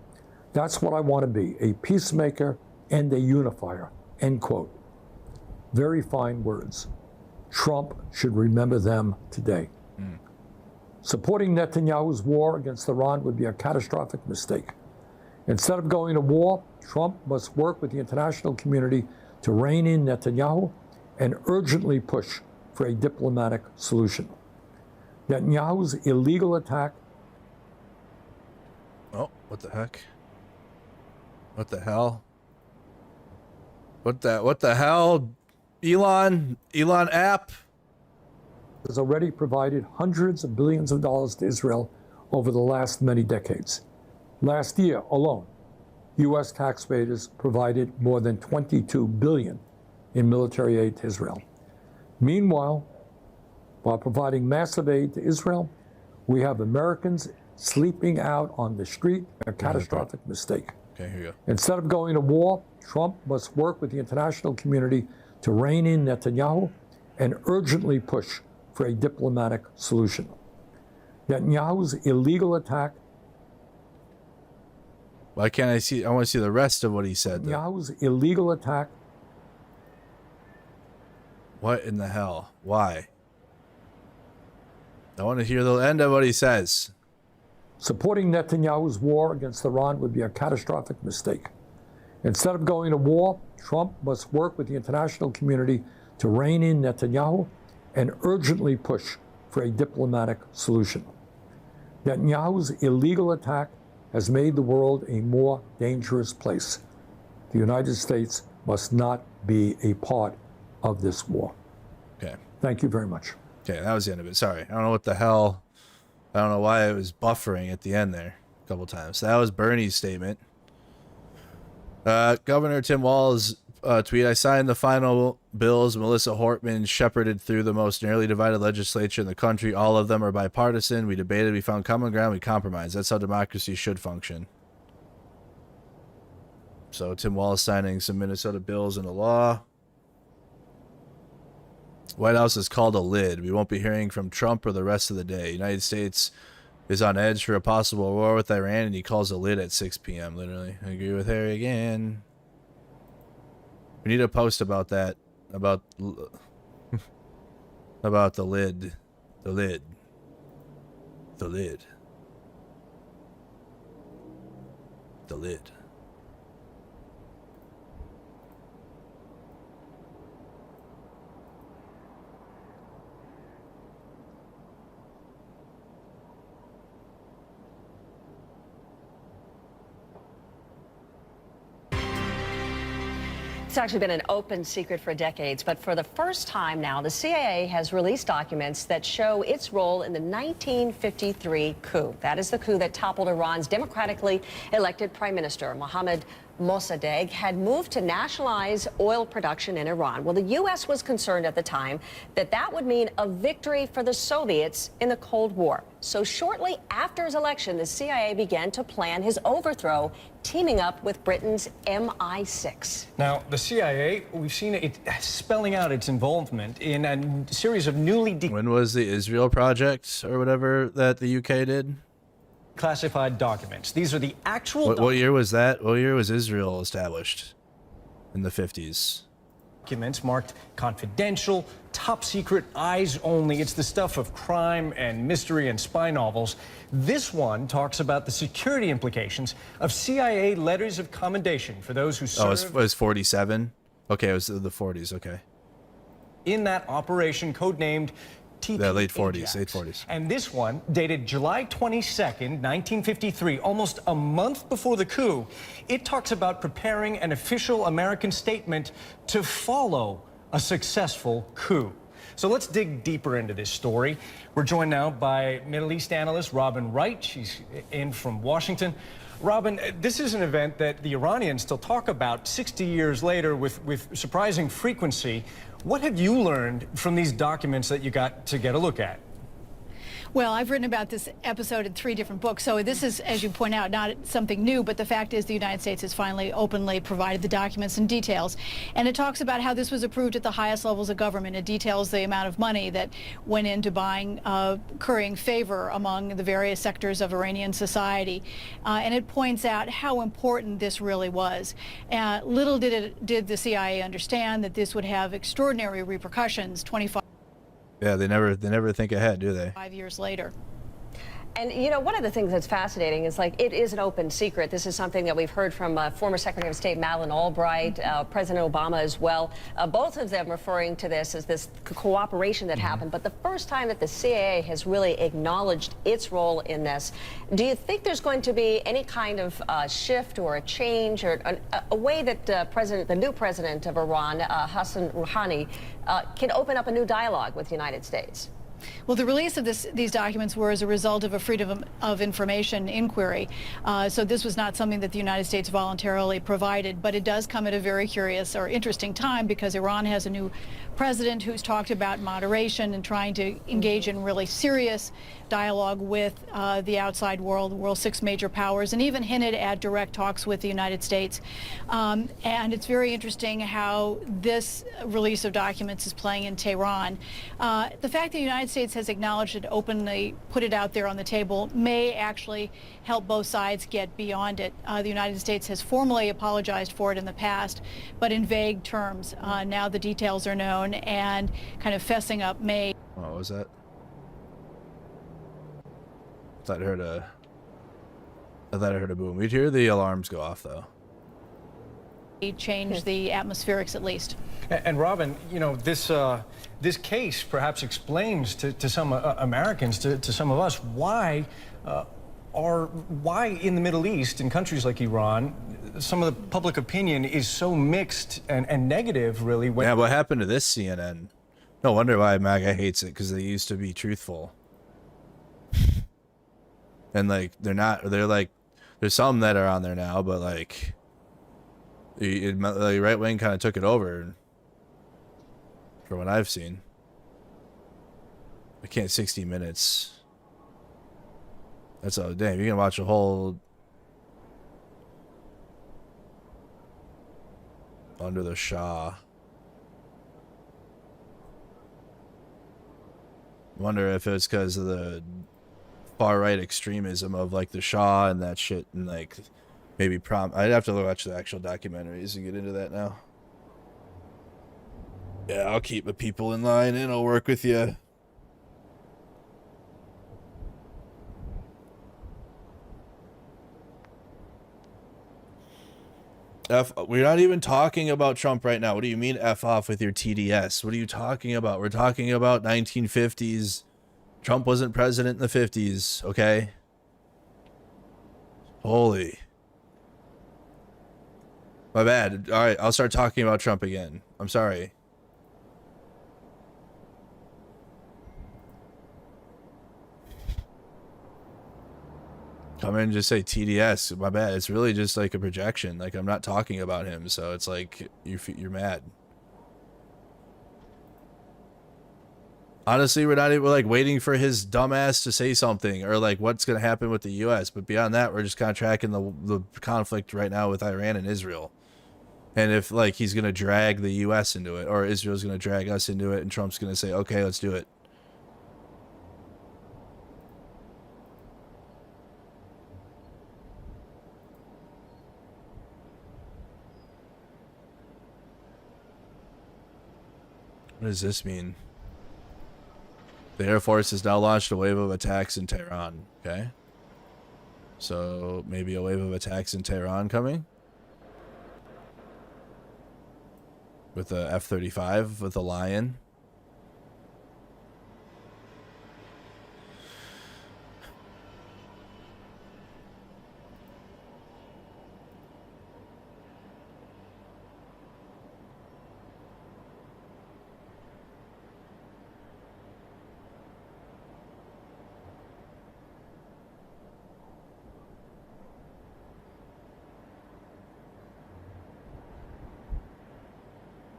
That's what I want to be, a peacemaker and a unifier," end quote. Very fine words. Trump should remember them today. Supporting Netanyahu's war against Iran would be a catastrophic mistake. Instead of going to war, Trump must work with the international community to rein in Netanyahu and urgently push for a diplomatic solution. Netanyahu's illegal attack. Oh, what the heck? What the hell? What the hell? Elon app has already provided hundreds of billions of dollars to Israel over the last many decades. Last year alone, U.S. taxpayers provided more than $22 billion in military aid to Israel. Meanwhile, while providing massive aid to Israel, we have Americans sleeping out on the street, a catastrophic mistake. Okay, here you go. Instead of going to war, Trump must work with the international community to rein in Netanyahu and urgently push for a diplomatic solution. Netanyahu's illegal attack. Why can't I see? I want to see the rest of what he said. Netanyahu's illegal attack. What in the hell? Why? I want to hear the end of what he says. Supporting Netanyahu's war against Iran would be a catastrophic mistake. Instead of going to war, Trump must work with the international community to rein in Netanyahu and urgently push for a diplomatic solution. Netanyahu's illegal attack has made the world a more dangerous place. The United States must not be a part of this war. Okay. Thank you very much. Okay, that was the end of it. Sorry. I don't know what the hell. I don't know why it was buffering at the end there a couple times. That was Bernie's statement. Governor Tim Walz tweet, I signed the final bills Melissa Hortman shepherded through the most nearly divided legislature in the country. All of them are bipartisan. We debated, we found common ground, we compromised. That's how democracy should function. So Tim Walz signing some Minnesota bills into law. White House is called a lid. We won't be hearing from Trump or the rest of the day. United States is on edge for a possible war with Iran, and he calls a lid at 6 p.m. Literally. I agree with Harry again. We need a post about that. About the lid. The lid. The lid. The lid. It's actually been an open secret for decades, but for the first time now, the CIA has released documents that show its role in the 1953 coup. That is the coup that toppled Iran's democratically elected prime minister. Mohammad Mossadegh had moved to nationalize oil production in Iran. Well, the U.S. was concerned at the time that that would mean a victory for the Soviets in the Cold War. So shortly after his election, the CIA began to plan his overthrow, teaming up with Britain's MI6. Now, the CIA, we've seen it spelling out its involvement in a series of newly When was the Israel project or whatever that the UK did? Classified documents. These are the actual What year was that? What year was Israel established? In the 50s. Documents marked confidential, top secret, eyes only. It's the stuff of crime and mystery and spy novels. This one talks about the security implications of CIA letters of commendation for those who served. Oh, it was 47? Okay, it was the 40s, okay. In that operation, codenamed The late 40s, late 40s. And this one, dated July 22nd, 1953, almost a month before the coup, it talks about preparing an official American statement to follow a successful coup. So let's dig deeper into this story. We're joined now by Middle East analyst Robin Wright. She's in from Washington. Robin, this is an event that the Iranians still talk about 60 years later with surprising frequency. What have you learned from these documents that you got to get a look at? Well, I've written about this episode in 3 different books, so this is, as you point out, not something new, but the fact is the United States has finally openly provided the documents and details. And it talks about how this was approved at the highest levels of government. It details the amount of money that went into buying, currying favor among the various sectors of Iranian society. And it points out how important this really was. Little did the CIA understand that this would have extraordinary repercussions 25 Yeah, they never think ahead, do they? 5 years later. And, you know, one of the things that's fascinating is, like, it is an open secret. This is something that we've heard from former Secretary of State Madeleine Albright, President Obama as well. Both of them referring to this as this cooperation that happened. But the first time that the CIA has really acknowledged its role in this, do you think there's going to be any kind of shift or a change or a way that the new president of Iran, Hassan Rouhani, can open up a new dialogue with the United States? Well, the release of these documents were as a result of a Freedom of Information inquiry. So this was not something that the United States voluntarily provided, but it does come at a very curious or interesting time because Iran has a new president who's talked about moderation and trying to engage in really serious dialogue with the outside world, the world's 6 major powers, and even hinted at direct talks with the United States. And it's very interesting how this release of documents is playing in Tehran. The fact that the United States has acknowledged it openly, put it out there on the table, may actually help both sides get beyond it. The United States has formally apologized for it in the past, but in vague terms. Now the details are known, and kind of fessing up may. What was that? I thought I heard a boom. We'd hear the alarms go off, though. Change the atmospherics, at least. And Robin, you know, this case perhaps explains to some Americans, to some of us, why in the Middle East, in countries like Iran, some of the public opinion is so mixed and negative, really. Yeah, what happened to this CNN? No wonder why MAGA hates it, because they used to be truthful. And, like, they're like, there's some that are on there now, but, like, the right wing kind of took it over, from what I've seen. I can't 60 minutes. That's all. Damn, you can watch a whole under the Shah. Wonder if it's because of the far right extremism of, like, the Shah and that shit, and, like, maybe I'd have to watch the actual documentaries and get into that now. Yeah, I'll keep the people in line and I'll work with you. We're not even talking about Trump right now. What do you mean F off with your TDS? What are you talking about? We're talking about 1950s. Trump wasn't president in the 50s, okay? Holy. My bad. All right, I'll start talking about Trump again. I'm sorry. Come in and just say TDS. My bad. It's really just like a projection. Like, I'm not talking about him, so it's like you're mad. Honestly, we're not even like waiting for his dumbass to say something or like what's going to happen with the U.S. But beyond that, we're just kind of tracking the conflict right now with Iran and Israel. And if like he's going to drag the U.S. into it, or Israel's going to drag us into it, and Trump's going to say, okay, let's do it. What does this mean? The Air Force has now launched a wave of attacks in Tehran. Okay. So maybe a wave of attacks in Tehran coming? With the F-35, with the Lion.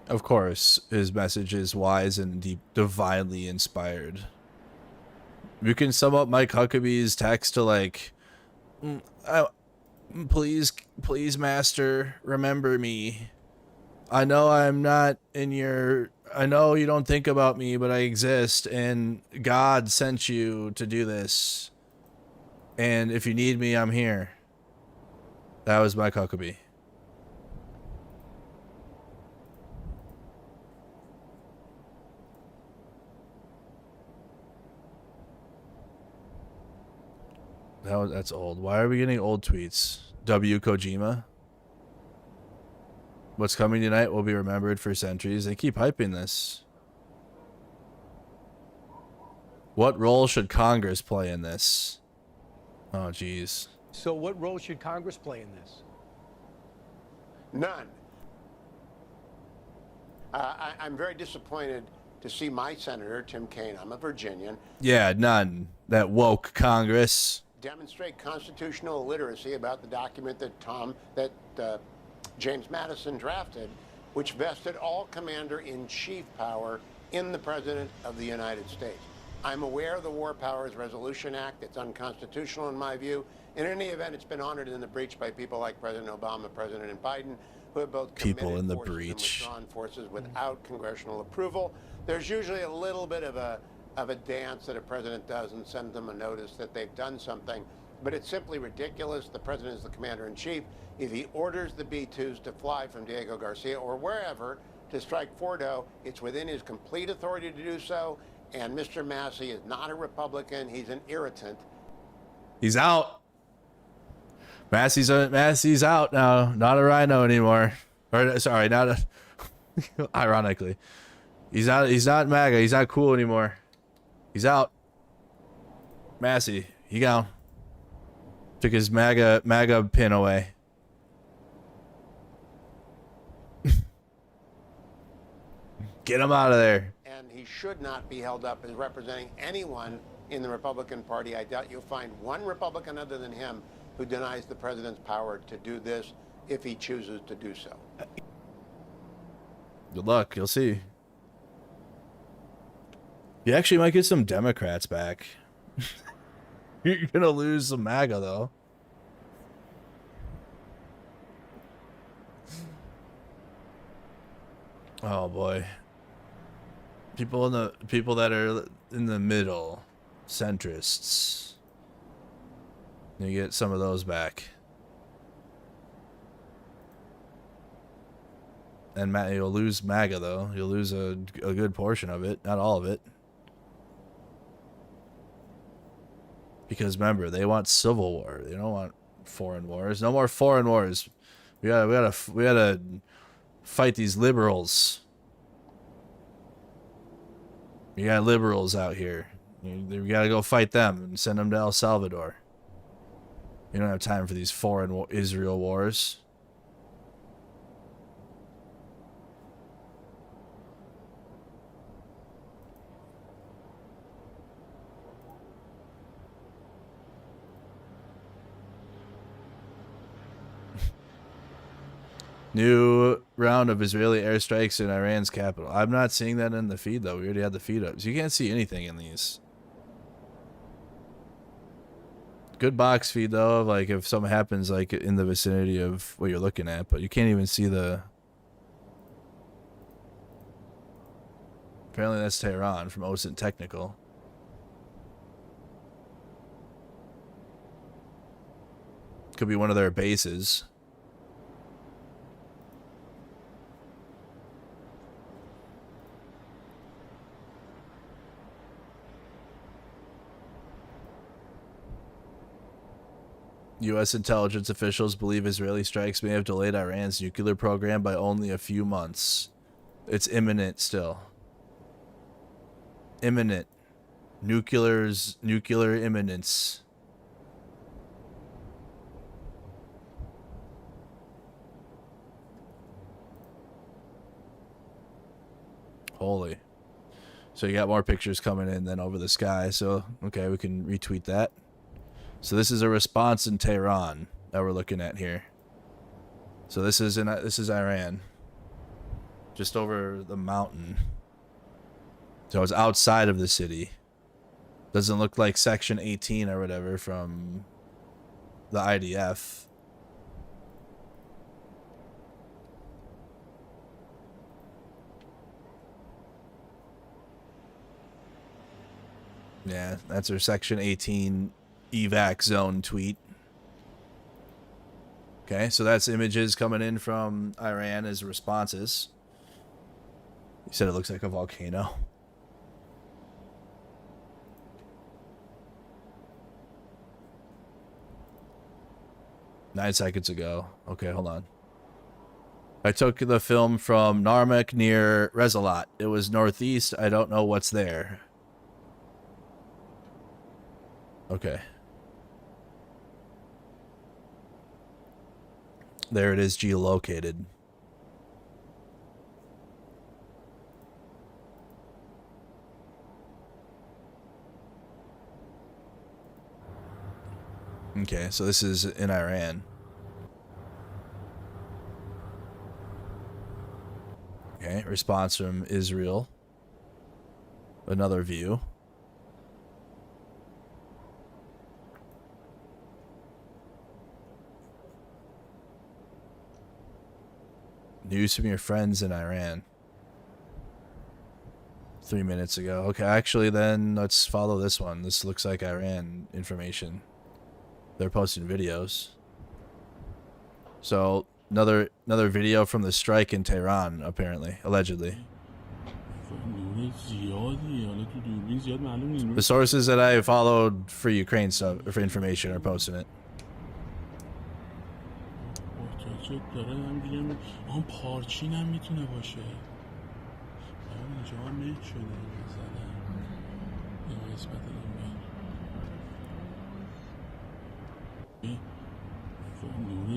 Of course, his message is wise and deep, divinely inspired. You can sum up Mike Huckabee's text to like, please, master, remember me. I know I'm not in your, I know you don't think about me, but I exist, and God sent you to do this. And if you need me, I'm here. That was Mike Huckabee. That's old. Why are we getting old tweets? W. Kojima. What's coming tonight will be remembered for centuries. They keep hyping this. What role should Congress play in this? Oh, geez. So what role should Congress play in this? None. I'm very disappointed to see my senator, Tim Kaine, I'm a Virginian, Yeah, none. That woke Congress. demonstrate constitutional illiteracy about the document that James Madison drafted, which vested all commander-in-chief power in the President of the United States. I'm aware of the War Powers Resolution Act. It's unconstitutional in my view. In any event, it's been honored in the breach by people like President Obama, President Biden, who have both People in the forces and breach. withdrawn forces without congressional approval. There's usually a little bit of a dance that a president does and send them a notice that they've done something, but it's simply ridiculous. The president is the commander-in-chief. If he orders the B-2s to fly from Diego Garcia or wherever to strike Fordo, it's within his complete authority to do so, and Mr. Massey is not a Republican. He's an irritant. He's out. Massey's out now. Not a rhino anymore. Or sorry, not a ironically. He's not MAGA. He's not cool anymore. He's out. Massey, he gone. Took his MAGA pin away. Get him out of there. And he should not be held up as representing anyone in the Republican Party. I doubt you'll find one Republican other than him who denies the president's power to do this if he chooses to do so. Good luck. You'll see. You actually might get some Democrats back. You're gonna lose some MAGA though. Oh boy. People that are in the middle, centrists. You get some of those back. And you'll lose MAGA though. You'll lose a good portion of it, not all of it. Because remember, they want civil war. They don't want foreign wars. No more foreign wars. We gotta fight these liberals. You got liberals out here. You gotta go fight them and send them to El Salvador. You don't have time for these foreign Israel wars. New round of Israeli airstrikes in Iran's capital. I'm not seeing that in the feed, though. We already had the feed up. So you can't see anything in these. Good box feed, though, of like if something happens like in the vicinity of what you're looking at. But you can't even see the... Apparently that's Tehran from OSINT Technical. Could be one of their bases. U.S. intelligence officials believe Israeli strikes may have delayed Iran's nuclear program by only a few months. It's imminent still. Imminent. Nuclear imminence. Holy. So you got more pictures coming in than over the sky. So, okay, we can retweet that. So this is a response in Tehran that we're looking at here. So this is Iran, just over the mountain. So it's outside of the city. Doesn't look like Section 18 or whatever from the IDF. Yeah, that's our Section 18 evac zone tweet. Okay, so that's images coming in from Iran as responses. You said it looks like a volcano. 9 seconds ago. Okay, hold on. I took the film from Narmak near Rezalat. It was northeast. I don't know what's there. Okay. There it is, geolocated. Okay, so this is in Iran. Okay, response from Israel. Another view. News from your friends in Iran. 3 minutes ago. Okay, actually then let's follow this one. This looks like Iran information. They're posting videos. So another video from the strike in Tehran, apparently, allegedly. The sources that I followed for Ukraine stuff, for information, are posting it.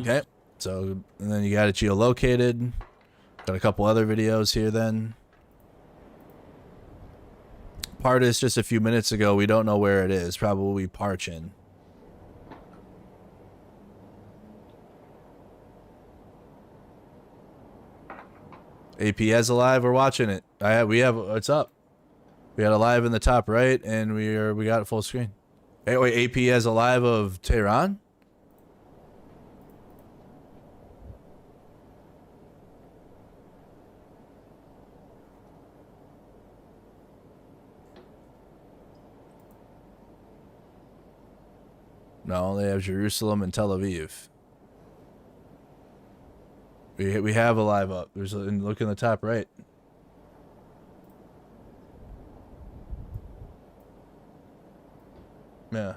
Okay, so and then you got it geolocated. Got a couple other videos here then. Part is just a few minutes ago. We don't know where it is. Probably Parchin. APS alive. We're watching it. We have it's up. We got a live in the top right, and we got it full screen. Hey, wait, APS alive of Tehran. No, they have Jerusalem and Tel Aviv. We have a live up. There's look in the top right. Yeah.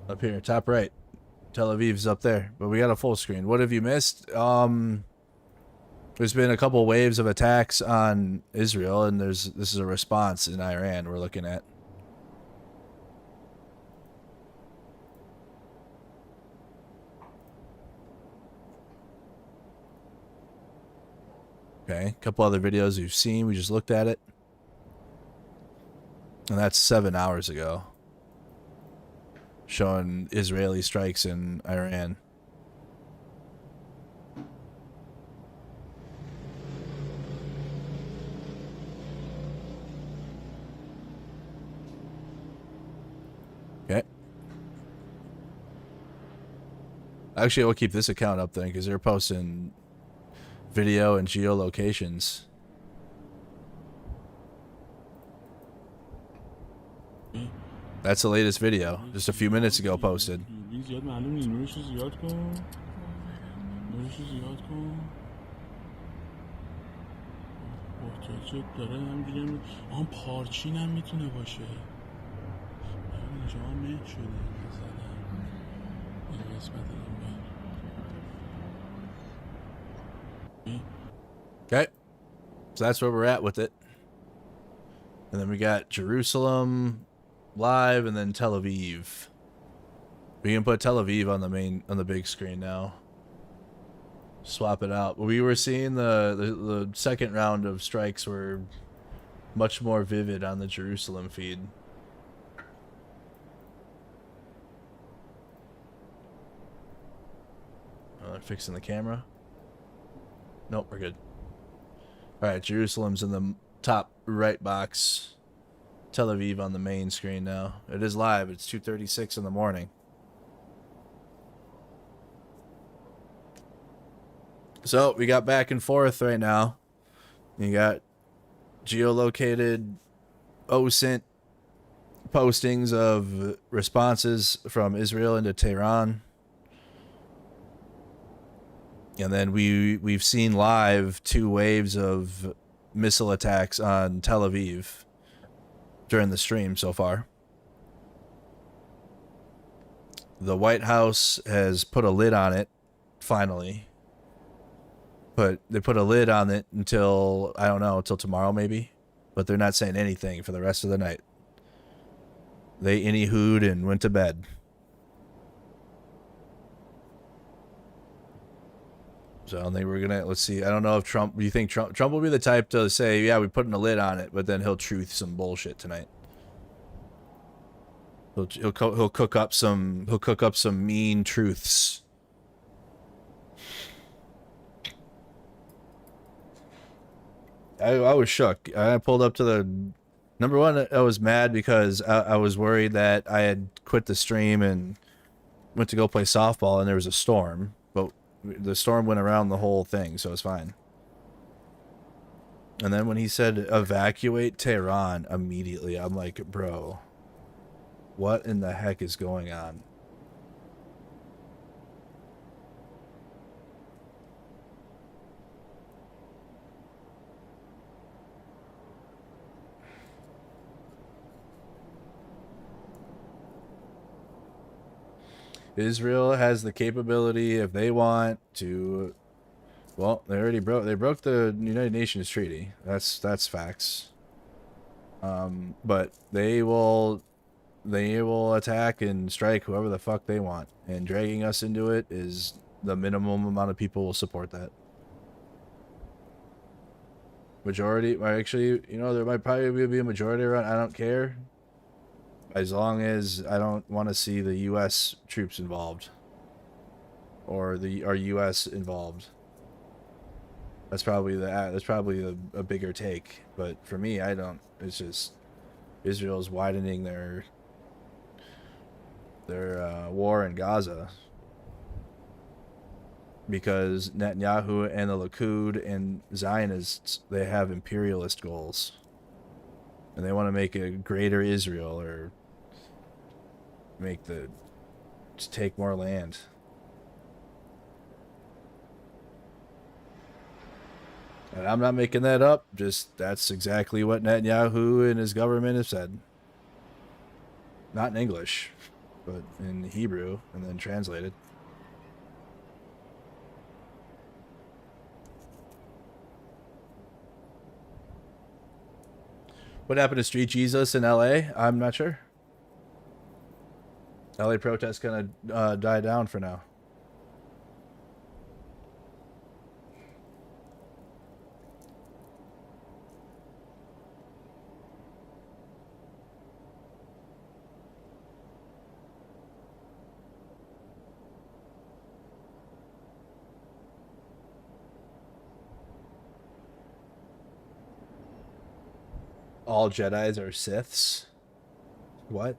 Up here, top right. Tel Aviv's up there, but we got a full screen. What have you missed? There's been a couple waves of attacks on Israel, and this is a response in Iran we're looking at. Okay, a couple other videos we've seen. We just looked at it. And that's 7 hours ago. Showing Israeli strikes in Iran. Okay. Actually, I'll keep this account up then because they're posting video and geolocations. That's the latest video, just a few minutes ago posted. Okay, so that's where we're at with it. And then we got Jerusalem live, and then Tel Aviv. We can put Tel Aviv on the big screen now. Swap it out. We were seeing the second round of strikes were much more vivid on the Jerusalem feed. Fixing the camera. Nope, we're good. All right, Jerusalem's in the top right box. Tel Aviv on the main screen now. It is live. It's 2:36 in the morning. So we got back and forth right now. You got geolocated OSINT postings of responses from Israel into Tehran. And then we've seen live 2 waves of missile attacks on Tel Aviv during the stream so far. The White House has put a lid on it, finally. But they put a lid on it until, I don't know, until tomorrow maybe. But they're not saying anything for the rest of the night. They any-hooed and went to bed. So I don't think we're gonna, let's see, I don't know if Trump, do you think Trump will be the type to say, yeah, we're putting a lid on it, but then he'll truth some bullshit tonight. He'll cook up some mean truths. I was shook. I pulled up to the number one. I was mad because I was worried that I had quit the stream and went to go play softball, and there was a storm. But the storm went around the whole thing, so it's fine. And then when he said evacuate Tehran immediately, I'm like, bro, what in the heck is going on? Israel has the capability, if they want to, well, they broke the United Nations treaty. That's facts. But they will attack and strike whoever the fuck they want, and dragging us into it is the minimum amount of people will support that. Majority, actually, you know, there might probably be a majority around. I don't care. As long as I don't want to see the U.S. troops involved, or our U.S. involved. That's probably a bigger take. But for me, I don't. It's just Israel's widening their war in Gaza because Netanyahu and the Likud and Zionists, they have imperialist goals, and they want to make a greater Israel, or just take more land. And I'm not making that up, just that's exactly what Netanyahu and his government have said. Not in English, but in Hebrew, and then translated. What happened to Street Jesus in LA? I'm not sure. LA protests kind of died down for now. All Jedis are Siths? What?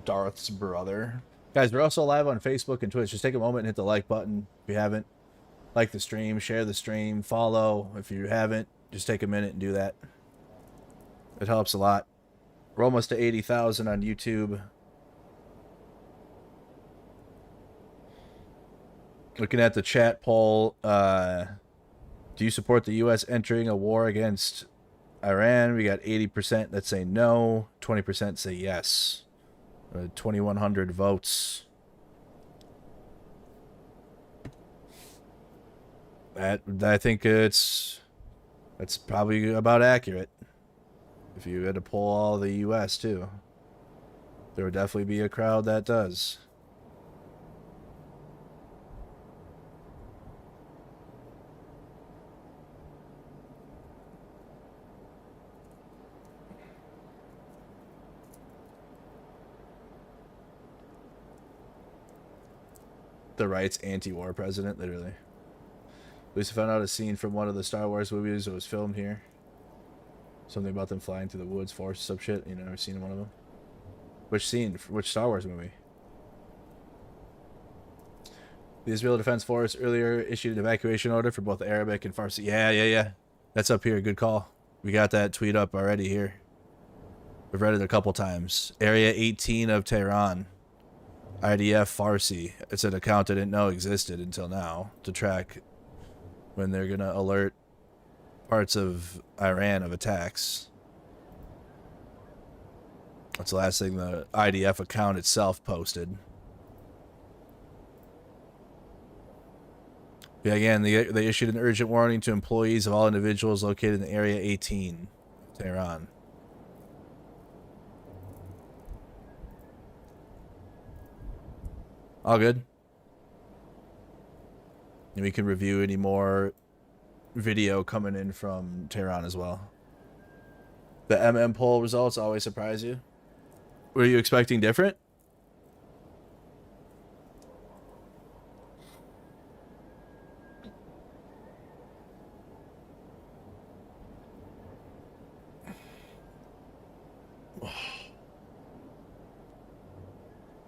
Darth's brother. Guys, we're also live on Facebook and Twitch. Just take a moment and hit the like button if you haven't. Like the stream, share the stream, follow if you haven't. Just take a minute and do that. It helps a lot. We're almost to 80,000 on YouTube. Looking at the chat poll, do you support the U.S. entering a war against Iran? We got 80% that say no, 20% say yes. 2,100 votes. I think that's probably about accurate. If you had to poll all the U.S. too, there would definitely be a crowd that does. The right's anti-war president, literally. Lisa found out a scene from one of the Star Wars movies that was filmed here. Something about them flying through the woods, forest, some shit. You never seen one of them? Which scene? Which Star Wars movie? The Israel Defense Force earlier issued an evacuation order for both Arabic and Farsi. Yeah. That's up here. Good call. We got that tweet up already here. We've read it a couple times. Area 18 of Tehran. IDF Farsi. It's an account I didn't know existed until now to track when they're going to alert parts of Iran of attacks. That's the last thing the IDF account itself posted. Yeah, again, they issued an urgent warning to employees of all individuals located in Area 18 of Tehran. All good. And we can review any more video coming in from Tehran as well. The MM poll results always surprise you. Were you expecting different?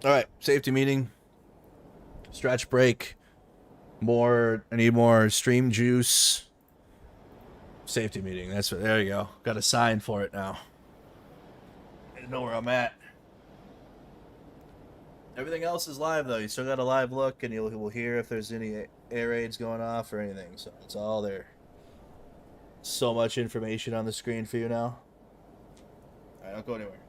All right, safety meeting. Stretch break. More. I need more stream juice. Safety meeting. That's what. There you go. Got a sign for it now. I know where I'm at. Everything else is live though. You still got a live look, and we'll hear if there's any air raids going off or anything. So it's all there. So much information on the screen for you now. All right, don't go anywhere.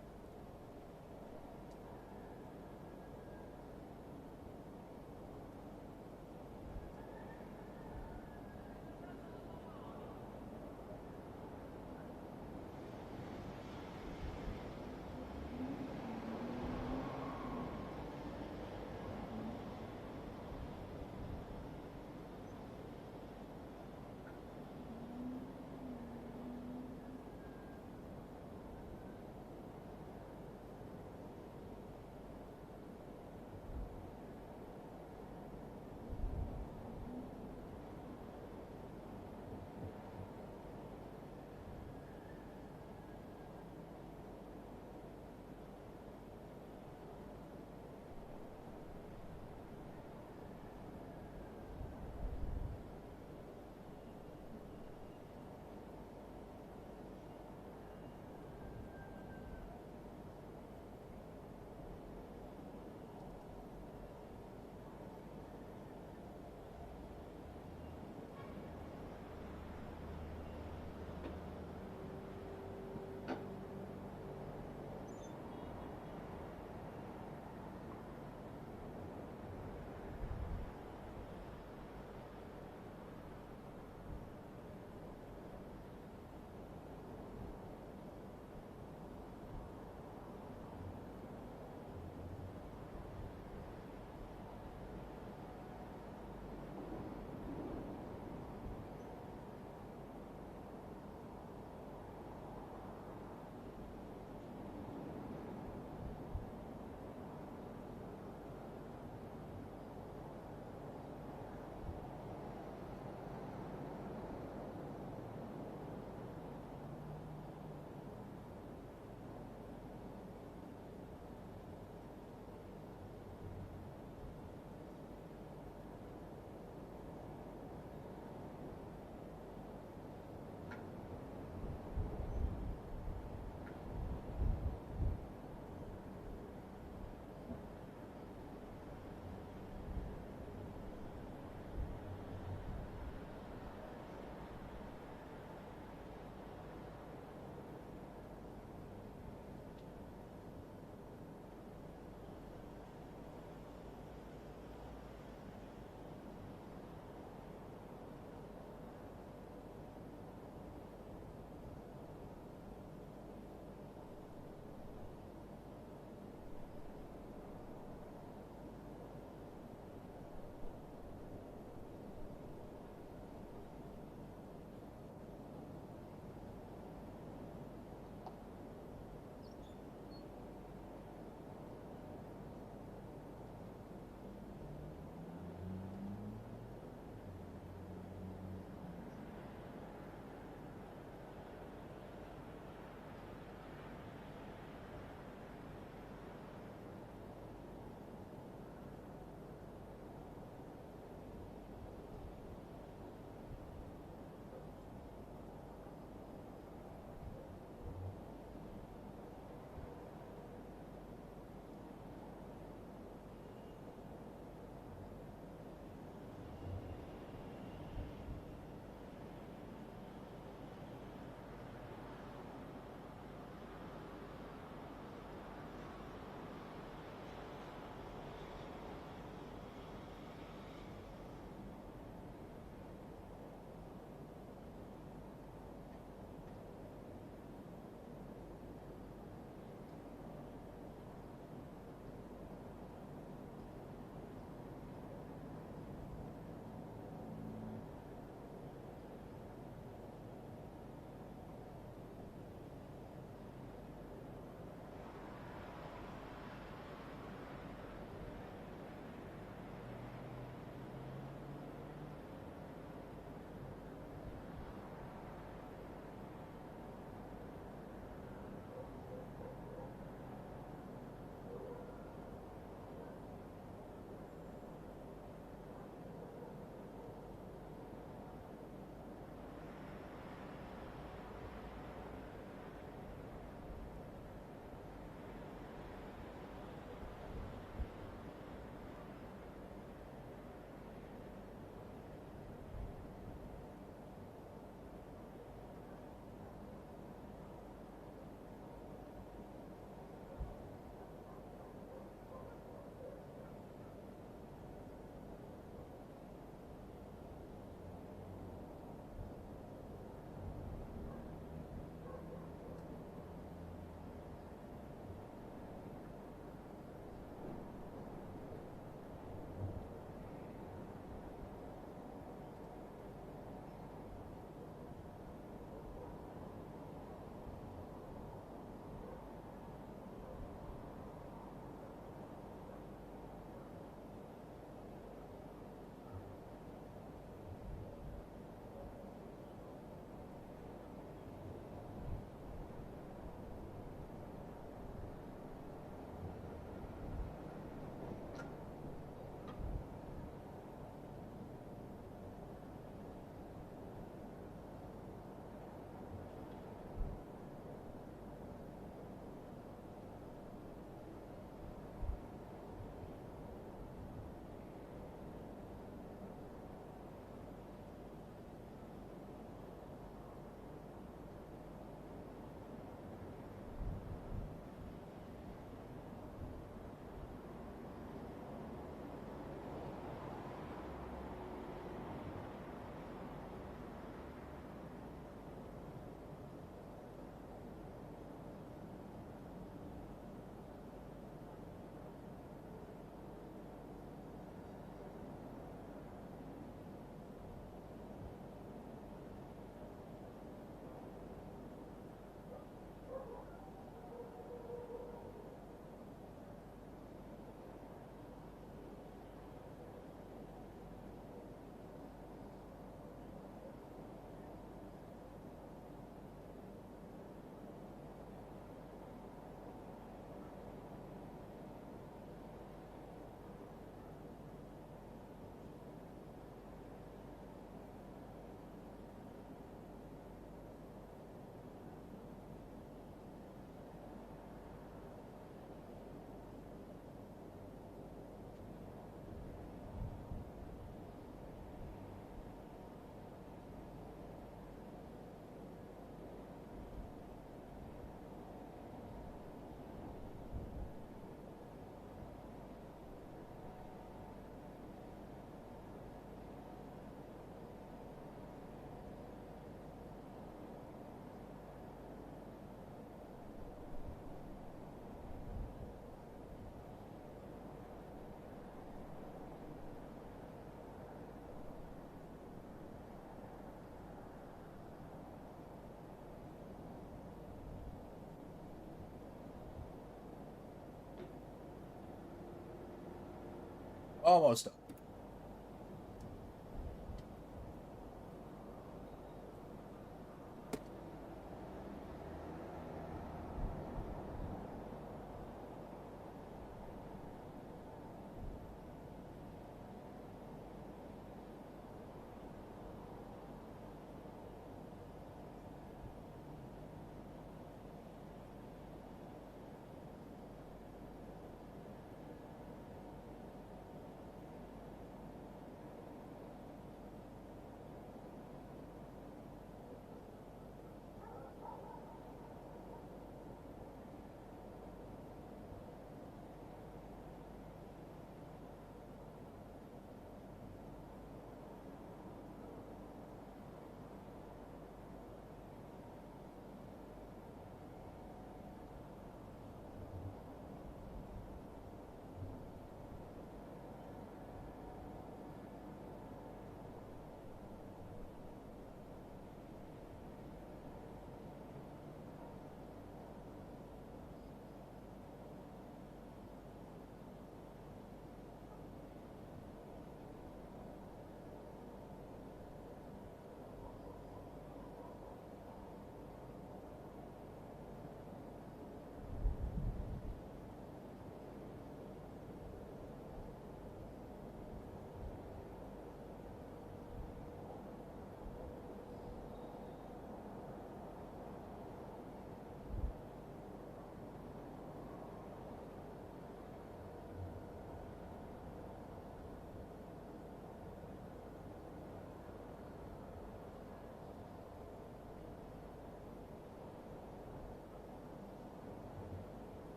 Almost done.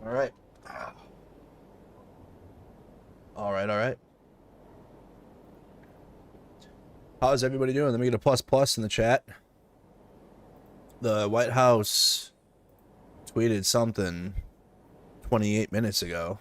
All right. All right. How's everybody doing? Let me get a plus in the chat. The White House tweeted something 28 minutes ago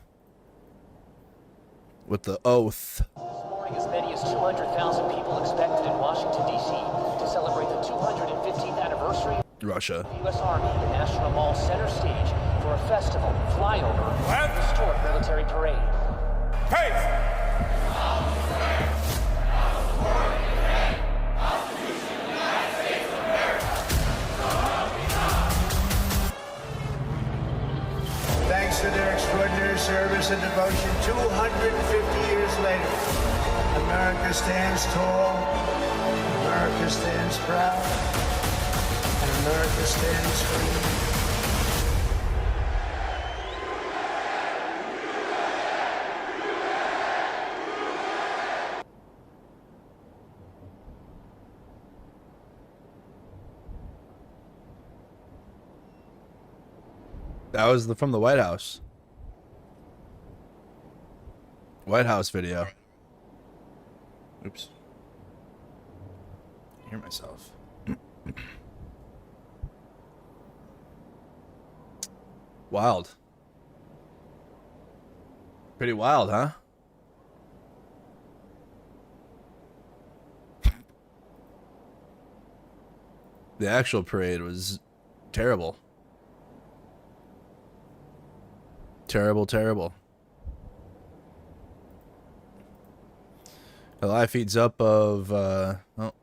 with the oath. This morning, as many as 200,000 people expected in Washington, D.C. to celebrate the 215th anniversary of Russia. the U.S. Army in the National Mall center stage for a festival, flyover, and historic military parade. Thanks for their extraordinary service and devotion 250 years later. America stands tall, America stands proud, and America stands free. That was from the White House. White House video. Oops. I hear myself. Wild. Pretty wild, huh? The actual parade was terrible. Terrible. The live feeds up of, oh. Let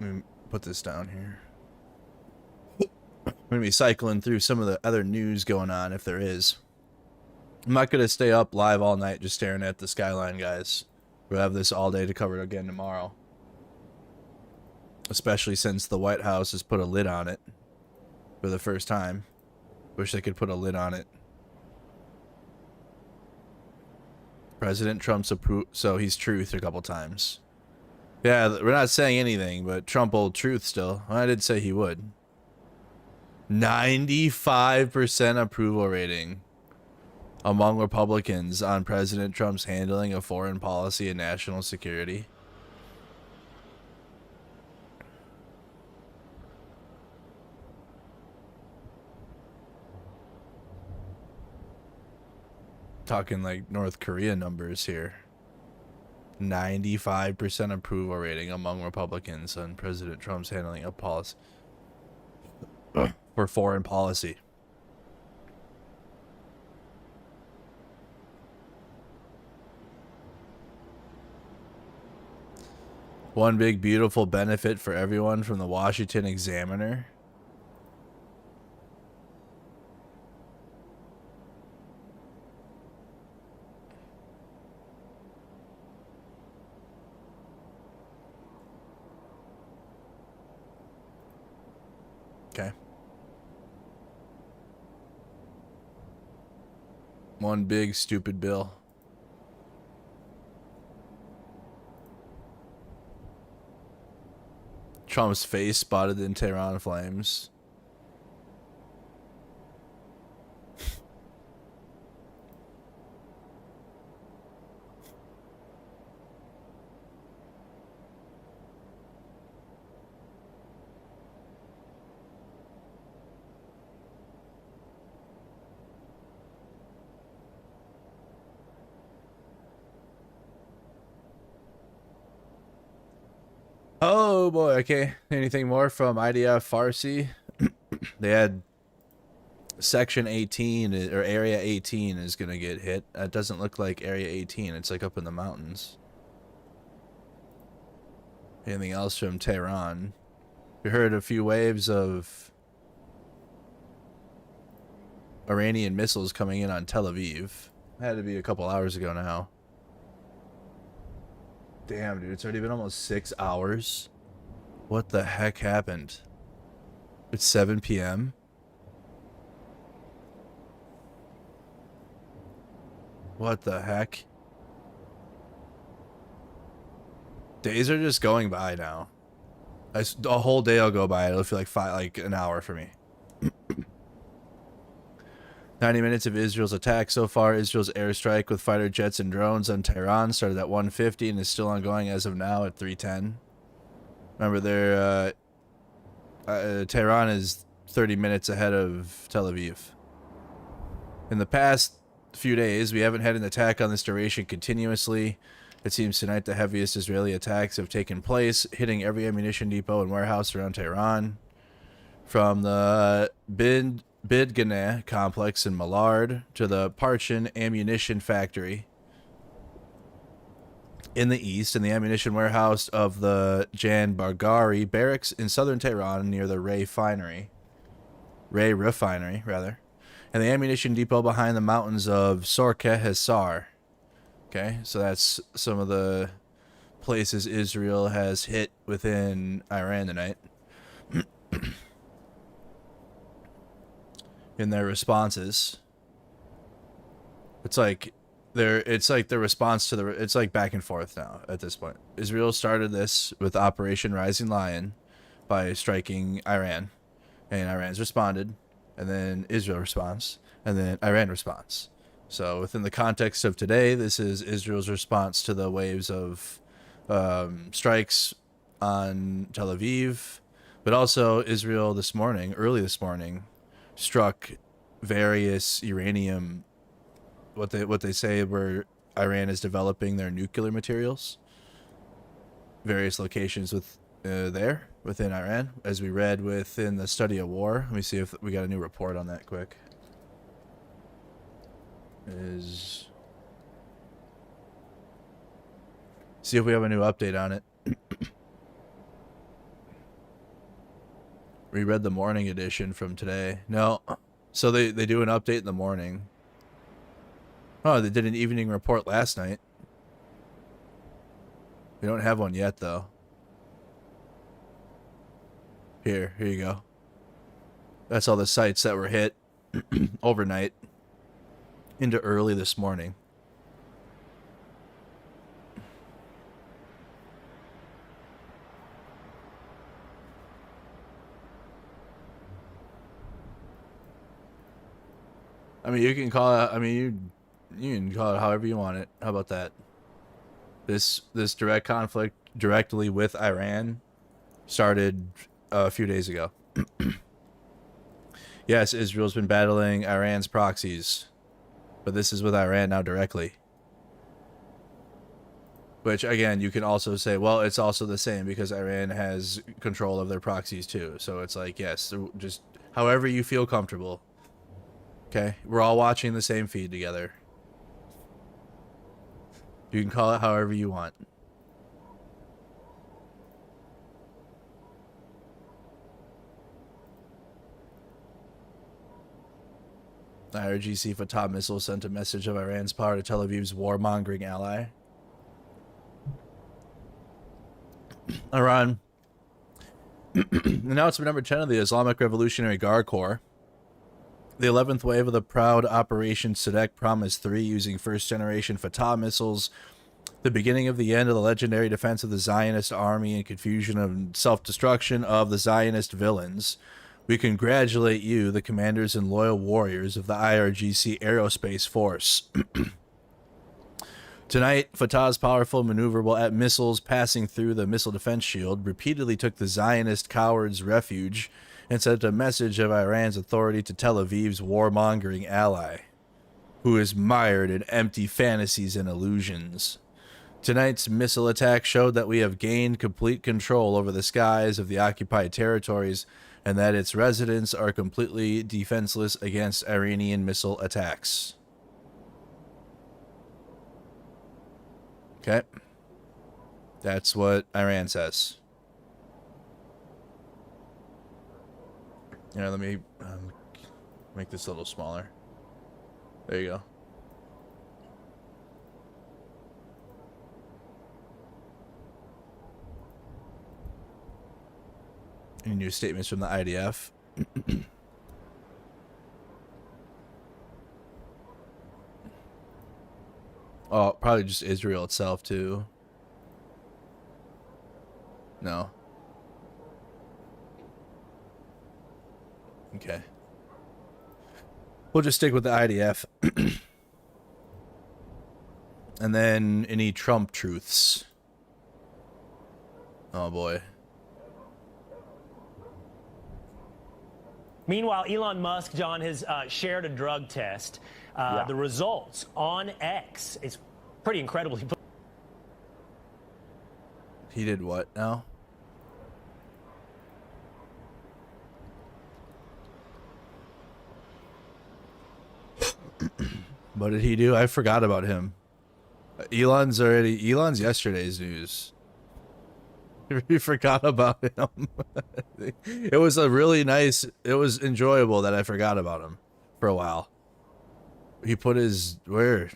me put this down here. I'm going to be cycling through some of the other news going on, if there is. I'm not going to stay up live all night just staring at the skyline, guys. We'll have this all day to cover it again tomorrow. Especially since the White House has put a lid on it for the first time. Wish they could put a lid on it. President Trump's so he's truth a couple times. Yeah, we're not saying anything, but Trump old truth still. I did say he would. 95% approval rating among Republicans on President Trump's handling of foreign policy and national security. Talking like North Korea numbers here. 95% approval rating among Republicans on President Trump's handling of policy for foreign policy. One big beautiful benefit for everyone from the Washington Examiner. Okay. One big stupid bill. Trump's face spotted in Tehran flames. Oh boy, okay. Anything more from IDF Farsi? They had Section 18 or Area 18 is going to get hit. That doesn't look like Area 18. It's like up in the mountains. Anything else from Tehran? We heard a few waves of Iranian missiles coming in on Tel Aviv. That had to be a couple hours ago now. Damn, dude, it's already been almost 6 hours. What the heck happened? It's 7 p.m. What the heck? Days are just going by now. A whole day will go by. It'll feel like an hour for me. 90 minutes of Israel's attack so far. Israel's airstrike with fighter jets and drones on Tehran started at 1:50 and is still ongoing as of now at 3:10. Remember, Tehran is 30 minutes ahead of Tel Aviv. In the past few days, we haven't had an attack on this duration continuously. It seems tonight the heaviest Israeli attacks have taken place, hitting every ammunition depot and warehouse around Tehran. From the Bidganeh complex in Malard to the Parchin ammunition factory in the east and the ammunition warehouse of the Jan Bargari barracks in southern Tehran near the Ray refinery, and the ammunition depot behind the mountains of Sorke Hesar. Okay, so that's some of the places Israel has hit within Iran tonight. In their responses, it's like their response to it's like back and forth now at this point. Israel started this with Operation Rising Lion by striking Iran, and Iran's responded, and then Israel responds, and then Iran responds. So within the context of today, this is Israel's response to the waves of strikes on Tel Aviv, but also Israel early this morning, struck various uranium, what they say where Iran is developing their nuclear materials, various locations within Iran, as we read within the study of war. Let me see if we got a new report on that quick. See if we have a new update on it. Reread the morning edition from today. No. So they do an update in the morning. Oh, they did an evening report last night. We don't have one yet, though. Here you go. That's all the sites that were hit overnight into early this morning. I mean, you can call it. I mean, you can call it however you want it. How about that? This direct conflict directly with Iran started a few days ago. Yes, Israel's been battling Iran's proxies, but this is with Iran now directly. Which, again, you can also say, well, it's also the same because Iran has control of their proxies too. So it's like, yes, just however you feel comfortable. Okay, we're all watching the same feed together. You can call it however you want. The IRGC Fatah missile sent a message of Iran's power to Tel Aviv's warmongering ally. Iran. Announcement number 10 of the Islamic Revolutionary Guard Corps. The 11th wave of the proud Operation Sadek Promise 3 using first-generation Fatah missiles. The beginning of the end of the legendary defense of the Zionist army and confusion and self-destruction of the Zionist villains. We congratulate you, the commanders and loyal warriors of the IRGC Aerospace Force. Tonight, Fatah's powerful maneuverable at missiles passing through the missile defense shield repeatedly took the Zionist cowards' refuge and sent a message of Iran's authority to Tel Aviv's warmongering ally, who is mired in empty fantasies and illusions. Tonight's missile attack showed that we have gained complete control over the skies of the occupied territories and that its residents are completely defenseless against Iranian missile attacks. Okay. That's what Iran says. Yeah, let me make this a little smaller. There you go. Any new statements from the IDF? Oh, probably just Israel itself, too. No. Okay. We'll just stick with the IDF. And then any Trump truths. Oh boy. Meanwhile, Elon Musk, John, has shared a drug test. The results on X is pretty incredible. He did what now? What did he do? I forgot about him. Elon's yesterday's news. You forgot about him. It was a really nice, it was enjoyable that I forgot about him for a while. He put his, where?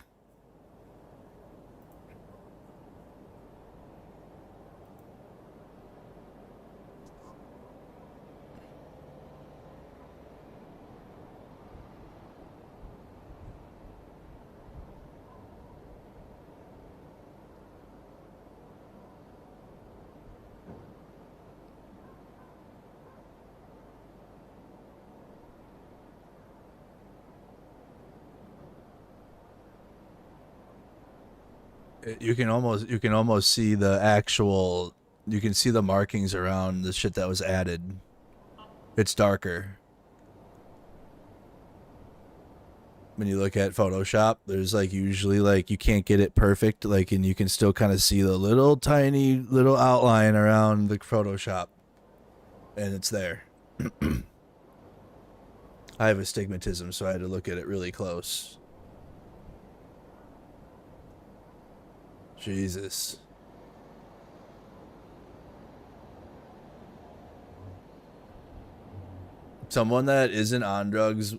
You can almost see the actual, you can see the markings around the shit that was added. It's darker. When you look at Photoshop, there's like usually like you can't get it perfect, like, and you can still kind of see the little tiny little outline around the Photoshop, and it's there. I have astigmatism, so I had to look at it really close. Jesus. Someone that isn't on drugs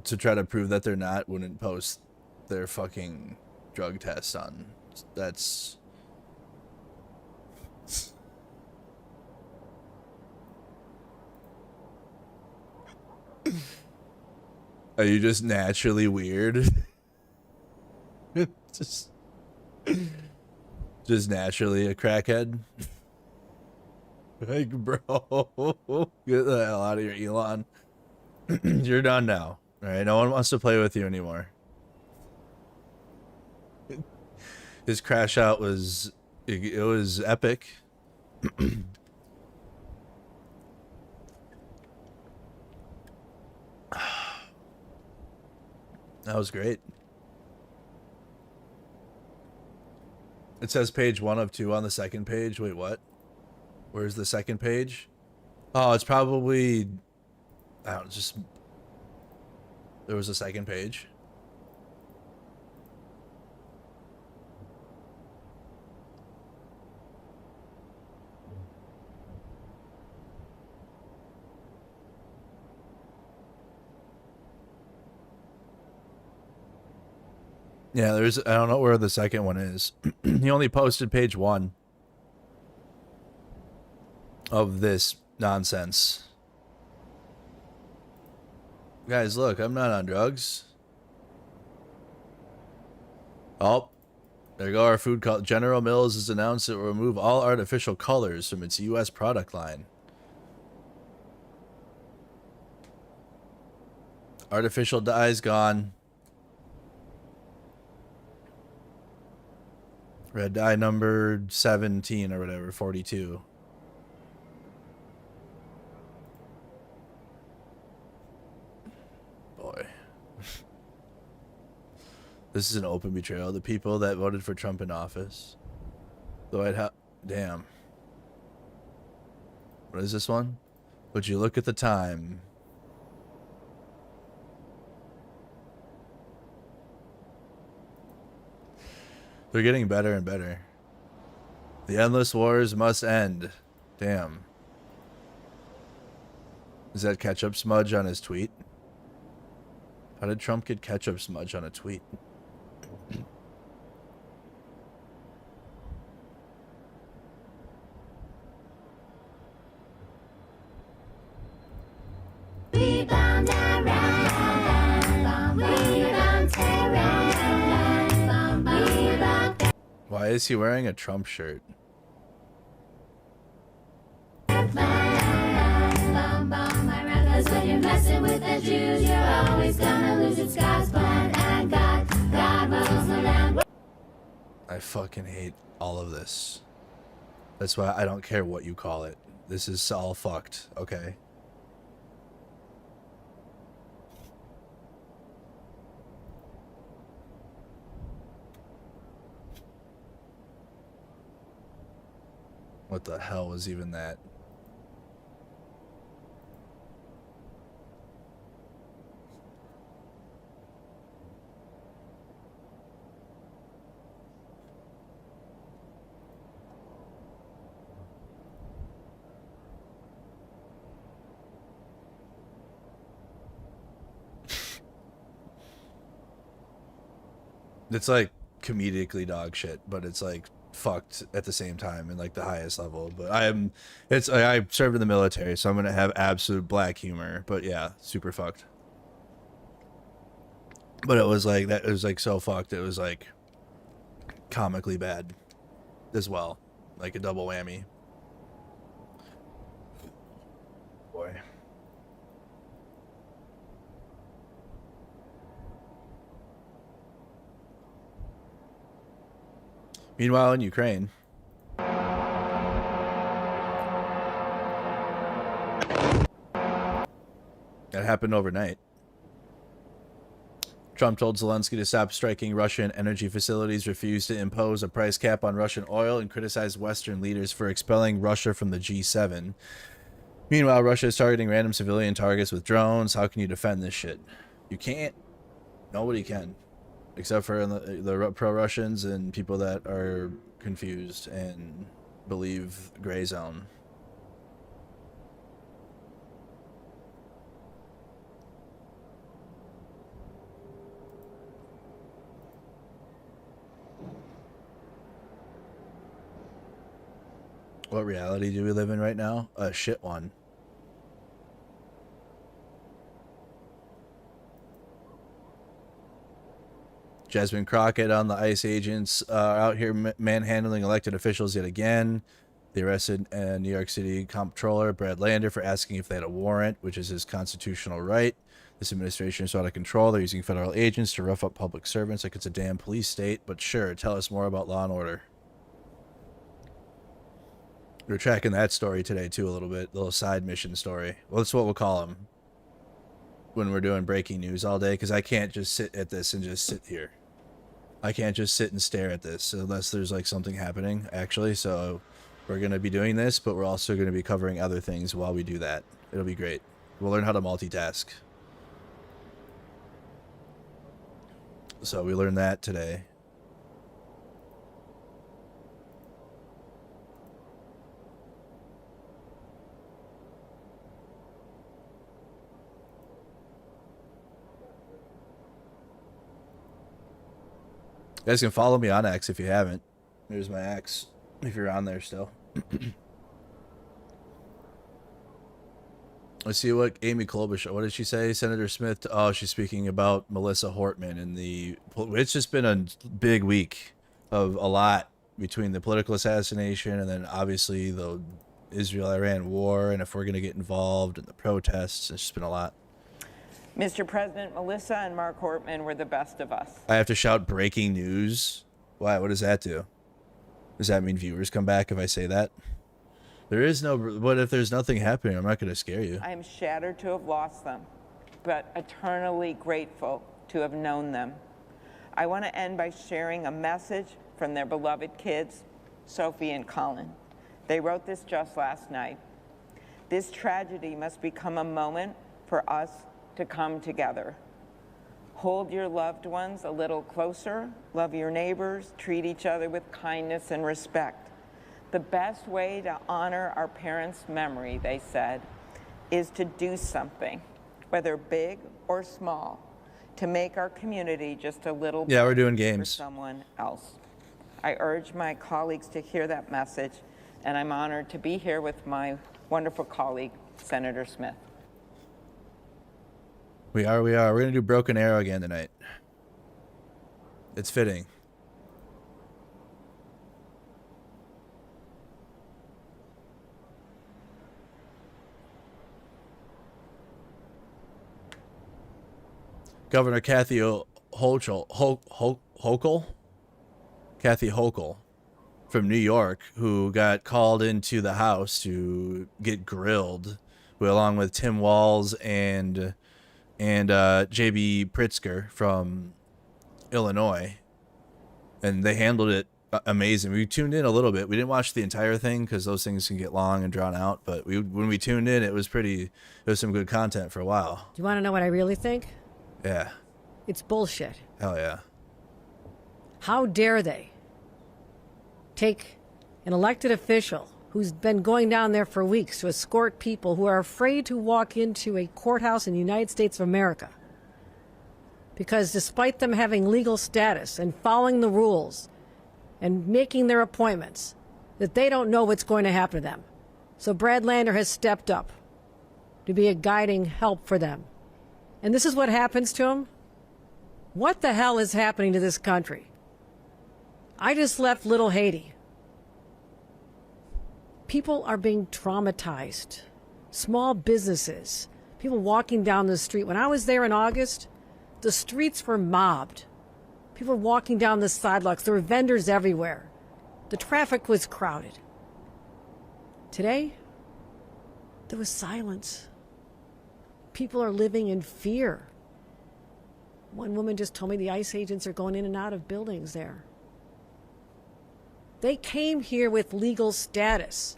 to try to prove that they're not wouldn't post their fucking drug test on. That's... Are you just naturally weird? Just naturally a crackhead? Like, bro, get the hell out of here, Elon. You're done now. Alright, no one wants to play with you anymore. His crash out was, it was epic. That was great. It says page 1 of 2 on the second page. Wait, what? Where's the second page? Oh, it's probably... I don't know, just... There was a second page. Yeah, there's... I don't know where the second one is. He only posted page 1 of this nonsense. Guys, look, I'm not on drugs. Oh, there go our food color. General Mills has announced it will remove all artificial colors from its U.S. product line. Artificial dyes gone. Red dye number 17 or whatever, 42. Boy. This is an open betrayal. The people that voted for Trump in office. The White House. Damn. What is this one? Would you look at the time? They're getting better and better. The endless wars must end. Damn. Is that ketchup smudge on his tweet? How did Trump get ketchup smudge on a tweet? Why is he wearing a Trump shirt? When you're messing with the Jews, you're always gonna lose its God's plan, and God rules the land. I fucking hate all of this. That's why I don't care what you call it. This is all fucked, okay? What the hell was even that? It's like comedically dog shit, but it's like fucked at the same time in like the highest level. But I served in the military, so I'm gonna have absolute black humor. But yeah, super fucked. But it was like that. It was like so fucked. It was like comically bad as well, like a double whammy. Boy. Meanwhile, in Ukraine, that happened overnight. Trump told Zelensky to stop striking Russian energy facilities, refused to impose a price cap on Russian oil, and criticized Western leaders for expelling Russia from the G7. Meanwhile, Russia is targeting random civilian targets with drones. How can you defend this shit? You can't. Nobody can. Except for the pro-Russians and people that are confused and believe gray zone. What reality do we live in right now? A shit one. Jasmine Crockett on the ICE agents out here manhandling elected officials yet again. They arrested New York City Comptroller Brad Lander for asking if they had a warrant, which is his constitutional right. This administration is out of control. They're using federal agents to rough up public servants like it's a damn police state. But sure, tell us more about law and order. We're tracking that story today too a little bit. Little side mission story. Well, that's what we'll call them when we're doing breaking news all day, because I can't just sit at this and just sit here. I can't just sit and stare at this unless there's like something happening, actually. So we're going to be doing this, but we're also going to be covering other things while we do that. It'll be great. We'll learn how to multitask. So we learned that today. You guys can follow me on X if you haven't. There's my X, if you're on there still. Let's see what Amy Klobuchar, what did she say? Senator Smith, oh, she's speaking about Melissa Hortman and it's just been a big week of a lot between the political assassination and then obviously the Israel-Iran war, and if we're going to get involved in the protests, it's just been a lot. Mr. President, Melissa and Mark Hortman were the best of us. I have to shout breaking news? Why? What does that do? Does that mean viewers come back if I say that? There is no... What if there's nothing happening? I'm not going to scare you. I am shattered to have lost them, but eternally grateful to have known them. I want to end by sharing a message from their beloved kids, Sophie and Colin. They wrote this just last night. This tragedy must become a moment for us to come together. Hold your loved ones a little closer, love your neighbors, treat each other with kindness and respect. The best way to honor our parents' memory, they said, is to do something, whether big or small, to make our community just a little better we're doing for games. someone else. I urge my colleagues to hear that message, and I'm honored to be here with my wonderful colleague, Senator Smith. We are. We're going to do Broken Arrow again tonight. It's fitting. Governor Kathy Hochul, Kathy Hochul from New York, who got called into the House to get grilled, along with Tim Walz and J.B. Pritzker from Illinois, and they handled it amazing. We tuned in a little bit. We didn't watch the entire thing because those things can get long and drawn out, but when we tuned in, it was some good content for a while. Do you want to know what I really think? Yeah. It's bullshit. Hell yeah. How dare they take an elected official who's been going down there for weeks to escort people who are afraid to walk into a courthouse in the United States of America, because despite them having legal status and following the rules and making their appointments, that they don't know what's going to happen to them. So Brad Lander has stepped up to be a guiding help for them. And this is what happens to him? What the hell is happening to this country? I just left Little Haiti. People are being traumatized. Small businesses, people walking down the street. When I was there in August, the streets were mobbed. People were walking down the sidewalks. There were vendors everywhere. The traffic was crowded. Today, there was silence. People are living in fear. One woman just told me the ICE agents are going in and out of buildings there. They came here with legal status.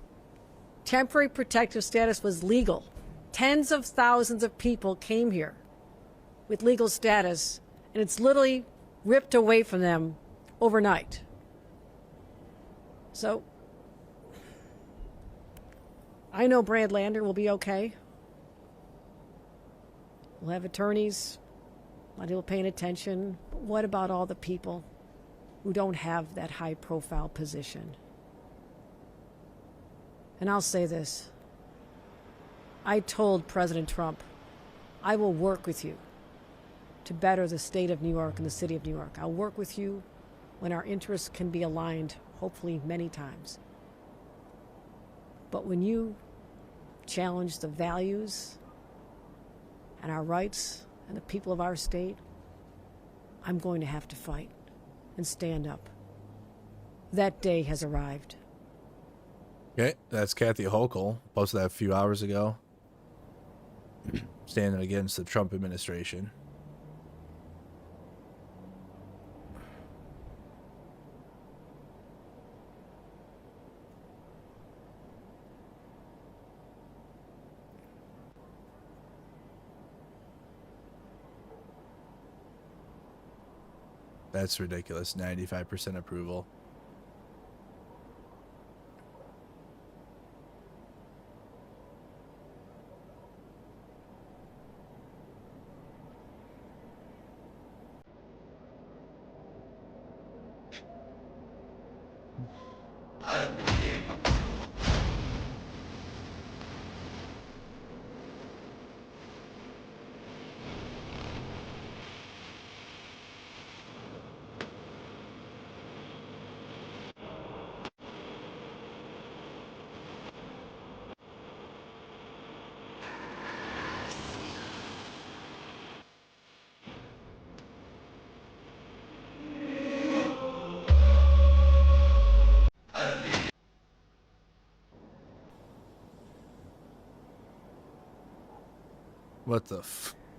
Temporary protective status was legal. Tens of thousands of people came here with legal status, and it's literally ripped away from them overnight. So, I know Brad Lander will be okay. We'll have attorneys, a lot of people paying attention. But what about all the people who don't have that high-profile position? And I'll say this. I told President Trump, I will work with you to better the state of New York and the city of New York. I'll work with you when our interests can be aligned, hopefully many times. But when you challenge the values and our rights and the people of our state, I'm going to have to fight and stand up. That day has arrived. Okay, that's Kathy Hochul. Posted that a few hours ago. Standing against the Trump administration. That's ridiculous. 95% approval.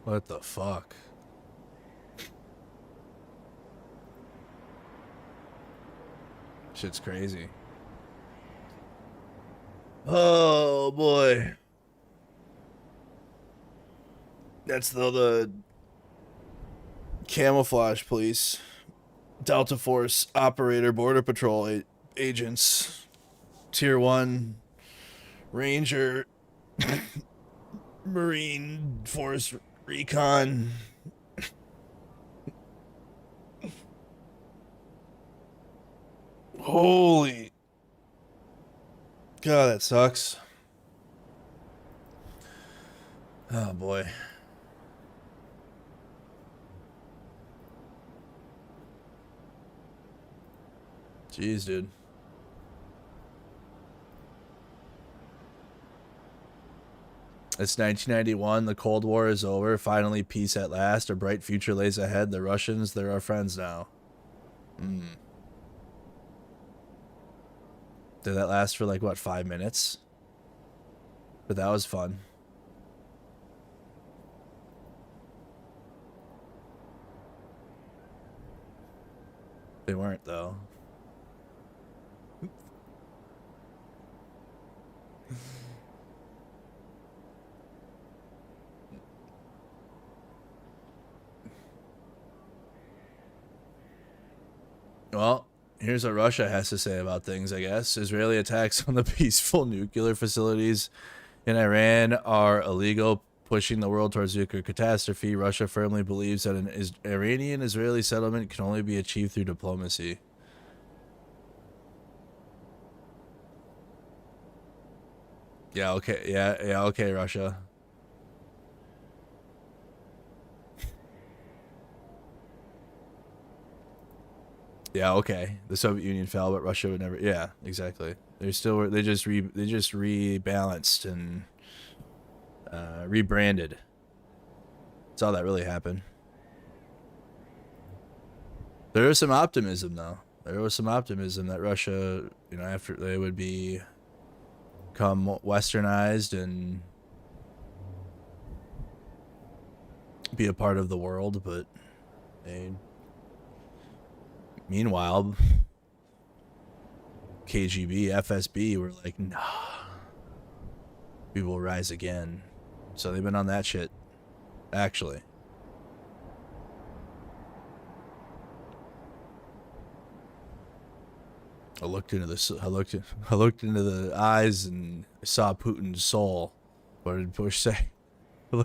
What the fuck? Shit's crazy. Oh boy. That's the camouflage police, Delta Force operator, Border Patrol agents, Tier 1 Ranger, Marine Force Recon. Holy. God, that sucks. Oh boy. Jeez, dude. It's 1991. The Cold War is over. Finally, peace at last. A bright future lays ahead. The Russians, they're our friends now. Did that last for like, what, 5 minutes? But that was fun. They weren't, though. Well, here's what Russia has to say about things, I guess. Israeli attacks on the peaceful nuclear facilities in Iran are illegal, pushing the world towards nuclear catastrophe. Russia firmly believes that an Iranian-Israeli settlement can only be achieved through diplomacy. Yeah, okay. Yeah, okay, Russia. Yeah, okay. The Soviet Union fell, but Russia would never. Yeah, exactly. They just rebalanced and rebranded. That's all that really happened. There was some optimism, though. There was some optimism that Russia, you know, after they would become westernized and be a part of the world, but meanwhile, KGB, FSB were like, nah, we will rise again. So they've been on that shit, actually. I looked into the eyes and saw Putin's soul. What did Bush say? I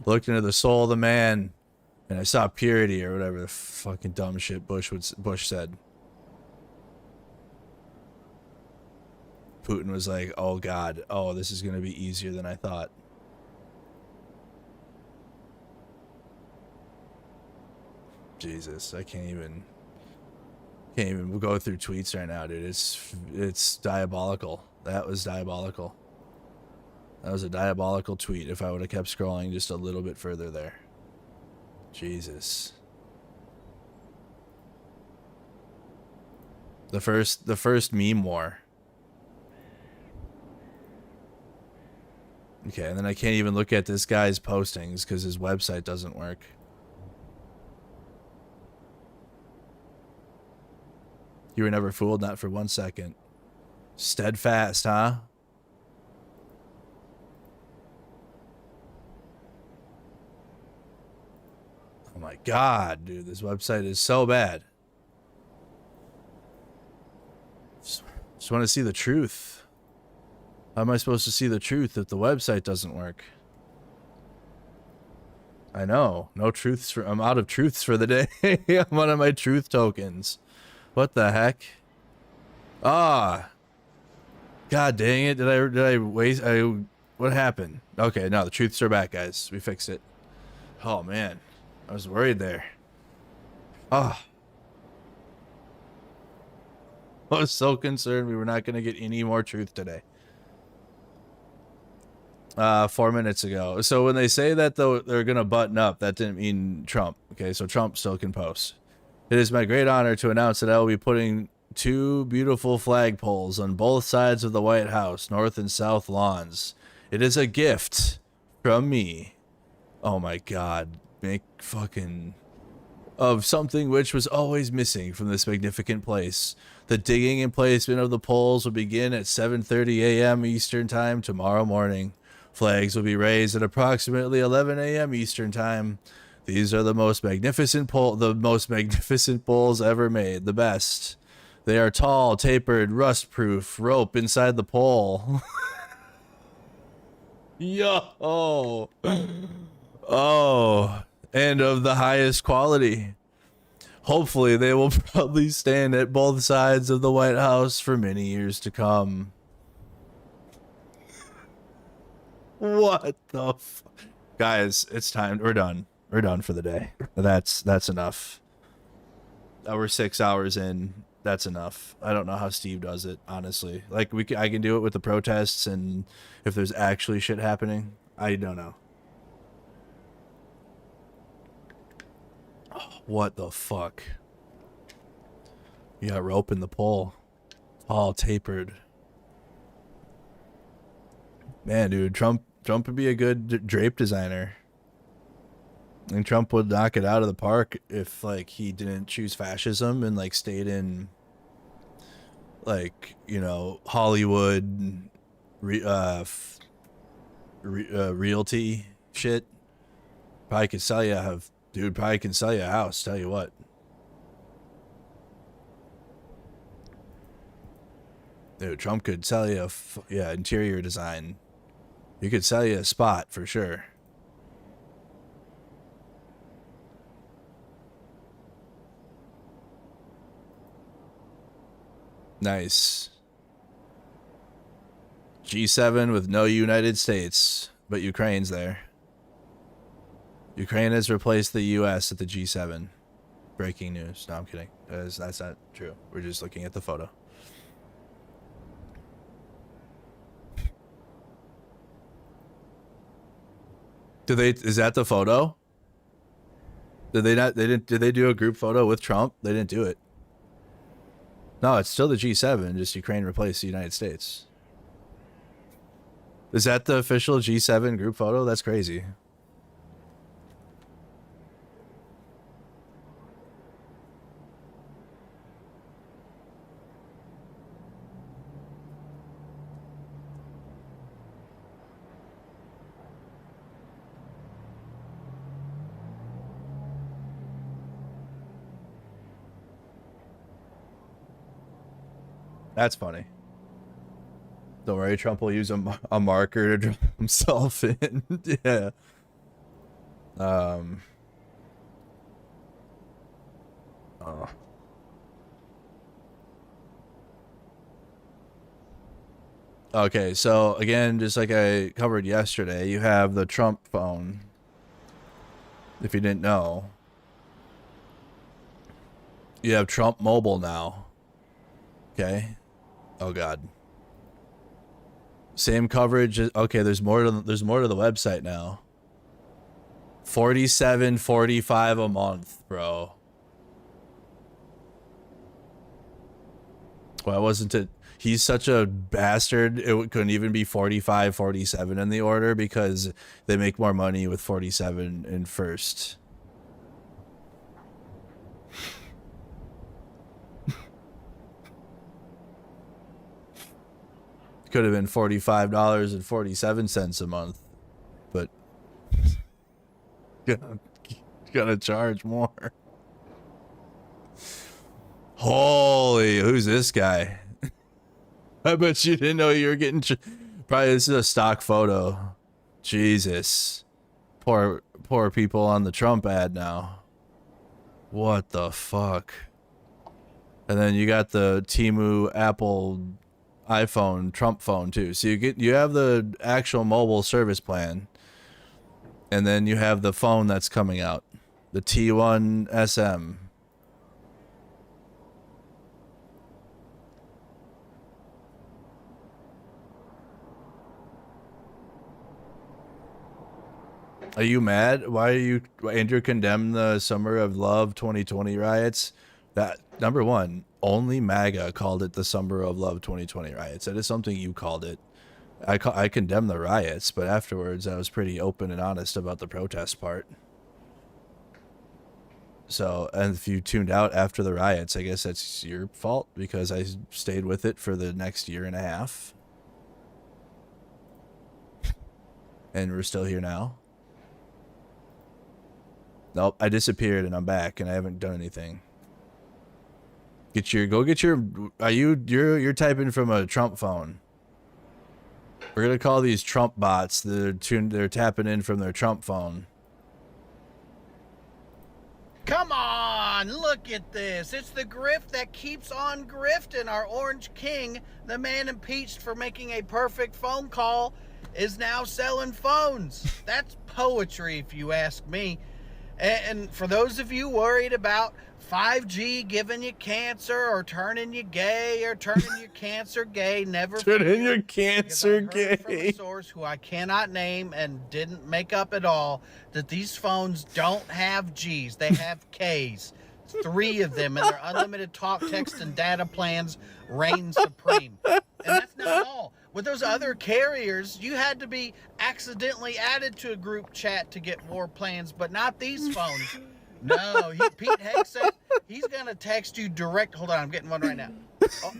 looked into the soul of the man, and I saw purity, or whatever the fucking dumb shit Bush said. Putin was like, "Oh God, oh, this is gonna be easier than I thought." Jesus, I can't even go through tweets right now, dude. It's diabolical. That was diabolical. That was a diabolical tweet. If I would have kept scrolling just a little bit further there. Jesus. The first meme war. Okay, and then I can't even look at this guy's postings because his website doesn't work. You were never fooled, not for 1 second. Steadfast, huh? Oh my God, dude, this website is so bad. Just want to see the truth. How am I supposed to see the truth if the website doesn't work? I know. No truths for... I'm out of truths for the day. I'm out of my truth tokens. What the heck? Ah. God dang it. Did I waste... what happened? Okay, no, the truths are back, guys. We fixed it. Oh, man. I was worried there. Ah. I was so concerned we were not going to get any more truth today. 4 minutes ago. So when they say that they're going to button up, that didn't mean Trump. Okay, so Trump still can post. It is my great honor to announce that I will be putting 2 beautiful flagpoles on both sides of the White House, north and south lawns. It is a gift from me. Oh my God. Make fucking... of something which was always missing from this magnificent place. The digging and placement of the poles will begin at 7:30 a.m. Eastern Time tomorrow morning. Flags will be raised at approximately 11 a.m. Eastern Time. These are the most magnificent poles ever made, the best. They are tall, tapered, rust-proof, rope inside the pole. Yo! Oh, and of the highest quality. Hopefully, they will probably stand at both sides of the White House for many years to come. What the guys, it's time. We're done. We're done for the day. That's enough. We're 6 hours in. That's enough. I don't know how Steve does it, honestly. Like I can do it with the protests and if there's actually shit happening. I don't know. What the fuck? You got rope in the pole. All tapered. Man, dude, Trump would be a good drape designer. And Trump would knock it out of the park if, like, he didn't choose fascism and, like, stayed in, like, you know, Hollywood, realty shit. Probably could sell you a dude. Probably can sell you a house. Tell you what. Dude, Trump could sell you interior design. He could sell you a spot for sure. Nice. G7 with no United States, but Ukraine's there. Ukraine has replaced the US at the G7. Breaking news. No, I'm kidding. That's not true. We're just looking at the photo. Is that the photo? Did they do a group photo with Trump? They didn't do it. No, it's still the G7, just Ukraine replaced the United States. Is that the official G7 group photo? That's crazy. That's funny. Don't worry, Trump will use a marker to draw himself in. Yeah. Oh. Okay, so again, just like I covered yesterday, you have the Trump phone. If you didn't know. You have Trump Mobile now. Okay. Oh God. Same coverage. Okay, there's more to the website now. $47.45 a month, bro. Why wasn't it? He's such a bastard. It couldn't even be 45, 47 in the order because they make more money with 47 in first. Could have been $45.47 a month, but gonna charge more. Holy, who's this guy? I bet you didn't know you were getting. Probably this is a stock photo. Jesus, poor people on the Trump ad now. What the fuck? And then you got the Temu Apple iPhone Trump phone too. So you have the actual mobile service plan, and then you have the phone that's coming out, the T1 SM. Are you mad? Why are you? Andrew condemned the Summer of Love 2020 riots. That number one. Only MAGA called it the Summer of Love 2020 riots. That is something you called it. I condemn the riots, but afterwards I was pretty open and honest about the protest part. So, and if you tuned out after the riots, I guess that's your fault because I stayed with it for the next year and a half. And we're still here now. Nope, I disappeared and I'm back and I haven't done anything. You're typing from a Trump phone. We're gonna call these Trump bots. They're tapping in from their Trump phone. Come on, look at this. It's the grift that keeps on grifting. Our Orange King, the man impeached for making a perfect phone call, is now selling phones. That's poetry if you ask me. And for those of you worried about 5G giving you cancer or turning you gay or turning your cancer gay, never Turning your cancer gay. from a source who I cannot name and didn't make up at all, that these phones don't have G's, they have K's. 3 of them, and their unlimited talk, text, and data plans reign supreme. And that's not all. With those other carriers, you had to be accidentally added to a group chat to get more plans, but not these phones. No, Pete Heck said he's gonna text you direct. Hold on, I'm getting one right now. Oh,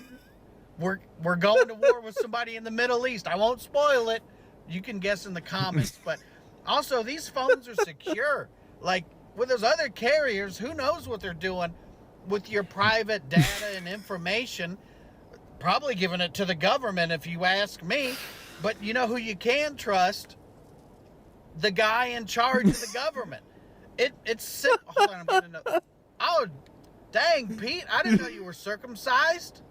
we're going to war with somebody in the Middle East. I won't spoil it. You can guess in the comments. But also, these phones are secure. Like with those other carriers, who knows what they're doing with your private data and information? Probably giving it to the government, if you ask me. But you know who you can trust? The guy in charge of the government. It's hold on, I'm getting a, oh, dang, Pete! I didn't know you were circumcised.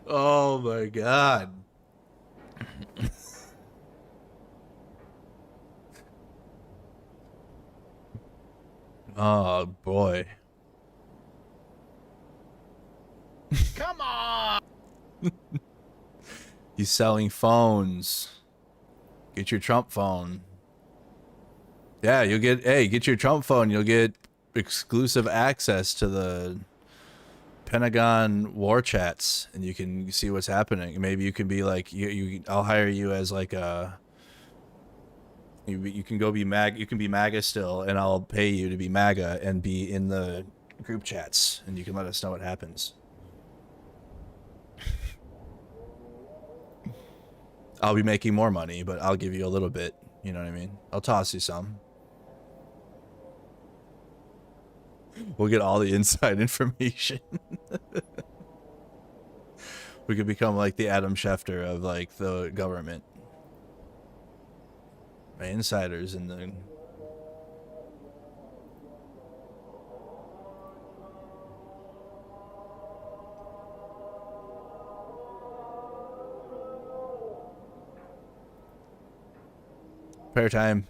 Oh my God. Oh boy. Come on. He's selling phones. Get your Trump phone. Yeah, you'll get, hey, get your Trump phone. You'll get exclusive access to the Pentagon war chats, and you can see what's happening. Maybe you can be like, I'll hire you as like a, you can go be you can be MAGA still, and I'll pay you to be MAGA and be in the group chats, and you can let us know what happens. I'll be making more money, but I'll give you a little bit. You know what I mean? I'll toss you some. We'll get all the inside information. We could become like the Adam Schefter of like the government. My insiders in the... Prayer time.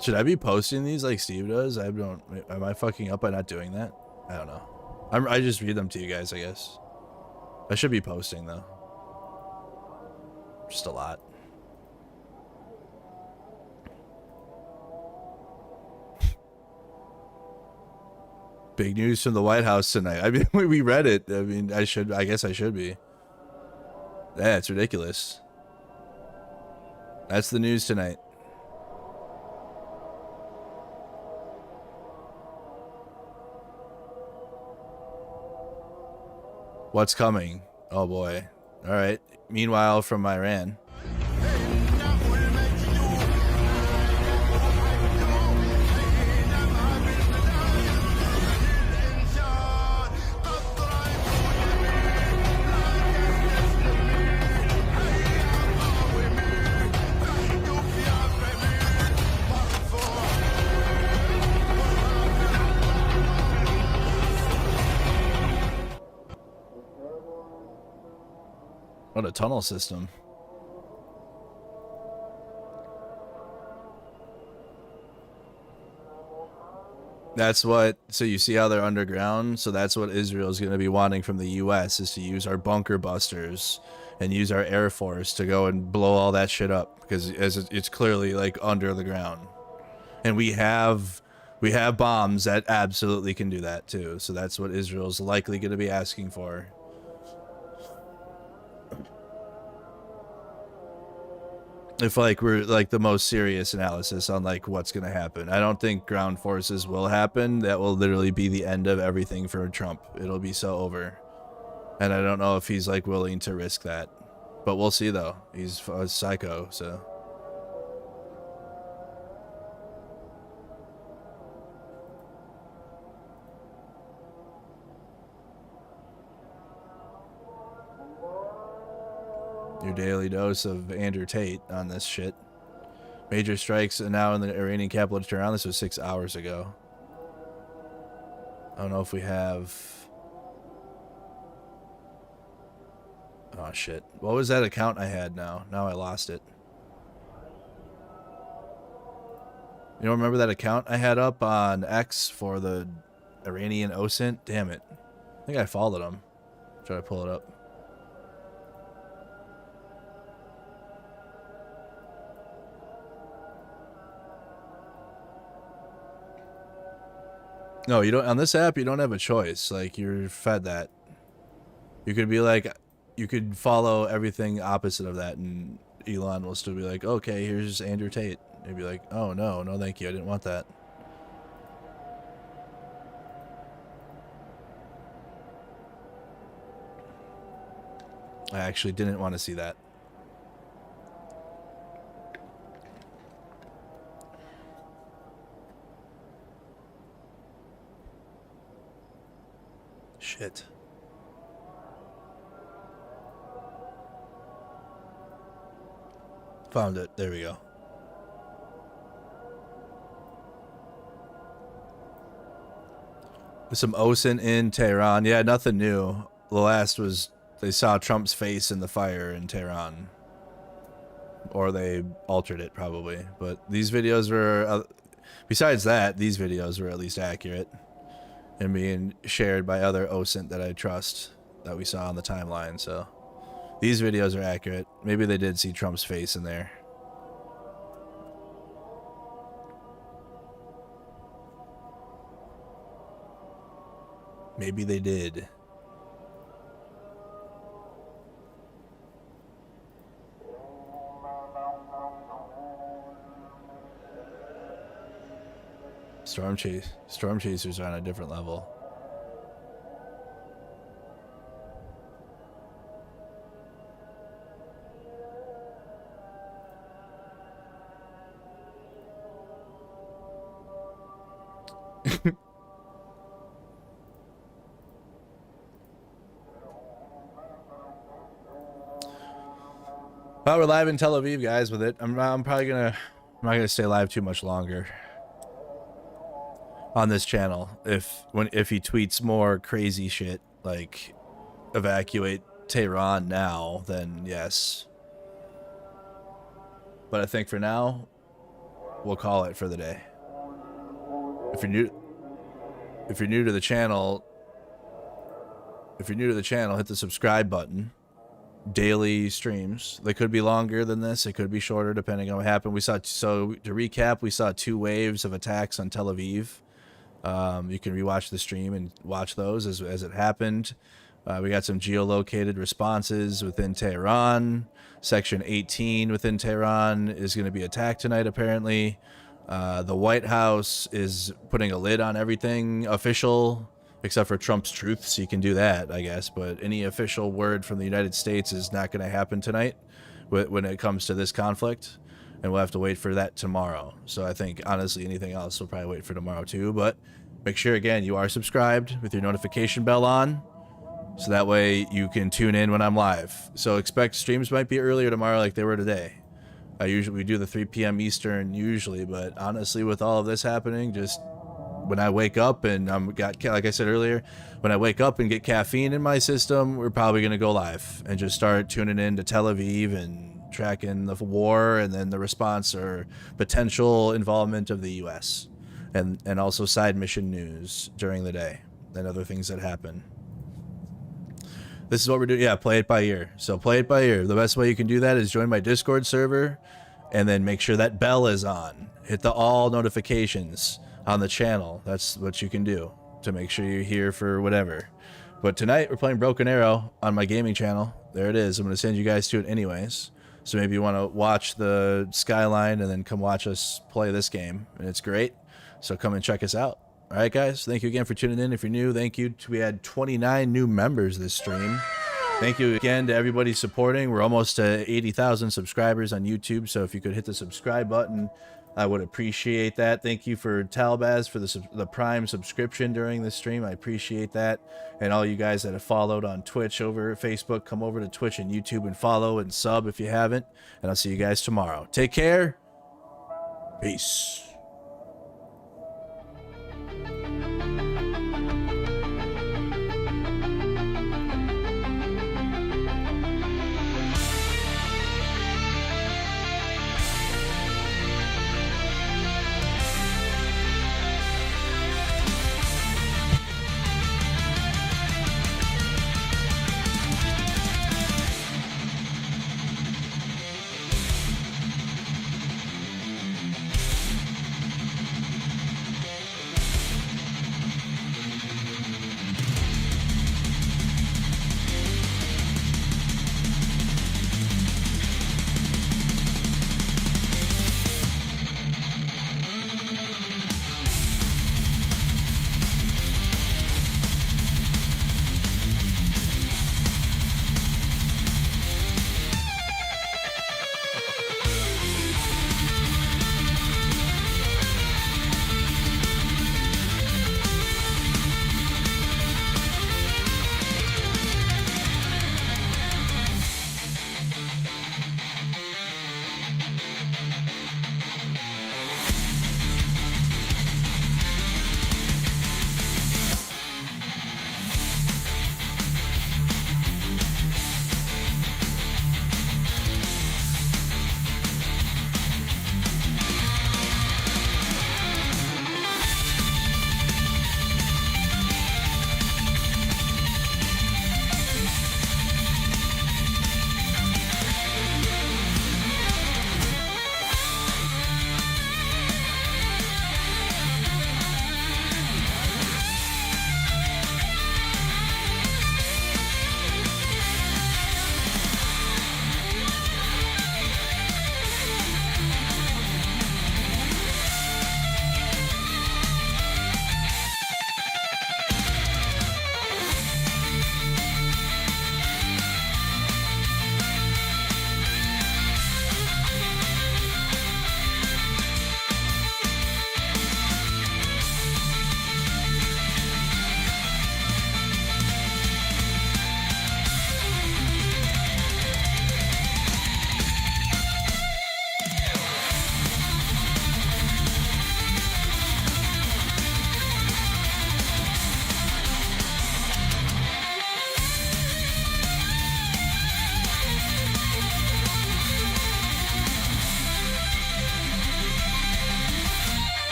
Should I be posting these like Steve does? I don't. Am I fucking up by not doing that? I don't know. I just read them to you guys, I guess. I should be posting though. Just a lot. Big news from the White House tonight. I mean, we read it. I mean, I guess I should be. Yeah, it's ridiculous. That's the news tonight. What's coming? Oh boy. All right. Meanwhile, from Iran. What a tunnel system. That's what, so you see how they're underground? So that's what Israel's going to be wanting from the US, is to use our bunker busters and use our Air Force to go and blow all that shit up, because it's clearly like under the ground. And we have bombs that absolutely can do that too. So that's what Israel's likely going to be asking for. If like we're like the most serious analysis on like what's gonna happen. I don't think ground forces will happen. That will literally be the end of everything for Trump. It'll be so over. And I don't know if he's like willing to risk that. But we'll see though. He's a psycho, so. Your daily dose of Andrew Tate on this shit. Major strikes now in the Iranian capital of Tehran. This was 6 hours ago. I don't know if we have... Oh shit. What was that account I had now? Now I lost it. You don't remember that account I had up on X for the Iranian OSINT? Damn it. I think I followed him. Try to pull it up. No, you don't. On this app, you don't have a choice. Like, you're fed that. You could be like, you could follow everything opposite of that, and Elon will still be like, okay, here's Andrew Tate. You'd be like, oh, no, thank you. I didn't want that. I actually didn't want to see that. Shit. Found it. There we go. Some OSINT in Tehran. Yeah, nothing new. The last was they saw Trump's face in the fire in Tehran. Or they altered it, probably. But these videos were... besides that, these videos were at least accurate. And being shared by other OSINT that I trust that we saw on the timeline, so... These videos are accurate. Maybe they did see Trump's face in there. Maybe they did. Storm chasers are on a different level. Well, we're live in Tel Aviv, guys, with it. I'm probably gonna... I'm not gonna stay live too much longer on this channel. If he tweets more crazy shit like evacuate Tehran now, then yes. But I think for now, we'll call it for the day. If you're new to the channel, hit the subscribe button. Daily streams. They could be longer than this. It could be shorter depending on what happened. So to recap, we saw 2 waves of attacks on Tel Aviv. You can rewatch the stream and watch those as it happened. We got some geolocated responses within Tehran. Section 18 within Tehran is going to be attacked tonight, apparently. The White House is putting a lid on everything official, except for Trump's truth, so you can do that, I guess. But any official word from the United States is not going to happen tonight when it comes to this conflict. And we'll have to wait for that tomorrow. So I think, honestly, anything else we'll probably wait for tomorrow too. But make sure, again, you are subscribed with your notification bell on. So that way you can tune in when I'm live. So expect streams might be earlier tomorrow like they were today. We do the 3 p.m. Eastern usually. But honestly, with all of this happening, just... when I wake up and like I said earlier, when I wake up and get caffeine in my system, we're probably going to go live and just start tuning in to Tel Aviv and tracking the war and then the response or potential involvement of the U.S. and also side mission news during the day and other things that happen. This is what we're doing. Yeah, play it by ear. So play it by ear. The best way you can do that is join my Discord server and then make sure that bell is on. Hit the all notifications on the channel. That's what you can do to make sure you're here for whatever. But tonight we're playing Broken Arrow on my gaming channel. There it is. I'm going to send you guys to it anyways. So maybe you want to watch the skyline and then come watch us play this game. And it's great. So come and check us out. All right, guys. Thank you again for tuning in. If you're new, thank you. We had 29 new members this stream. Thank you again to everybody supporting. We're almost to 80,000 subscribers on YouTube. So if you could hit the subscribe button, I would appreciate that. Thank you for Talbaz for the Prime subscription during this stream. I appreciate that. And all you guys that have followed on Twitch over Facebook, come over to Twitch and YouTube and follow and sub if you haven't. And I'll see you guys tomorrow. Take care. Peace.